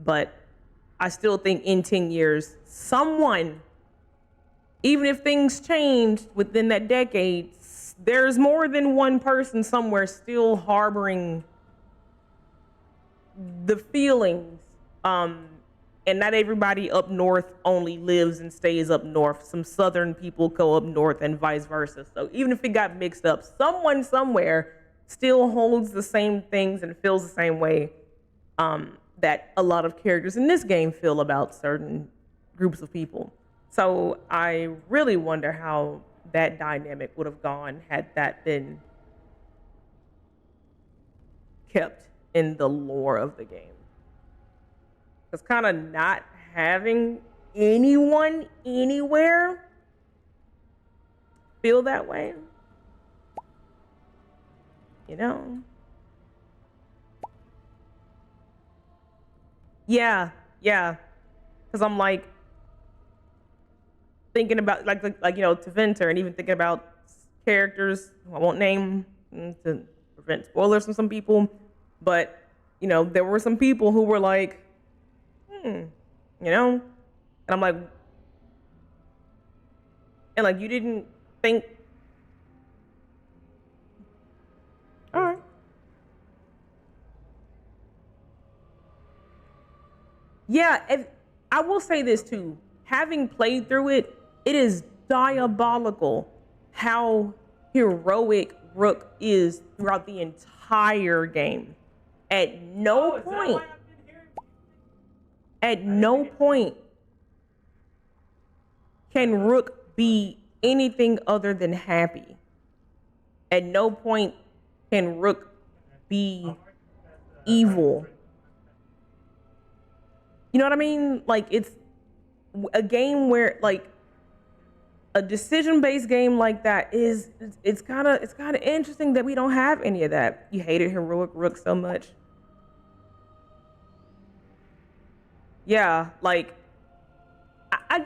but I still think in 10 years, someone, even if things changed within that decade, there's more than one person somewhere still harboring the feelings. And not everybody up north only lives and stays up north. Some southern people go up north and vice versa. So even if it got mixed up, someone somewhere still holds the same things and feels the same way that a lot of characters in this game feel about certain groups of people. So I really wonder how that dynamic would have gone had that been kept in the lore of the game. Because kind of not having anyone anywhere feel that way, you know? Yeah. Because I'm like thinking about like you know, Teventer, and even thinking about characters who I won't name to prevent spoilers from some people, but you know, there were some people who were like, you know, and I'm like, and like, you didn't think, all right. Yeah, and I will say this too, having played through it, it is diabolical how heroic Rook is throughout the entire game. At no point can Rook be anything other than happy. At no point can Rook be evil. You know what I mean? Like, it's a game where, like, a decision-based game like that is, it's kind of interesting that we don't have any of that. You hated heroic Rook so much. Yeah, like, I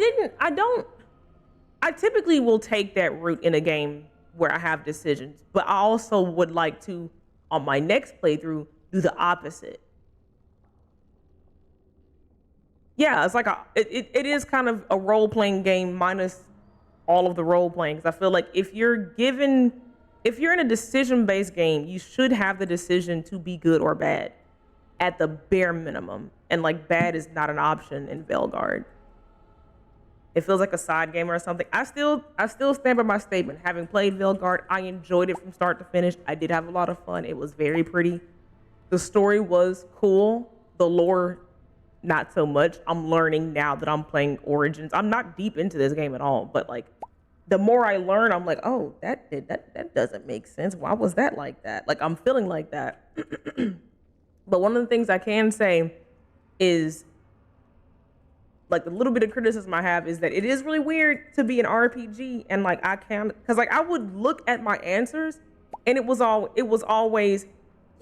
typically will take that route in a game where I have decisions, but I also would like to, on my next playthrough, do the opposite. Yeah, it's like it is kind of a role-playing game minus all of the role-playing. Because I feel like if you're in a decision-based game, you should have the decision to be good or bad at the bare minimum. And like, bad is not an option in Velgard. It feels like a side game or something. I still stand by my statement. Having played Velgard, I enjoyed it from start to finish. I did have a lot of fun. It was very pretty. The story was cool. The lore, not so much. I'm learning now that I'm playing Origins. I'm not deep into this game at all, but like, the more I learn, I'm like, oh, that doesn't make sense. Why was that like that? Like, I'm feeling like that. But one of the things I can say is, like, the little bit of criticism I have is that it is really weird to be an RPG, and like I can, because like I would look at my answers, and it was always,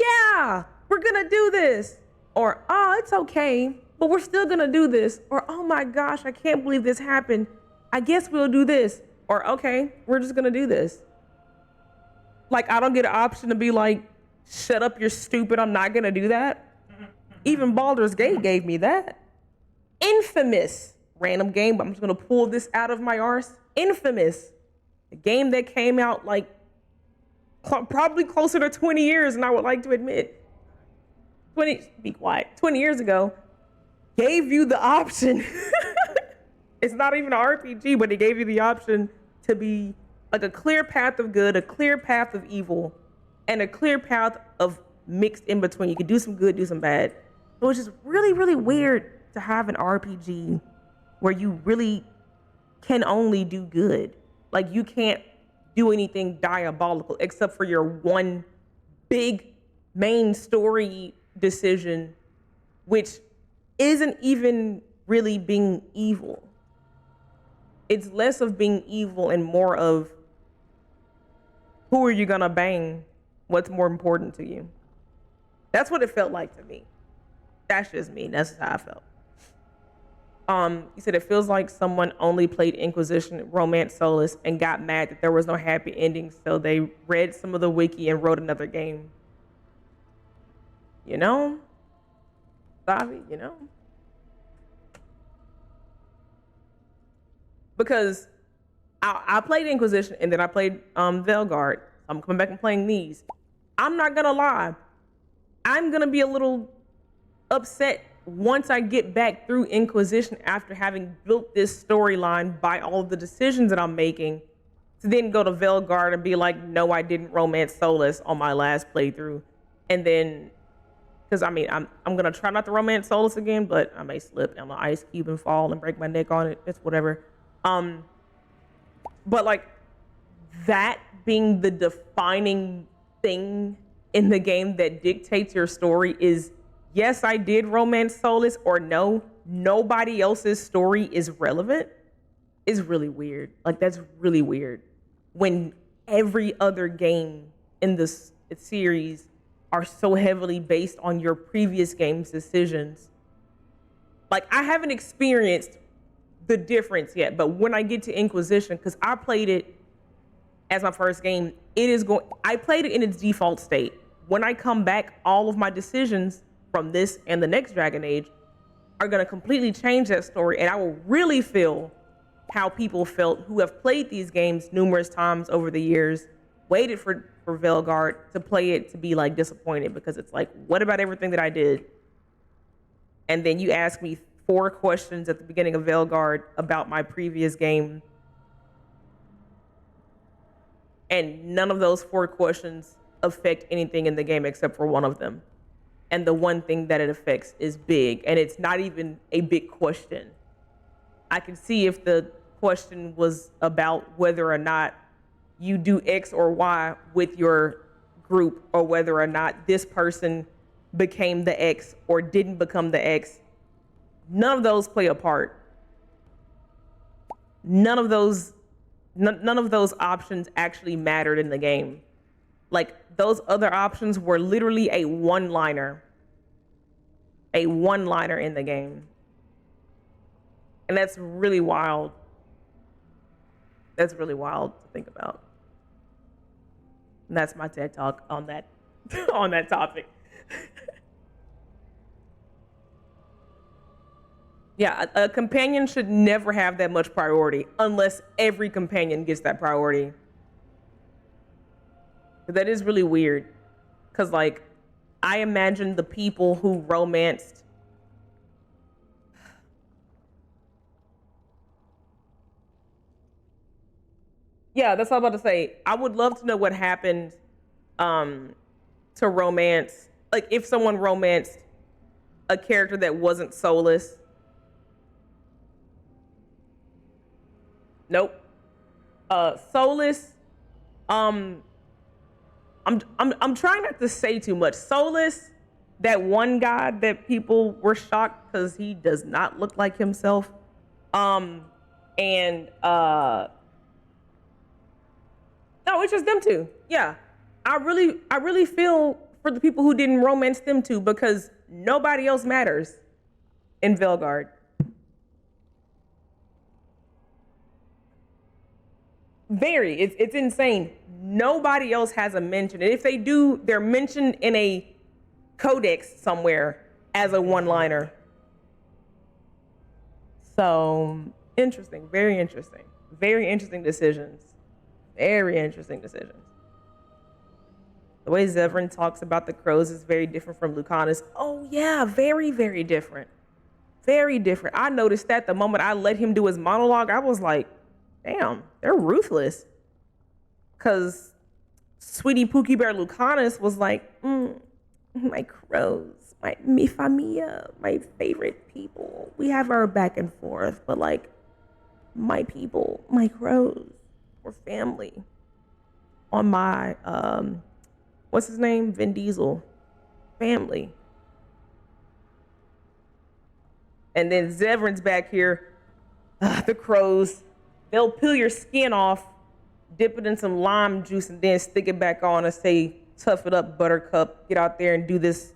yeah, we're gonna do this, or oh, it's okay, but we're still gonna do this, or oh my gosh, I can't believe this happened. I guess we'll do this, or okay, we're just gonna do this. Like, I don't get an option to be like, shut up, you're stupid, I'm not gonna do that. Even Baldur's Gate gave me that. Infamous, random game, but I'm just gonna pull this out of my arse. Infamous, a game that came out like probably closer to 20 years, and I would like to admit, 20 years ago, gave you the option. It's not even an RPG, but it gave you the option to be like a clear path of good, a clear path of evil, and a clear path of mixed in between. You can do some good, do some bad. So it's just really, really weird to have an RPG where you really can only do good. Like, you can't do anything diabolical except for your one big main story decision, which isn't even really being evil. It's less of being evil and more of, who are you gonna bang? What's more important to you? That's what it felt like to me. That's just me. That's how I felt. You said it feels like someone only played Inquisition, Romance Solace, and got mad that there was no happy ending, so they read some of the wiki and wrote another game. You know? Savi, you know? Because I played Inquisition, and then I played Veilguard. I'm coming back and playing these. I'm not gonna lie. I'm gonna be a little upset once I get back through Inquisition after having built this storyline by all the decisions that I'm making, to then go to Veilguard and be like, no, I didn't Romance Solace on my last playthrough. And then, because I mean, I'm gonna try not to Romance Solace again, but I may slip on the ice cube and fall and break my neck on it. It's whatever. But like, that being the defining thing in the game that dictates your story is, yes, I did Romance Solace, or no, nobody else's story is relevant, is really weird. Like, that's really weird. When every other game in this series are so heavily based on your previous game's decisions. Like, I haven't experienced the difference yet, but when I get to Inquisition, because I played it as my first game, I played it in its default state. When I come back, all of my decisions from this and the next Dragon Age are going to completely change that story, and I will really feel how people felt who have played these games numerous times over the years, waited for Veilguard to play it, to be like disappointed, because it's like, what about everything that I did? And then you ask me 4 questions at the beginning of Veilguard about my previous game, and none of those 4 questions affect anything in the game except for one of them. And the one thing that it affects is big, and it's not even a big question. I can see if the question was about whether or not you do X or Y with your group, or whether or not this person became the X or didn't become the X. None of those play a part. None of those options actually mattered in the game. Like, those other options were literally a one-liner in the game. And that's really wild. That's really wild to think about. And that's my TED Talk on that, on that topic. Yeah, a companion should never have that much priority unless every companion gets that priority. But that is really weird. Because, like, I imagine the people who romanced Yeah, that's what I'm about to say. I would love to know what happened to romance. Like, if someone romanced a character that wasn't soulless. Nope. Solus, I'm trying not to say too much. Solus, that one guy that people were shocked because he does not look like himself. No, it's just them two. Yeah. I really feel for the people who didn't romance them two because nobody else matters in Velgard. Very. It's insane. Nobody else has a mention. And if they do, they're mentioned in a codex somewhere as a one-liner. So interesting. Very interesting. Very interesting decisions. Very interesting decisions. The way Zevran talks about the crows is very different from Lucanus. Oh yeah, very, very different. Very different. I noticed that the moment I let him do his monologue, I was like, damn, they're ruthless. Because Sweetie Pookie Bear Lucanus was like, my crows, mi familia, my favorite people. We have our back and forth, but like, my people, my crows, we're family. On my, what's his name? Vin Diesel. Family. And then Zevran's back here. The crows, they'll peel your skin off, dip it in some lime juice, and then stick it back on and say, tough it up, Buttercup. Get out there and do this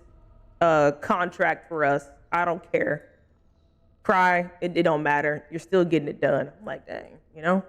contract for us. I don't care. Cry, it don't matter. You're still getting it done. I'm like, dang, you know?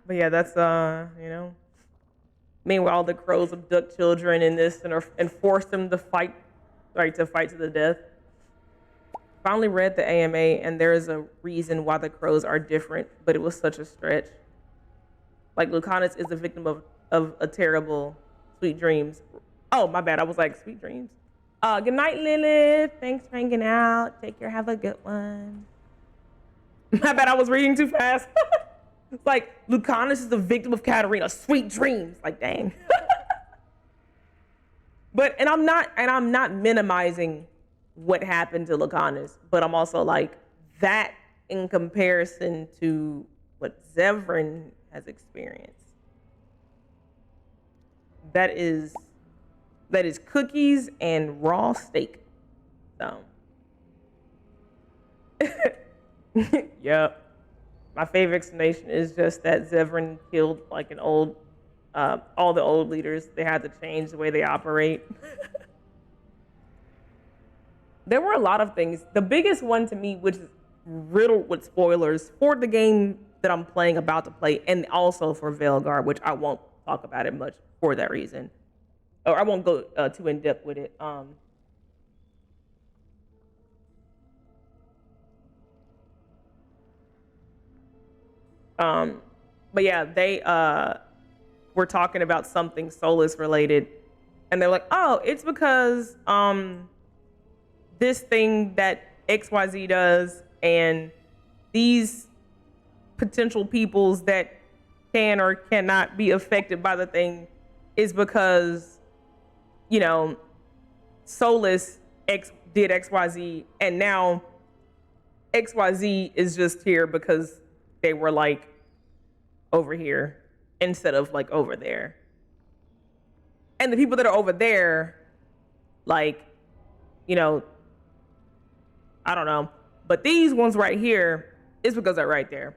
But yeah, that's you know. Meanwhile, the crows abduct children in this and force them to fight, to fight to the death. Finally read the AMA, and there is a reason why the crows are different, but it was such a stretch. Like Lucanus is a victim of a terrible sweet dreams. Oh, my bad. I was like, sweet dreams. Good night, Lilith. Thanks for hanging out. Take care. Have a good one. My bad. I was reading too fast. It's like Lucanus is the victim of Katarina's sweet dreams. Like, dang. And I'm not minimizing what happened to Lucanus, but I'm also like, that in comparison to what Zevran has experienced, that is cookies and raw steak. So yep. My favorite explanation is just that Zevran killed like all the old leaders. They had to change the way they operate. There were a lot of things. The biggest one to me, which is riddled with spoilers for the game that I'm about to play, and also for Velgar, which I won't talk about it much for that reason. Or I won't go too in depth with it. But yeah, they were talking about something Solus related, and they're like, oh, it's because this thing that XYZ does, and these potential peoples that can or cannot be affected by the thing is because, you know, Solus did XYZ, and now XYZ is just here because they were like over here instead of like over there. And the people that are over there, like, you know, I don't know, but these ones right here is because they're right there.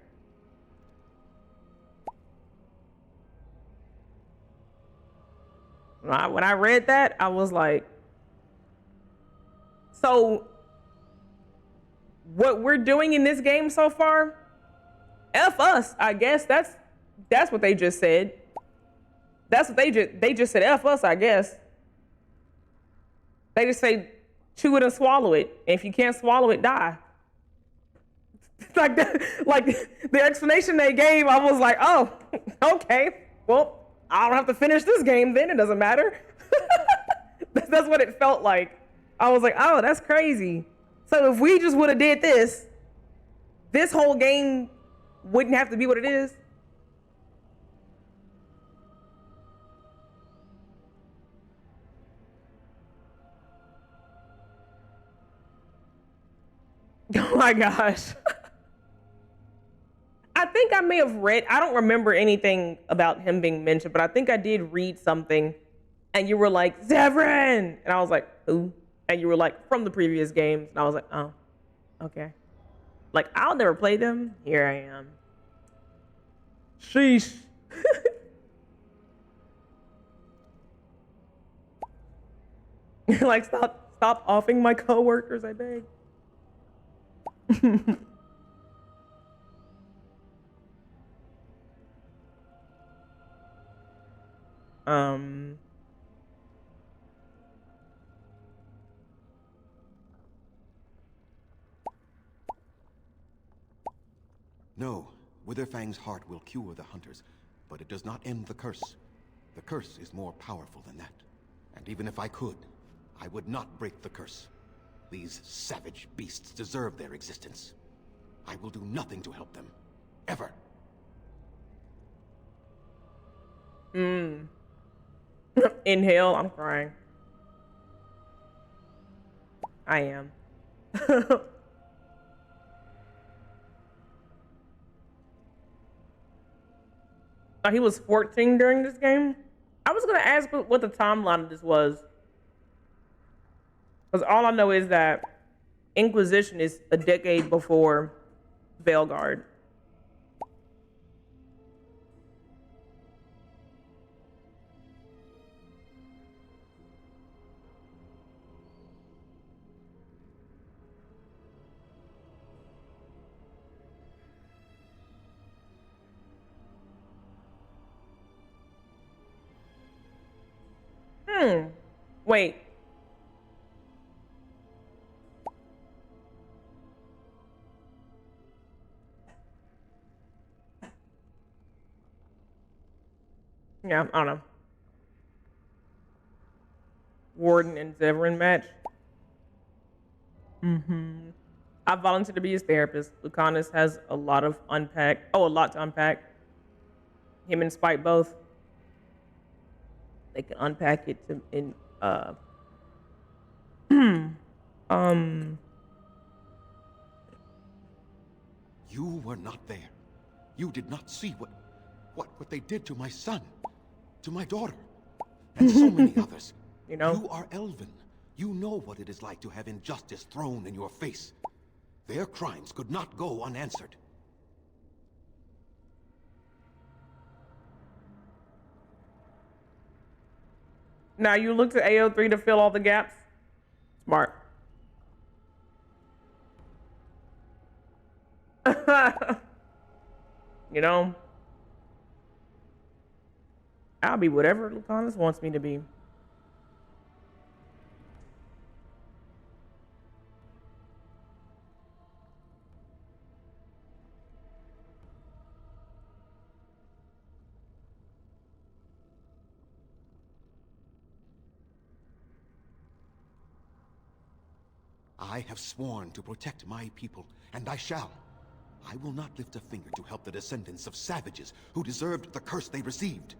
When I read that, I was like, so what we're doing in this game so far, F us, I guess. That's what they just said. That's what they just said, F us, I guess. They just say, chew it and swallow it. And if you can't swallow it, die. Like the explanation they gave, I was like, oh, okay. Well, I don't have to finish this game then. It doesn't matter. That's what it felt like. I was like, oh, that's crazy. So if we just would have did this, this whole game wouldn't have to be what it is. Oh my gosh. I think I may have read, I don't remember anything about him being mentioned, but I think I did read something and you were like, Zevran! And I was like, who? And you were like, from the previous games. And I was like, oh, okay. Like, I'll never play them. Here I am. Sheesh. Like, stop offing my coworkers, I beg. No, Witherfang's heart will cure the hunters, but it does not end the curse. The curse is more powerful than that. And even if I could, I would not break the curse. These savage beasts deserve their existence. I will do nothing to help them. Ever. Inhale, I'm crying. I am. Oh, he was 14 during this game? I was gonna ask what the timeline of this was. Because all I know is that Inquisition is a decade before Veilguard. Wait. Yeah, I don't know. Warden and Zevran match. I volunteered to be his therapist. Lucanus has a lot to unpack. Him and Spike both. They can unpack it in You were not there. You did not see what they did to my son, to my daughter, and so many others. You know? You are Elven. You know what it is like to have injustice thrown in your face. Their crimes could not go unanswered. Now you look to AO3 to fill all the gaps. Smart. You know, I'll be whatever Lucanus wants me to be. I have sworn to protect my people, and I shall. I will not lift a finger to help the descendants of savages who deserved the curse they received.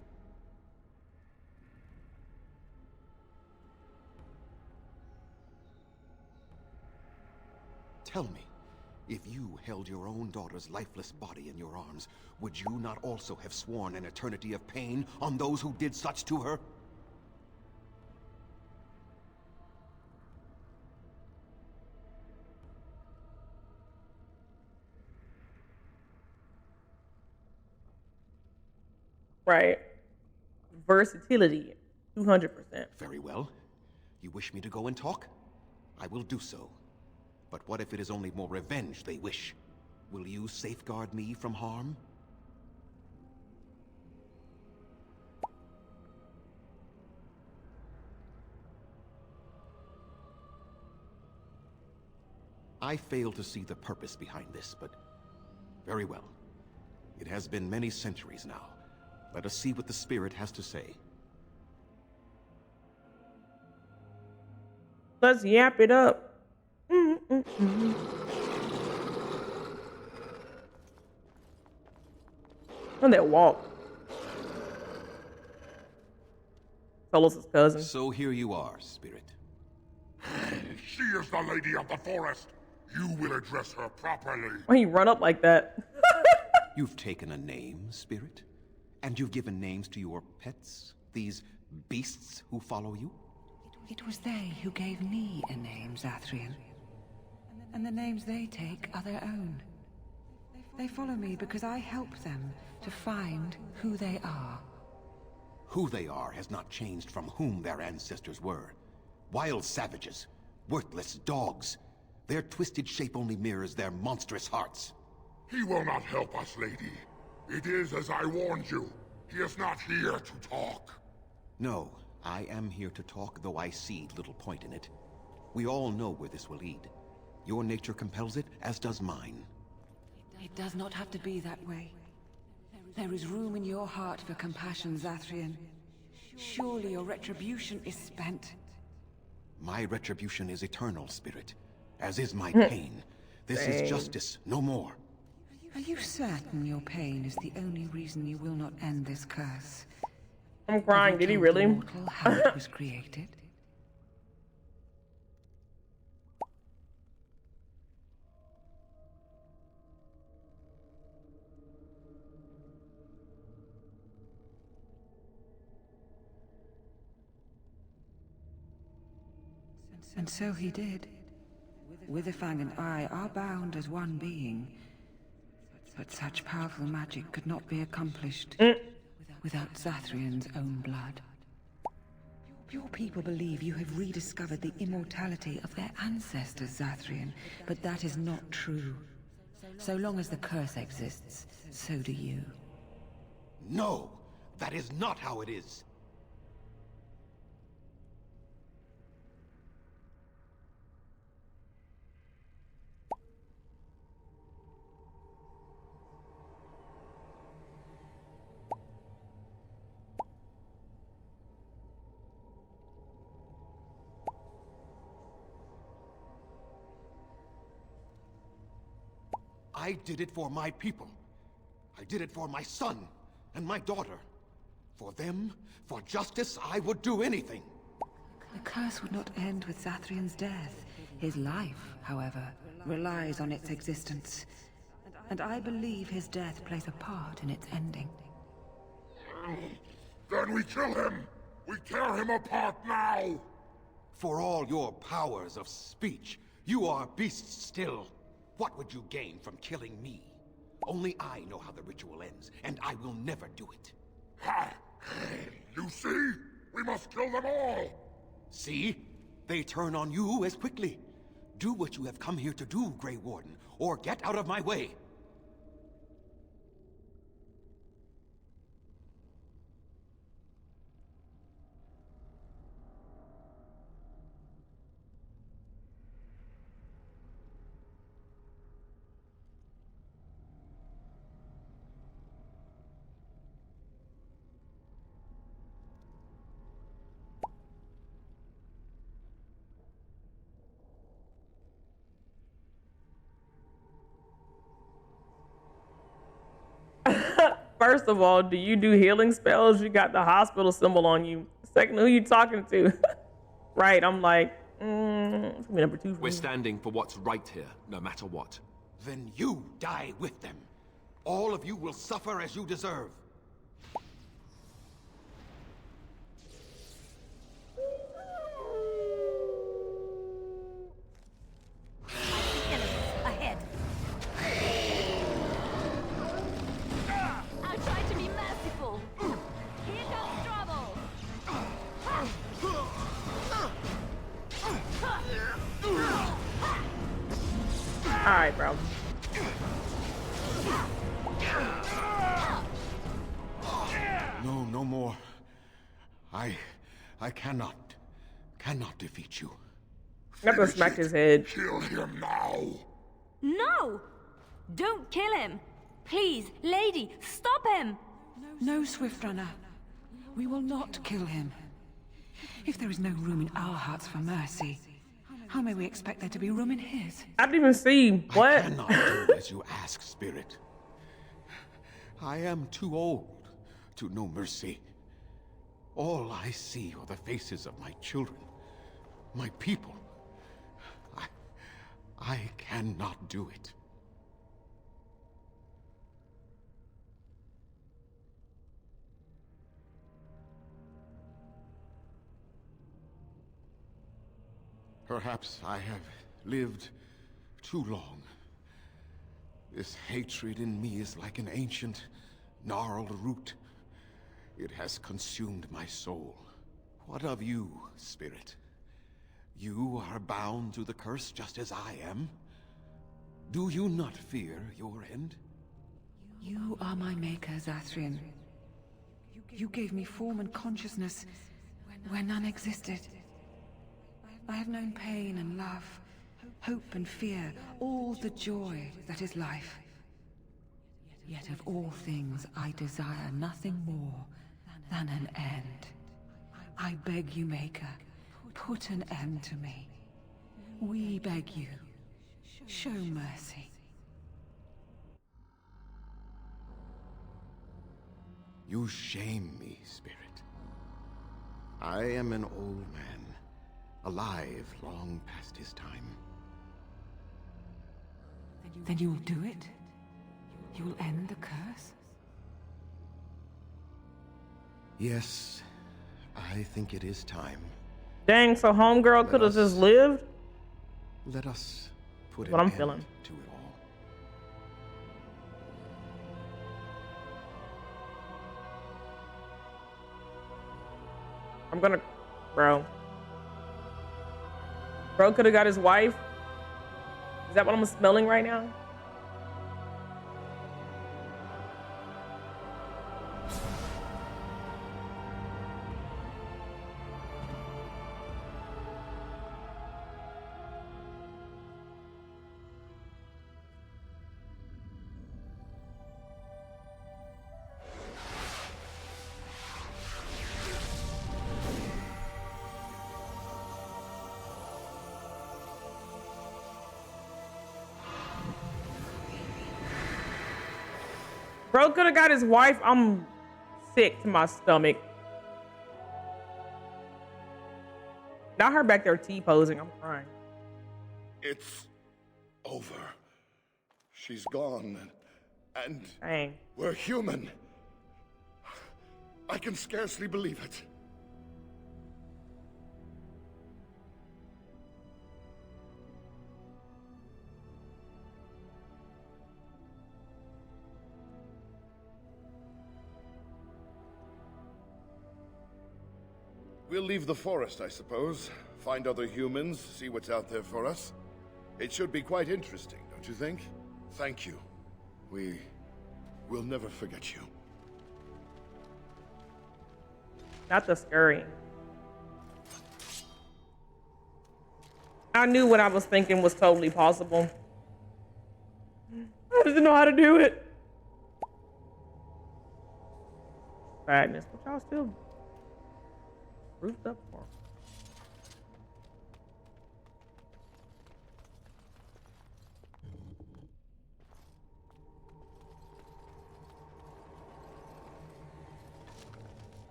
Tell me, if you held your own daughter's lifeless body in your arms, would you not also have sworn an eternity of pain on those who did such to her? Right. Versatility, 200%. Very well. You wish me to go and talk? I will do so. But what if it is only more revenge they wish? Will you safeguard me from harm? I fail to see the purpose behind this, but very well. It has been many centuries now. Let us see what the spirit has to say. Let's yap it up. On that walk. Solos' cousin. So here you are, spirit. She is the lady of the forest. You will address her properly. Why you run up like that? You've taken a name, spirit? And you've given names to your pets? These beasts who follow you? It was they who gave me a name, Zathrian. And the names they take are their own. They follow me because I help them to find who they are. Who they are has not changed from whom their ancestors were. Wild savages, worthless dogs. Their twisted shape only mirrors their monstrous hearts. He will not help us, lady. It is as I warned you. He is not here to talk. No, I am here to talk, though I see little point in it. We all know where this will lead. Your nature compels it, as does mine. It does not have to be that way. There is room in your heart for compassion, Zathrian. Surely your retribution is spent. My retribution is eternal, spirit, as is my pain. This is justice, no more. Are you certain your pain is the only reason you will not end this curse? I'm crying. Did he really? Mortal how it was created? And so he did. Witherfang and I are bound as one being. But such powerful magic could not be accomplished without Zathrian's own blood. Your people believe you have rediscovered the immortality of their ancestors, Zathrian, but that is not true. So long as the curse exists, so do you. No! That is not how it is! I did it for my people. I did it for my son and my daughter. For them, for justice, I would do anything. The curse would not end with Zathrian's death. His life, however, relies on its existence. And I believe his death plays a part in its ending. Then we kill him! We tear him apart now! For all your powers of speech, you are beasts still. What would you gain from killing me? Only I know how the ritual ends, and I will never do it. Ha! You see? We must kill them all! See? They turn on you as quickly. Do what you have come here to do, Grey Warden, or get out of my way. First of all, do you do healing spells? You got the hospital symbol on you. Second, who you talking to? Right, I'm like, it's gonna be number 2 for We're me. standing for what's right here, no matter what. Then you die with them. All of you will suffer as you deserve. Ahead. I tried to be merciful. Here comes trouble. Alright, bro. No, no more. I cannot defeat you. I'm gonna smack his head. Kill him now. No! Don't kill him! Please, lady, stop him! No, Swiftrunner. We will not kill him. If there is no room in our hearts for mercy, how may we expect there to be room in his? I didn't even see what. I cannot do as you ask, Spirit. I am too old to know mercy. All I see are the faces of my children, my people. I cannot do it. Perhaps I have lived too long. This hatred in me is like an ancient, gnarled root. It has consumed my soul. What of you, Spirit? You are bound to the curse just as I am. Do you not fear your end? You are my maker, Zathrian. You gave me form and consciousness where none existed. I have known pain and love, hope and fear, all the joy that is life. Yet of all things, I desire nothing more than an end. I beg you, Maker, put an end to me. We beg you, show mercy. You shame me, Spirit. I am an old man, alive long past his time. Then you will do it? You will end the curse? Yes, I think it is time. Dang, so homegirl could have just lived? Let us put what an I'm end feeling. to it all. I'm gonna, bro. Bro could have got his wife. Is that what I'm smelling right now? Bro could have got his wife. I'm sick to my stomach. Not her back there T-posing. I'm crying. It's over. She's gone. And Dang. we're human. I can scarcely believe it. We'll leave the forest, I suppose. Find other humans, see what's out there for us. It should be quite interesting, don't you think? Thank you. We'll never forget you. Not the scurrying. I knew what I was thinking was totally possible. I didn't know how to do it. Sadness, but y'all still roofed up for.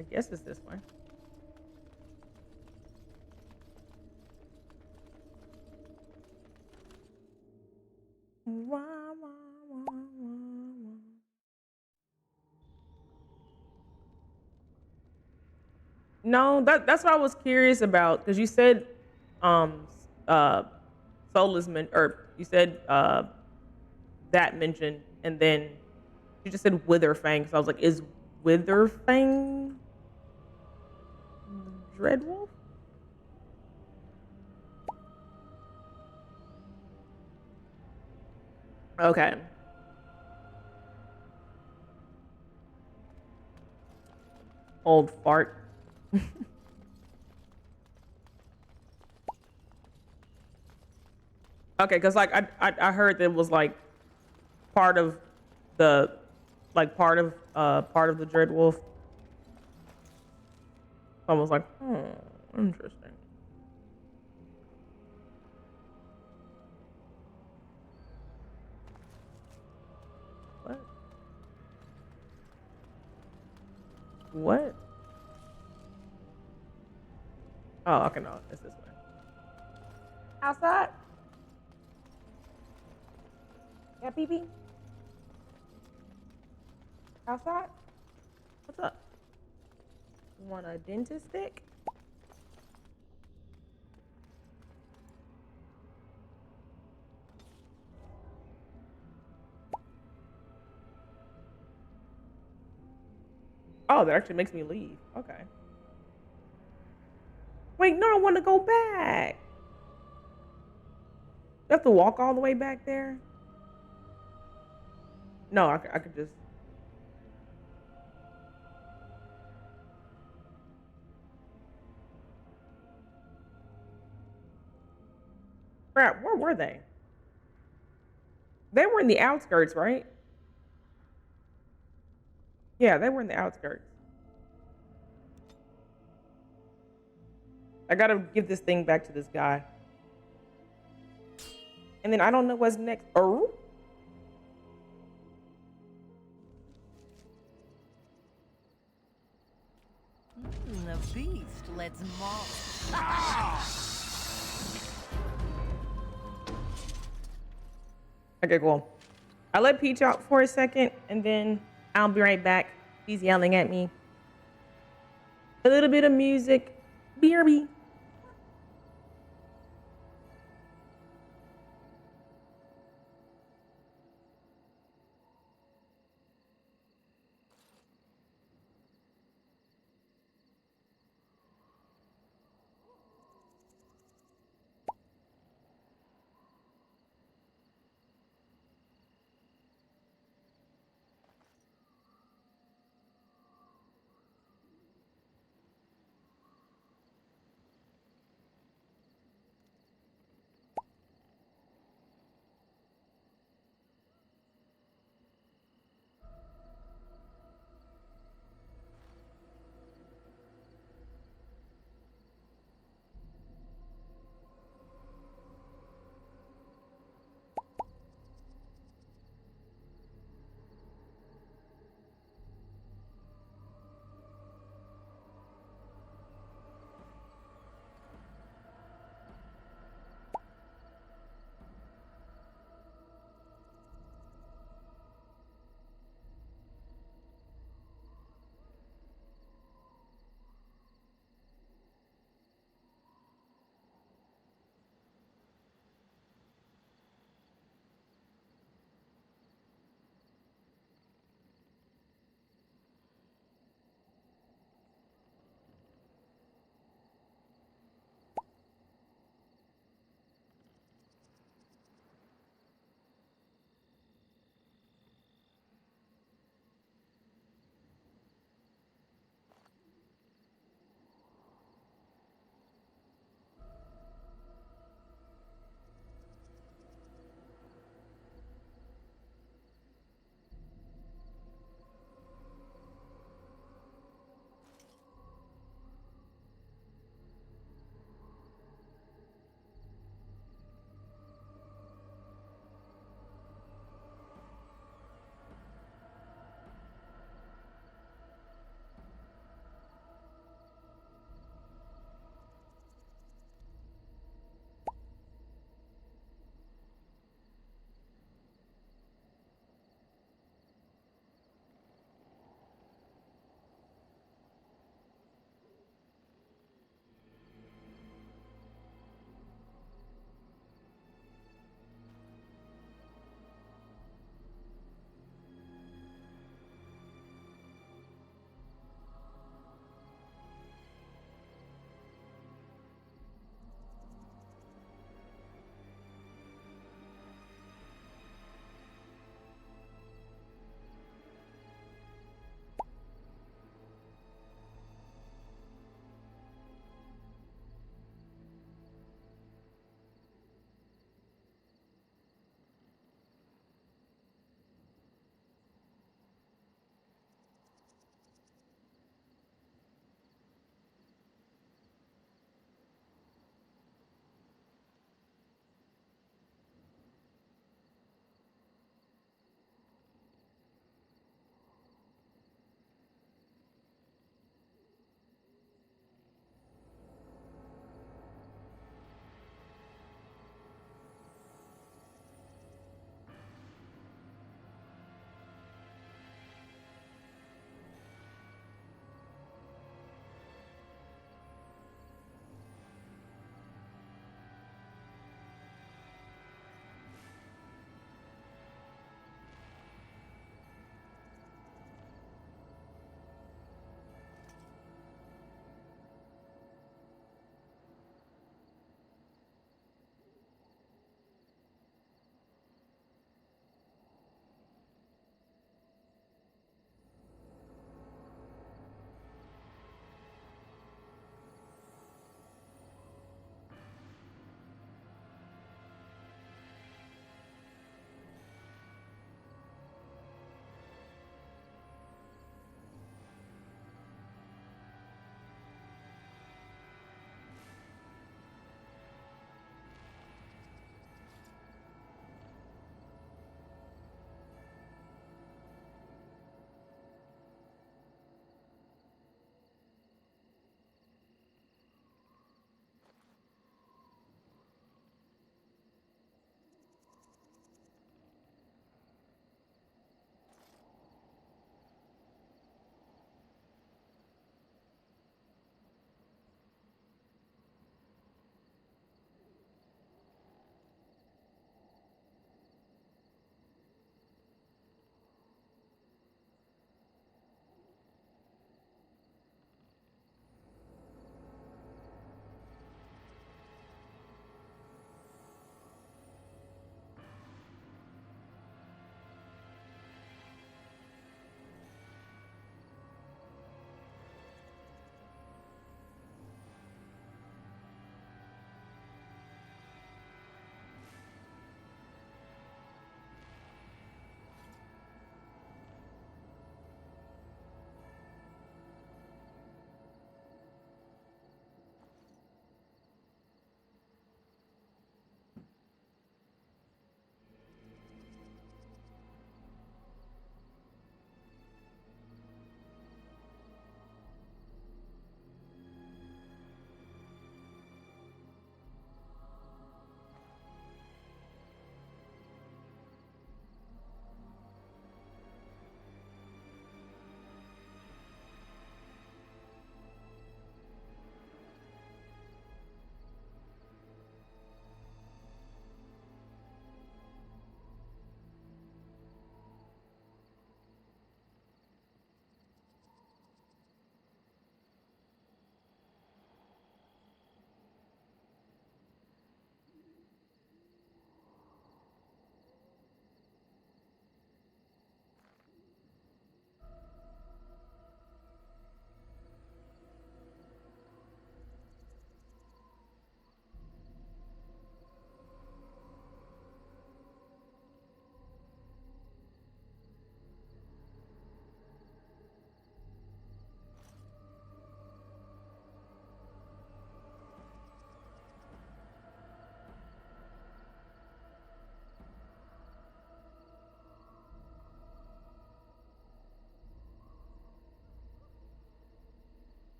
I guess it's this way. No, that's what I was curious about, because you said Soulless or you said that mentioned, and then you just said Witherfang. So I was like, is Witherfang Dreadwolf? Okay. Old fart. Okay, because like I heard that it was like part of the part of the Dreadwolf. I was like, interesting. What? What? Oh, okay, no, it's this way. Outside? Yeah, pee-pee? Outside? What's up? You want a dentist stick? Oh, that actually makes me leave. Okay. Wait, no, I want to go back. You have to walk all the way back there? No, I could just... Crap, where were they? They were in the outskirts, right? Yeah, they were in the outskirts. I gotta give this thing back to this guy. And then I don't know what's next. Oh? The beast lets maul. Okay, cool. I let Peach out for a second, and then I'll be right back. He's yelling at me. A little bit of music. BRB.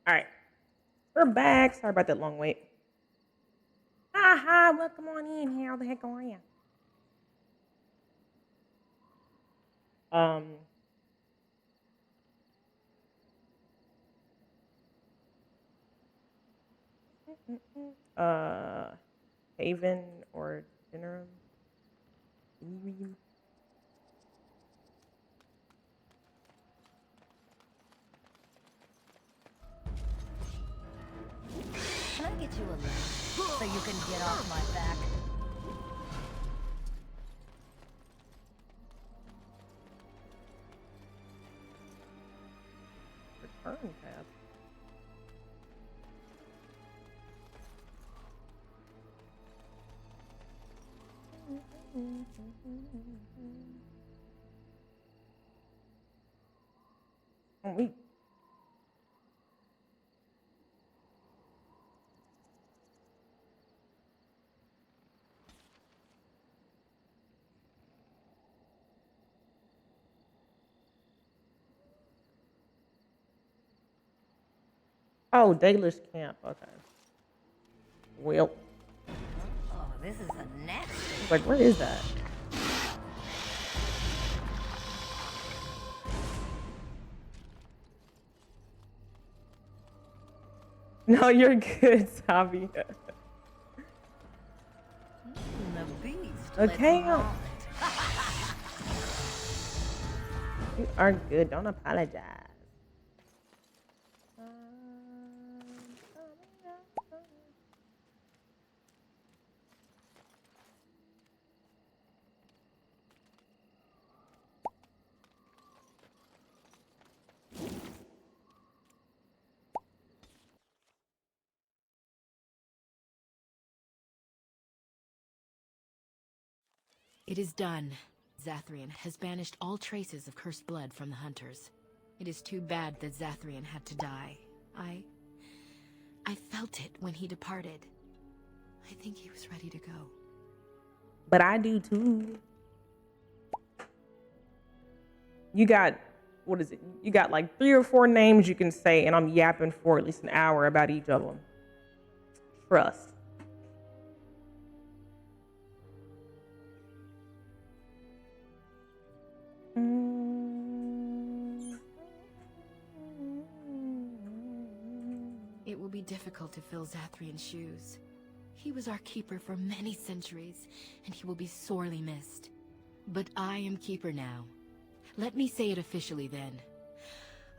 All right. We're back. Sorry about that long wait. Hi, welcome on in. How the heck are you? Haven or Dinner. Can I get you a lift so you can get off my back? Return tab. Oh, wait. Oh, Dalish camp. Okay. Well. Oh, this is a nasty. Like, what is that? No, you're good, Sabi. The beast. Okay. You are good. Don't apologize. It is done. Zathrian has banished all traces of cursed blood from the hunters. It is too bad that Zathrian had to die. I felt it when he departed. I think he was ready to go. But I do too. You got, what is it? You got like 3 or 4 names you can say, and I'm yapping for at least an hour about each of them. Trust. It will be difficult to fill Zathrian's shoes. He was our keeper for many centuries, and he will be sorely missed. But I am keeper now. Let me say it officially then.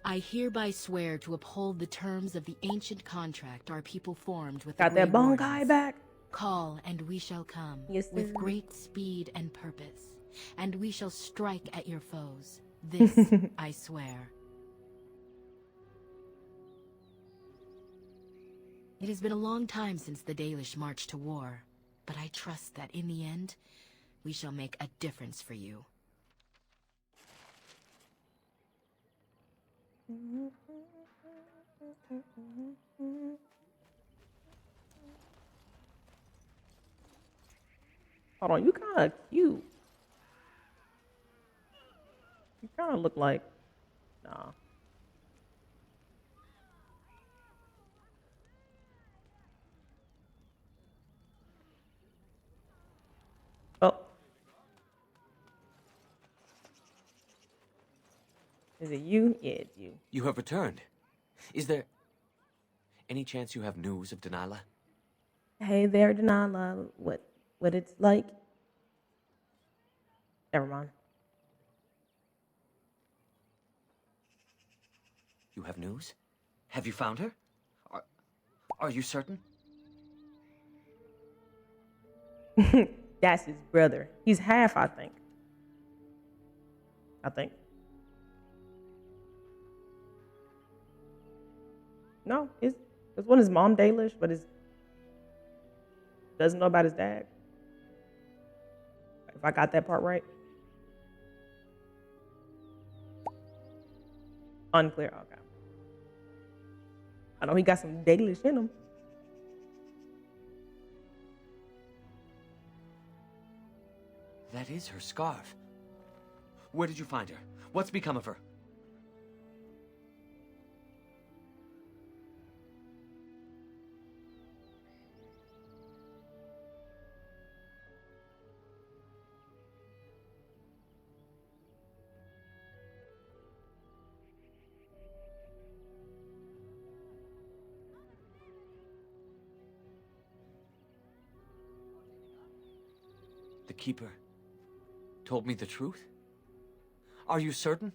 I hereby swear to uphold the terms of the ancient contract our people formed with Got the that bone guy back? Call, and we shall come. Yes, with sir. great speed and purpose. And we shall strike at your foes. This I swear. It has been a long time since the Dalish marched to war, but I trust that in the end, we shall make a difference for you. Hold on, you kind of cute. You kind of look like, nah. Oh. Is it you? Yeah, it's you. You have returned. Is there any chance you have news of Delilah? Hey there, Denala. What it's like? Never mind. You have news? Have you found her? Are you certain? That's his brother. He's half, I think. No, because one is mom Dalish, but doesn't know about his dad. If I got that part right. Unclear. Okay. I know he got some Dalish in him. That is her scarf. Where did you find her? What's become of her? Keeper told me the truth? Are you certain?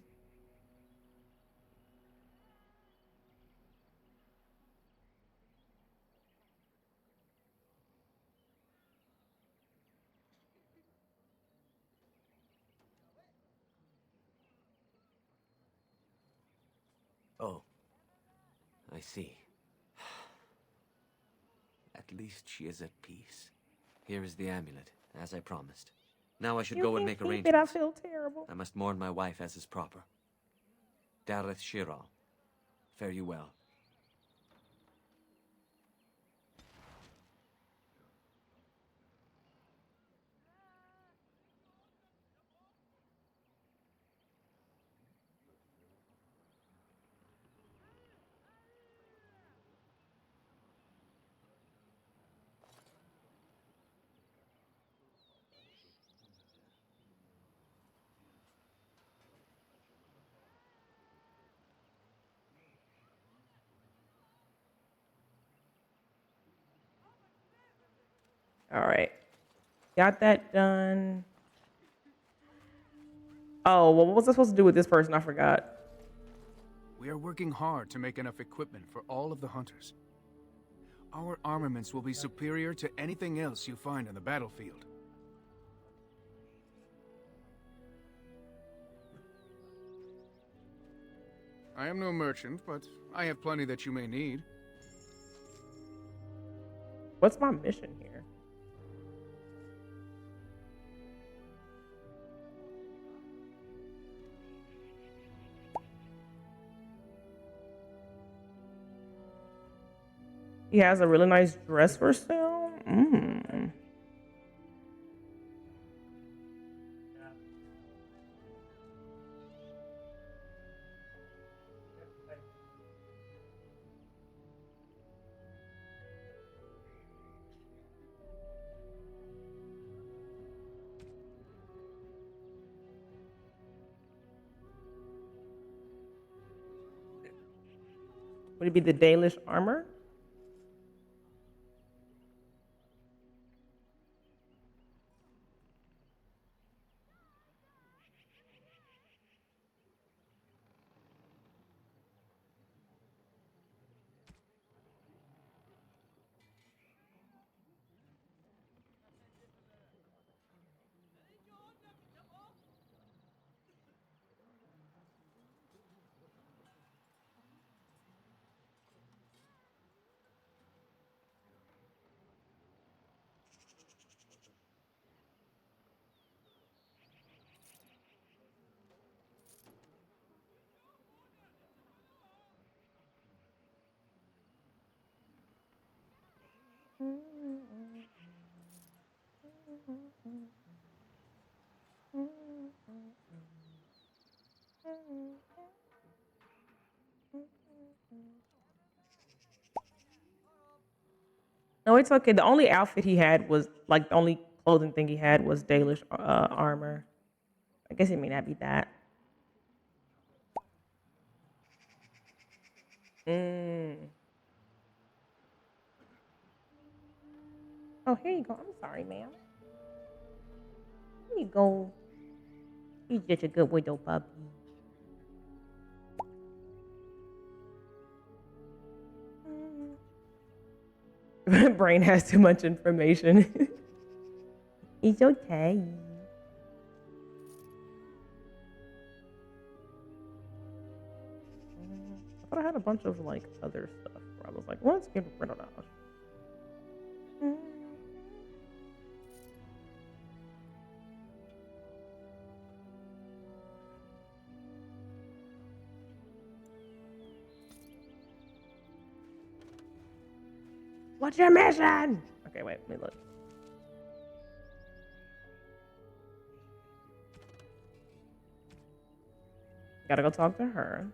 Oh, I see. At least she is at peace. Here is the amulet, as I promised. Now I should go and make arrangements. I feel terrible. I must mourn my wife as is proper. Dareth Shiral, fare you well. All right. Got that done. Oh, well, what was I supposed to do with this person? I forgot. We are working hard to make enough equipment for all of the hunters. Our armaments will be superior to anything else you find on the battlefield. I am no merchant, but I have plenty that you may need. What's my mission here? He has a really nice dress for sale. Would it be the Dalish armor? No, it's okay. The only outfit he had was like the only clothing thing he had was Dalish armor. I guess it may not be that. Oh, here you go. I'm sorry, ma'am. Here you go. He's just a good widow puppy. Brain has too much information. It's okay. I thought I had a bunch of like other stuff where I was like, let's get rid of that. What's your mission? Okay, wait, let me look. Gotta go talk to her.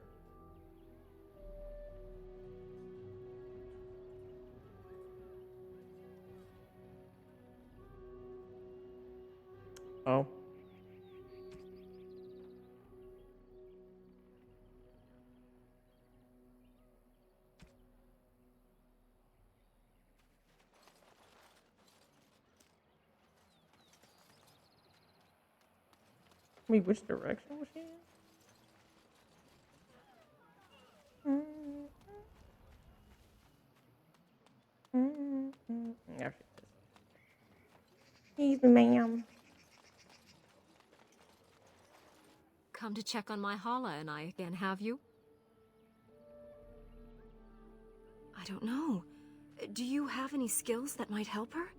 Oh. Wait, which direction was she in? There she is. Excuse me, ma'am. Come to check on my Hala and I again, have you? I don't know. Do you have any skills that might help her?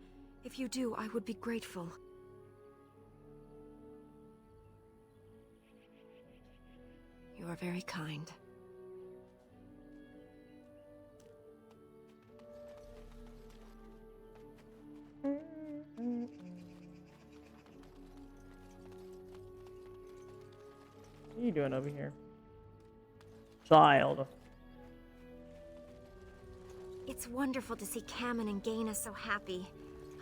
If you do, I would be grateful. You are very kind. What are you doing over here? Child. It's wonderful to see Kamen and Gaina so happy.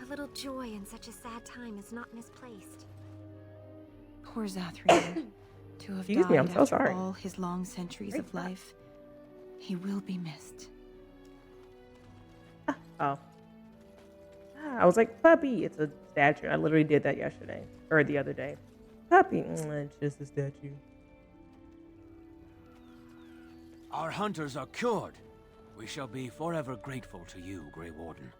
A little joy in such a sad time is not misplaced. Poor Zathrian. To have Excuse died me, I'm so after sorry. all his long centuries of life. He will be missed. Oh. I was like, puppy. It's a statue. I literally did that yesterday. Or the other day. Puppy. It's just a statue. Our hunters are cured. We shall be forever grateful to you, Grey Warden.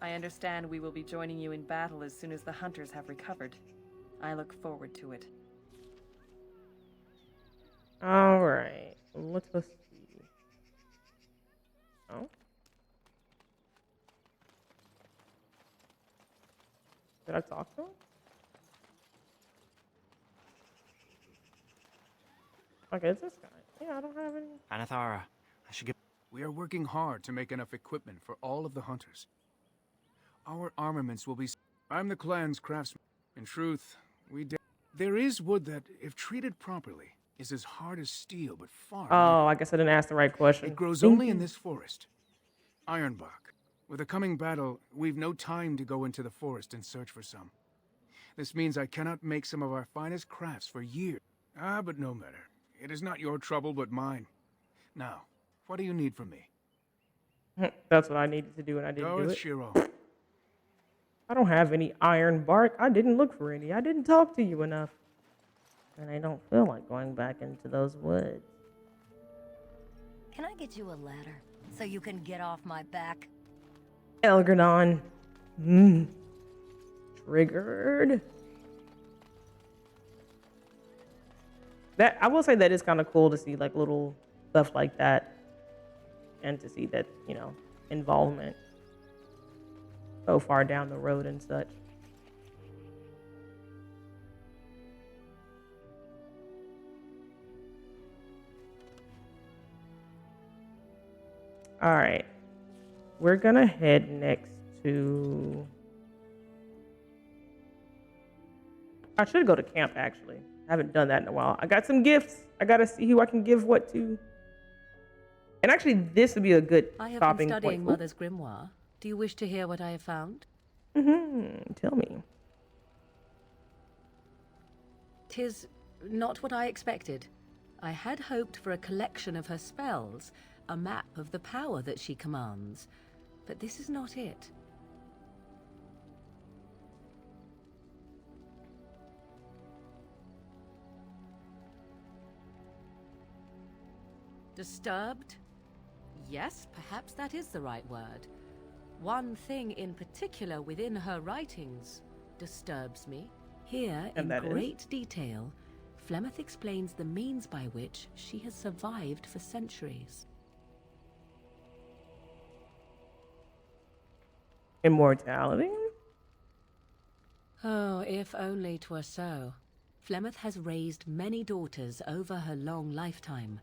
I understand we will be joining you in battle as soon as the hunters have recovered. I look forward to it. Alright. Let's go see. Oh? Did I talk to him? Okay, it's this guy. Yeah, I don't have any. Anathara, I should get... We are working hard to make enough equipment for all of the hunters. Our armaments will be... I'm the clan's craftsman. In truth, there is wood that, if treated properly, is as hard as steel, but far... Oh, I guess I didn't ask the right question. It grows only in this forest. Ironbark. With the coming battle, we've no time to go into the forest and search for some. This means I cannot make some of our finest crafts for years. But no matter. It is not your trouble, but mine. Now, what do you need from me? That's what I needed to do, and I didn't Go do with it. Shiro. I don't have any iron bark. I didn't look for any. I didn't talk to you enough. And I don't feel like going back into those woods. Can I get you a ladder so you can get off my back? Elgradon. Triggered. That I will say that is kind of cool to see like little stuff like that. And to see that, you know, involvement so far down the road and such. All right. We're gonna head next to... I should go to camp, actually. I haven't done that in a while. I got some gifts. I gotta see who I can give what to. And actually, this would be a good I have stopping been studying point. Mother's grimoire. Do you wish to hear what I have found? Tell me. 'Tis not what I expected. I had hoped for a collection of her spells, a map of the power that she commands. But this is not it. Disturbed? Yes, perhaps that is the right word. One thing in particular within her writings disturbs me. Here, in great detail, Flemeth explains the means by which she has survived for centuries. Immortality? Oh, if only 'twere so. Flemeth has raised many daughters over her long lifetime.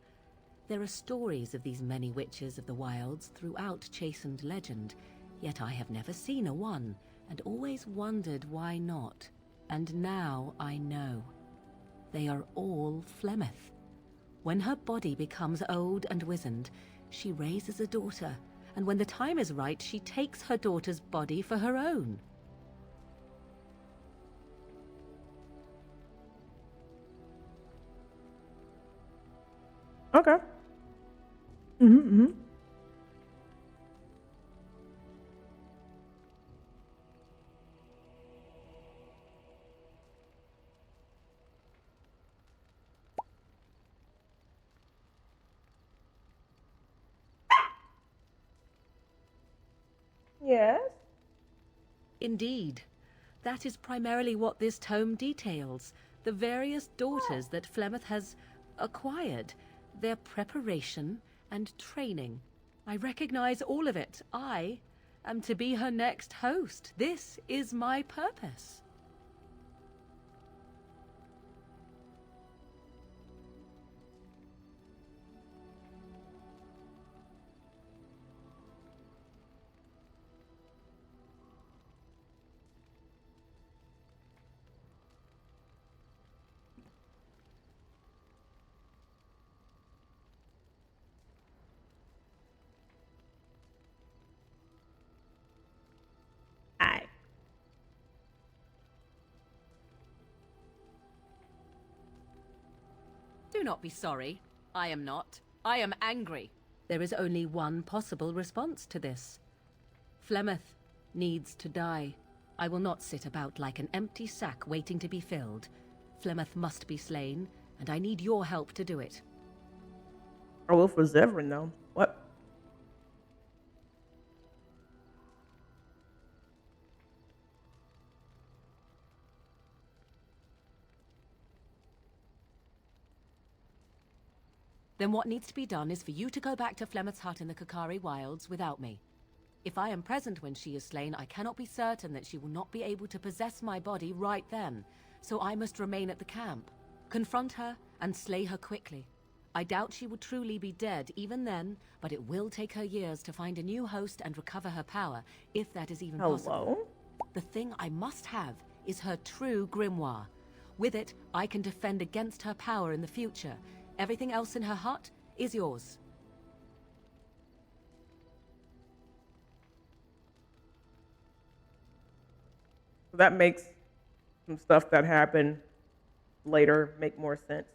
There are stories of these many witches of the wilds throughout chastened legend, yet I have never seen a one, and always wondered why not. And now I know. They are all Flemeth. When her body becomes old and wizened, she raises a daughter, and when the time is right, she takes her daughter's body for her own. Okay. Mm-hmm. Yes. Indeed. That is primarily what this tome details. The various daughters that Flemeth has acquired. Their preparation and training. I recognize all of it. I am to be her next host. This is my purpose. Aye. Do not be sorry. I am not. I am angry. There is only one possible response to this. Flemeth needs to die. I will not sit about like an empty sack waiting to be filled. Flemeth must be slain, and I need your help to do it. I will for Zevran, though. What? Then what needs to be done is for you to go back to Flemeth's hut in the Kakari Wilds without me. If I am present when she is slain, I cannot be certain that she will not be able to possess my body right then, so I must remain at the camp. Confront her and slay her quickly. I doubt she will truly be dead even then, but it will take her years to find a new host and recover her power, if that is even possible. The thing I must have is her true grimoire. With it, I can defend against her power in the future. Everything else in her hut is yours. So that makes some stuff that happened later make more sense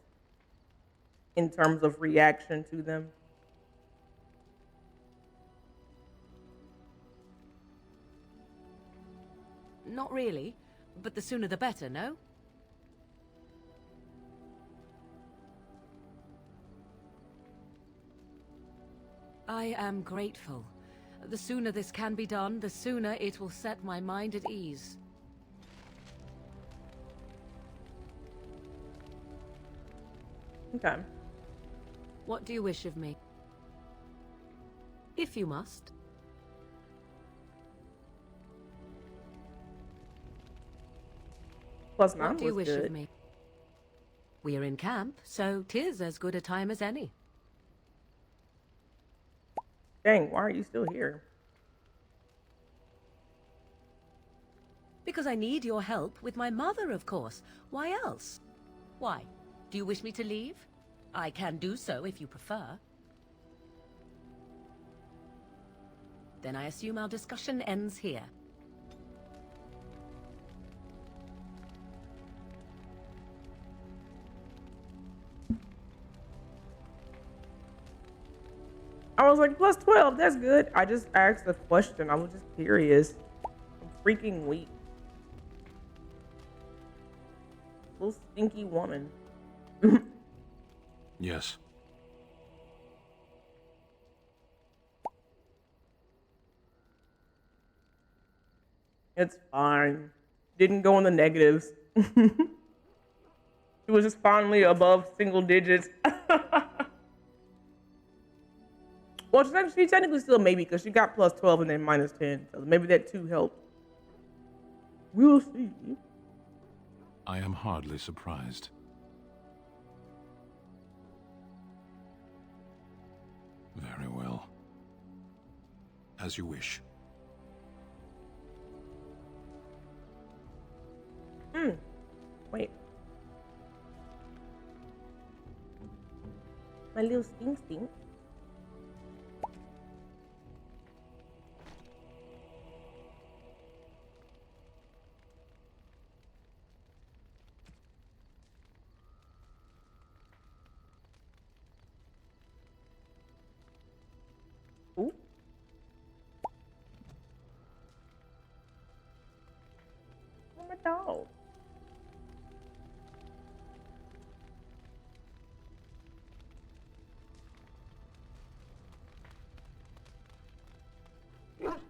in terms of reaction to them. Not really, but the sooner the better, no? I am grateful. The sooner this can be done, the sooner it will set my mind at ease. Okay. What do you wish of me? If you must. Plus 9 What do you was wish good. of me? We are in camp, so 'tis as good a time as any. Dang, why are you still here? Because I need your help with my mother, of course. Why else? Why? Do you wish me to leave? I can do so if you prefer. Then I assume our discussion ends here. I was like, plus 12, that's good. I just asked a question. I was just curious. I'm freaking weak. Little stinky woman. Yes. It's fine. Didn't go in the negatives. It was just finally above single digits. Well, she technically still maybe because she got plus 12 and then minus 10. So maybe that too helped. We'll see. I am hardly surprised. Very well. As you wish. Wait. My little stink.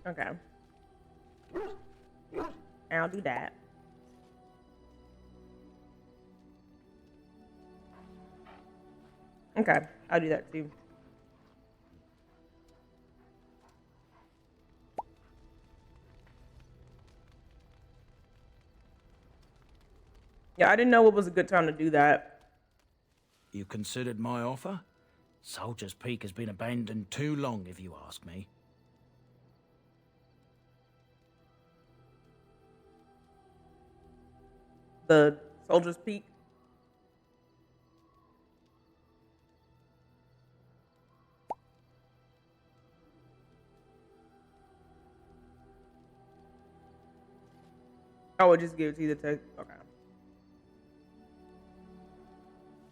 Okay. I'll do that. Okay, I'll do that too. Yeah, I didn't know it was a good time to do that. You considered my offer? Soldier's Peak has been abandoned too long, if you ask me. The Soldier's Peak. I would just give it to you the text. Okay.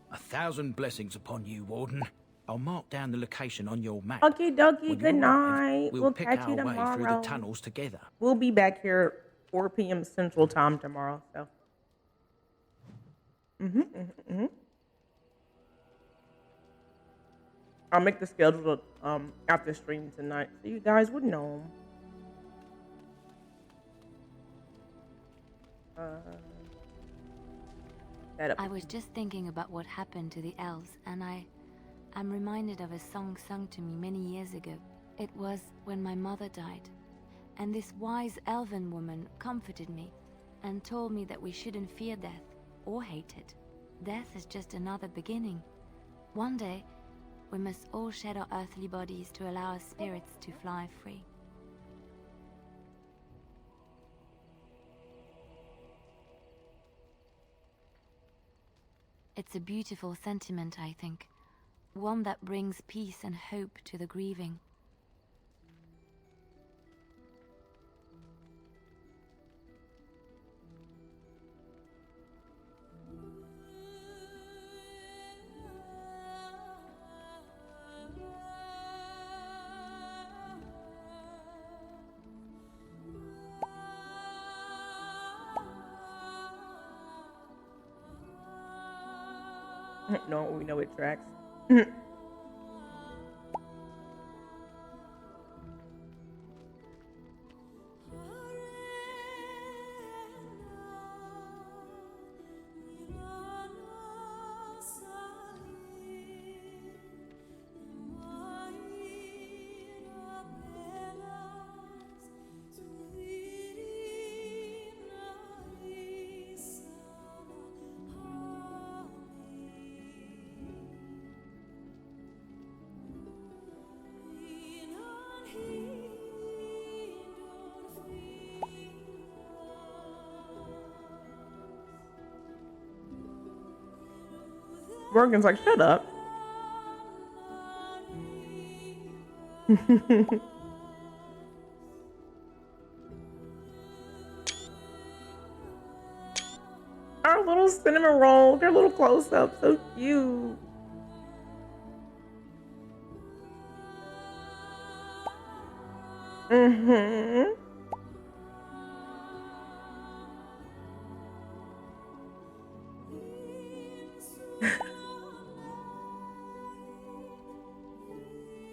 1,000 blessings upon you, Warden. I'll mark down the location on your map. Okie dokie, When good you arrive, night. we'll We'll pick catch our you way through the tomorrow. tunnels together. We'll be back here 4 p.m. Central Time tomorrow. So. I'll make the schedule after stream tonight, so you guys would know. I was just thinking about what happened to the elves, and I'm reminded of a song sung to me many years ago. It was when my mother died, and this wise elven woman comforted me and told me that we shouldn't fear death or hate it. Death is just another beginning. One day, we must all shed our earthly bodies to allow our spirits to fly free. It's a beautiful sentiment, I think. One that brings peace and hope to the grieving. No, we know it tracks. Morgan's like, shut up. Our little cinnamon roll, their little close up, so cute.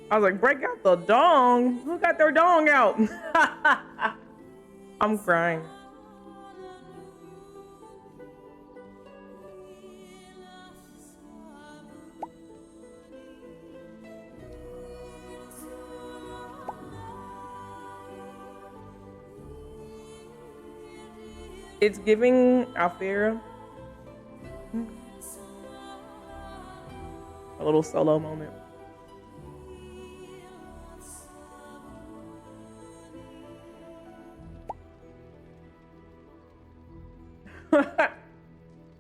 I was like, break out the dong. Who got their dong out? I'm crying. It's giving Althea a little solo moment.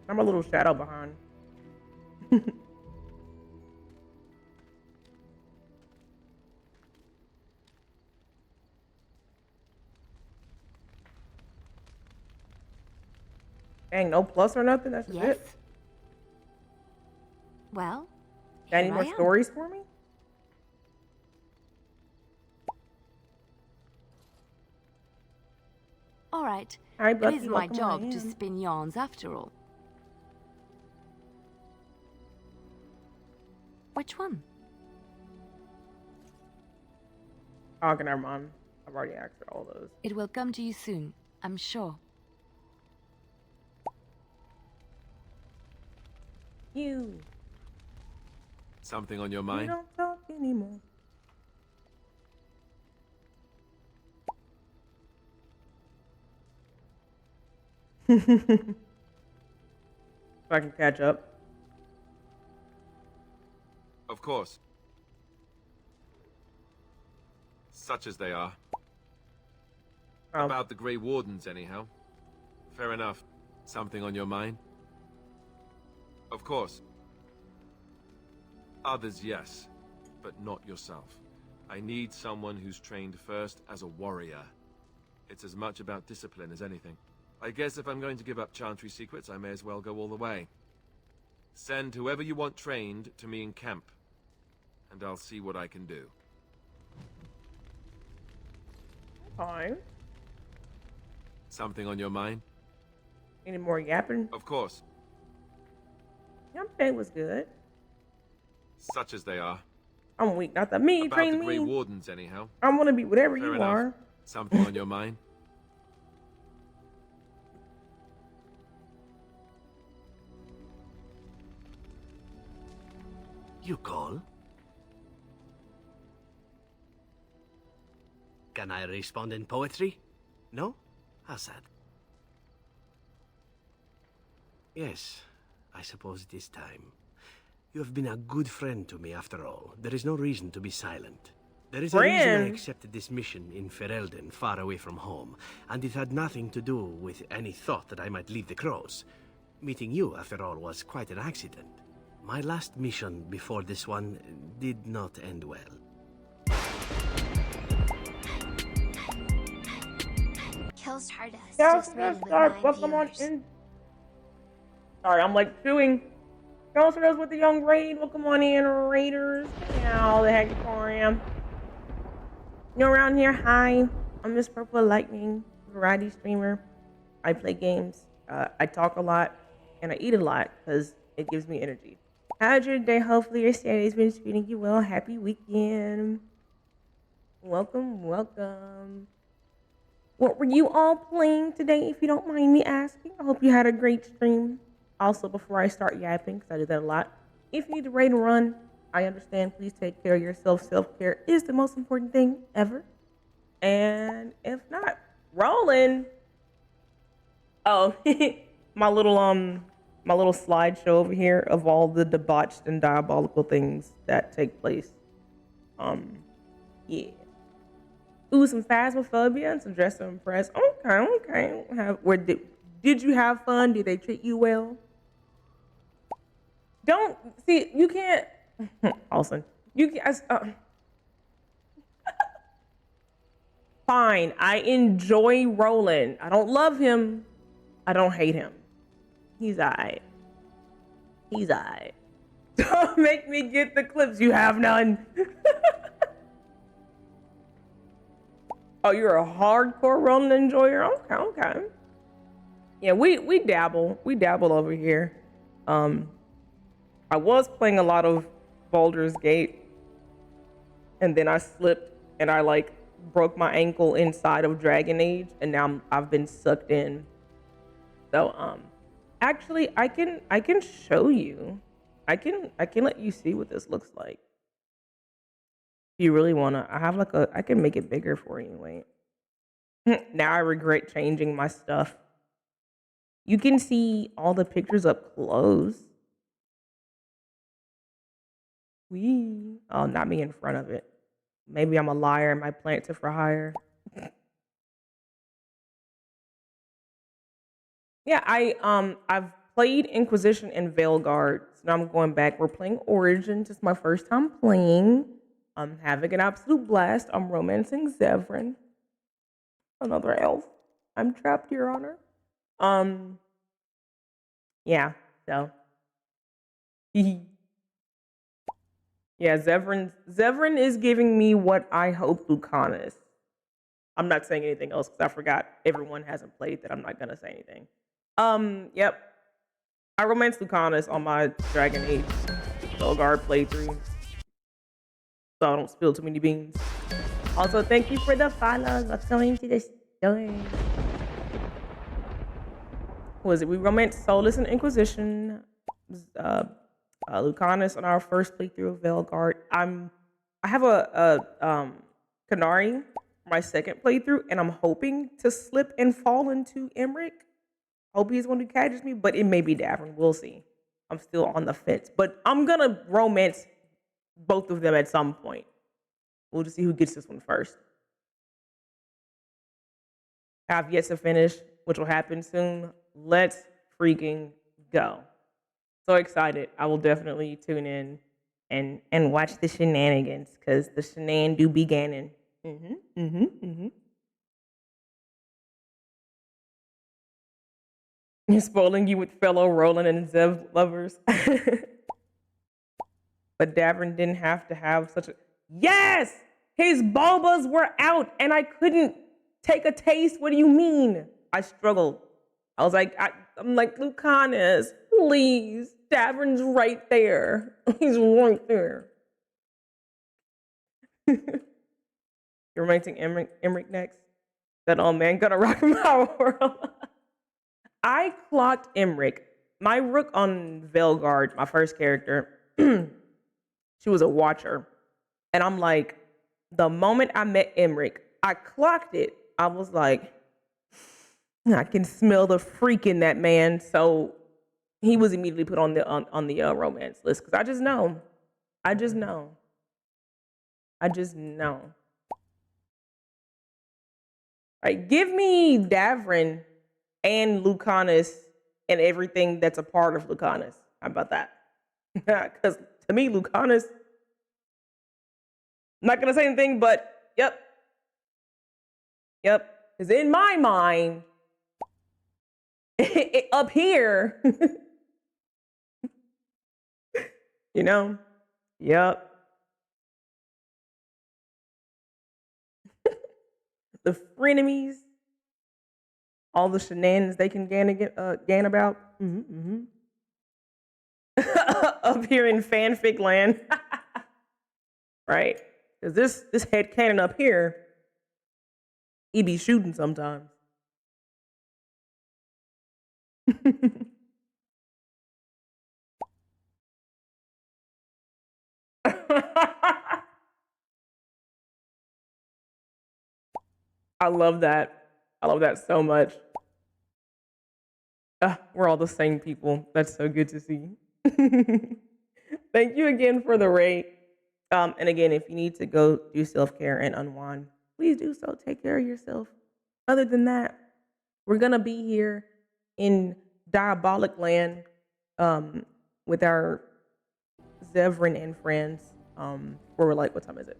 I'm a little shadow behind. Dang, no plus or nothing? That's just it? Well, Got any here more I am. stories for me? All right, Hi, it Bucky, is my welcome job on to in. spin yarns after all. Which one? Oh, okay, never mind. I've already asked her all those. It will come to you soon, I'm sure. You. Something on your You mind? don't talk anymore. So I can catch up. Of course. Such as they are. About the Grey Wardens, anyhow. Fair enough. Something on your mind? Of course. Others, yes. But not yourself. I need someone who's trained first as a warrior. It's as much about discipline as anything. I guess if I'm going to give up Chantry secrets, I may as well go all the way. Send whoever you want trained to me in camp, and I'll see what I can do. Fine. Something on your mind? Any more yapping? Of course. Yesterday was good. Such as they are. I'm weak. Not that me. About Train the me. Grey Wardens, anyhow. I want to be whatever Fair you enough. are. Something on your mind? You call? Can I respond in poetry? No? How sad. Yes, I suppose it is time. You have been a good friend to me after all. There is no reason to be silent. There is a reason I accepted this mission in Ferelden, far away from home, and it had nothing to do with any thought that I might leave the Crows. Meeting you, after all, was quite an accident. My last mission before this one did not end well. Stardust. Yes, Just yes, ready with start. my Welcome on viewers. in. Sorry, I'm like chewing. Counselors with the young raid. Welcome on in, Raiders. How the heck are you? You're around here. Hi, I'm Miss Purple Lightning, variety streamer. I play games. I talk a lot, and I eat a lot because it gives me energy. How's your day? Hopefully your Saturday's been treating you well. Happy weekend. Welcome, welcome. What were you all playing today, if you don't mind me asking? I hope you had a great stream. Also, before I start yapping, because I do that a lot, if you need to raid and run, I understand. Please take care of yourself. Self-care is the most important thing ever. And if not, rolling. Oh, my little slideshow over here of all the debauched and diabolical things that take place. Yeah. Ooh, some phasmophobia and some dress to impress. Okay. Did you have fun? Did they treat you well? Don't see. You can't. Austin, you can. Fine. I enjoy Roland. I don't love him. I don't hate him. He's alright. He's alright. Don't make me get the clips. You have none. Oh, you're a hardcore Roland enjoyer? Okay. Yeah, we dabble. We dabble over here. I was playing a lot of Baldur's Gate, and then I slipped and I like broke my ankle inside of Dragon Age, and now I've been sucked in. So actually I can show you. I can let you see what this looks like. If you really wanna, I can make it bigger for you. Wait. Now I regret changing my stuff. You can see all the pictures up close. Wee. Oh, not me in front of it. Maybe I'm a liar and my plants are for hire. Yeah, I've played Inquisition and Veilguard. So now I'm going back. We're playing Origins. It's my first time playing. I'm having an absolute blast. I'm romancing Zevran. Another elf. I'm trapped, Your Honor. Yeah, so. Yeah, Zevran is giving me what I hope Lucan is. I'm not saying anything else because I forgot everyone hasn't played that. I'm not gonna say anything. Yep. I romanced Lucanus on my Dragon Age Belgard playthrough. So I don't spill too many beans. Also, thank you for the follows. Let's go into the story. What was it? We romanced Solus and Inquisition. Lucanus on our first playthrough of Veilguard. I have a Canary for my second playthrough, and I'm hoping to slip and fall into Emmerich. Hope he's one who catches me, but it may be Davern. We'll see. I'm still on the fence, but I'm gonna romance both of them at some point. We'll just see who gets this one first. I've yet to finish, which will happen soon. Let's freaking go. So excited. I will definitely tune in and watch the shenanigans, because the shenan do be ganning. You're spoiling you with fellow Roland and Zev lovers. But Davern didn't have to have such a... Yes! His bobas were out and I couldn't take a taste. What do you mean? I struggled. I was like, I'm like, Lucanus, please. Davern's right there. He's right there. You're romancing Emmerich next? That old man gonna rock my world. I clocked Emmerich. My rook on Veilguard, my first character, she was a watcher. And I'm like, the moment I met Emmerich, I clocked it. I was like, I can smell the freak in that man. So he was immediately put on the romance list, because I just know. I just know. Like, give me Davern and Lucanus and everything that's a part of Lucanus. How about that? Because to me, Lucanus, I'm not going to say anything, but yep. Because in my mind, up here, you know, yep. The frenemies, all the shenanigans they can gan about. Up here in fanfic land. Right. Because this headcanon up here, he be shooting sometimes. I love that. I love that so much. We're all the same people. That's so good to see. Thank you again for the rate. And again, if you need to go do self-care and unwind, please do so. Take care of yourself. Other than that, we're going to be here in Diabolic Land with our Zevran and friends. Where we're like, what time is it?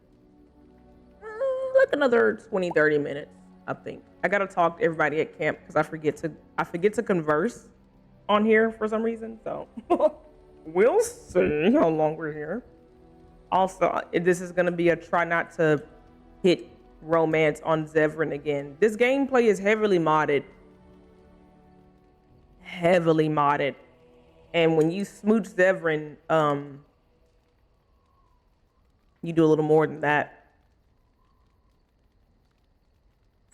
Like another 20, 30 minutes, I think. I got to talk to everybody at camp because I forget to converse on here for some reason. So we'll see how long we're here. Also, this is going to be a try not to hit romance on Zevran again. This gameplay is heavily modded. And when you smooch Zevran, you do a little more than that.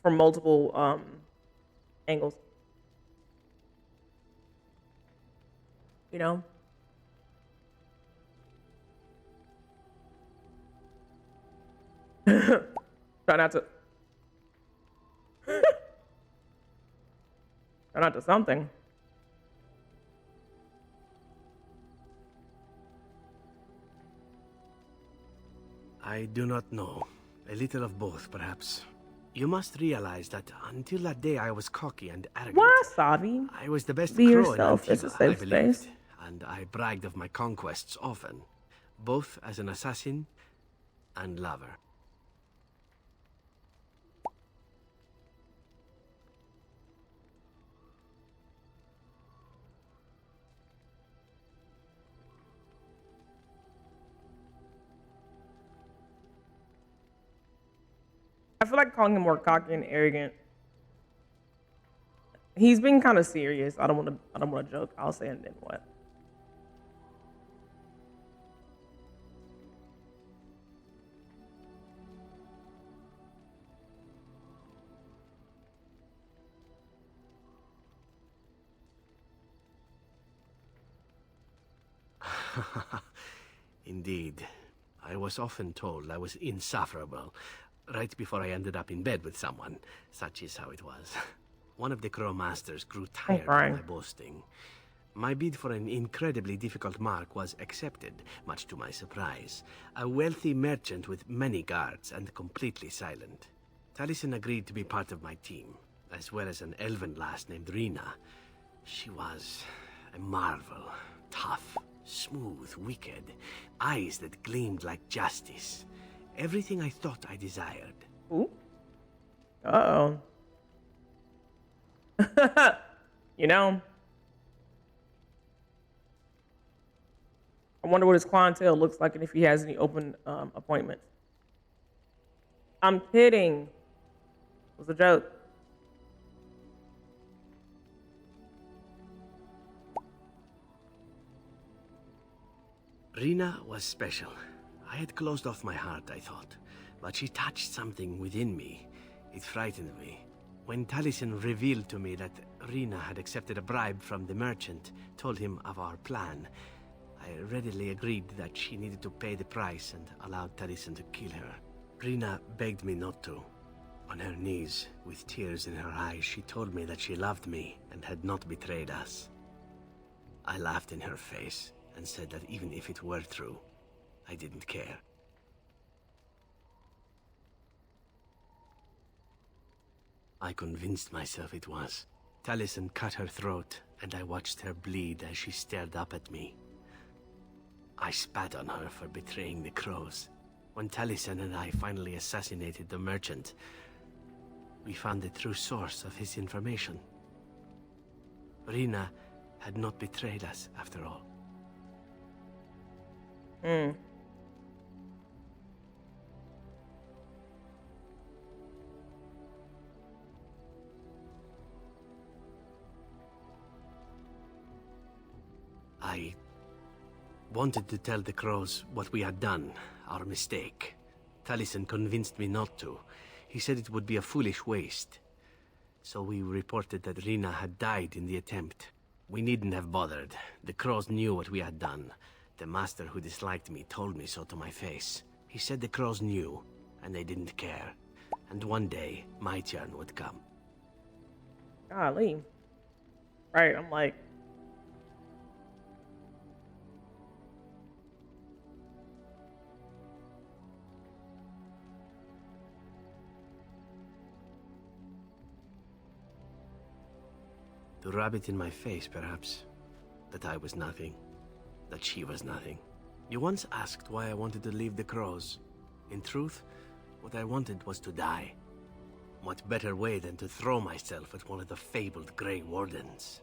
From multiple angles. You know? Try not to. Try not to something. I do not know. A little of both, perhaps. You must realize that until that day I was cocky and arrogant. Wasabi. I was the best Be crow yourself. in It's a Antigua, I safe believed, space. and I bragged of my conquests often, both as an assassin and lover. I feel like calling him more cocky and arrogant. He's being kind of serious. I don't want to joke. I'll say and then what? Indeed. I was often told I was insufferable, right before I ended up in bed with someone. Such is how it was. One of the Crow Masters grew tired of my boasting. My bid for an incredibly difficult mark was accepted, much to my surprise. A wealthy merchant with many guards and completely silent. Taliesin agreed to be part of my team, as well as an elven lass named Rina. She was a marvel. Tough, smooth, wicked. Eyes that gleamed like justice. Everything I thought I desired. Ooh. Uh-oh. You know, I wonder what his clientele looks like and if he has any open appointments. I'm kidding. It was a joke. Rina was special. I had closed off my heart, I thought. But she touched something within me. It frightened me. When Taliesin revealed to me that Rina had accepted a bribe from the merchant, told him of our plan, I readily agreed that she needed to pay the price and allowed Taliesin to kill her. Rina begged me not to. On her knees, with tears in her eyes, she told me that she loved me and had not betrayed us. I laughed in her face and said that even if it were true, I didn't care. I convinced myself it was. Taliesin cut her throat, and I watched her bleed as she stared up at me. I spat on her for betraying the crows. When Taliesin and I finally assassinated the merchant, we found the true source of his information. Rina had not betrayed us, after all. I wanted to tell the crows what we had done, our mistake. Taliesin convinced me not to. He said it would be a foolish waste. So we reported that Rina had died in the attempt. We needn't have bothered. The crows knew what we had done. The master who disliked me told me so to my face. He said the crows knew, and they didn't care. And one day, my turn would come. Golly. Right, I'm like... To rub it in my face, perhaps. That I was nothing. That she was nothing. You once asked why I wanted to leave the crows. In truth, what I wanted was to die. What better way than to throw myself at one of the fabled Grey Wardens?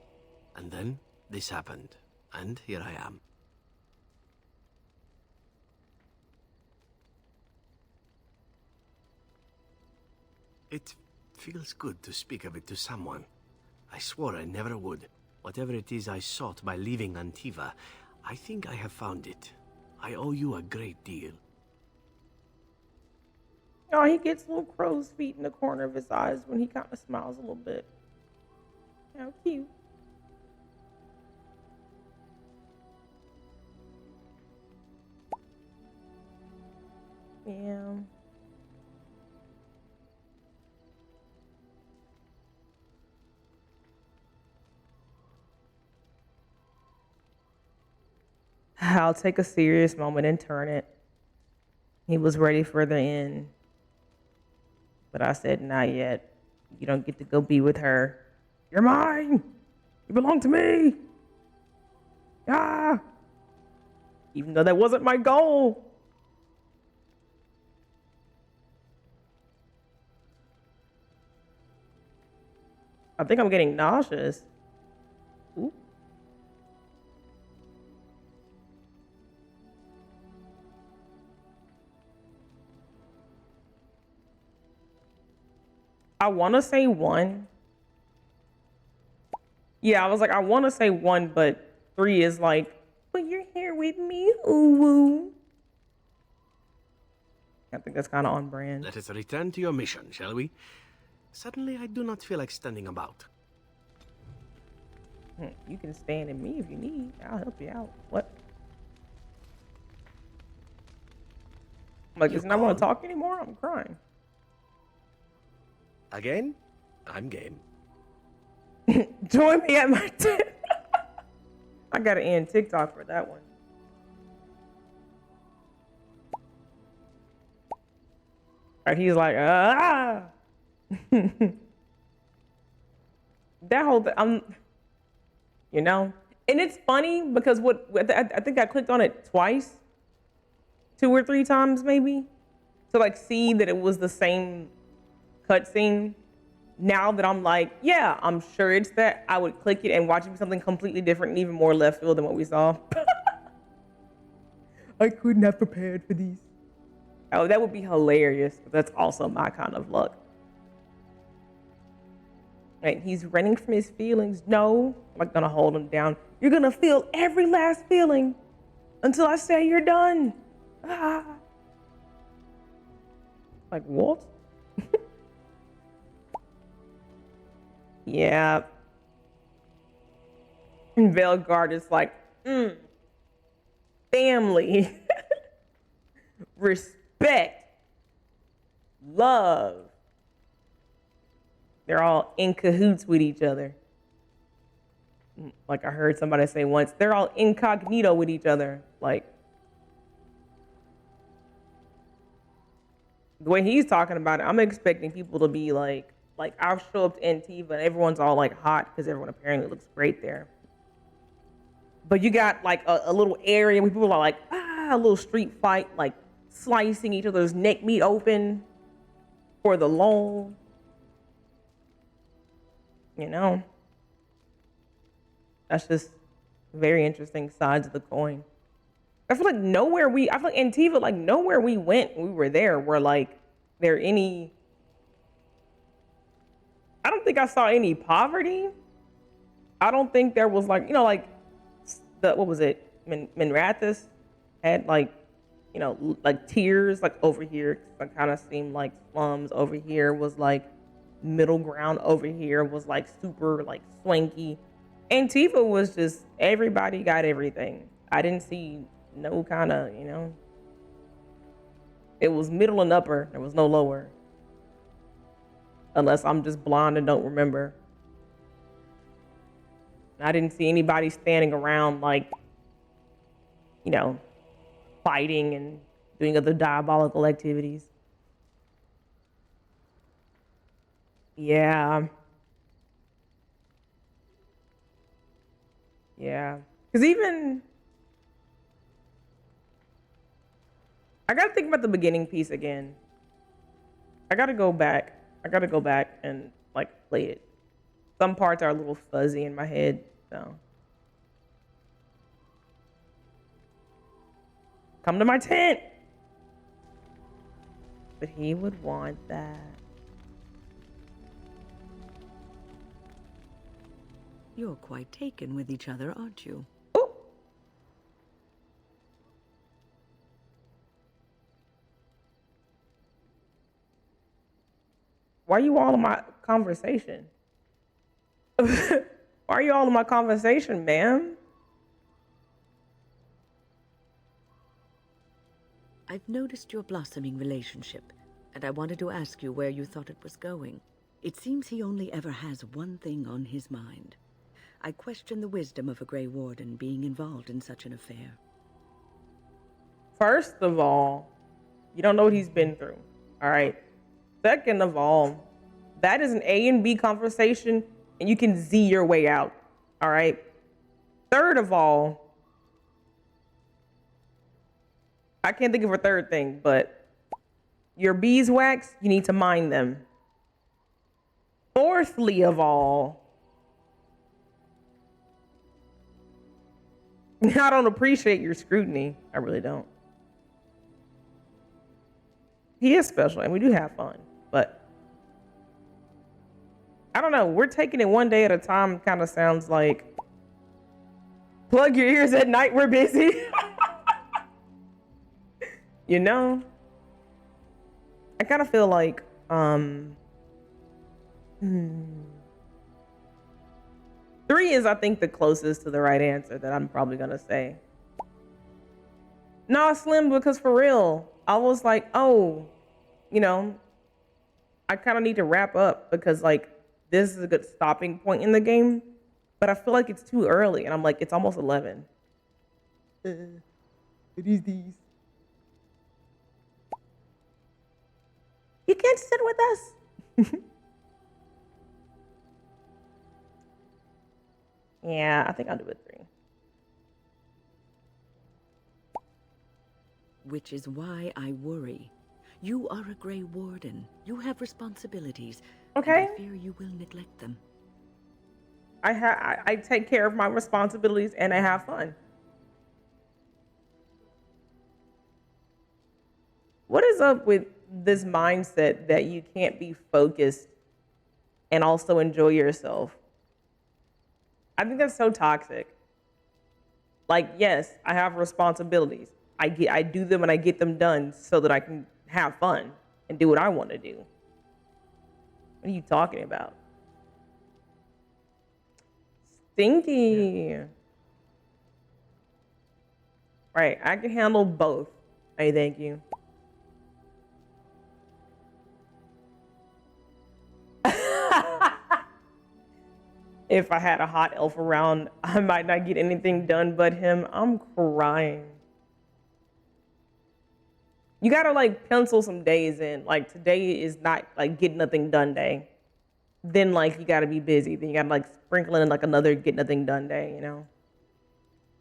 And then, this happened. And here I am. It feels good to speak of it to someone. I swore I never would. Whatever it is I sought by leaving Antiva, I think I have found it. I owe you a great deal. Oh, he gets little crow's feet in the corner of his eyes when he kind of smiles a little bit. How cute. Yeah. I'll take a serious moment and turn it. He was ready for the end. But I said, not yet. You don't get to go be with her. You're mine. You belong to me. Ah. Even though that wasn't my goal. I think I'm getting nauseous. Ooh. I want to say 1. Yeah, I was like, I want to say 1, but 3 is like, but you're here with me, ooh. I think that's kind of on brand. Let us return to your mission, shall we? Suddenly, I do not feel like standing about. You can stand in me if you need. I'll help you out. What? I'm like, doesn't I want to talk anymore? I'm crying. Again? I'm game. Join me at my tent. I gotta end TikTok for that one. Right, he's like, ah. That whole thing, you know, and it's funny because I think I clicked on it twice, 2 or 3 times maybe, to like see that it was the same cutscene. Now that I'm like, yeah, I'm sure it's that, I would click it and watch it be something completely different and even more left field than what we saw. I couldn't have prepared for these. Oh, that would be hilarious, but that's also my kind of luck. Right, he's running from his feelings. No, I'm not gonna hold him down. You're gonna feel every last feeling until I say you're done. Ah. Like, what? Yeah. And Veilguard is like, family, respect, love. They're all in cahoots with each other. Like I heard somebody say once, they're all incognito with each other. Like, the way he's talking about it, I'm expecting people to be like I'll show up to Antiva and everyone's all like hot because everyone apparently looks great there. But you got like a little area where people are like, a little street fight, like slicing each other's neck meat open for the lull. You know, that's just very interesting sides of the coin. I feel like Antiva, like nowhere we went when we were there were like there any. I don't think I saw any poverty. I don't think there was like, you know, like what was it? Minrathis had like, you know, like tiers like over here. It kind of seemed like slums. Over here was like middle ground. Over here was like super like swanky. Antiva was just everybody got everything. I didn't see no kind of, you know, it was middle and upper. There was no lower. Unless I'm just blind and don't remember. I didn't see anybody standing around like, you know, fighting and doing other diabolical activities. Yeah. Yeah. Because even, I got to think about the beginning piece again. I got to go back and like play it. Some parts are a little fuzzy in my head, so. Come to my tent. But he would want that. You're quite taken with each other, aren't you? Ooh. Why are you all in my conversation? Why are you all in my conversation, ma'am? I've noticed your blossoming relationship, and I wanted to ask you where you thought it was going. It seems he only ever has one thing on his mind. I question the wisdom of a Grey Warden being involved in such an affair. First of all, you don't know what he's been through, all right? Second of all, that is an A and B conversation, and you can Z your way out, all right? Third of all, I can't think of a third thing, but your beeswax, you need to mind them. Fourthly of all, I don't appreciate your scrutiny. I really don't. He is special, and we do have fun, but I don't know. We're taking it one day at a time. Kind of sounds like plug your ears at night. We're busy. You know, I kind of feel like, 3 is, I think, the closest to the right answer that I'm probably going to say. Nah, Slim, because for real, I was like, oh, you know, I kind of need to wrap up because like this is a good stopping point in the game, but I feel like it's too early, and I'm like, it's almost 11. It is these. You can't sit with us. Yeah, I think I'll do a 3. Which is why I worry. You are a Grey Warden. You have responsibilities. Okay. And I fear you will neglect them. I take care of my responsibilities and I have fun. What is up with this mindset that you can't be focused and also enjoy yourself? I think that's so toxic. Like, yes, I have responsibilities. I do them and I get them done so that I can have fun and do what I want to do. What are you talking about? Stinky. Yeah. Right, I can handle both. Hey, thank you. If I had a hot elf around, I might not get anything done but him. I'm crying. You gotta like pencil some days in. Like today is not like get nothing done day. Then like you gotta be busy. Then you gotta like sprinkle in like another get nothing done day, you know?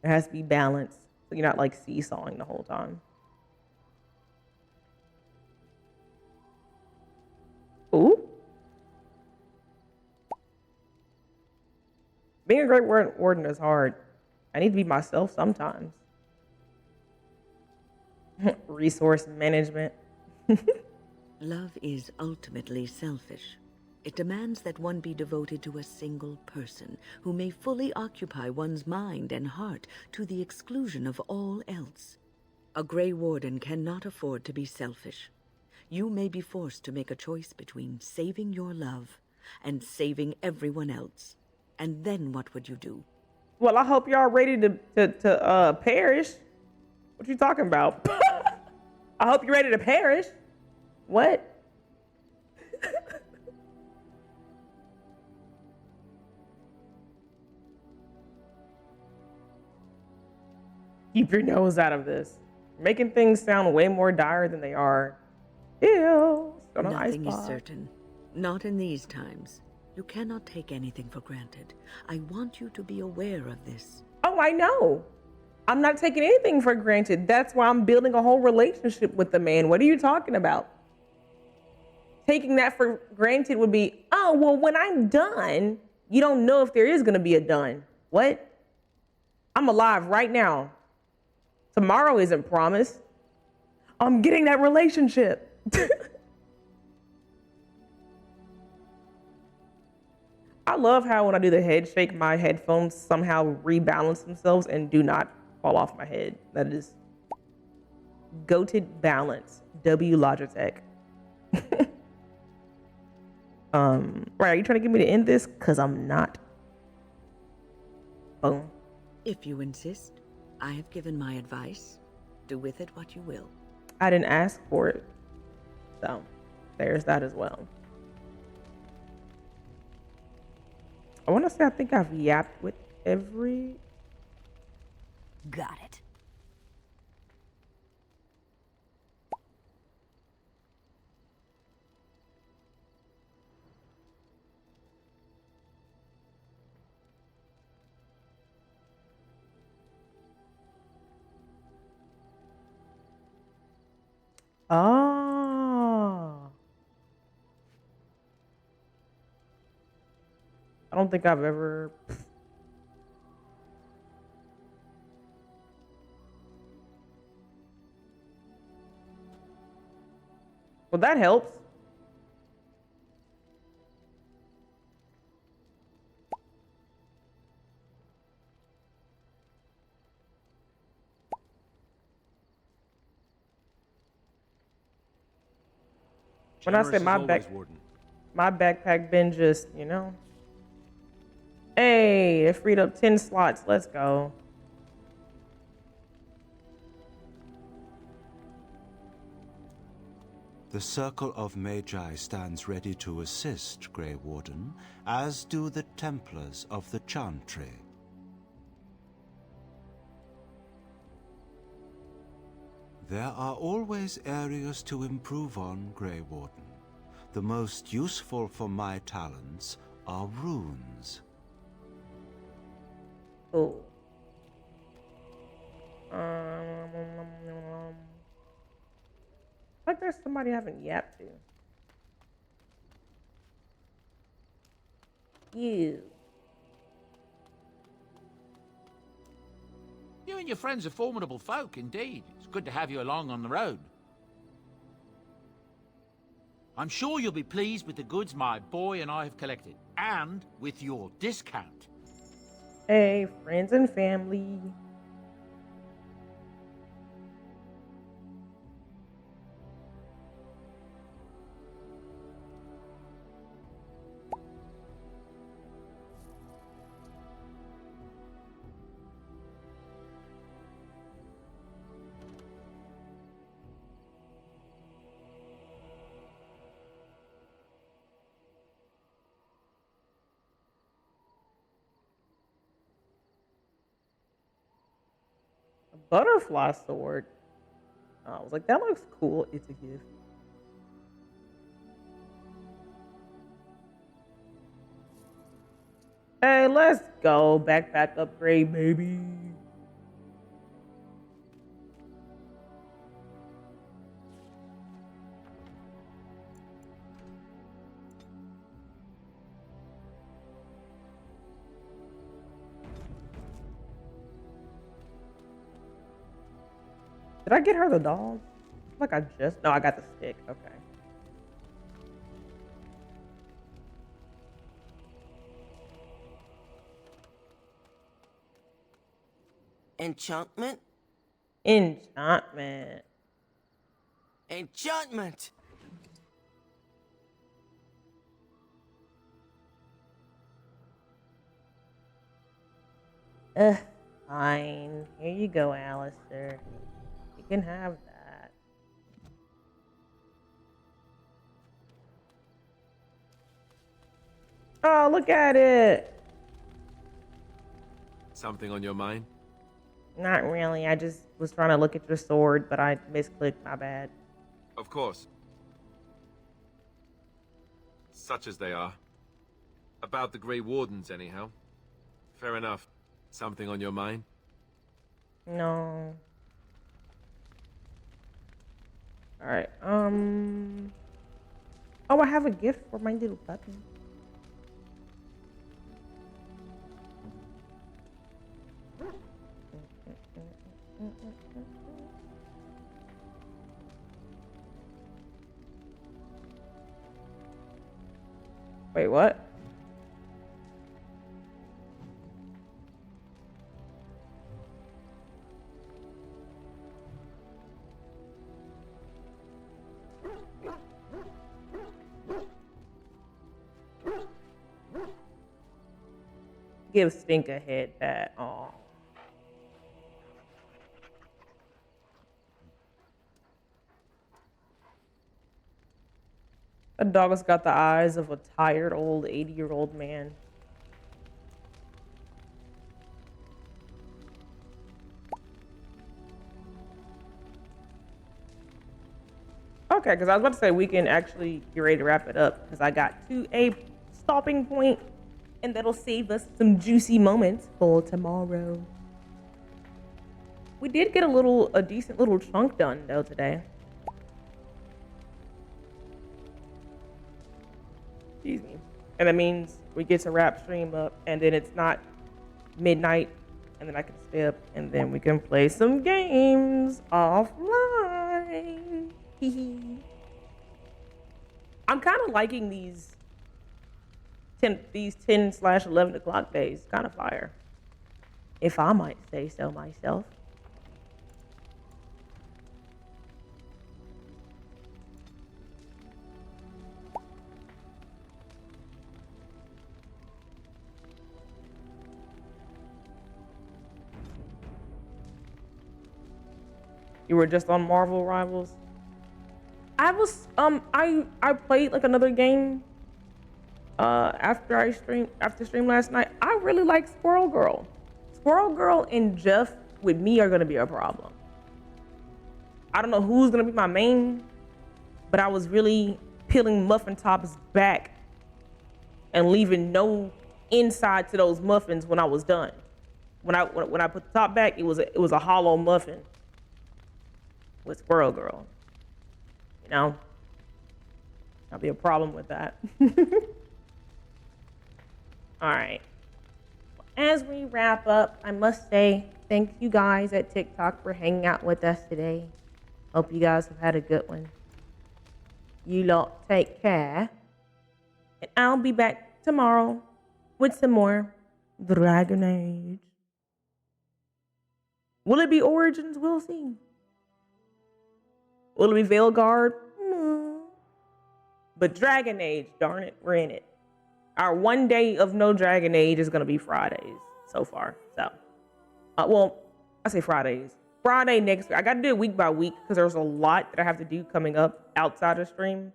It has to be balanced. So you're not like seesawing the whole time. Ooh. Being a great warden is hard. I need to be myself sometimes. Resource management. Love is ultimately selfish. It demands that one be devoted to a single person who may fully occupy one's mind and heart to the exclusion of all else. A Grey Warden cannot afford to be selfish. You may be forced to make a choice between saving your love and saving everyone else. And then what would you do? Well, I hope y'all ready to perish. What you talking about? I hope you're ready to perish. What? Keep your nose out of this. Making things sound way more dire than they are. Ew. Nothing is certain. Not in these times. You cannot take anything for granted. I want you to be aware of this. Oh, I know. I'm not taking anything for granted. That's why I'm building a whole relationship with the man. What are you talking about? Taking that for granted would be, oh, well, when I'm done, you don't know if there is going to be a done. What? I'm alive right now. Tomorrow isn't promised. I'm getting that relationship. I love how when I do the head shake, my headphones somehow rebalance themselves and do not fall off my head. That is goated balance. W Logitech. Right, are you trying to get me to end this? Cause I'm not. Boom. If you insist, I have given my advice. Do with it what you will. I didn't ask for it. So there's that as well. I want to say I think I've yapped with every... Got it. Oh. I don't think I've ever... Well, that helps. When I say my backpack been just, you know. Hey, it freed up 10 slots. Let's go. The Circle of Magi stands ready to assist, Grey Warden, as do the Templars of the Chantry. There are always areas to improve on, Grey Warden. The most useful for my talents are runes. Oh. Like there's somebody I haven't yapped to. You. You and your friends are formidable folk, indeed. It's good to have you along on the road. I'm sure you'll be pleased with the goods my boy and I have collected, and with your discount. Hey, friends and family. Butterfly sword. I was like, that looks cool. It's a gift. Hey, let's go. Backpack upgrade, baby. Did I get her the dog? Like I just... No, I got the stick. Okay. Enchantment? Enchantment. Enchantment! Fine. Here you go, Alistair. You can have that. Oh, look at it. Something on your mind? Not really. I just was trying to look at your sword, but I misclicked. My bad. Of course. Such as they are. About the Grey Wardens, anyhow. Fair enough. Something on your mind? No. Alright, Oh, I have a gift for my little puppy. Wait, what? Give Stink a head pat. Aw. A dog has got the eyes of a tired old 80-year-old man. Okay, because I was about to say we can actually get ready to wrap it up because I got to a stopping point and that'll save us some juicy moments for tomorrow. We did get a decent little chunk done though today. Excuse me. And that means we get to wrap stream up and then it's not midnight and then I can stay up and then we can play some games offline. I'm kind of liking these 10/11 o'clock days. Kind of fire, if I might say so myself. You were just on Marvel Rivals? I played like another game after stream last night. I really like Squirrel Girl. Squirrel Girl and Jeff with me are gonna be a problem. I don't know who's gonna be my main, but I was really peeling Muffin Top's back and leaving no inside to those muffins when I was done. When I put the top back, it was a hollow muffin with Squirrel Girl. You know, that'll be a problem with that. All right. As we wrap up, I must say thank you guys at TikTok for hanging out with us today. Hope you guys have had a good one. You lot take care. And I'll be back tomorrow with some more Dragon Age. Will it be Origins? We'll see. Will it be Veilguard? No. But Dragon Age, darn it, we're in it. Our one day of no Dragon Age is going to be Fridays so far. So, well, I say Fridays. Friday next week. I got to do it week by week because there's a lot that I have to do coming up outside of stream.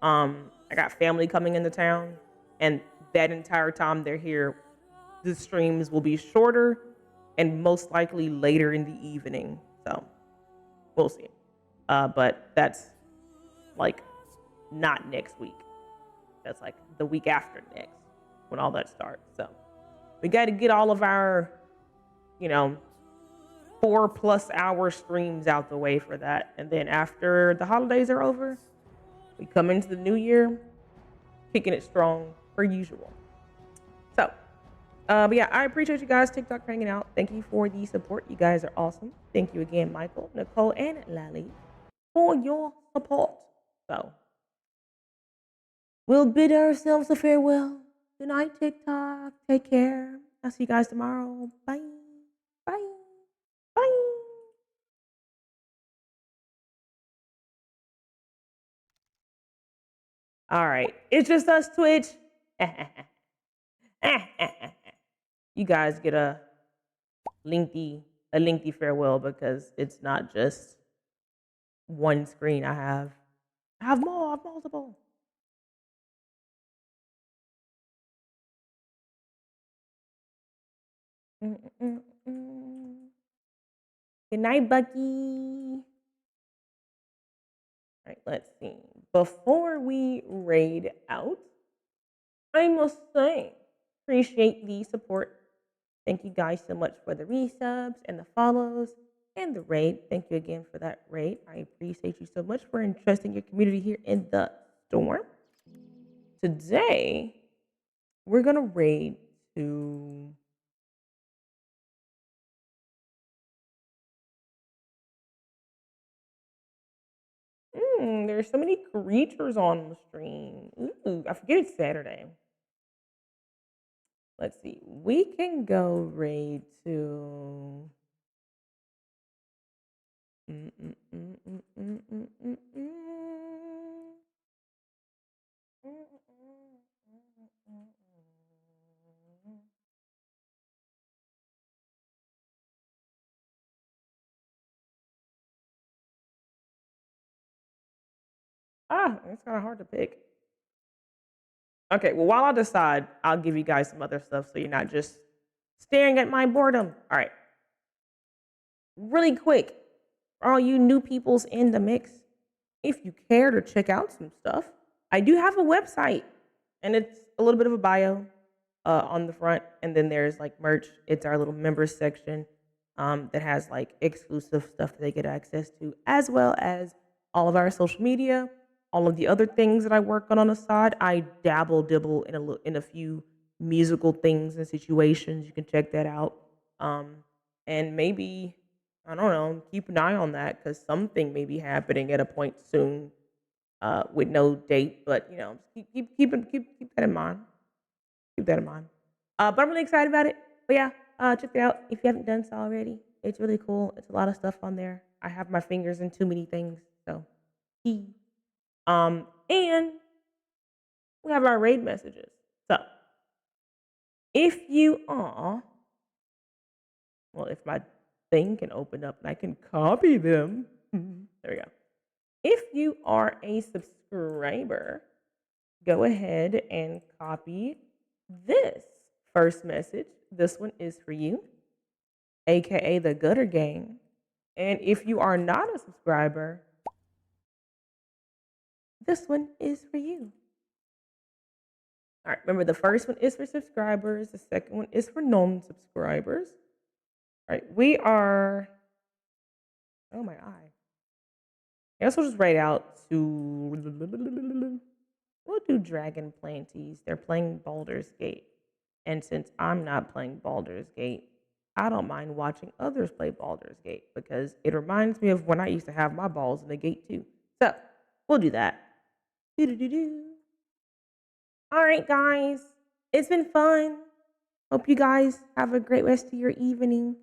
I got family coming into town, and that entire time they're here, the streams will be shorter and most likely later in the evening. So, we'll see. But that's like not next week. That's like the week after next when all that starts. So we got to get all of our, 4+ hour streams out the way for that. And then after the holidays are over, we come into the new year, kicking it strong per usual. So, but yeah, I appreciate you guys TikTok hanging out. Thank you for the support. You guys are awesome. Thank you again, Michael, Nicole, and Lally for your support. So, we'll bid ourselves a farewell. Good night, TikTok. Take care. I'll see you guys tomorrow. Bye. Bye. Bye. All right. It's just us, Twitch. You guys get a lengthy farewell because it's not just one screen I have. I have more. I have multiple. Good night, Bucky. All right, let's see. Before we raid out, I must say, appreciate the support. Thank you guys so much for the resubs and the follows and the raid. Thank you again for that raid. I appreciate you so much for entrusting your community here in the storm. Today, we're going to raid to... there's so many creatures on the stream. Ooh, I forget it's Saturday. Let's see. We can go raid to... It's kind of hard to pick. Okay, well, while I decide, I'll give you guys some other stuff so you're not just staring at my boredom. All right. Really quick, for all you new peoples in the mix, if you care to check out some stuff, I do have a website, and it's a little bit of a bio on the front, and then there's like merch. It's our little members section that has like exclusive stuff that they get access to, as well as all of our social media, all of the other things that I work on the side. I dibble in a few musical things and situations. You can check that out, and maybe, I don't know, keep an eye on that because something may be happening at a point soon with no date. But keep that in mind. Keep that in mind. But I'm really excited about it. But yeah, check it out if you haven't done so already. It's really cool. It's a lot of stuff on there. I have my fingers in too many things. So, and we have our raid messages. So, if you are, well, if my thing can open up and I can copy them, there we go. If you are a subscriber, go ahead and copy this first message. This one is for you, aka the Gutter Gang. And if you are not a subscriber, this one is for you. All right, remember the first one is for subscribers, the second one is for non subscribers. All right, we are. Oh, my eye. I guess we'll just write out to. We'll do Dragon Planties. They're playing Baldur's Gate. And since I'm not playing Baldur's Gate, I don't mind watching others play Baldur's Gate because it reminds me of when I used to have my balls in the gate too. So we'll do that. Do-do-do-do. All right, guys. It's been fun. Hope you guys have a great rest of your evening.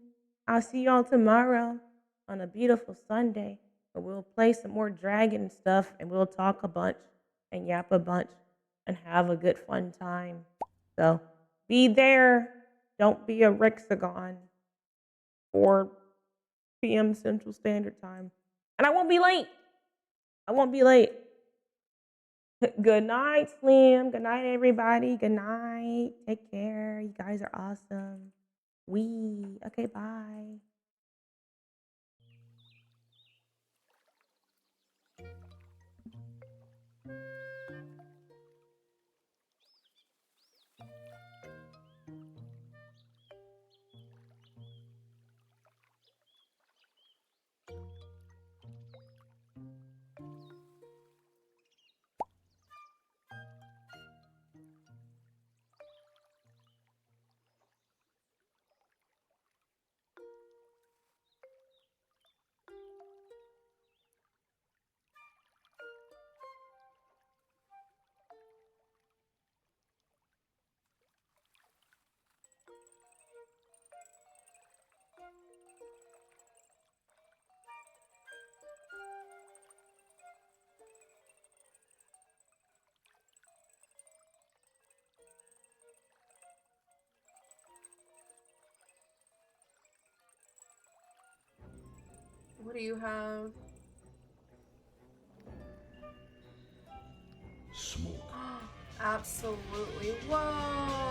I'll see y'all tomorrow on a beautiful Sunday where we'll play some more dragon stuff and we'll talk a bunch and yap a bunch and have a good fun time. So be there. Don't be a Rexagon. 4 p.m. Central Standard Time. And I won't be late. I won't be late. Good night, Slim. Good night, everybody. Good night. Take care. You guys are awesome. Okay, bye. What do you have? Smoke. Absolutely. Whoa!